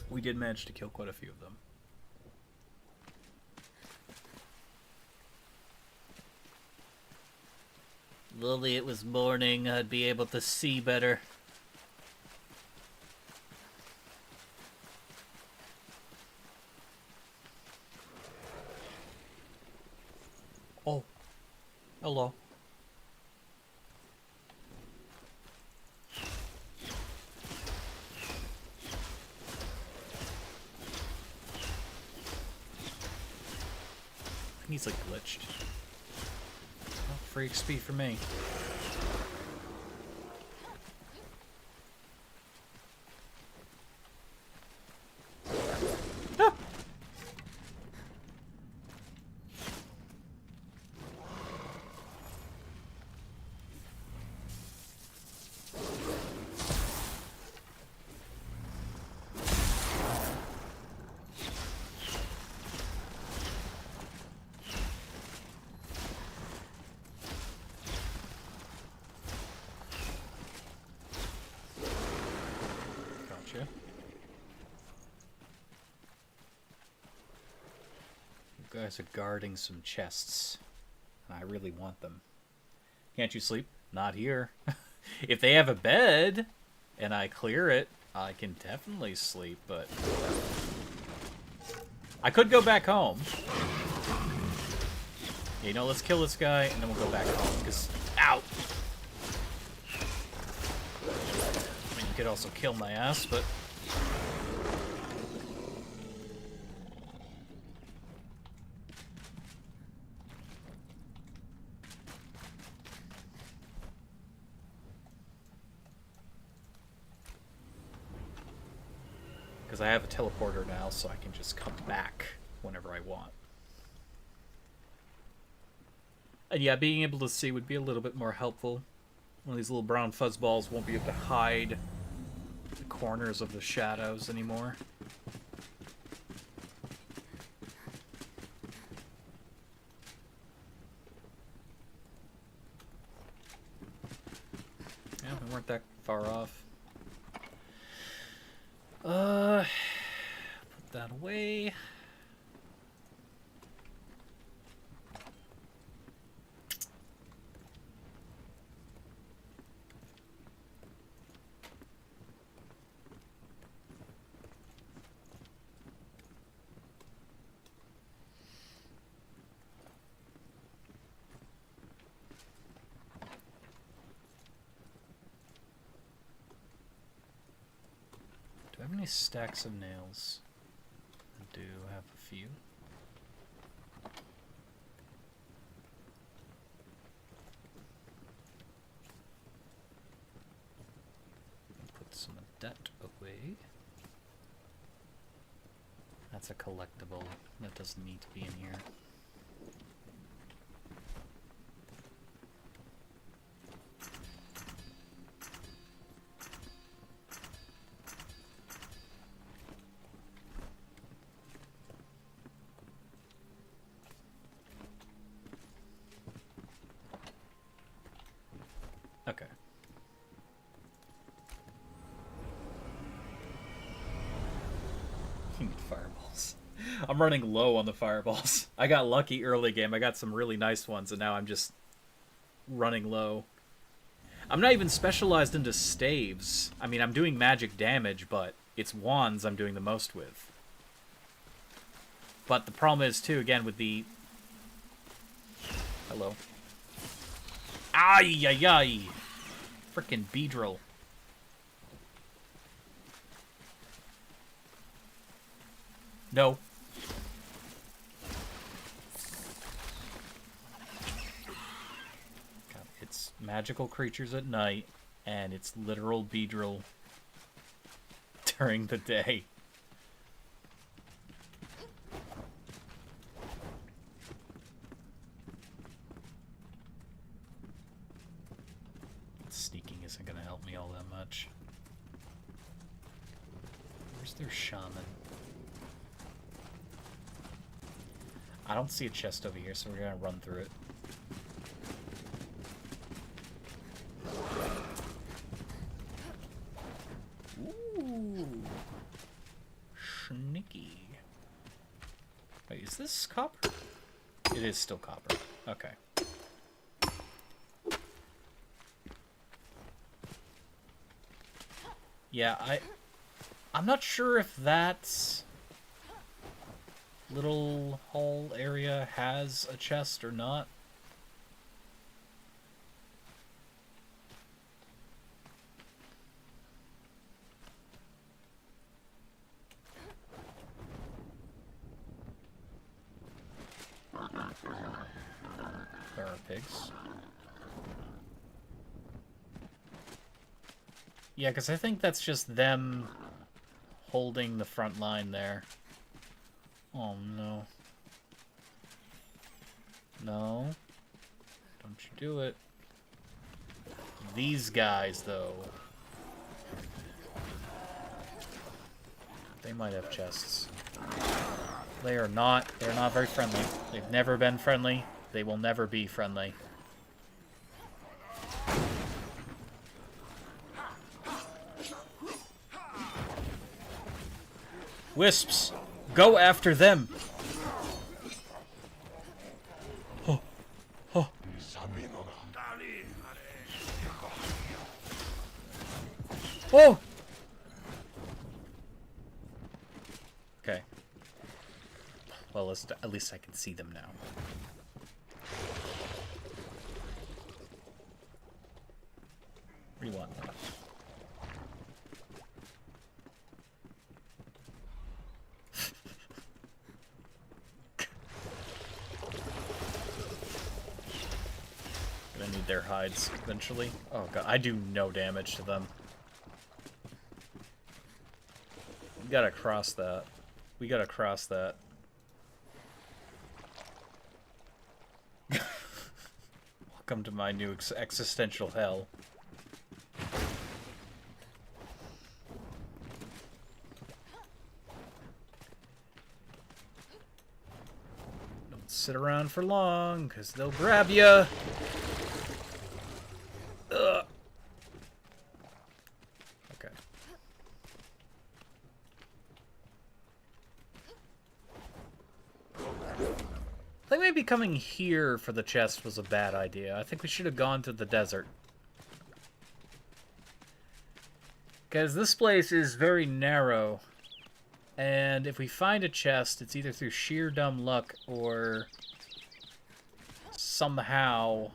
We did manage to kill quite a few of them. If only it was morning, I'd be able to see better. Oh, hello. I think he's like glitched. Oh, free XP for me. Ah! Gotcha. You guys are guarding some chests, and I really want them. Can't you sleep? Not here. If they have a bed, and I clear it, I can definitely sleep, but... I could go back home. You know, let's kill this guy, and then we'll go back home, because... Ow! I mean, you could also kill my ass, but... Because I have a teleporter now, so I can just come back whenever I want. And yeah, being able to see would be a little bit more helpful. One of these little brown fuzzballs won't be able to hide the corners of the shadows anymore. Yeah, we weren't that far off. Put that away. Do I have any stacks of nails? I do have a few. Put some of that away. That's a collectible. That doesn't need to be in here. Fireballs. I'm running low on the fireballs. I got lucky early game. I got some really nice ones, and now I'm just running low. I'm not even specialized into staves. I mean, I'm doing magic damage, but it's wands I'm doing the most with. But the problem is, too, again, with the... Hello. Ay, ay, ay. Frickin' Beedrill. No. God, it's magical creatures at night, and it's literal Beedrill during the day. Sneaking isn't going to help me all that much. Where's their shaman? I don't see a chest over here, so we're going to run through it. Ooh. Sneaky. Wait, is this copper? It is still copper. Okay. Yeah, I'm not sure if that little hall area has a chest or not. There are pigs. Yeah, because I think that's just them holding the front line there. Oh, no. No. Don't you do it. These guys, though. They might have chests. They are not. They're not very friendly. They've never been friendly. They will never be friendly. Wisps, go after them. Oh, oh. Oh. Okay. Well, at least I can see them now. What do you want? Gonna need their hides eventually. Oh god, I do no damage to them. We gotta cross that. We gotta cross that. Welcome to my new existential hell. Don't sit around for long, because they'll grab ya. Ugh. Okay. I think maybe coming here for the chest was a bad idea. I think we should have gone to the desert. Because this place is very narrow. And if we find a chest, it's either through sheer dumb luck or somehow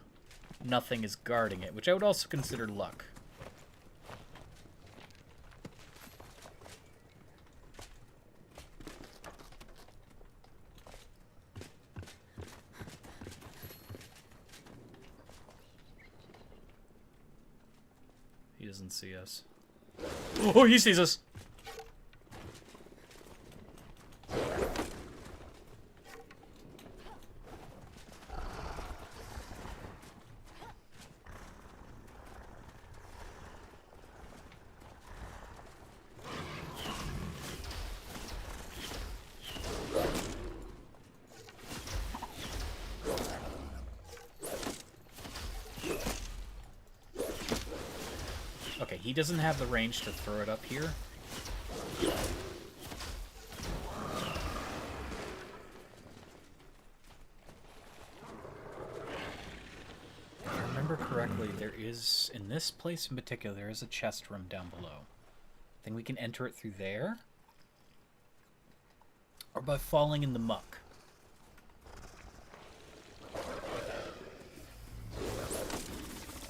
nothing is guarding it, which I would also consider luck. He doesn't see us. Oh, he sees us! Okay, he doesn't have the range to throw it up here. is, in this place in particular, there is a chest room down below. I think we can enter it through there. Or by falling in the muck.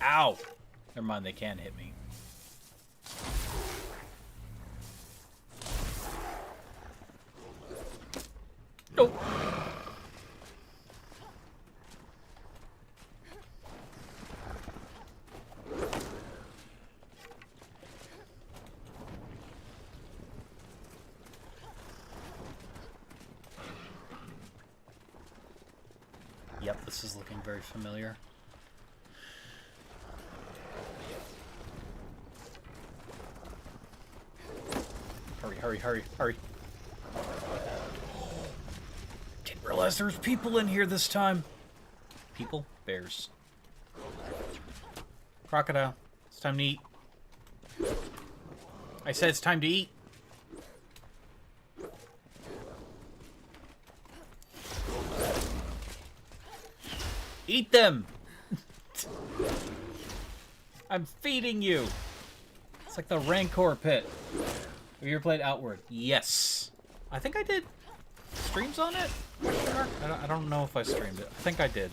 Ow! Never mind, they can hit me. Nope. Yep, this is looking very familiar. Hurry, hurry, hurry, hurry. Didn't realize there was people in here this time. People? Bears. Crocodile. It's time to eat. I said it's time to eat. Eat them! I'm feeding you! It's like the Rancor pit. Have you ever played Outward? Yes. I think I did streams on it? I don't know if I streamed it. I think I did.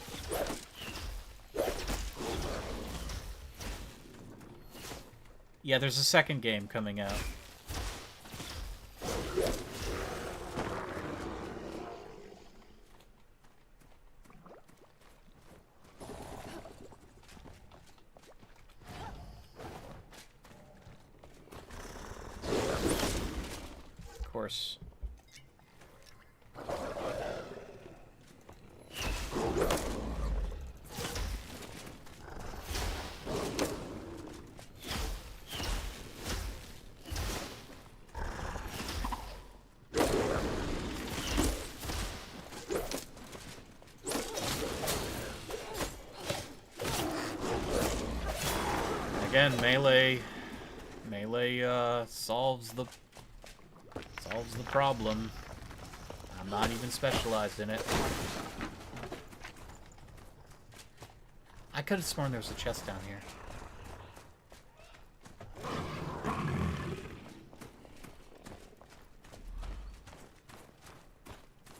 Yeah, there's a second game coming out. Of course. Again, melee solves the problem. I'm not even specialized in it. I could have sworn there was a chest down here.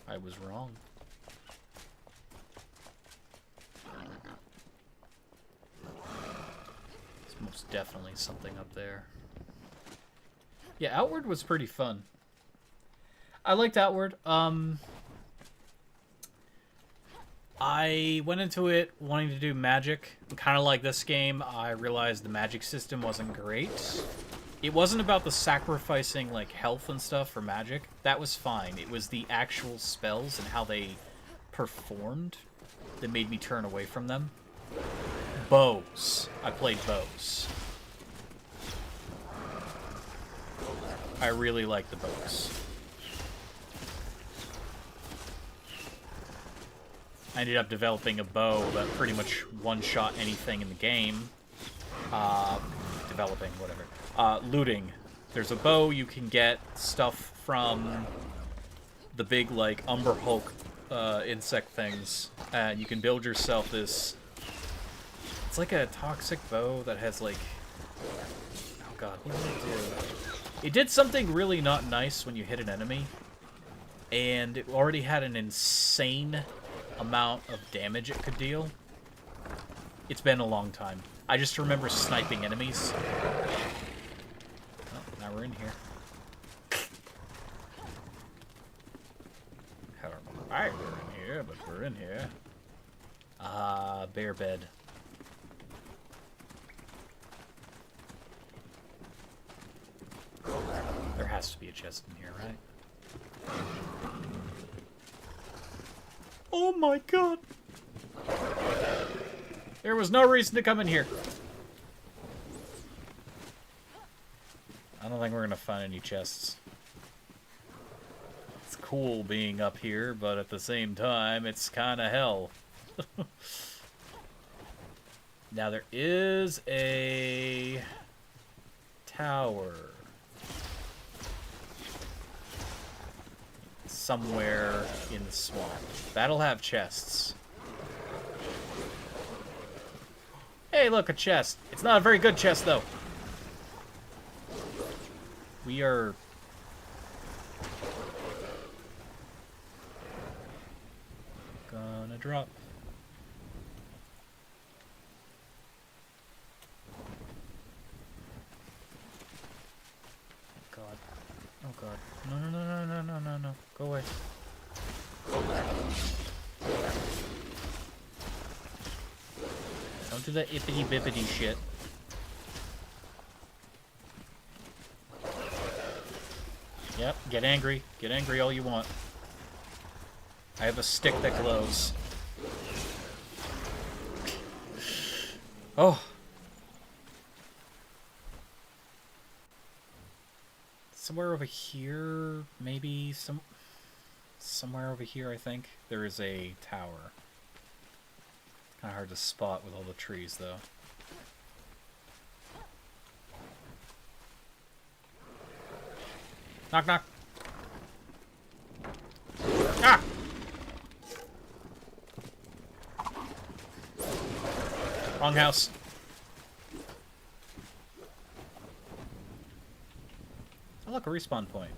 I was wrong. There's most definitely something up there. Yeah, Outward was pretty fun. I liked Outward. I went into it wanting to do magic. Kind of like this game, I realized the magic system wasn't great. It wasn't about the sacrificing like health and stuff for magic. That was fine. It was the actual spells and how they performed that made me turn away from them. Bows. I played bows. I really like the bows. I ended up developing a bow that pretty much one-shot anything in the game. Developing, whatever. Looting. There's a bow, you can get stuff from the big, like, Umber Hulk insect things. And you can build yourself this... It's like a toxic bow that has, like... Oh god, what did it do? It did something really not nice when you hit an enemy. And it already had an insane amount of damage it could deal. It's been a long time. I just remember sniping enemies. Oh, now we're in here. I don't know why we're in here, but we're in here. Bear bed. There has to be a chest in here, right? Oh my god! There was no reason to come in here. I don't think we're gonna find any chests. It's cool being up here, but at the same time, it's kinda hell. Now there is a tower somewhere in the swamp. That'll have chests. Hey, look, a chest. It's not a very good chest, though. We are... gonna drop. Oh, God. Oh, God. No, no, no, no, no, no, no, no. Go away. Don't do that ippity-bippity shit. Yep, get angry. Get angry all you want. I have a stick that glows. Oh. Somewhere over here, maybe somewhere over here, I think, there is a tower. Kind of hard to spot with all the trees, though. Knock, knock. Ah! Wrong house. Oh, look, a respawn point.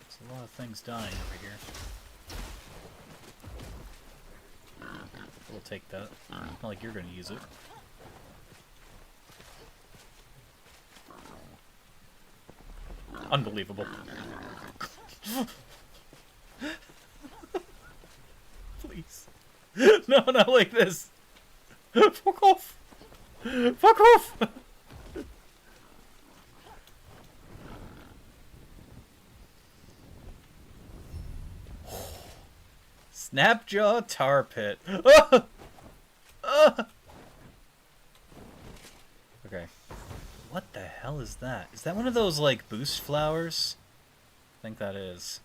There's a lot of things dying over here. We'll take that. Not like you're going to use it. Unbelievable. Please. No, not like this. Fuck off. Fuck off. Snapjaw tar pit. Okay. What the hell is that? Is that one of those, like, boost flowers? I think that is.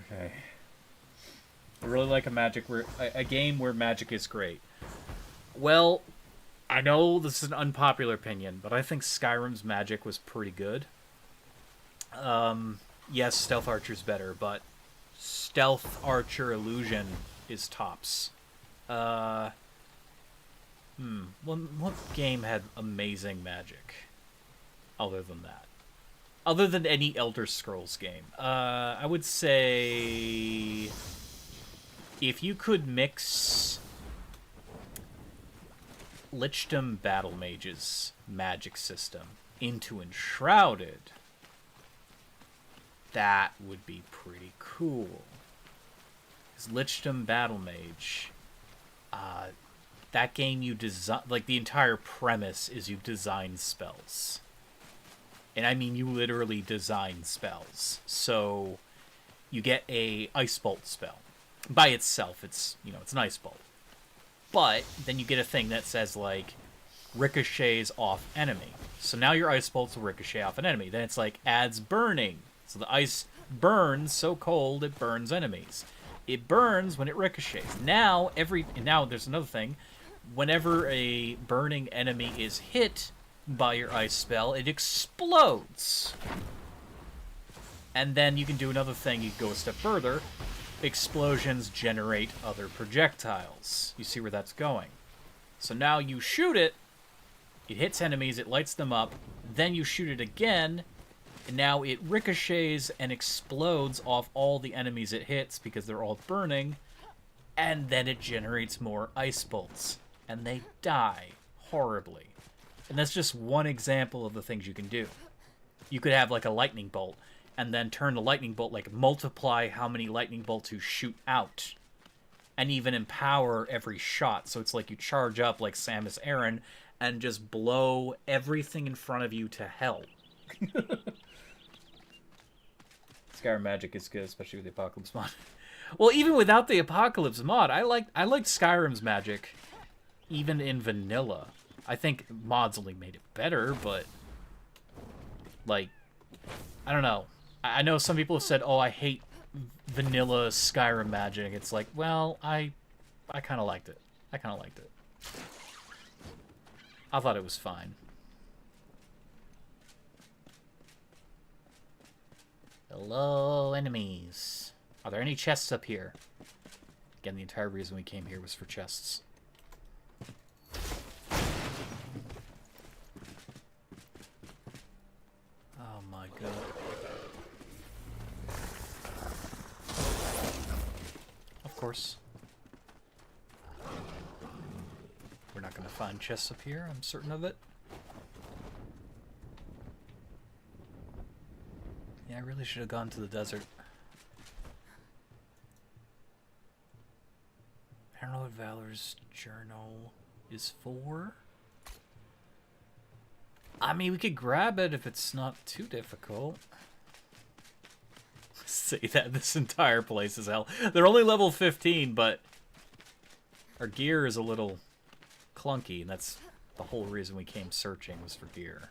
Okay. I really like a game where magic is great. Well, I know this is an unpopular opinion, but I think Skyrim's magic was pretty good. Yes, Stealth Archer's better, but Stealth Archer Illusion is tops. What game had amazing magic other than that? Other than any Elder Scrolls game. I would say if you could mix Lichdom Battle Mage's magic system into Enshrouded, that would be pretty cool. Because Lichdom Battle Mage, that game you design, like the entire premise is you design spells. And I mean you literally design spells. So you get a Ice Bolt spell. By itself, it's an Ice Bolt. But then you get a thing that says, like, ricochets off enemy. So now your Ice Bolts will ricochet off an enemy. Then it's like, adds burning. So the ice burns so cold it burns enemies. It burns when it ricochets. Now there's another thing. Whenever a burning enemy is hit by your ice spell, it explodes. And then you can do another thing. You can go a step further. Explosions generate other projectiles. You see where that's going. So now you shoot it, it hits enemies, it lights them up, then you shoot it again, and now it ricochets and explodes off all the enemies it hits because they're all burning, and then it generates more ice bolts, and they die horribly. And that's just one example of the things you can do. You could have like a lightning bolt, and then turn the lightning bolt, like multiply how many lightning bolts you shoot out, and even empower every shot. So it's like you charge up like Samus Aran and just blow everything in front of you to hell. Skyrim magic is good, especially with the Apocalypse mod. Well, even without the Apocalypse mod, I liked Skyrim's magic, even in vanilla. I think mods only made it better, but like, I don't know. I know some people have said, "Oh, I hate vanilla Skyrim magic. It's like, well, I kind of liked it. I thought it was fine. Hello, enemies. Are there any chests up here? Again, the entire reason we came here was for chests. Oh my god. Of course. We're not going to find chests up here, I'm certain of it. Yeah, I really should have gone to the desert. I don't know what Valor's journal is for. I mean, we could grab it if it's not too difficult. Say that this entire place is hell. They're only level 15, but our gear is a little clunky, and that's the whole reason we came searching, was for gear.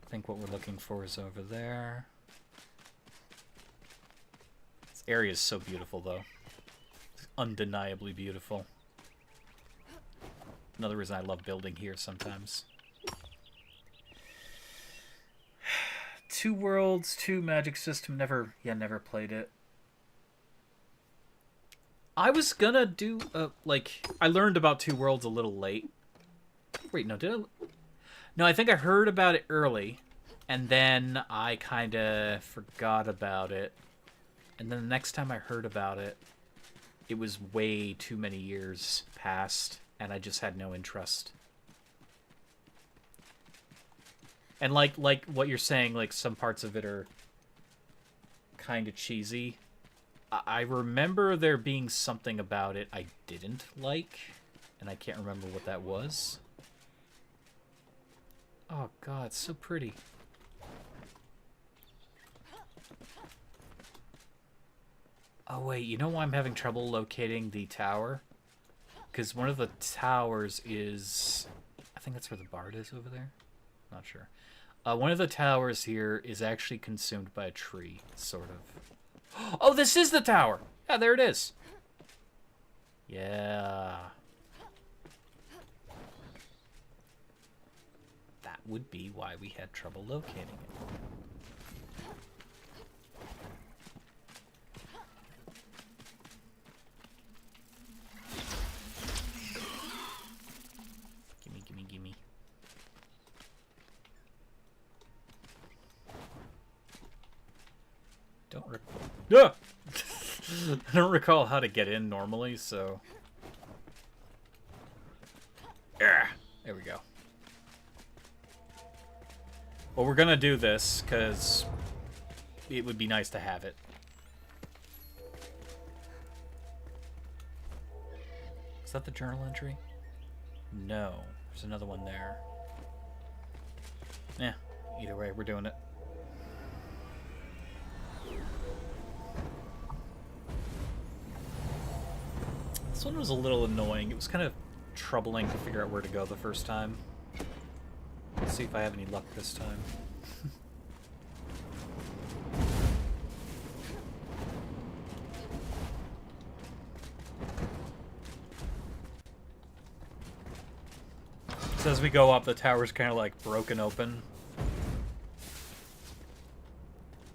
I think what we're looking for is over there. This area is so beautiful, though. It's undeniably beautiful. Another reason I love building here sometimes. 2 Worlds, 2 Magic System, never played it. I was gonna do, I learned about 2 Worlds a little late. Wait, no, did I? No, I think I heard about it early, and then I kinda forgot about it. And then the next time I heard about it, it was way too many years past, and I just had no interest. And like what you're saying, like some parts of it are kind of cheesy. I remember there being something about it I didn't like, and I can't remember what that was. Oh god, it's so pretty. Oh wait, you know why I'm having trouble locating the tower? Because one of the towers is... I think that's where the bard is over there? Not sure. One of the towers here is actually consumed by a tree, sort of. Oh, this is the tower! Yeah, there it is. Yeah. That would be why we had trouble locating it. Gimme. I don't recall how to get in normally, so... Yeah, there we go. Well, we're gonna do this, because it would be nice to have it. Is that the journal entry? No. There's another one there. Yeah, either way, we're doing it. This one was a little annoying. It was kind of troubling to figure out where to go the first time. Let's see if I have any luck this time. So as we go up, the tower's kind of like broken open.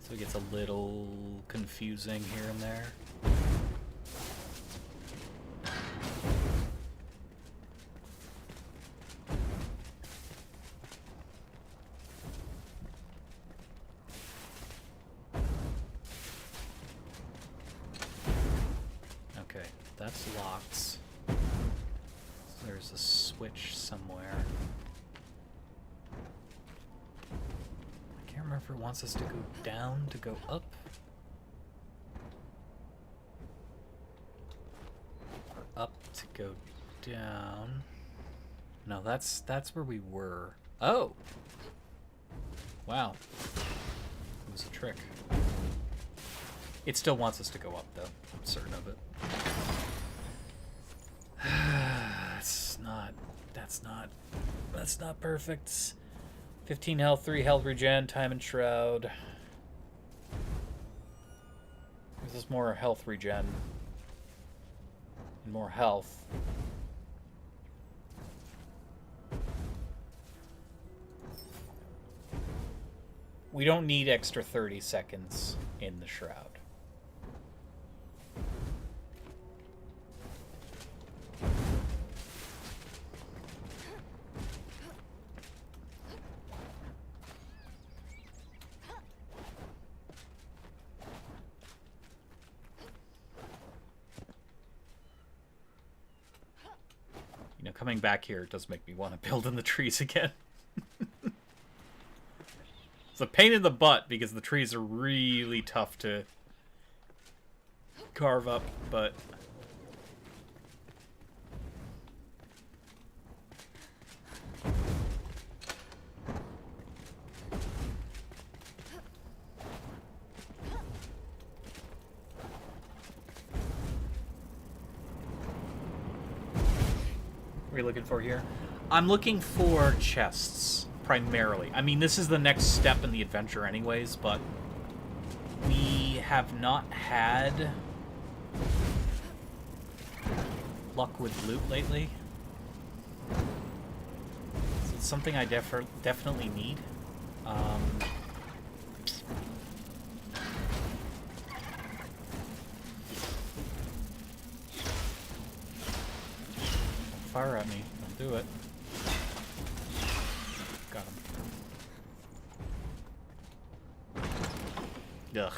So it gets a little confusing here and there. Okay, that's locked. So there's a switch somewhere. I can't remember if it wants us to go down to go up. Or up to go down. No, that's where we were. Oh! Wow. It was a trick. It still wants us to go up, though. I'm certain of it. That's not perfect. 15 health, 3 health regen, time and shroud. This is more health regen. And more health. We don't need extra 30 seconds in the shroud. You know, coming back here does make me want to build in the trees again. It's a pain in the butt because the trees are really tough to carve up, but... What are you looking for here? I'm looking for chests, primarily. I mean, this is the next step in the adventure anyways, but we have not had luck with loot lately. So it's something I definitely need. Fire at me. Don't do it. Got him. Ugh.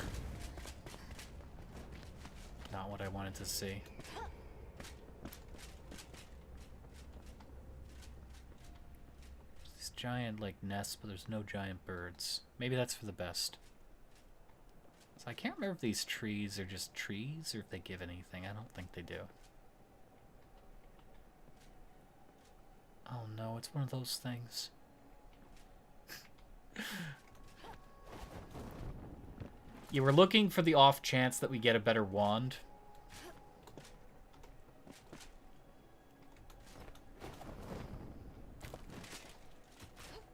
Not what I wanted to see. These giant, like, nests, but there's no giant birds. Maybe that's for the best. So I can't remember if these trees are just trees or if they give anything. I don't think they do. Oh no, it's one of those things. You were looking for the off chance that we get a better wand.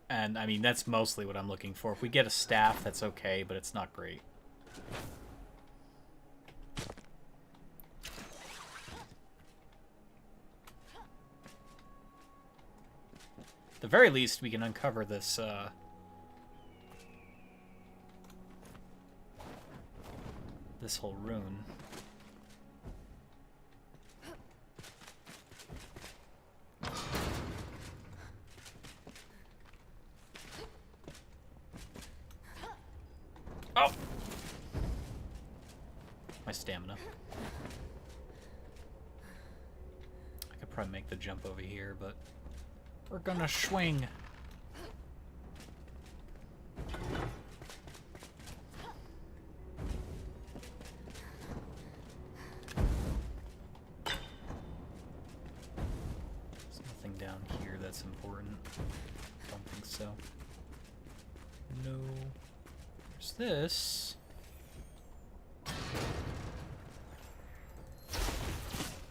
And, I mean, that's mostly what I'm looking for. If we get a staff, that's okay, but it's not great. At the very least, we can uncover this, this whole rune. Oh! My stamina. I could probably make the jump over here, but we're gonna swing. There's nothing down here that's important. Don't think so. No. There's this.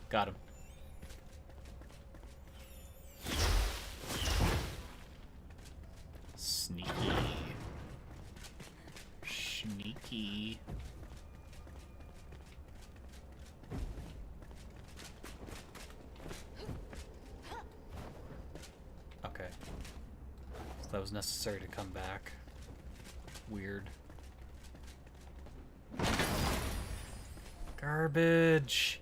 Got him. Sneaky. Sneaky. Okay. So that was necessary to come back. Weird. Garbage.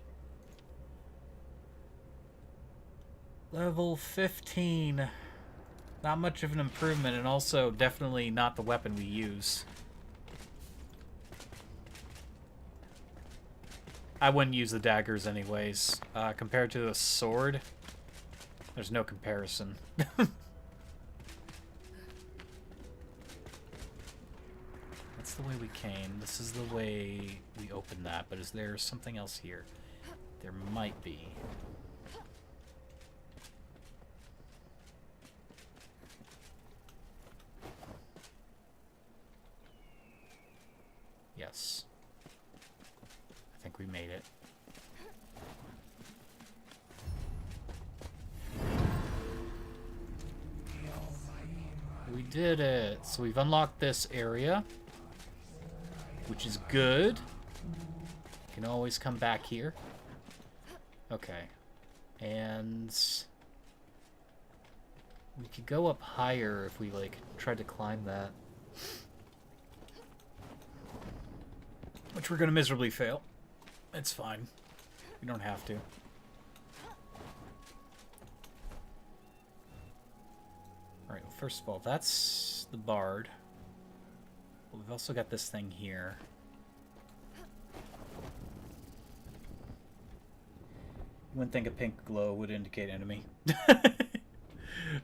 Level 15. Not much of an improvement, and also definitely not the weapon we use. I wouldn't use the daggers anyways. Compared to the sword, there's no comparison. That's the way we came. This is the way we opened that, but is there something else here? There might be. Yes. I think we made it. What are we did it. So we've unlocked this area, which is good. Can always come back here. Okay. And we could go up higher if we, like, tried to climb that. Which we're gonna miserably fail. It's fine. We don't have to. Alright, well, first of all, that's the bard. But we've also got this thing here. You wouldn't think a pink glow would indicate enemy.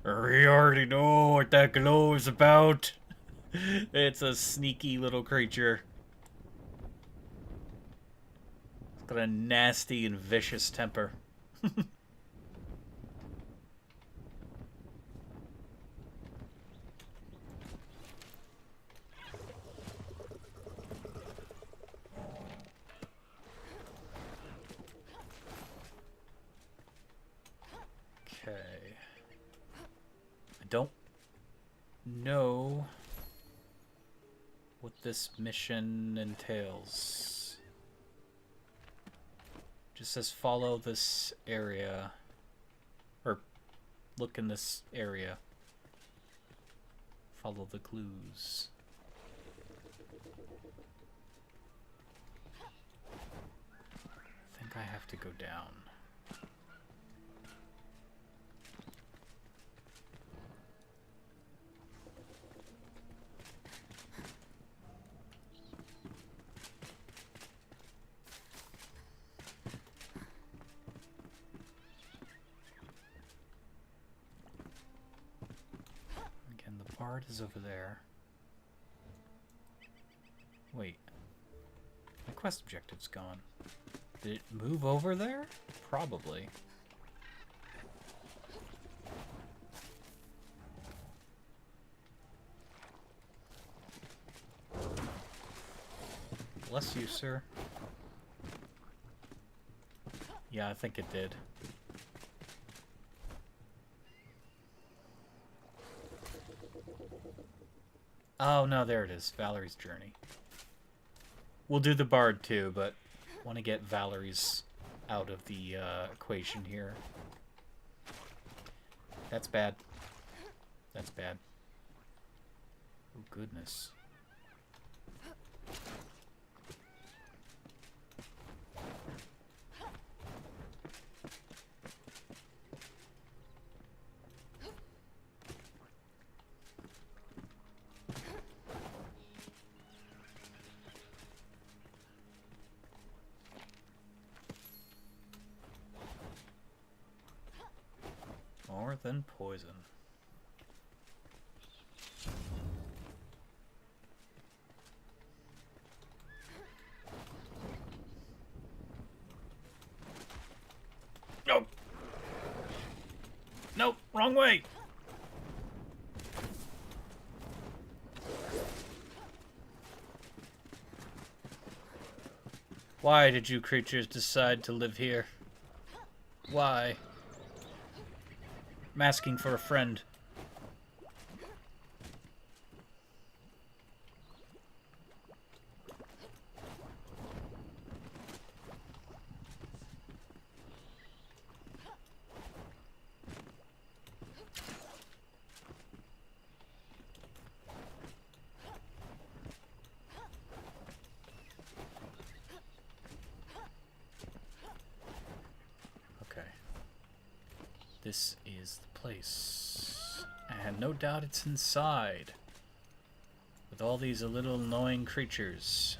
We already know what that glow is about. It's a sneaky little creature. It's got a nasty and vicious temper. Okay. I don't know what this mission entails. Just says follow this area. Or look in this area. Follow the clues. I think I have to go down. Again, the bard is over there. Wait. My quest objective's gone. Did it move over there? Probably. Bless you, sir. Yeah, I think it did. Oh, no, there it is. Valerie's journey. We'll do the bard too, but want to get Valerie's out of the equation here. That's bad. That's bad. Oh, goodness. More than poison. Nope. Nope, wrong way. Why did you creatures decide to live here? Why? I'm asking for a friend. Okay. This is the place. And no doubt it's inside. With all these little annoying creatures.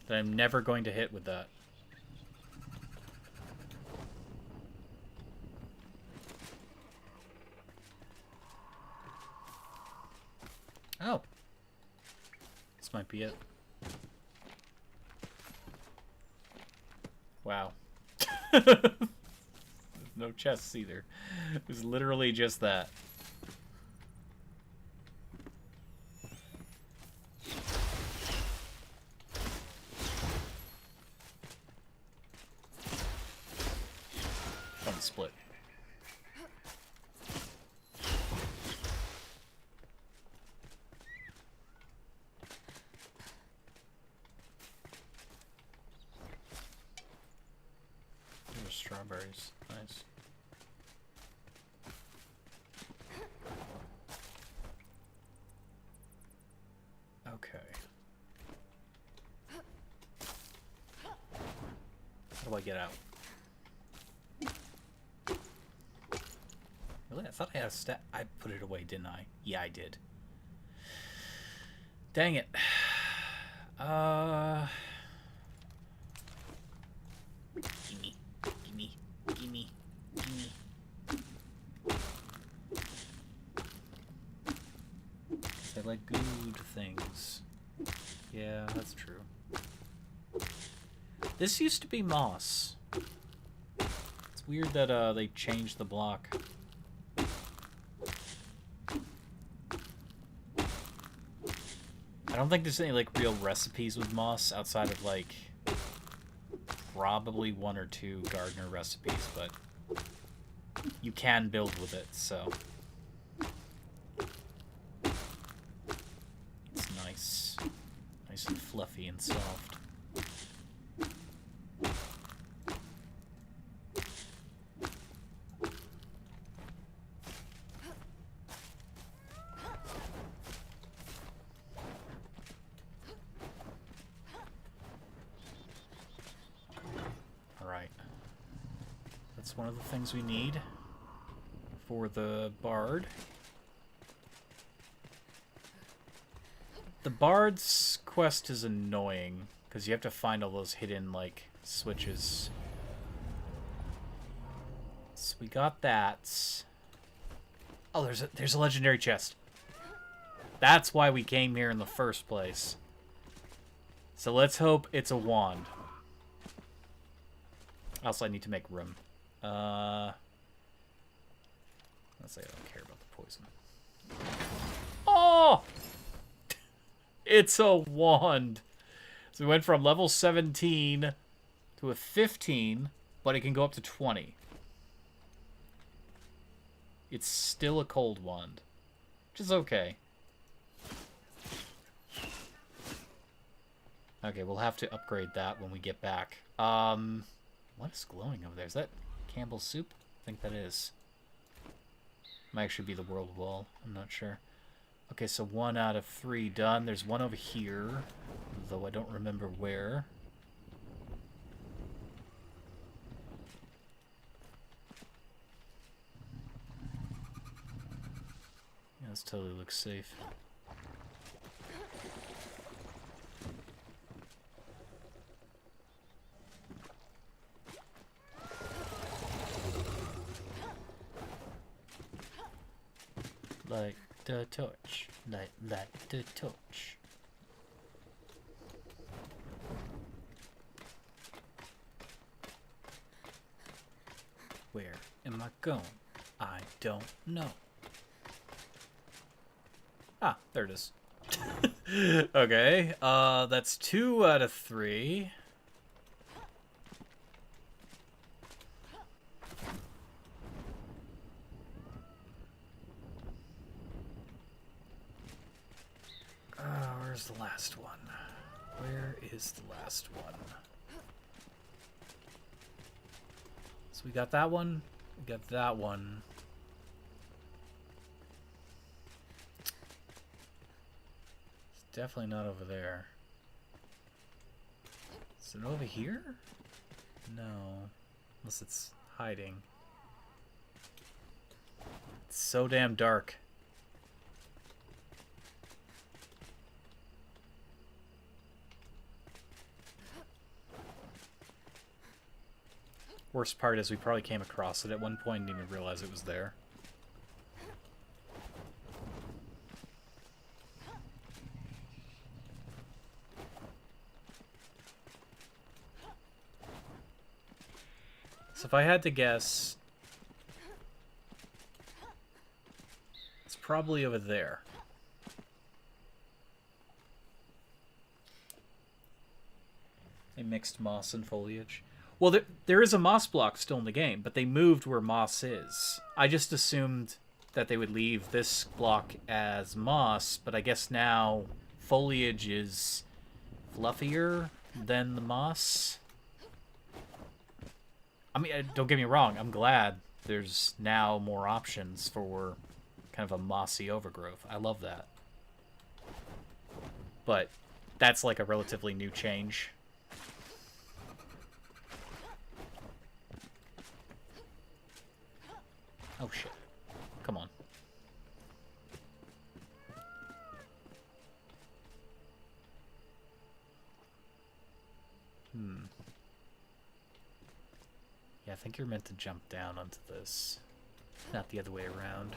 That I'm never going to hit with that. Oh. This might be it. Wow. No chests either. It was literally just that. split. There's strawberries. Nice. Okay. How do I get out? Really? I thought I had a stat. I put it away, didn't I? Yeah, I did. Dang it. Gimme. Gimme. Gimme. Gimme. I like good things. Yeah, that's true. This used to be moss. It's weird that they changed the block. I don't think there's any like real recipes with moss outside of like probably 1 or 2 gardener recipes, but you can build with it, so it's nice. Nice and fluffy and soft. One of the things we need for the bard. The bard's quest is annoying because you have to find all those hidden like switches. So we got that. Oh, there's a legendary chest. That's why we came here in the first place. So let's hope it's a wand. Also, I need to make room. Let's say I don't care about the poison. Oh! It's a wand. So we went from level 17 to a 15, but it can go up to 20. It's still a cold wand, which is okay. Okay, we'll have to upgrade that when we get back. What is glowing over there? Is that Campbell's soup? I think that is. Might actually be the world wall. I'm not sure. Okay, so 1 out of 3 done. There's one over here, though I don't remember where. Yeah, this totally looks safe. Light the torch. Light the torch. Where am I going? I don't know. Ah, there it is. Okay, that's 2 out of 3. Where's the last one? Where is the last one? So we got that one. We got that one. It's definitely not over there. Is it over here? No. Unless it's hiding. It's so damn dark. Worst part is we probably came across it at one point and didn't even realize it was there. So if I had to guess, it's probably over there. A mixed moss and foliage. Well, there is a moss block still in the game, but they moved where moss is. I just assumed that they would leave this block as moss, but I guess now foliage is fluffier than the moss. I mean, don't get me wrong, I'm glad there's now more options for kind of a mossy overgrowth. I love that. But that's like a relatively new change. Oh shit. Come on. Yeah, I think you're meant to jump down onto this, not the other way around.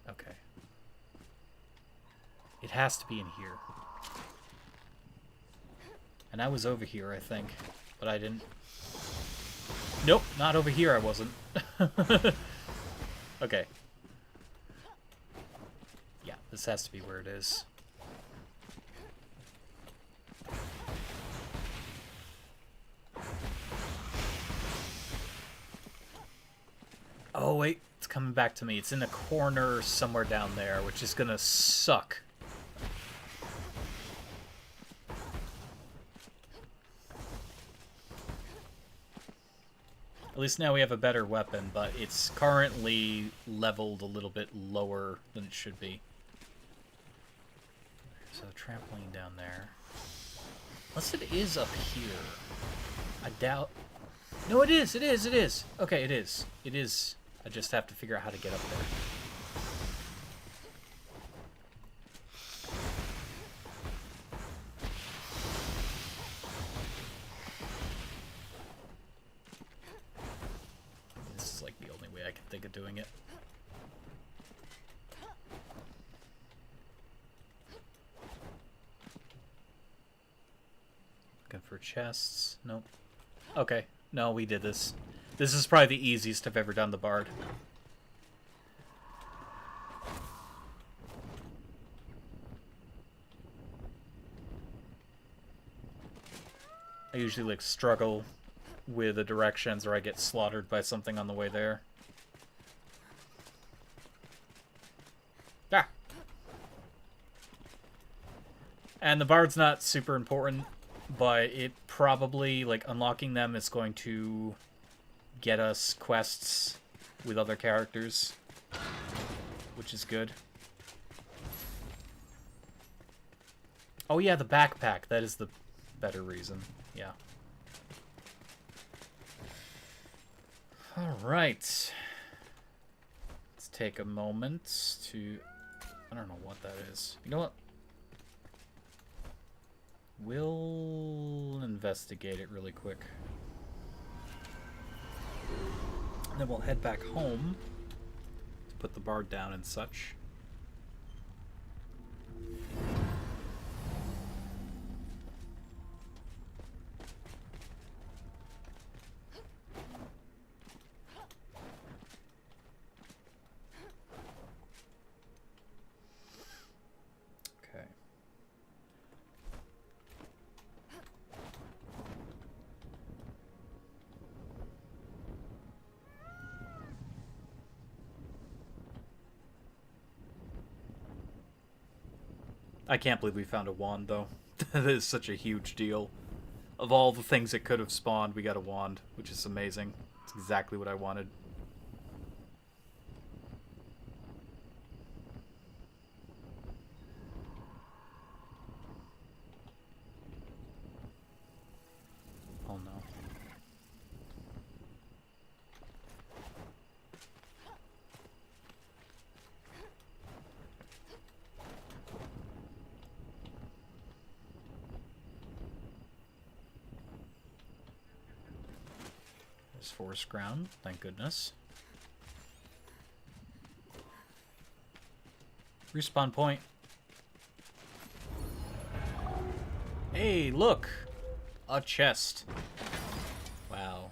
Okay. It has to be in here. And I was over here, I think, but I didn't... Nope, not over here I wasn't. Okay. Yeah, this has to be where it is. Oh, wait. It's coming back to me. It's in a corner somewhere down there, which is gonna suck. At least now we have a better weapon, but it's currently leveled a little bit lower than it should be. So trampoline down there. Unless it is up here. I doubt... No, it is! It is! It is! Okay, it is. It is. I just have to figure out how to get up there. This is like the only way I can think of doing it. Looking for chests. Nope. Okay. No, we did this. This is probably the easiest I've ever done the bard. I usually like struggle with the directions or I get slaughtered by something on the way there. Ah! And the bard's not super important, but it probably, like, unlocking them is going to get us quests with other characters, which is good. Oh yeah, the backpack. That is the better reason. Yeah. Alright. Let's take a moment to... I don't know what that is. You know what? We'll investigate it really quick. And then we'll head back home to put the bard down and such. Okay. I can't believe we found a wand, though. That is such a huge deal. Of all the things that could have spawned, we got a wand, which is amazing. It's exactly what I wanted. Oh no. There's forest ground, thank goodness. Respawn point. Hey, look! A chest. Wow.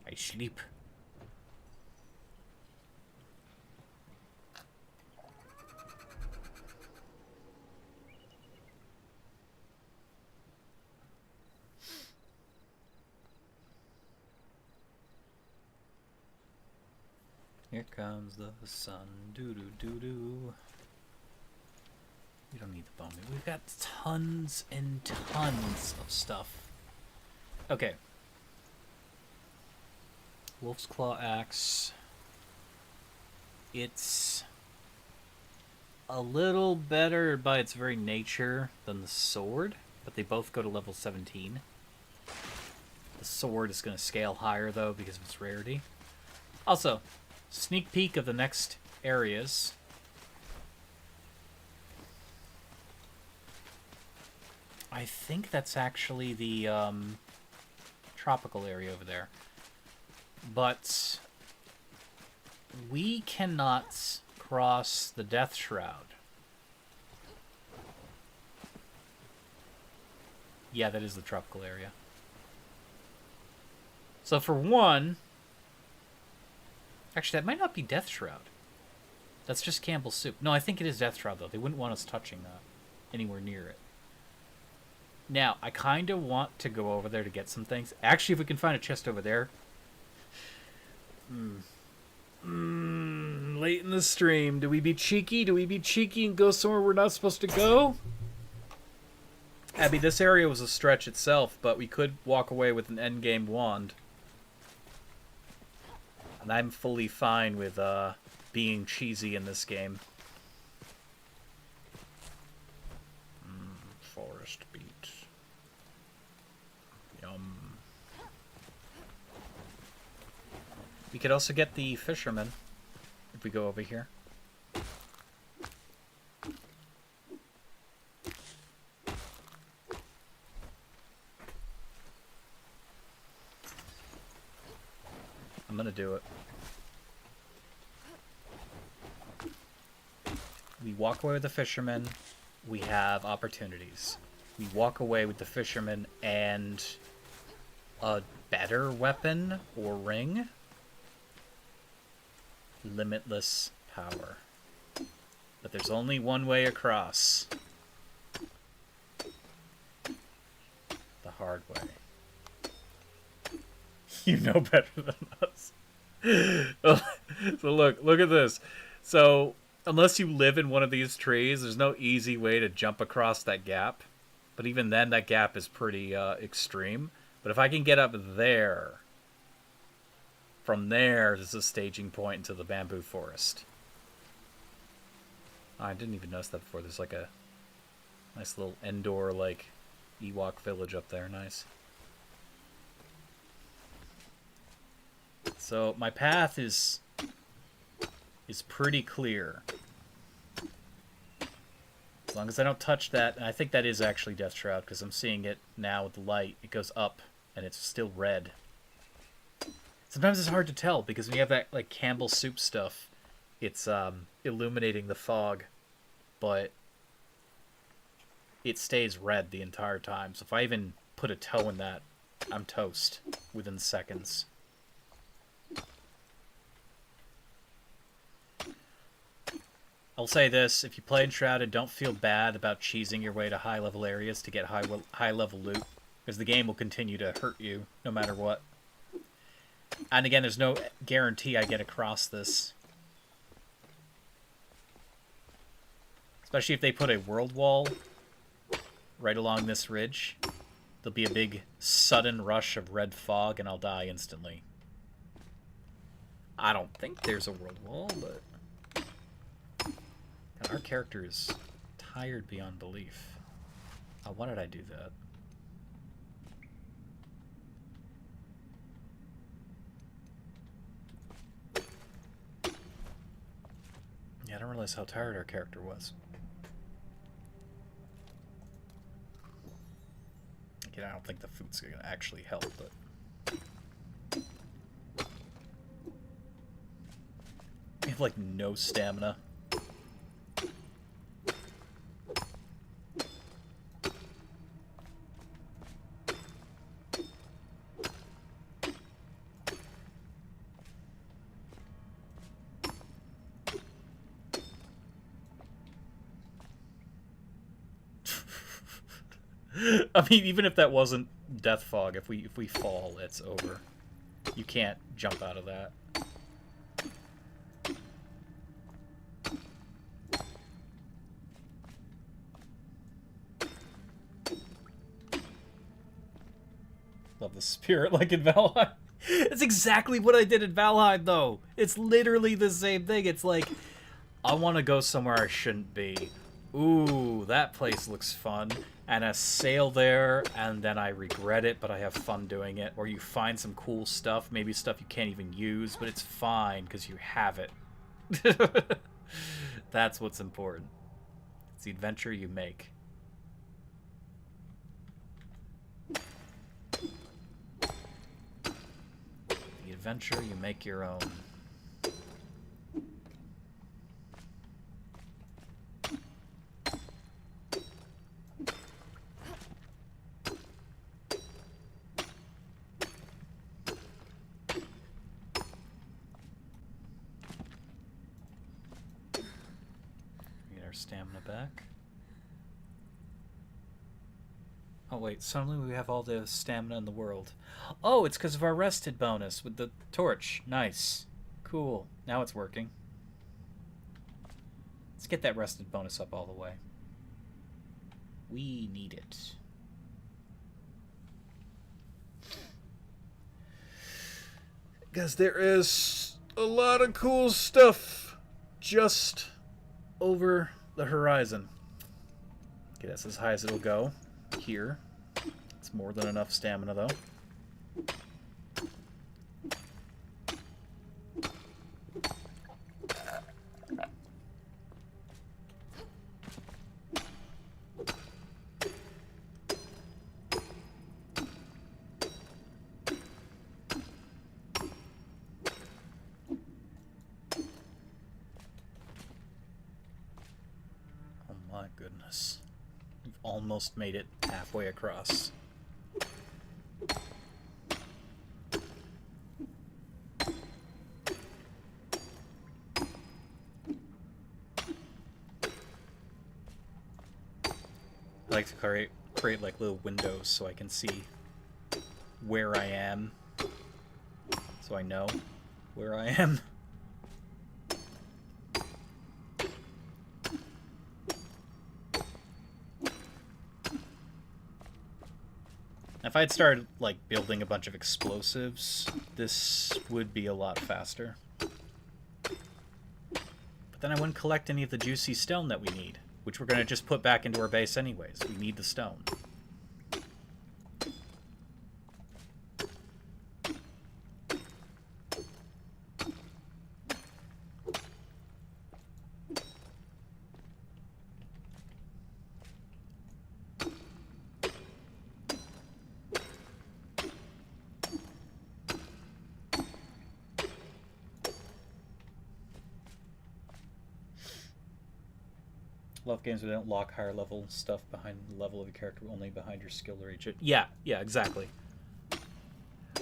I sleep. Here comes the sun. Doo doo doo doo. We don't need the bone meal. We've got tons and tons of stuff. Okay. Wolf's Claw Axe. It's a little better by its very nature than the sword, but they both go to level 17. The sword is going to scale higher, though, because of its rarity. Also, sneak peek of the next areas. I think that's actually the tropical area over there. But we cannot cross the Death Shroud. Yeah, that is the tropical area. So for one... Actually, that might not be Death Shroud. That's just Campbell's Soup. No, I think it is Death Shroud, though. They wouldn't want us touching that anywhere near it. Now, I kind of want to go over there to get some things. Actually, if we can find a chest over there... late in the stream. Do we be cheeky? Do we be cheeky and go somewhere we're not supposed to go? Abby, this area was a stretch itself, but we could walk away with an endgame wand. And I'm fully fine with being cheesy in this game. Forest beet. Yum. We could also get the fisherman if we go over here. I'm gonna do it. We walk away with the fisherman, we have opportunities. We walk away with the fisherman and a better weapon or ring. Limitless power. But there's only one way across. The hard way. You know better than us. So look at this. So, unless you live in one of these trees, there's no easy way to jump across that gap. But even then, that gap is pretty extreme. But if I can get up there, from there, there's a staging point into the bamboo forest. Oh, I didn't even notice that before. There's like a nice little Endor, like, Ewok village up there. Nice. So my path is pretty clear. As long as I don't touch that, and I think that is actually Death Shroud, because I'm seeing it now with the light. It goes up, and it's still red. Sometimes it's hard to tell, because when you have that like Campbell's Soup stuff, it's illuminating the fog, but it stays red the entire time. So if I even put a toe in that, I'm toast within seconds. I'll say this, if you play Enshrouded, don't feel bad about cheesing your way to high-level areas to get high-level loot, because the game will continue to hurt you, no matter what. And again, there's no guarantee I get across this. Especially if they put a world wall right along this ridge. There'll be a big sudden rush of red fog, and I'll die instantly. I don't think there's a world wall, but... our character is tired beyond belief. Oh, why did I do that? Yeah, I don't realize how tired our character was. Again, I don't think the food's gonna actually help, but... I have, like, no stamina. I mean, even if that wasn't death fog, if we fall, it's over. You can't jump out of that. Love the spirit like in Valheim. It's exactly what I did in Valheim, though. It's literally the same thing. It's like, I want to go somewhere I shouldn't be. Ooh, that place looks fun. And I sail there, and then I regret it, but I have fun doing it. Or you find some cool stuff, maybe stuff you can't even use, but it's fine because you have it. That's what's important. It's the adventure you make. The adventure you make your own. Get our stamina back. Oh wait, suddenly we have all the stamina in the world. Oh, it's because of our rested bonus with the torch. Nice. Cool. Now it's working. Let's get that rested bonus up all the way. We need it. Because there is a lot of cool stuff just over the horizon. Okay, that's as high as it'll go. Here. It's more than enough stamina, though. Oh my goodness. We've almost made it halfway across. I like to create like little windows so I can see where I am. So I know where I am. If I had started, like, building a bunch of explosives, this would be a lot faster. But then I wouldn't collect any of the juicy stone that we need, which we're going to just put back into our base anyways. We need the stone. Love games where they don't lock higher level stuff behind the level of your character, only behind your skill to reach it. Yeah, exactly.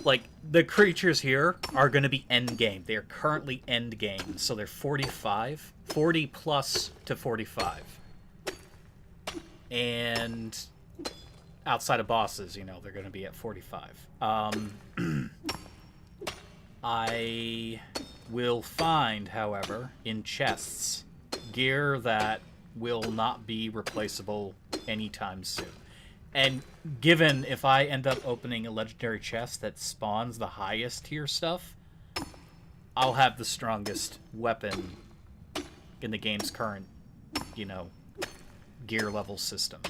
Like, the creatures here are going to be end game. They are currently end game, so they're 45. 40 plus to 45. And outside of bosses, you know, they're going to be at 45. I will find, however, in chests, gear that will not be replaceable anytime soon. And given if I end up opening a legendary chest that spawns the highest tier stuff, I'll have the strongest weapon in the game's current, you know, gear level system.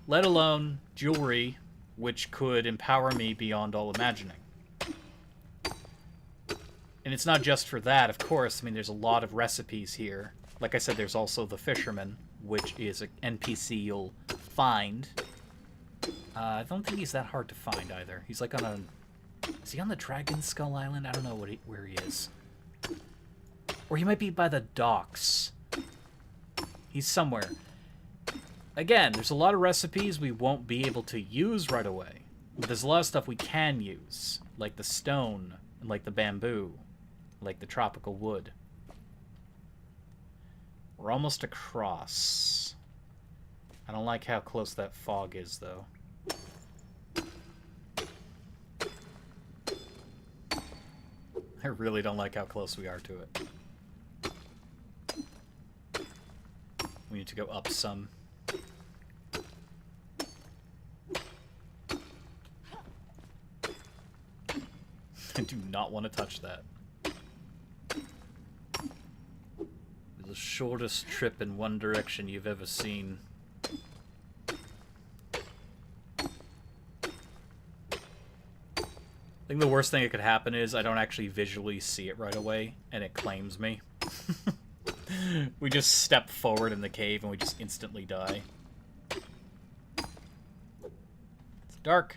Let alone jewelry, which could empower me beyond all imagining. And it's not just for that, of course. I mean, there's a lot of recipes here. Like I said, there's also the fisherman, which is an NPC you'll find. I don't think he's that hard to find either. He's like on a... Is he on the Dragon Skull Island? I don't know where he is. Or he might be by the docks. He's somewhere. Again, there's a lot of recipes we won't be able to use right away. But there's a lot of stuff we can use. Like the stone, and like the bamboo, like the tropical wood. We're almost across. I don't like how close that fog is, though. I really don't like how close we are to it. We need to go up some. I do not want to touch that. The shortest trip in one direction you've ever seen. I think the worst thing that could happen is I don't actually visually see it right away, and it claims me. We just step forward in the cave and we just instantly die. It's dark.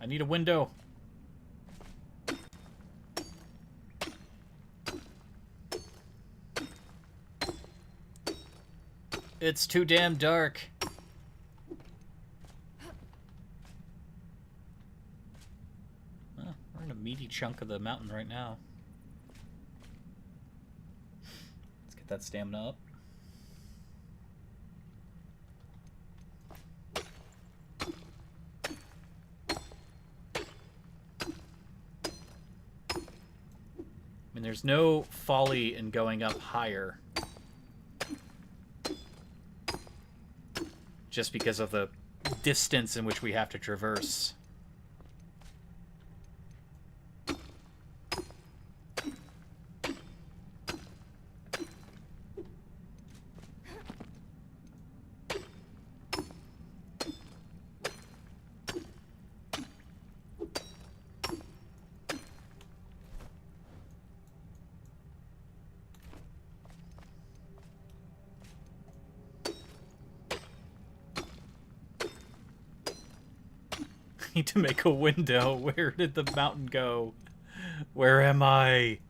I need a window. It's too damn dark. Well, we're in a meaty chunk of the mountain right now. Let's get that stamina up. I mean, there's no folly in going up higher. Just because of the distance in which we have to traverse. Need to make a window. Where did the mountain go? Where am I?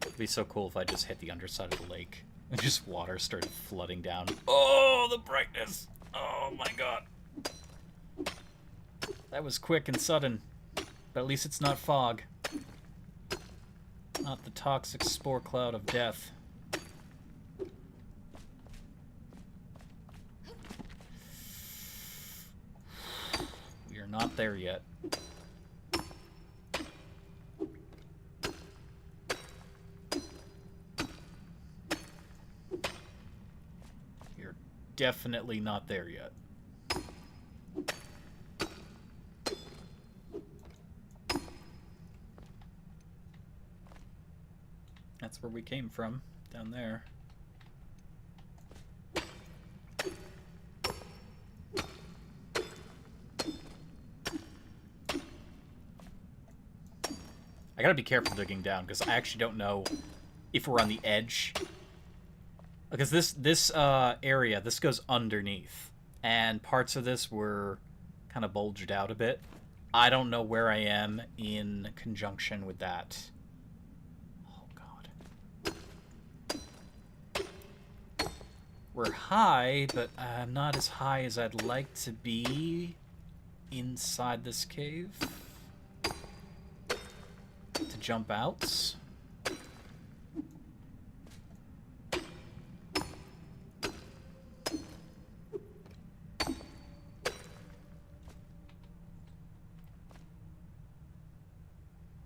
It'd be so cool if I just hit the underside of the lake and just water started flooding down. Oh, the brightness! Oh my god. That was quick and sudden. But at least it's not fog. Not the toxic spore cloud of death. We are not there yet. You're definitely not there yet. That's where we came from, down there. I gotta be careful digging down, because I actually don't know if we're on the edge. Because this area, this goes underneath, and parts of this were kind of bulged out a bit. I don't know where I am in conjunction with that. We're high, but I'm not as high as I'd like to be inside this cave to jump out.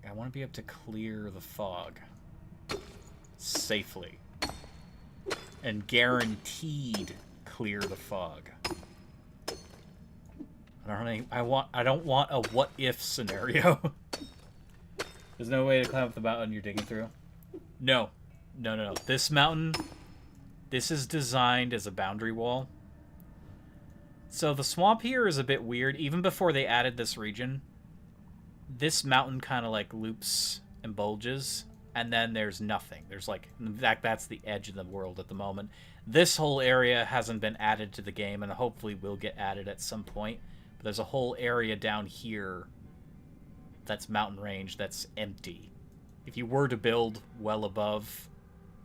I want to be able to clear the fog safely. And guaranteed clear the fog. I don't want a what if scenario. There's no way to climb up the mountain you're digging through. No. No. This mountain, this is designed as a boundary wall. So the swamp here is a bit weird. Even before they added this region, this mountain kind of like loops and bulges. And then there's nothing. There's like, in fact, that's the edge of the world at the moment. This whole area hasn't been added to the game, and hopefully will get added at some point. But there's a whole area down here that's mountain range that's empty. If you were to build well above,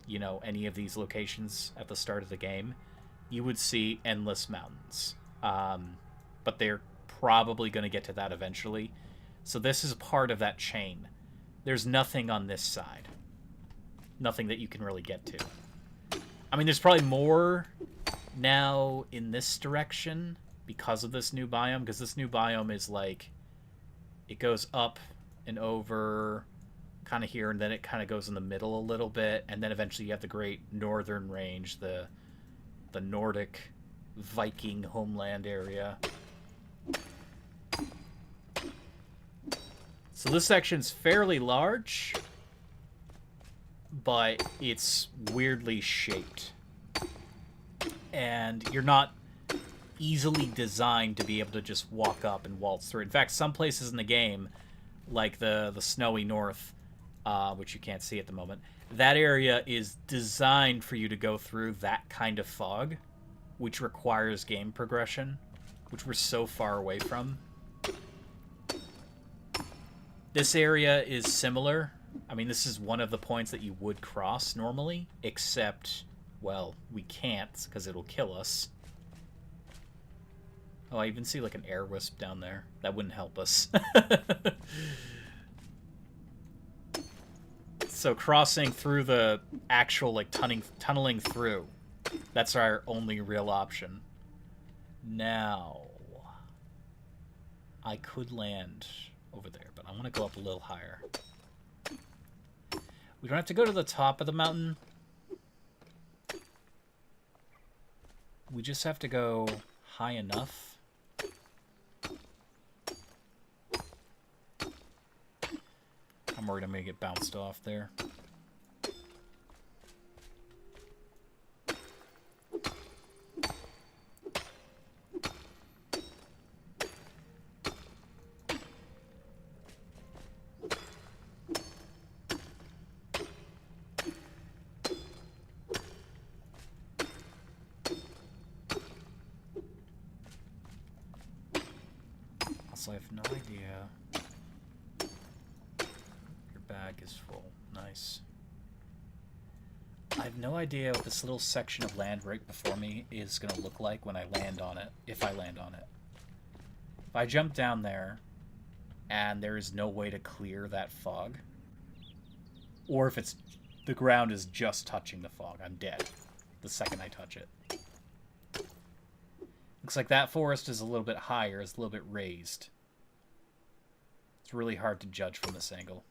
you know, any of these locations at the start of the game, you would see endless mountains. But they're probably going to get to that eventually. So this is part of that chain. There's nothing on this side. Nothing that you can really get to. I mean, there's probably more now in this direction because of this new biome, because this new biome is like, it goes up and over kind of here, and then it kind of goes in the middle a little bit, and then eventually you have the great northern range, the Nordic Viking homeland area. So this section's fairly large, but it's weirdly shaped. And you're not easily designed to be able to just walk up and waltz through. In fact, some places in the game, like the snowy north, which you can't see at the moment, that area is designed for you to go through that kind of fog, which requires game progression, which we're so far away from. This area is similar. I mean, this is one of the points that you would cross normally, except, well, we can't because it'll kill us. Oh, I even see like an air wisp down there. That wouldn't help us. So crossing through the actual, like, tunneling through, that's our only real option. Now, I could land over there, but I want to go up a little higher. We don't have to go to the top of the mountain. We just have to go high enough. I'm worried I'm going to get bounced off there. Also, I have no idea. Your bag is full. Nice. I have no idea what this little section of land right before me is going to look like when I land on it, if I land on it. If I jump down there and there is no way to clear that fog, or if it's the ground is just touching the fog, I'm dead the second I touch it. Looks like that forest is a little bit higher, it's a little bit raised. It's really hard to judge from this angle.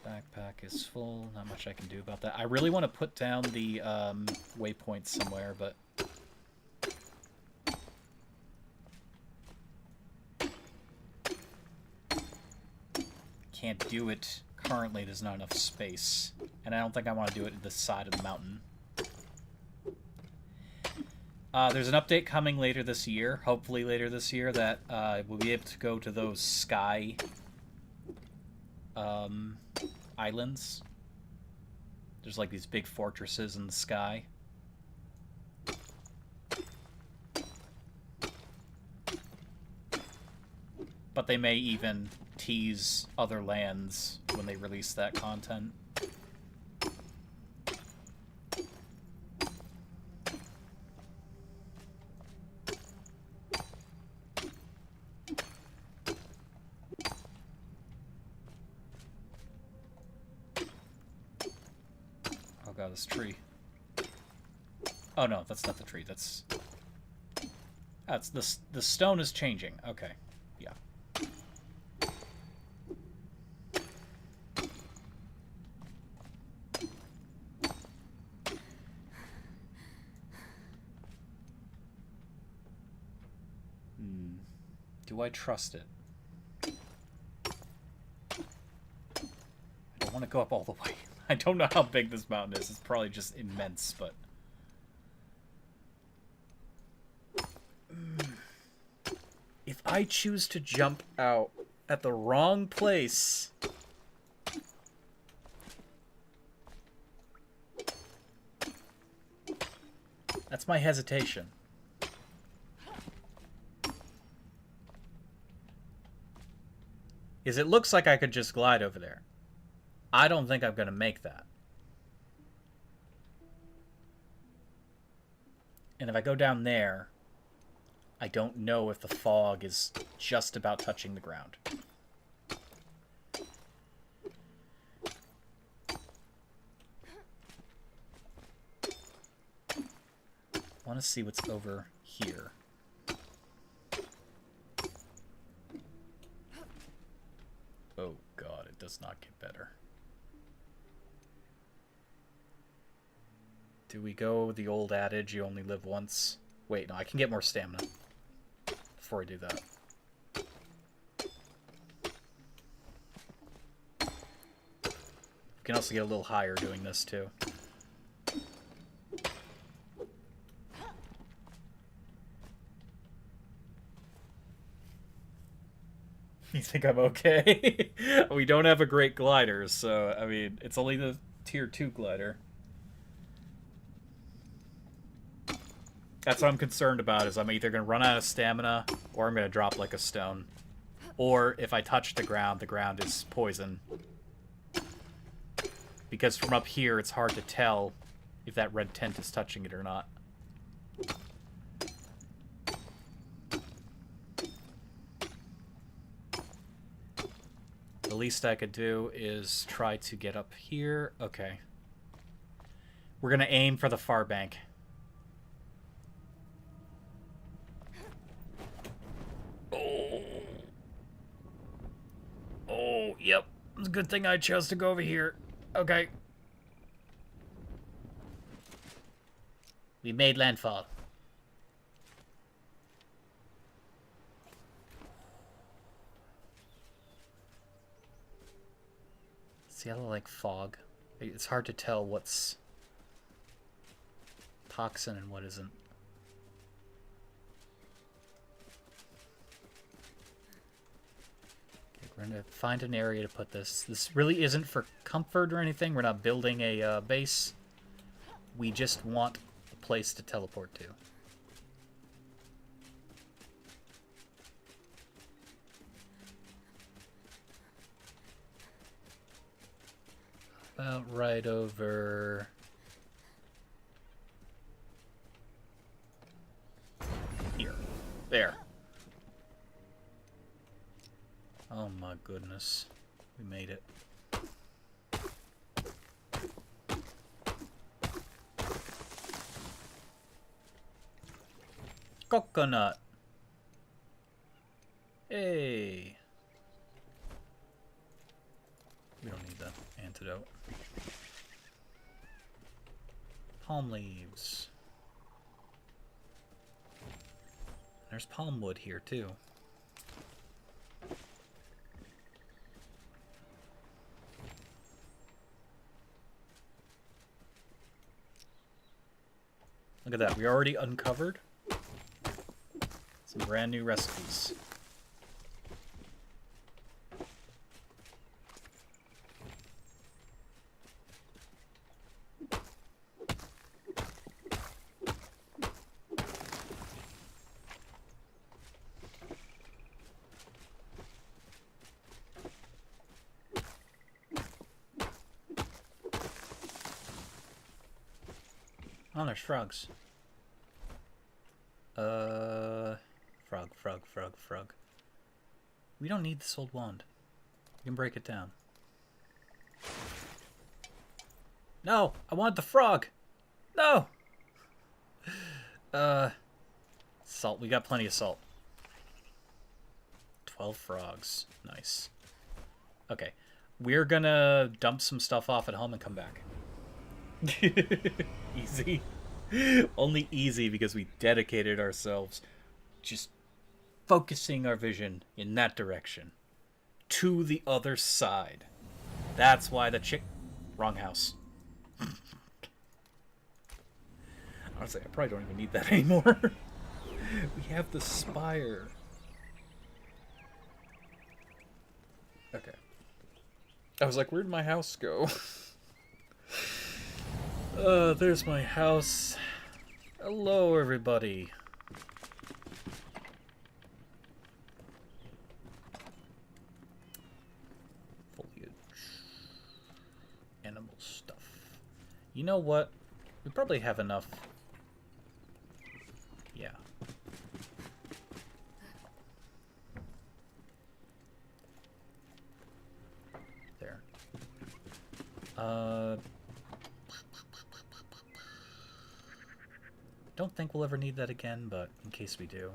Backpack is full, not much I can do about that. I really want to put down the waypoints somewhere, but can't do it currently. There's not enough space, and I don't think I want to do it at the side of the mountain. There's an update coming later this year, hopefully later this year, that we'll be able to go to those sky islands. There's like these big fortresses in the sky. But they may even tease other lands when they release that content. Oh god, this tree. Oh no, that's not the tree. That's the stone is changing. Okay. Yeah. Do I trust it? I don't want to go up all the way. I don't know how big this mountain is. It's probably just immense, but... If I choose to jump out at the wrong place... That's my hesitation. Is it looks like I could just glide over there. I don't think I'm going to make that. And if I go down there, I don't know if the fog is just about touching the ground. I want to see what's over here. Oh god, it does not get better. Do we go the old adage, you only live once? Wait, no, I can get more stamina before I do that. We can also get a little higher doing this, too. You think I'm okay? We don't have a great glider, so, I mean, it's only the tier 2 glider. That's what I'm concerned about, is I'm either going to run out of stamina, or I'm going to drop like a stone. Or, if I touch the ground is poison. Because from up here, it's hard to tell if that red tent is touching it or not. The least I could do is try to get up here. Okay. We're going to aim for the far bank. Oh, yep. It's a good thing I chose to go over here. Okay. We made landfall. See how like fog? It's hard to tell what's toxin and what isn't. We're going to find an area to put this. This really isn't for comfort or anything. We're not building a base. We just want a place to teleport to. About right over... here. There. Oh my goodness. We made it. Coconut. Hey. We don't need the antidote. Palm leaves. There's palm wood here too. Look at that, we already uncovered some brand new recipes. Oh, there's frogs. Frog. We don't need this old wand. We can break it down. No! I want the frog! No! Salt. We got plenty of salt. 12 frogs. Nice. Okay. We're gonna dump some stuff off at home and come back. Easy. Only easy because we dedicated ourselves just focusing our vision in that direction. To the other side. That's why the wrong house. Honestly, I probably don't even need that anymore. We have the spire. Okay. I was like, where'd my house go? There's my house. Hello, everybody. Foliage. Animal stuff. You know what? We probably have enough. Yeah. Don't think we'll ever need that again, but in case we do.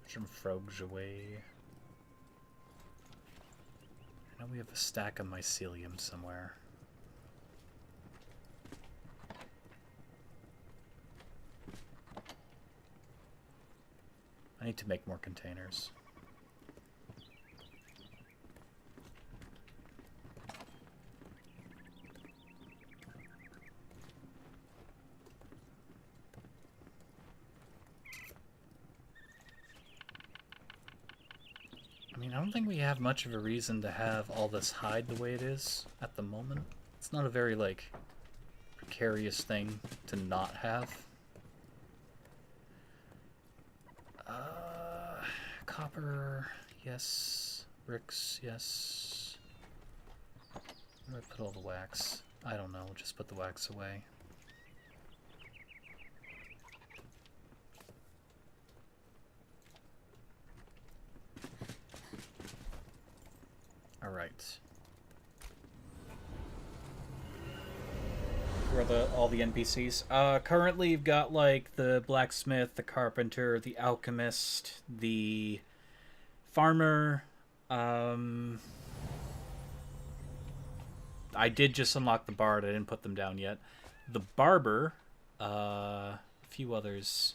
Some frogs away. I know we have a stack of mycelium somewhere. I need to make more containers. I mean, I don't think we have much of a reason to have all this hide the way it is at the moment. It's not a very, like, precarious thing to not have. Copper, yes. Bricks, yes. Where do I put all the wax? I don't know, just put the wax away. Alright. Where are all the NPCs? Currently you've got, like, the blacksmith, the carpenter, the alchemist, the farmer. I did just unlock the bard, I didn't put them down yet. The barber, a few others.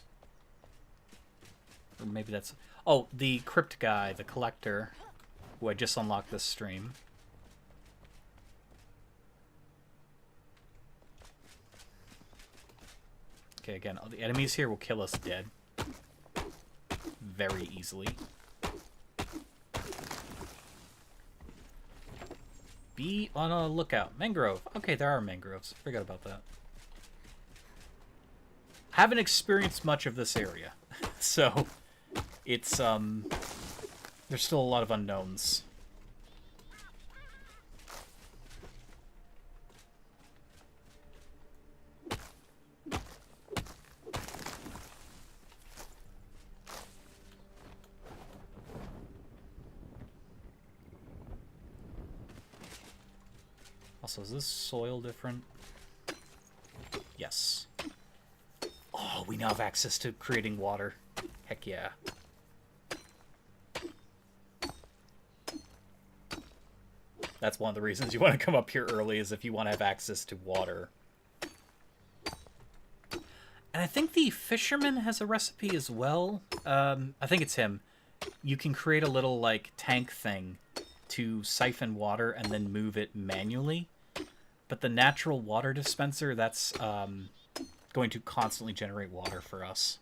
Or maybe that's... Oh, the crypt guy, the collector, who I just unlocked this stream. Okay, again, the enemies here will kill us dead. Very easily. Be on a lookout. Mangrove. Okay, there are mangroves. Forgot about that. Haven't experienced much of this area. So, it's, there's still a lot of unknowns. Also, is this soil different? Yes. Oh, we now have access to creating water. Heck yeah. That's one of the reasons you want to come up here early, is if you want to have access to water. And I think the fisherman has a recipe as well. I think it's him. You can create a little, like, tank thing to siphon water and then move it manually. But the natural water dispenser, that's going to constantly generate water for us.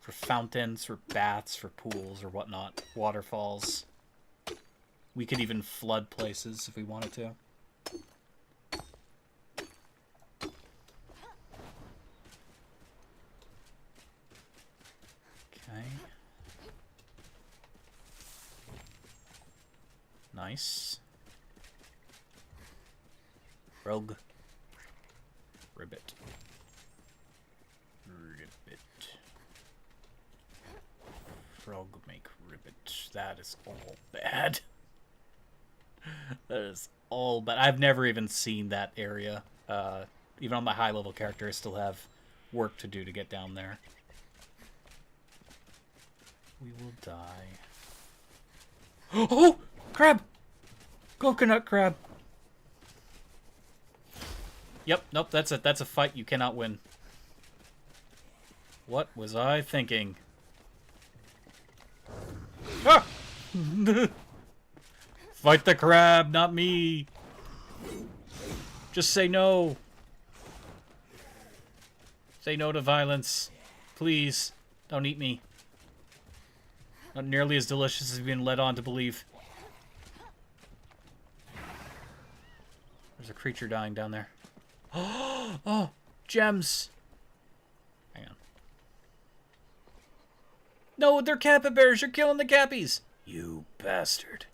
For fountains, for baths, for pools, or whatnot. Waterfalls. We could even flood places if we wanted to. Okay. Nice. Rogue. Ribbit. Ribbit. Frog make ribbit. That is all bad. That is all bad. I've never even seen that area. Even on my high level character, I still have work to do to get down there. We will die. Oh! Crab! Coconut crab! Yep, nope, that's a fight you cannot win. What was I thinking? Ah! Fight the crab, not me! Just say no! Say no to violence. Please, don't eat me. Not nearly as delicious as we've been led on to believe. There's a creature dying down there. Oh, gems. Hang on. No, they're capybaras. You're killing the cappies. You bastard.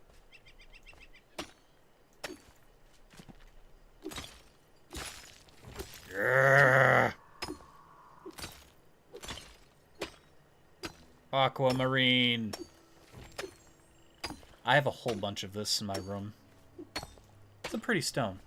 Aquamarine. I have a whole bunch of this in my room. It's a pretty stone.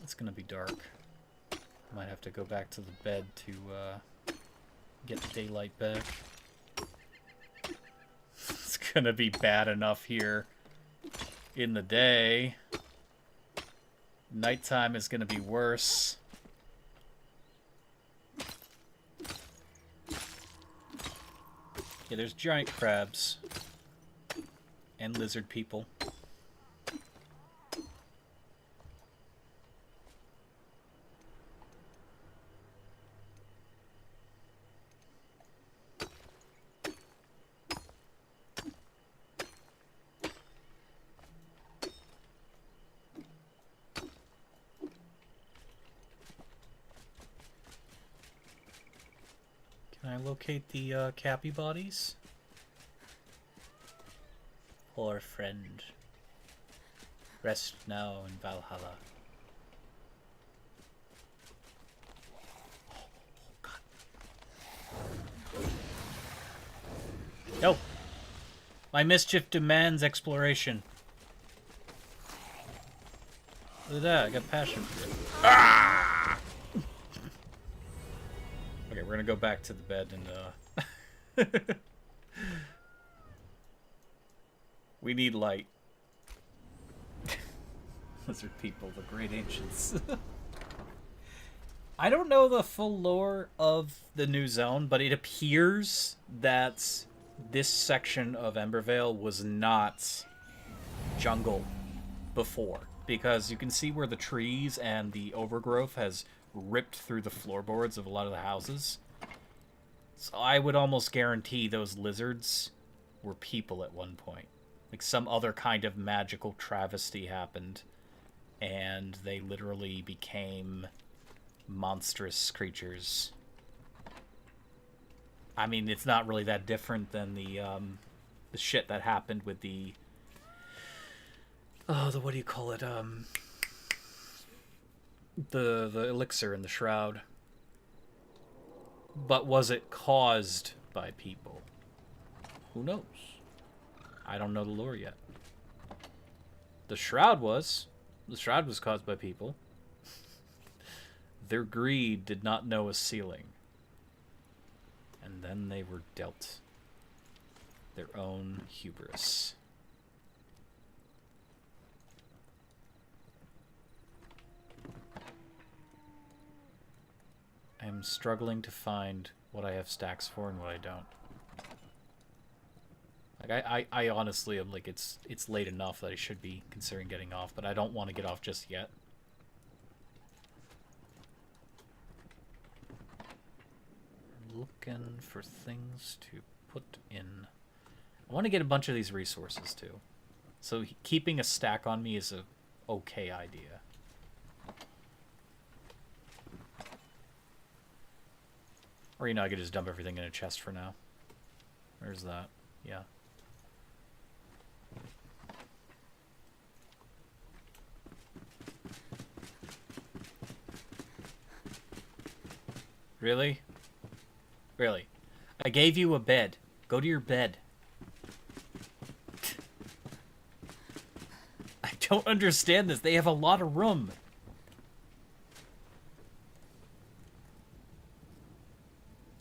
It's gonna be dark. Might have to go back to the bed to get the daylight back. It's gonna be bad enough here in the day. Nighttime is gonna be worse. Yeah, there's giant crabs and lizard people. Can I locate the cappy bodies? Poor friend. Rest now in Valhalla. Oh, God. No! My mischief demands exploration. Look at that, I got passion for it. Ah! Okay, we're gonna go back to the bed and we need light. Lizard people, the great ancients. I don't know the full lore of the new zone, but it appears that this section of Embervale was not jungle before, because you can see where the trees and the overgrowth has ripped through the floorboards of a lot of the houses. So I would almost guarantee those lizards were people at one point. Like some other kind of magical travesty happened, and they literally became monstrous creatures. I mean, it's not really that different than the shit that happened with the what do you call it? The elixir in the shroud. But was it caused by people? Who knows? I don't know the lore yet. The shroud was. The shroud was caused by people. Their greed did not know a ceiling. And then they were dealt their own hubris. I'm struggling to find what I have stacks for and what I don't. Like I honestly am like it's late enough that I should be considering getting off, but I don't want to get off just yet. I'm looking for things to put in. I want to get a bunch of these resources too. So keeping a stack on me is a okay idea. Or, you know, I could just dump everything in a chest for now. Where's that? Yeah. Really? Really? I gave you a bed. Go to your bed. I don't understand this. They have a lot of room.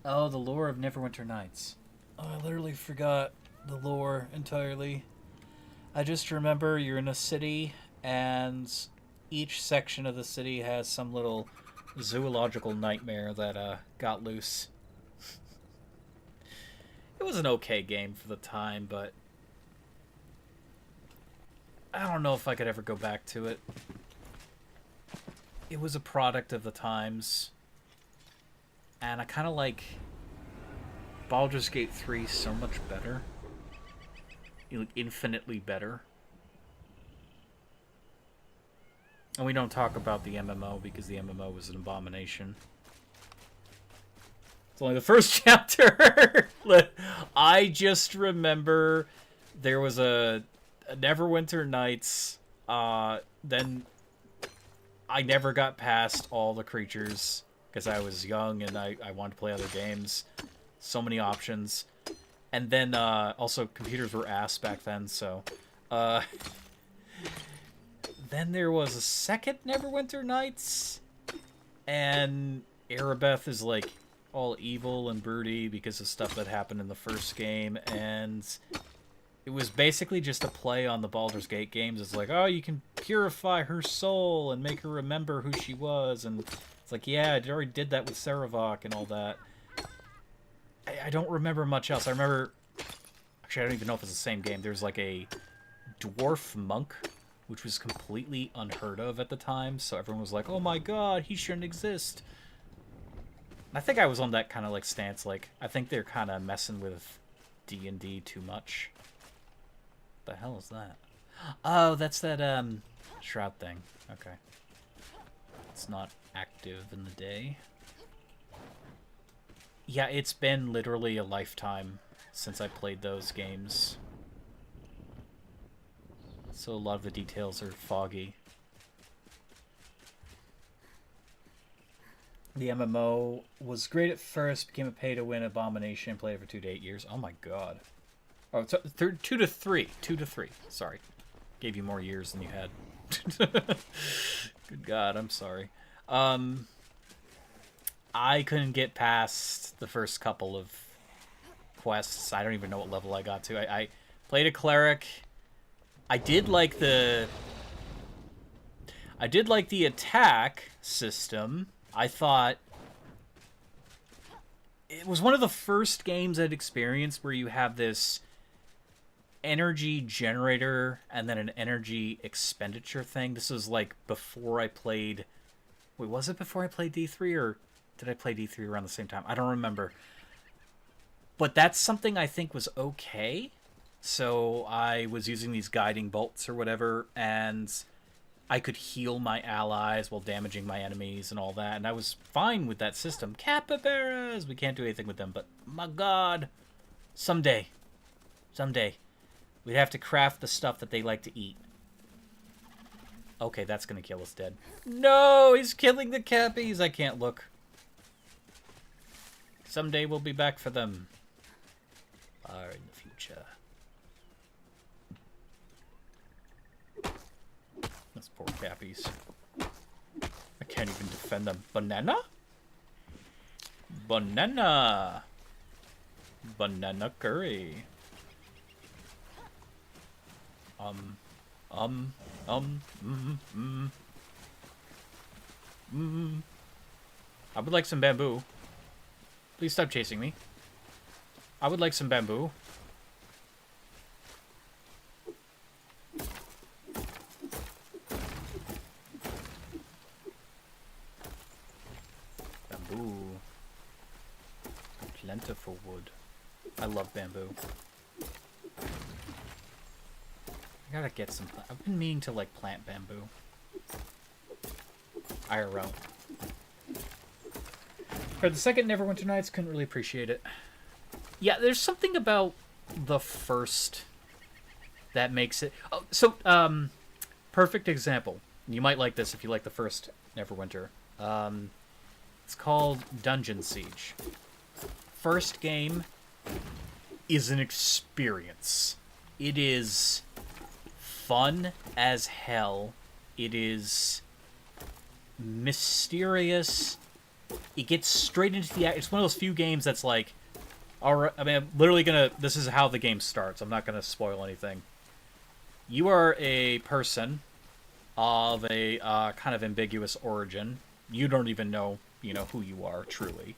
Oh, the lore of Neverwinter Nights. Oh, I literally forgot the lore entirely. I just remember you're in a city, and each section of the city has some little zoological nightmare that got loose. It was an okay game for the time, but I don't know if I could ever go back to it. It was a product of the times. And I kind of like Baldur's Gate 3 so much better. infinitely better. And we don't talk about the MMO because the MMO was an abomination. It's only the first chapter. I just remember there was a Neverwinter Nights. Then I never got past all the creatures because I was young and I wanted to play other games. So many options. And then also computers were ass back then, so then there was a second Neverwinter Nights, and Erebeth is like all evil and broody because of stuff that happened in the first game, and it was basically just a play on the Baldur's Gate games. It's like, oh, you can purify her soul and make her remember who she was, and it's like, yeah, I already did that with Saravok and all that. I don't remember much else. I remember, actually, I don't even know if it's the same game. There's like a dwarf monk, which was completely unheard of at the time, so everyone was like, oh my god, he shouldn't exist. I think I was on that kind of like stance, like, I think they're kind of messing with D&D too much. What the hell is that? Oh, that's that, shroud thing. Okay. It's not active in the day. Yeah, it's been literally a lifetime since I played those games. So a lot of the details are foggy. The MMO was great at first, became a pay-to-win abomination, played it for 2 to 8 years. Oh my god. Oh, 2 to 3. 2 to 3. Sorry. Gave you more years than you had. Good god, I'm sorry. I couldn't get past the first couple of quests. I don't even know what level I got to. I played a cleric. I did like the attack system. I thought it was one of the first games I'd experienced where you have this energy generator and then an energy expenditure thing. This was like before I played... Wait, was it before I played D3 or did I play D3 around the same time? I don't remember. But that's something I think was okay. So I was using these guiding bolts or whatever, and I could heal my allies while damaging my enemies and all that, and I was fine with that system. Capybaras! We can't do anything with them, but my god. Someday. We'd have to craft the stuff that they like to eat. Okay, that's gonna kill us dead. No! He's killing the cappies! I can't look. Someday we'll be back for them. Far in the future. Those poor cappies. I can't even defend them. Banana? Banana! Banana curry. I would like some bamboo. Please stop chasing me. I would like some bamboo. Bamboo. Plentiful wood. I love bamboo. I gotta get some... I've been meaning to, like, plant bamboo. IRL. For the second Neverwinter Nights, couldn't really appreciate it. Yeah, there's something about the first that makes it... Oh, so, perfect example. You might like this if you like the first Neverwinter. It's called Dungeon Siege. First game is an experience. It is fun as hell. It is mysterious. It gets straight into the... It's one of those few games that's like... Alright, I mean, I'm literally gonna... This is how the game starts. I'm not gonna spoil anything. You are a person of a kind of ambiguous origin. You don't even know, who you are, truly.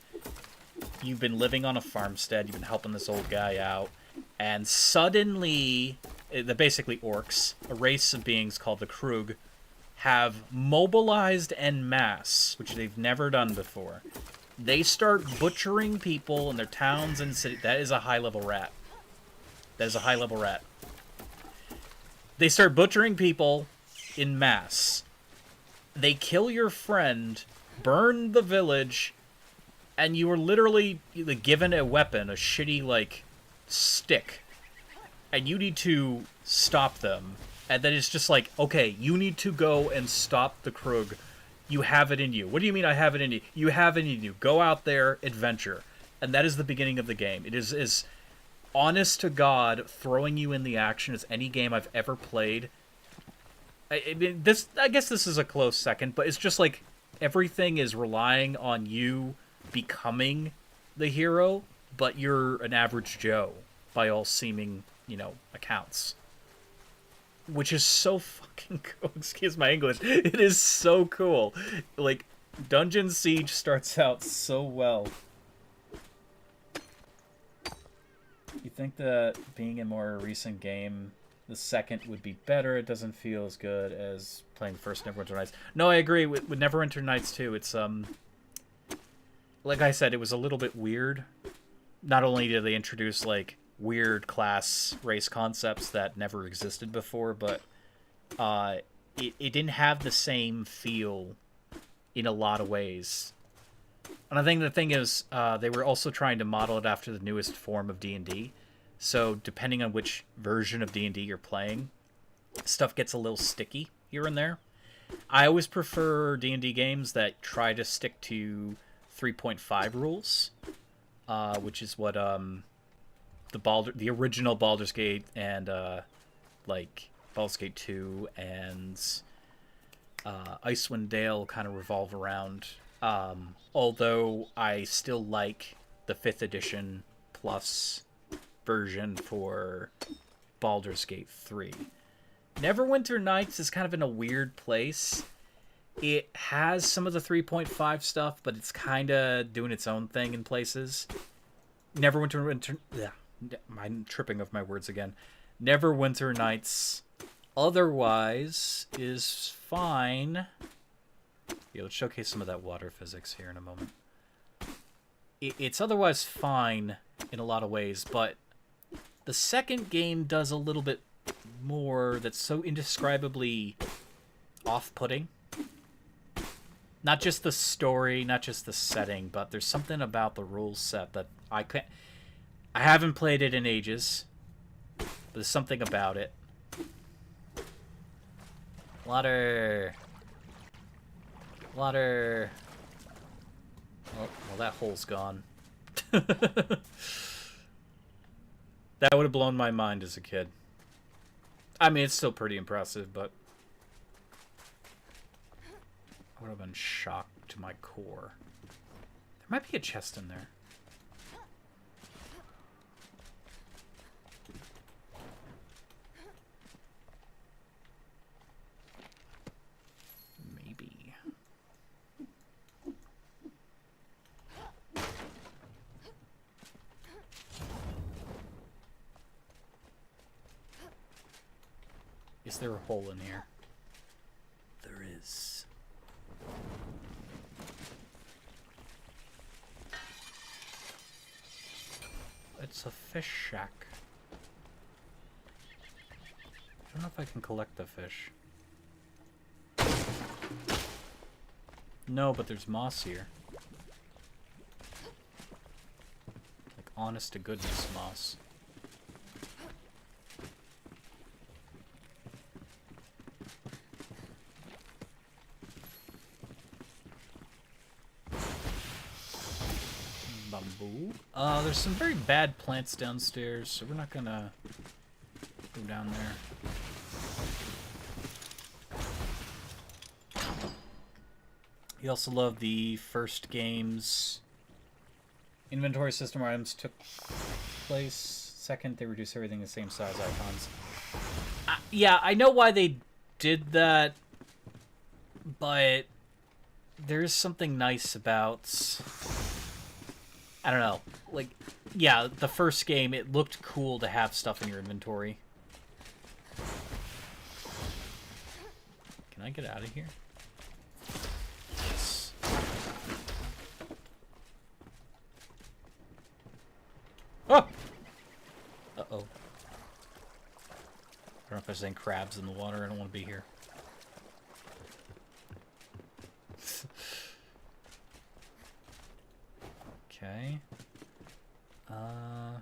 You've been living on a farmstead. You've been helping this old guy out. And suddenly... They're basically orcs. A race of beings called the Krug have mobilized en masse, which they've never done before. They start butchering people in their towns and cities. That is a high-level rat. That is a high-level rat. They start butchering people in mass. They kill your friend, burn the village, and you are literally given a weapon, a shitty, like, stick. And you need to stop them. And then it's just like, okay, you need to go and stop the Krug. You have it in you. What do you mean I have it in you? You have it in you. Go out there, adventure. And that is the beginning of the game. It is as honest to God throwing you in the action as any game I've ever played. I mean, I guess this is a close second, but it's just like everything is relying on you becoming the hero, but you're an average Joe by all seeming, accounts. Which is so fucking cool. Excuse my English. It is so cool. Like, Dungeon Siege starts out so well. You think that being a more recent game, the second would be better? It doesn't feel as good as playing the first Neverwinter Nights. No, I agree with Neverwinter Nights too. It's like I said, it was a little bit weird. Not only did they introduce like weird class race concepts that never existed before, but it didn't have the same feel in a lot of ways. And I think the thing is, they were also trying to model it after the newest form of D&D. So depending on which version of D&D you're playing, stuff gets a little sticky here and there. I always prefer D&D games that try to stick to 3.5 rules, which is what the original Baldur's Gate and like Baldur's Gate 2 and Icewind Dale kind of revolve around. Although I still like the 5th edition plus version for Baldur's Gate 3. Neverwinter Nights is kind of in a weird place. It has some of the 3.5 stuff, but it's kind of doing its own thing in places. I'm tripping over my words again. Neverwinter Nights otherwise is fine. Yeah, let's showcase some of that water physics here in a moment. It's otherwise fine in a lot of ways, but the second game does a little bit more that's so indescribably off-putting. Not just the story, not just the setting, but there's something about the rule set that I haven't played it in ages, but there's something about it. Water. Water. Oh, well, that hole's gone. That would have blown my mind as a kid. I mean, it's still pretty impressive, but I would have been shocked to my core. There might be a chest in there. Maybe. Is there a hole in here? There is. It's a fish shack. I don't know if I can collect the fish. No, but there's moss here. Like, honest to goodness moss. Bamboo. There's some very bad plants downstairs, so we're not gonna go down there. You also love the first game's inventory system where items took place. Second, they reduce everything the same size icons. Yeah, I know why they did that, but there's something nice about... I don't know. Like, yeah, the first game, it looked cool to have stuff in your inventory. Can I get out of here? Yes. Oh! Uh-oh. don't know if there's any crabs in the water. I don't want to be here. Okay. I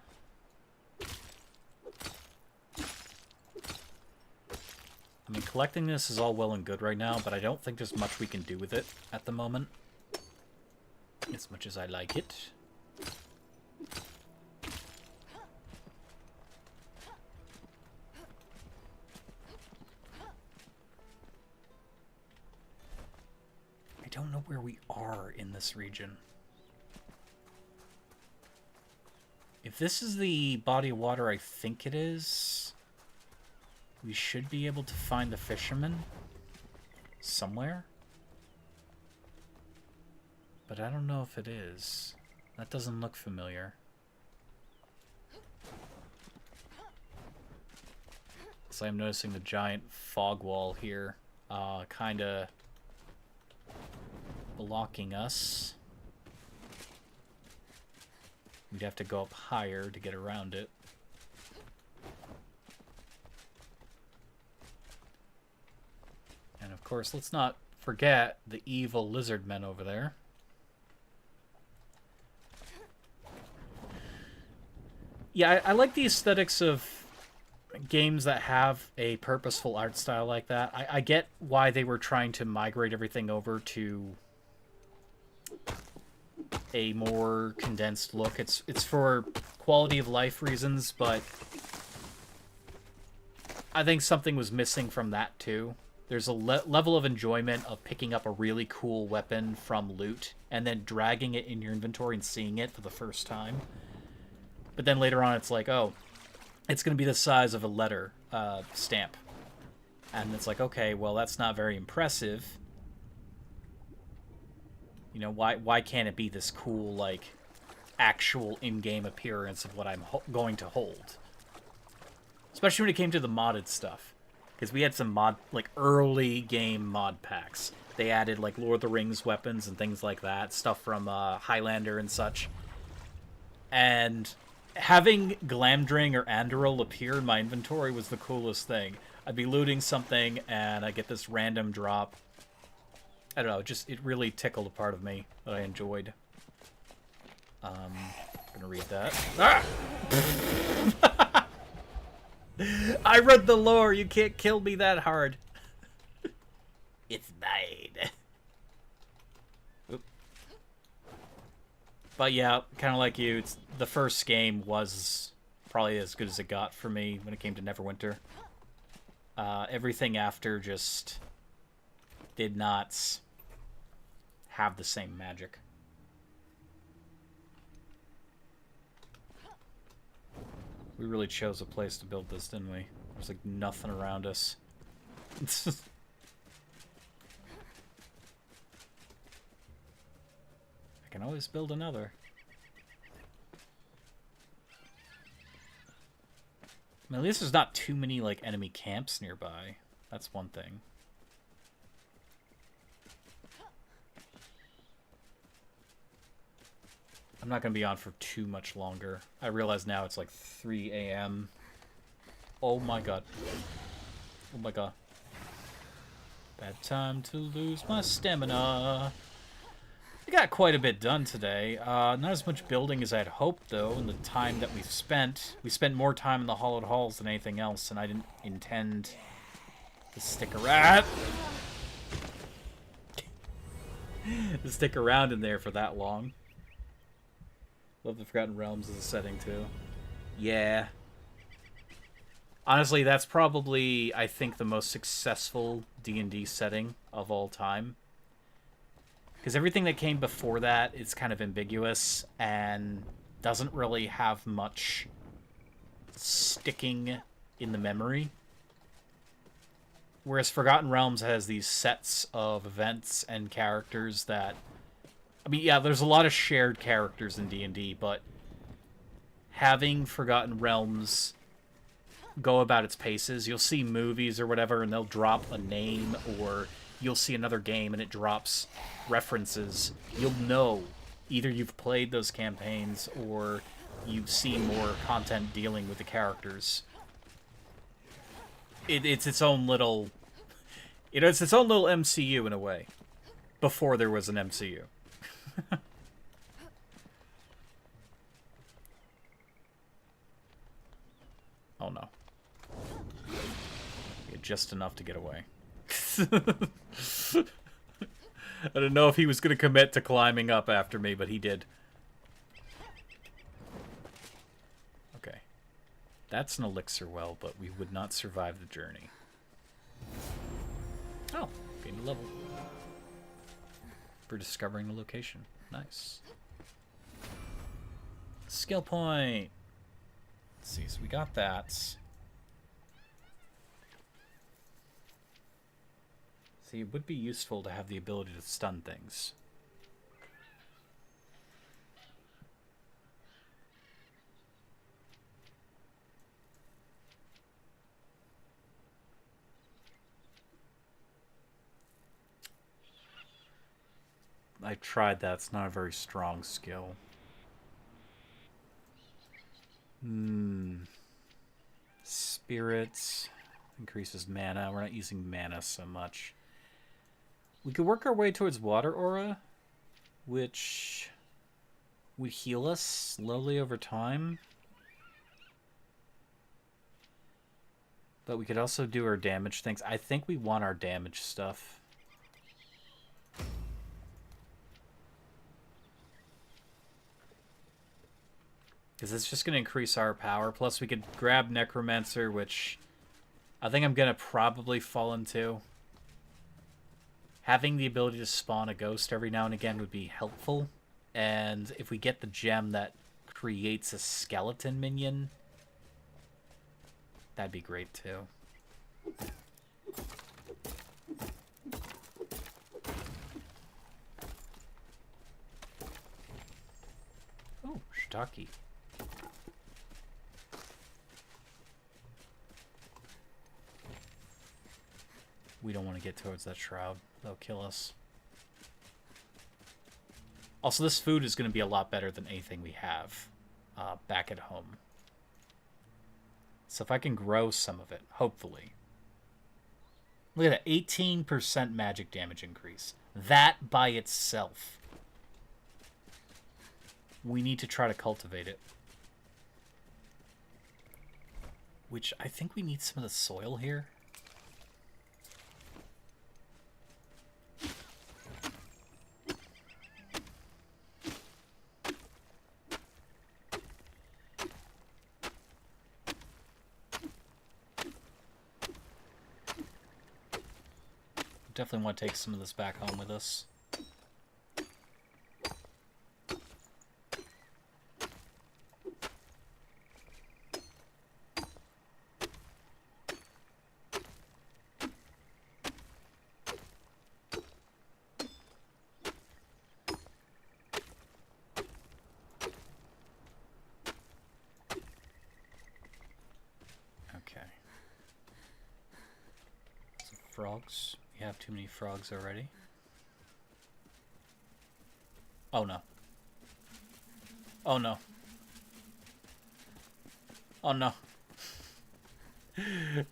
mean, collecting this is all well and good right now, but I don't think there's much we can do with it at the moment. As much as I like it. I don't know where we are in this region. If this is the body of water I think it is, we should be able to find the fisherman somewhere. But I don't know if it is. That doesn't look familiar. So I'm noticing the giant fog wall here, kind of blocking us. We'd have to go up higher to get around it. And of course, let's not forget the evil lizard men over there. Yeah, I like the aesthetics of games that have a purposeful art style like that. I get why they were trying to migrate everything over to a more condensed look. It's for quality of life reasons, but I think something was missing from that too. There's a level of enjoyment of picking up a really cool weapon from loot and then dragging it in your inventory and seeing it for the first time. But then later on it's like, oh, it's going to be the size of a letter stamp. And it's like, okay, well, that's not very impressive. You know, why can't it be this cool, like, actual in-game appearance of what I'm going to hold? Especially when it came to the modded stuff. Because we had some early game mod packs. They added, like, Lord of the Rings weapons and things like that. Stuff from Highlander and such. And having Glamdring or Andoril appear in my inventory was the coolest thing. I'd be looting something, and I get this random drop. I don't know, it really tickled a part of me that I enjoyed. I'm gonna read that. Ah! I read the lore, you can't kill me that hard. It's mine. Oop. But yeah, kind of like you, the first game was probably as good as it got for me when it came to Neverwinter. Everything after just did not have the same magic. We really chose a place to build this, didn't we? There's like nothing around us. I can always build another. I mean, at least there's not too many like enemy camps nearby. That's one thing. I'm not going to be on for too much longer. I realize now it's like 3 a.m. Oh my god. Oh my god. Bad time to lose my stamina. We got quite a bit done today. Not as much building as I'd hoped, though, in the time that we've spent. We spent more time in the hollowed halls than anything else, and I didn't intend to stick around. To stick around in there for that long. Love the Forgotten Realms as a setting, too. Yeah. Honestly, that's probably, I think, the most successful D&D setting of all time. Because everything that came before that is kind of ambiguous and doesn't really have much sticking in the memory. Whereas Forgotten Realms has these sets of events and characters that... I mean, yeah, there's a lot of shared characters in D&D, but having Forgotten Realms go about its paces, you'll see movies or whatever, and they'll drop a name, or you'll see another game and it drops references. You'll know either you've played those campaigns or you've seen more content dealing with the characters. it's its own little... it's its own little MCU in a way. Before there was an MCU. Oh no. Yeah, just enough to get away. I didn't know if he was going to commit to climbing up after me, but he did. Okay. That's an elixir well, but we would not survive the journey. Oh, gained a level. For discovering the location. Nice. Skill point! Let's see, so we got that. See, it would be useful to have the ability to stun things. I tried that. It's not a very strong skill. Spirits increases mana. We're not using mana so much. We could work our way towards Water Aura, which would heal us slowly over time. But we could also do our damage things. I think we want our damage stuff. Because it's just going to increase our power. Plus we could grab Necromancer, which I think I'm going to probably fall into. Having the ability to spawn a ghost every now and again would be helpful. And if we get the gem that creates a skeleton minion, that'd be great too. Oh, shiitake. We don't want to get towards that shroud. They'll kill us. Also, this food is going to be a lot better than anything we have back at home. So if I can grow some of it, hopefully. Look at that, 18% magic damage increase. That by itself. We need to try to cultivate it. Which, I think we need some of the soil here. Definitely want to take some of this back home with us. Okay. So frogs. We have too many frogs already. Oh no. Oh no. Oh no.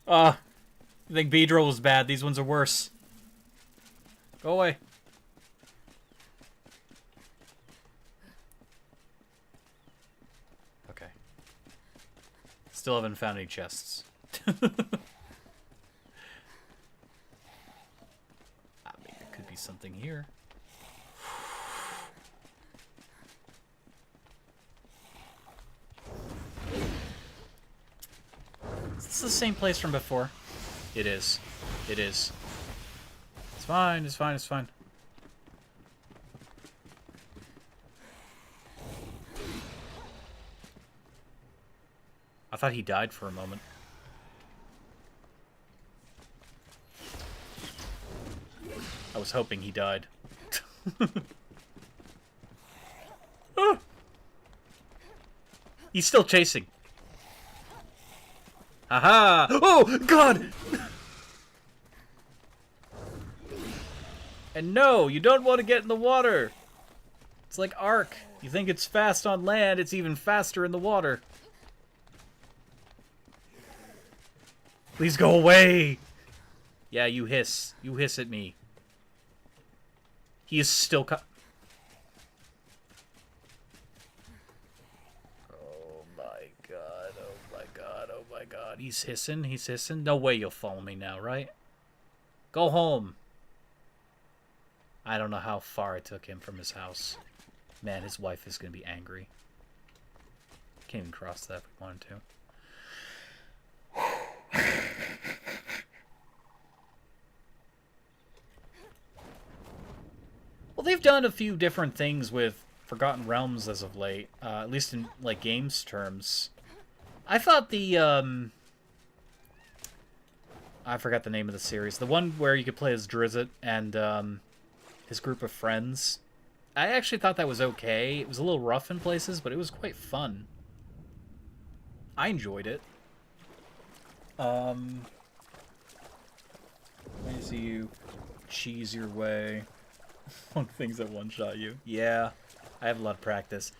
I think Beedrill was bad. These ones are worse. Go away. Okay. Still haven't found any chests. Something here. Is this the same place from before? It is. It is. It's fine, it's fine, it's fine. I thought he died for a moment. I was hoping he died. Ah! He's still chasing. Aha! Oh, God! And no, you don't want to get in the water. It's like Ark. You think it's fast on land, it's even faster in the water. Please go away! Yeah, you hiss. You hiss at me. He is still Oh my god, oh my god, oh my god. He's hissing, he's hissing. No way you'll follow me now, right? Go home. I don't know how far I took him from his house. Man, his wife is going to be angry. Can't even cross that if we wanted to. Well, they've done a few different things with Forgotten Realms as of late, at least in, like, games terms. I thought the, I forgot the name of the series. The one where you could play as Drizzt and, his group of friends. I actually thought that was okay. It was a little rough in places, but it was quite fun. I enjoyed it. As you cheese your way on things that one-shot you. Yeah, I have a lot of practice.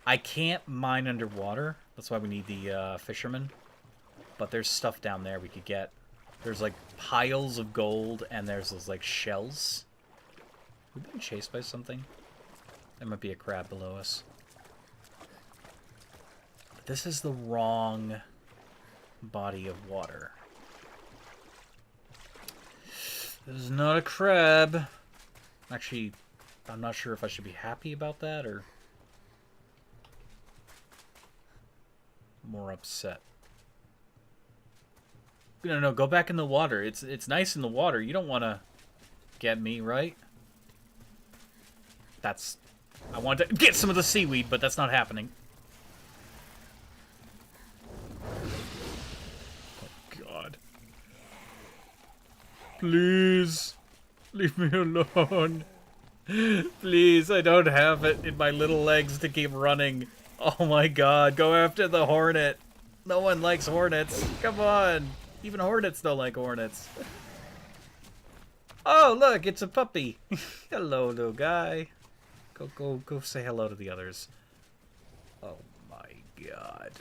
I can't mine underwater. That's why we need the fisherman. But there's stuff down there we could get. There's like piles of gold and there's those like shells. We've been chased by something. There might be a crab below us. But this is the wrong body of water. This is not a crab. Actually, I'm not sure if I should be happy about that or more upset. No, go back in the water. It's nice in the water. You don't want to get me, right? I want to get some of the seaweed, but that's not happening. Oh, God. Please. Leave me alone. Please, I don't have it in my little legs to keep running. Oh my god, go after the hornet. No one likes hornets. Come on. Even hornets don't like hornets. Oh, look, it's a puppy. Hello, little guy. Go say hello to the others. Oh my god.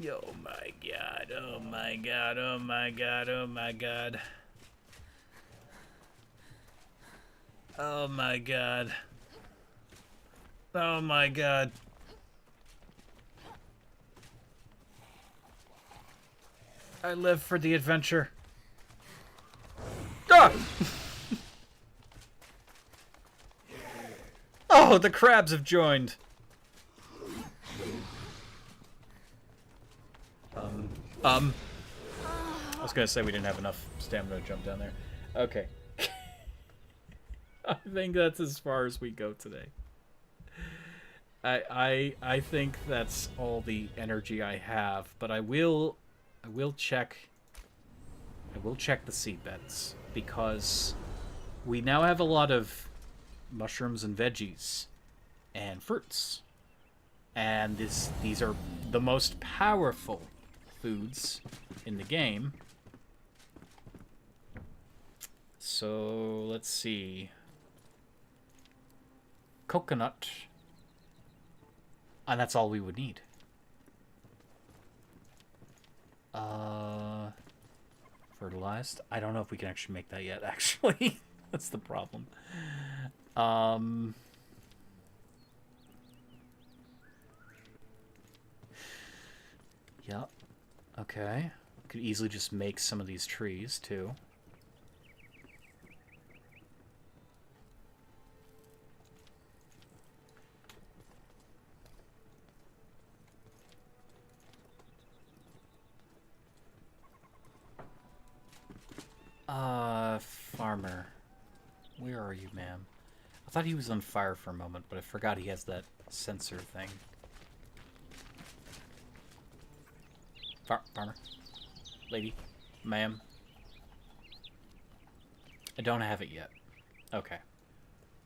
Oh my god. Oh my god. Oh my god. Oh my god. Oh my god. Oh my god. I live for the adventure. Ah! Oh, the crabs have joined. I was gonna say we didn't have enough stamina to jump down there. Okay. I think that's as far as we go today. I think that's all the energy I have, but I will check the seedbeds because we now have a lot of mushrooms and veggies and fruits. And these are the most powerful foods in the game. So, let's see. Coconut. And that's all we would need. Fertilized. I don't know if we can actually make that yet, actually. That's the problem. Yeah. Okay. Could easily just make some of these trees, too. Farmer. Where are you, ma'am? I thought he was on fire for a moment, but I forgot he has that sensor thing. Farmer. Lady. Ma'am. I don't have it yet. Okay.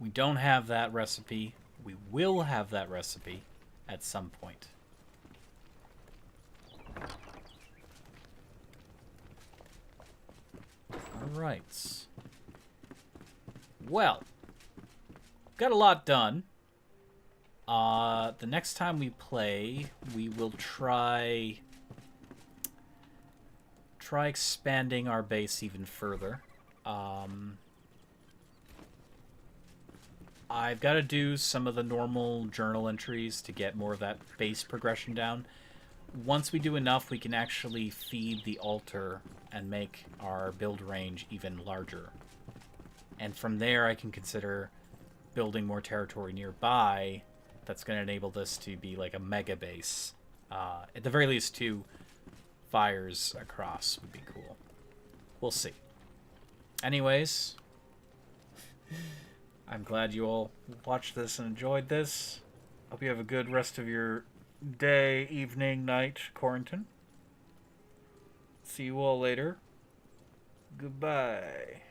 We don't have that recipe. We will have that recipe at some point. Alright. Well, got a lot done. The next time we play, we will try try expanding our base even further. I've got to do some of the normal journal entries to get more of that base progression down. Once we do enough, we can actually feed the altar and make our build range even larger. And from there, I can consider building more territory nearby that's going to enable this to be like a mega base. At the very least, 2 fires across would be cool. We'll see. Anyways, I'm glad you all watched this and enjoyed this. Hope you have a good rest of your day, evening, night, quarantine. See you all later. Goodbye.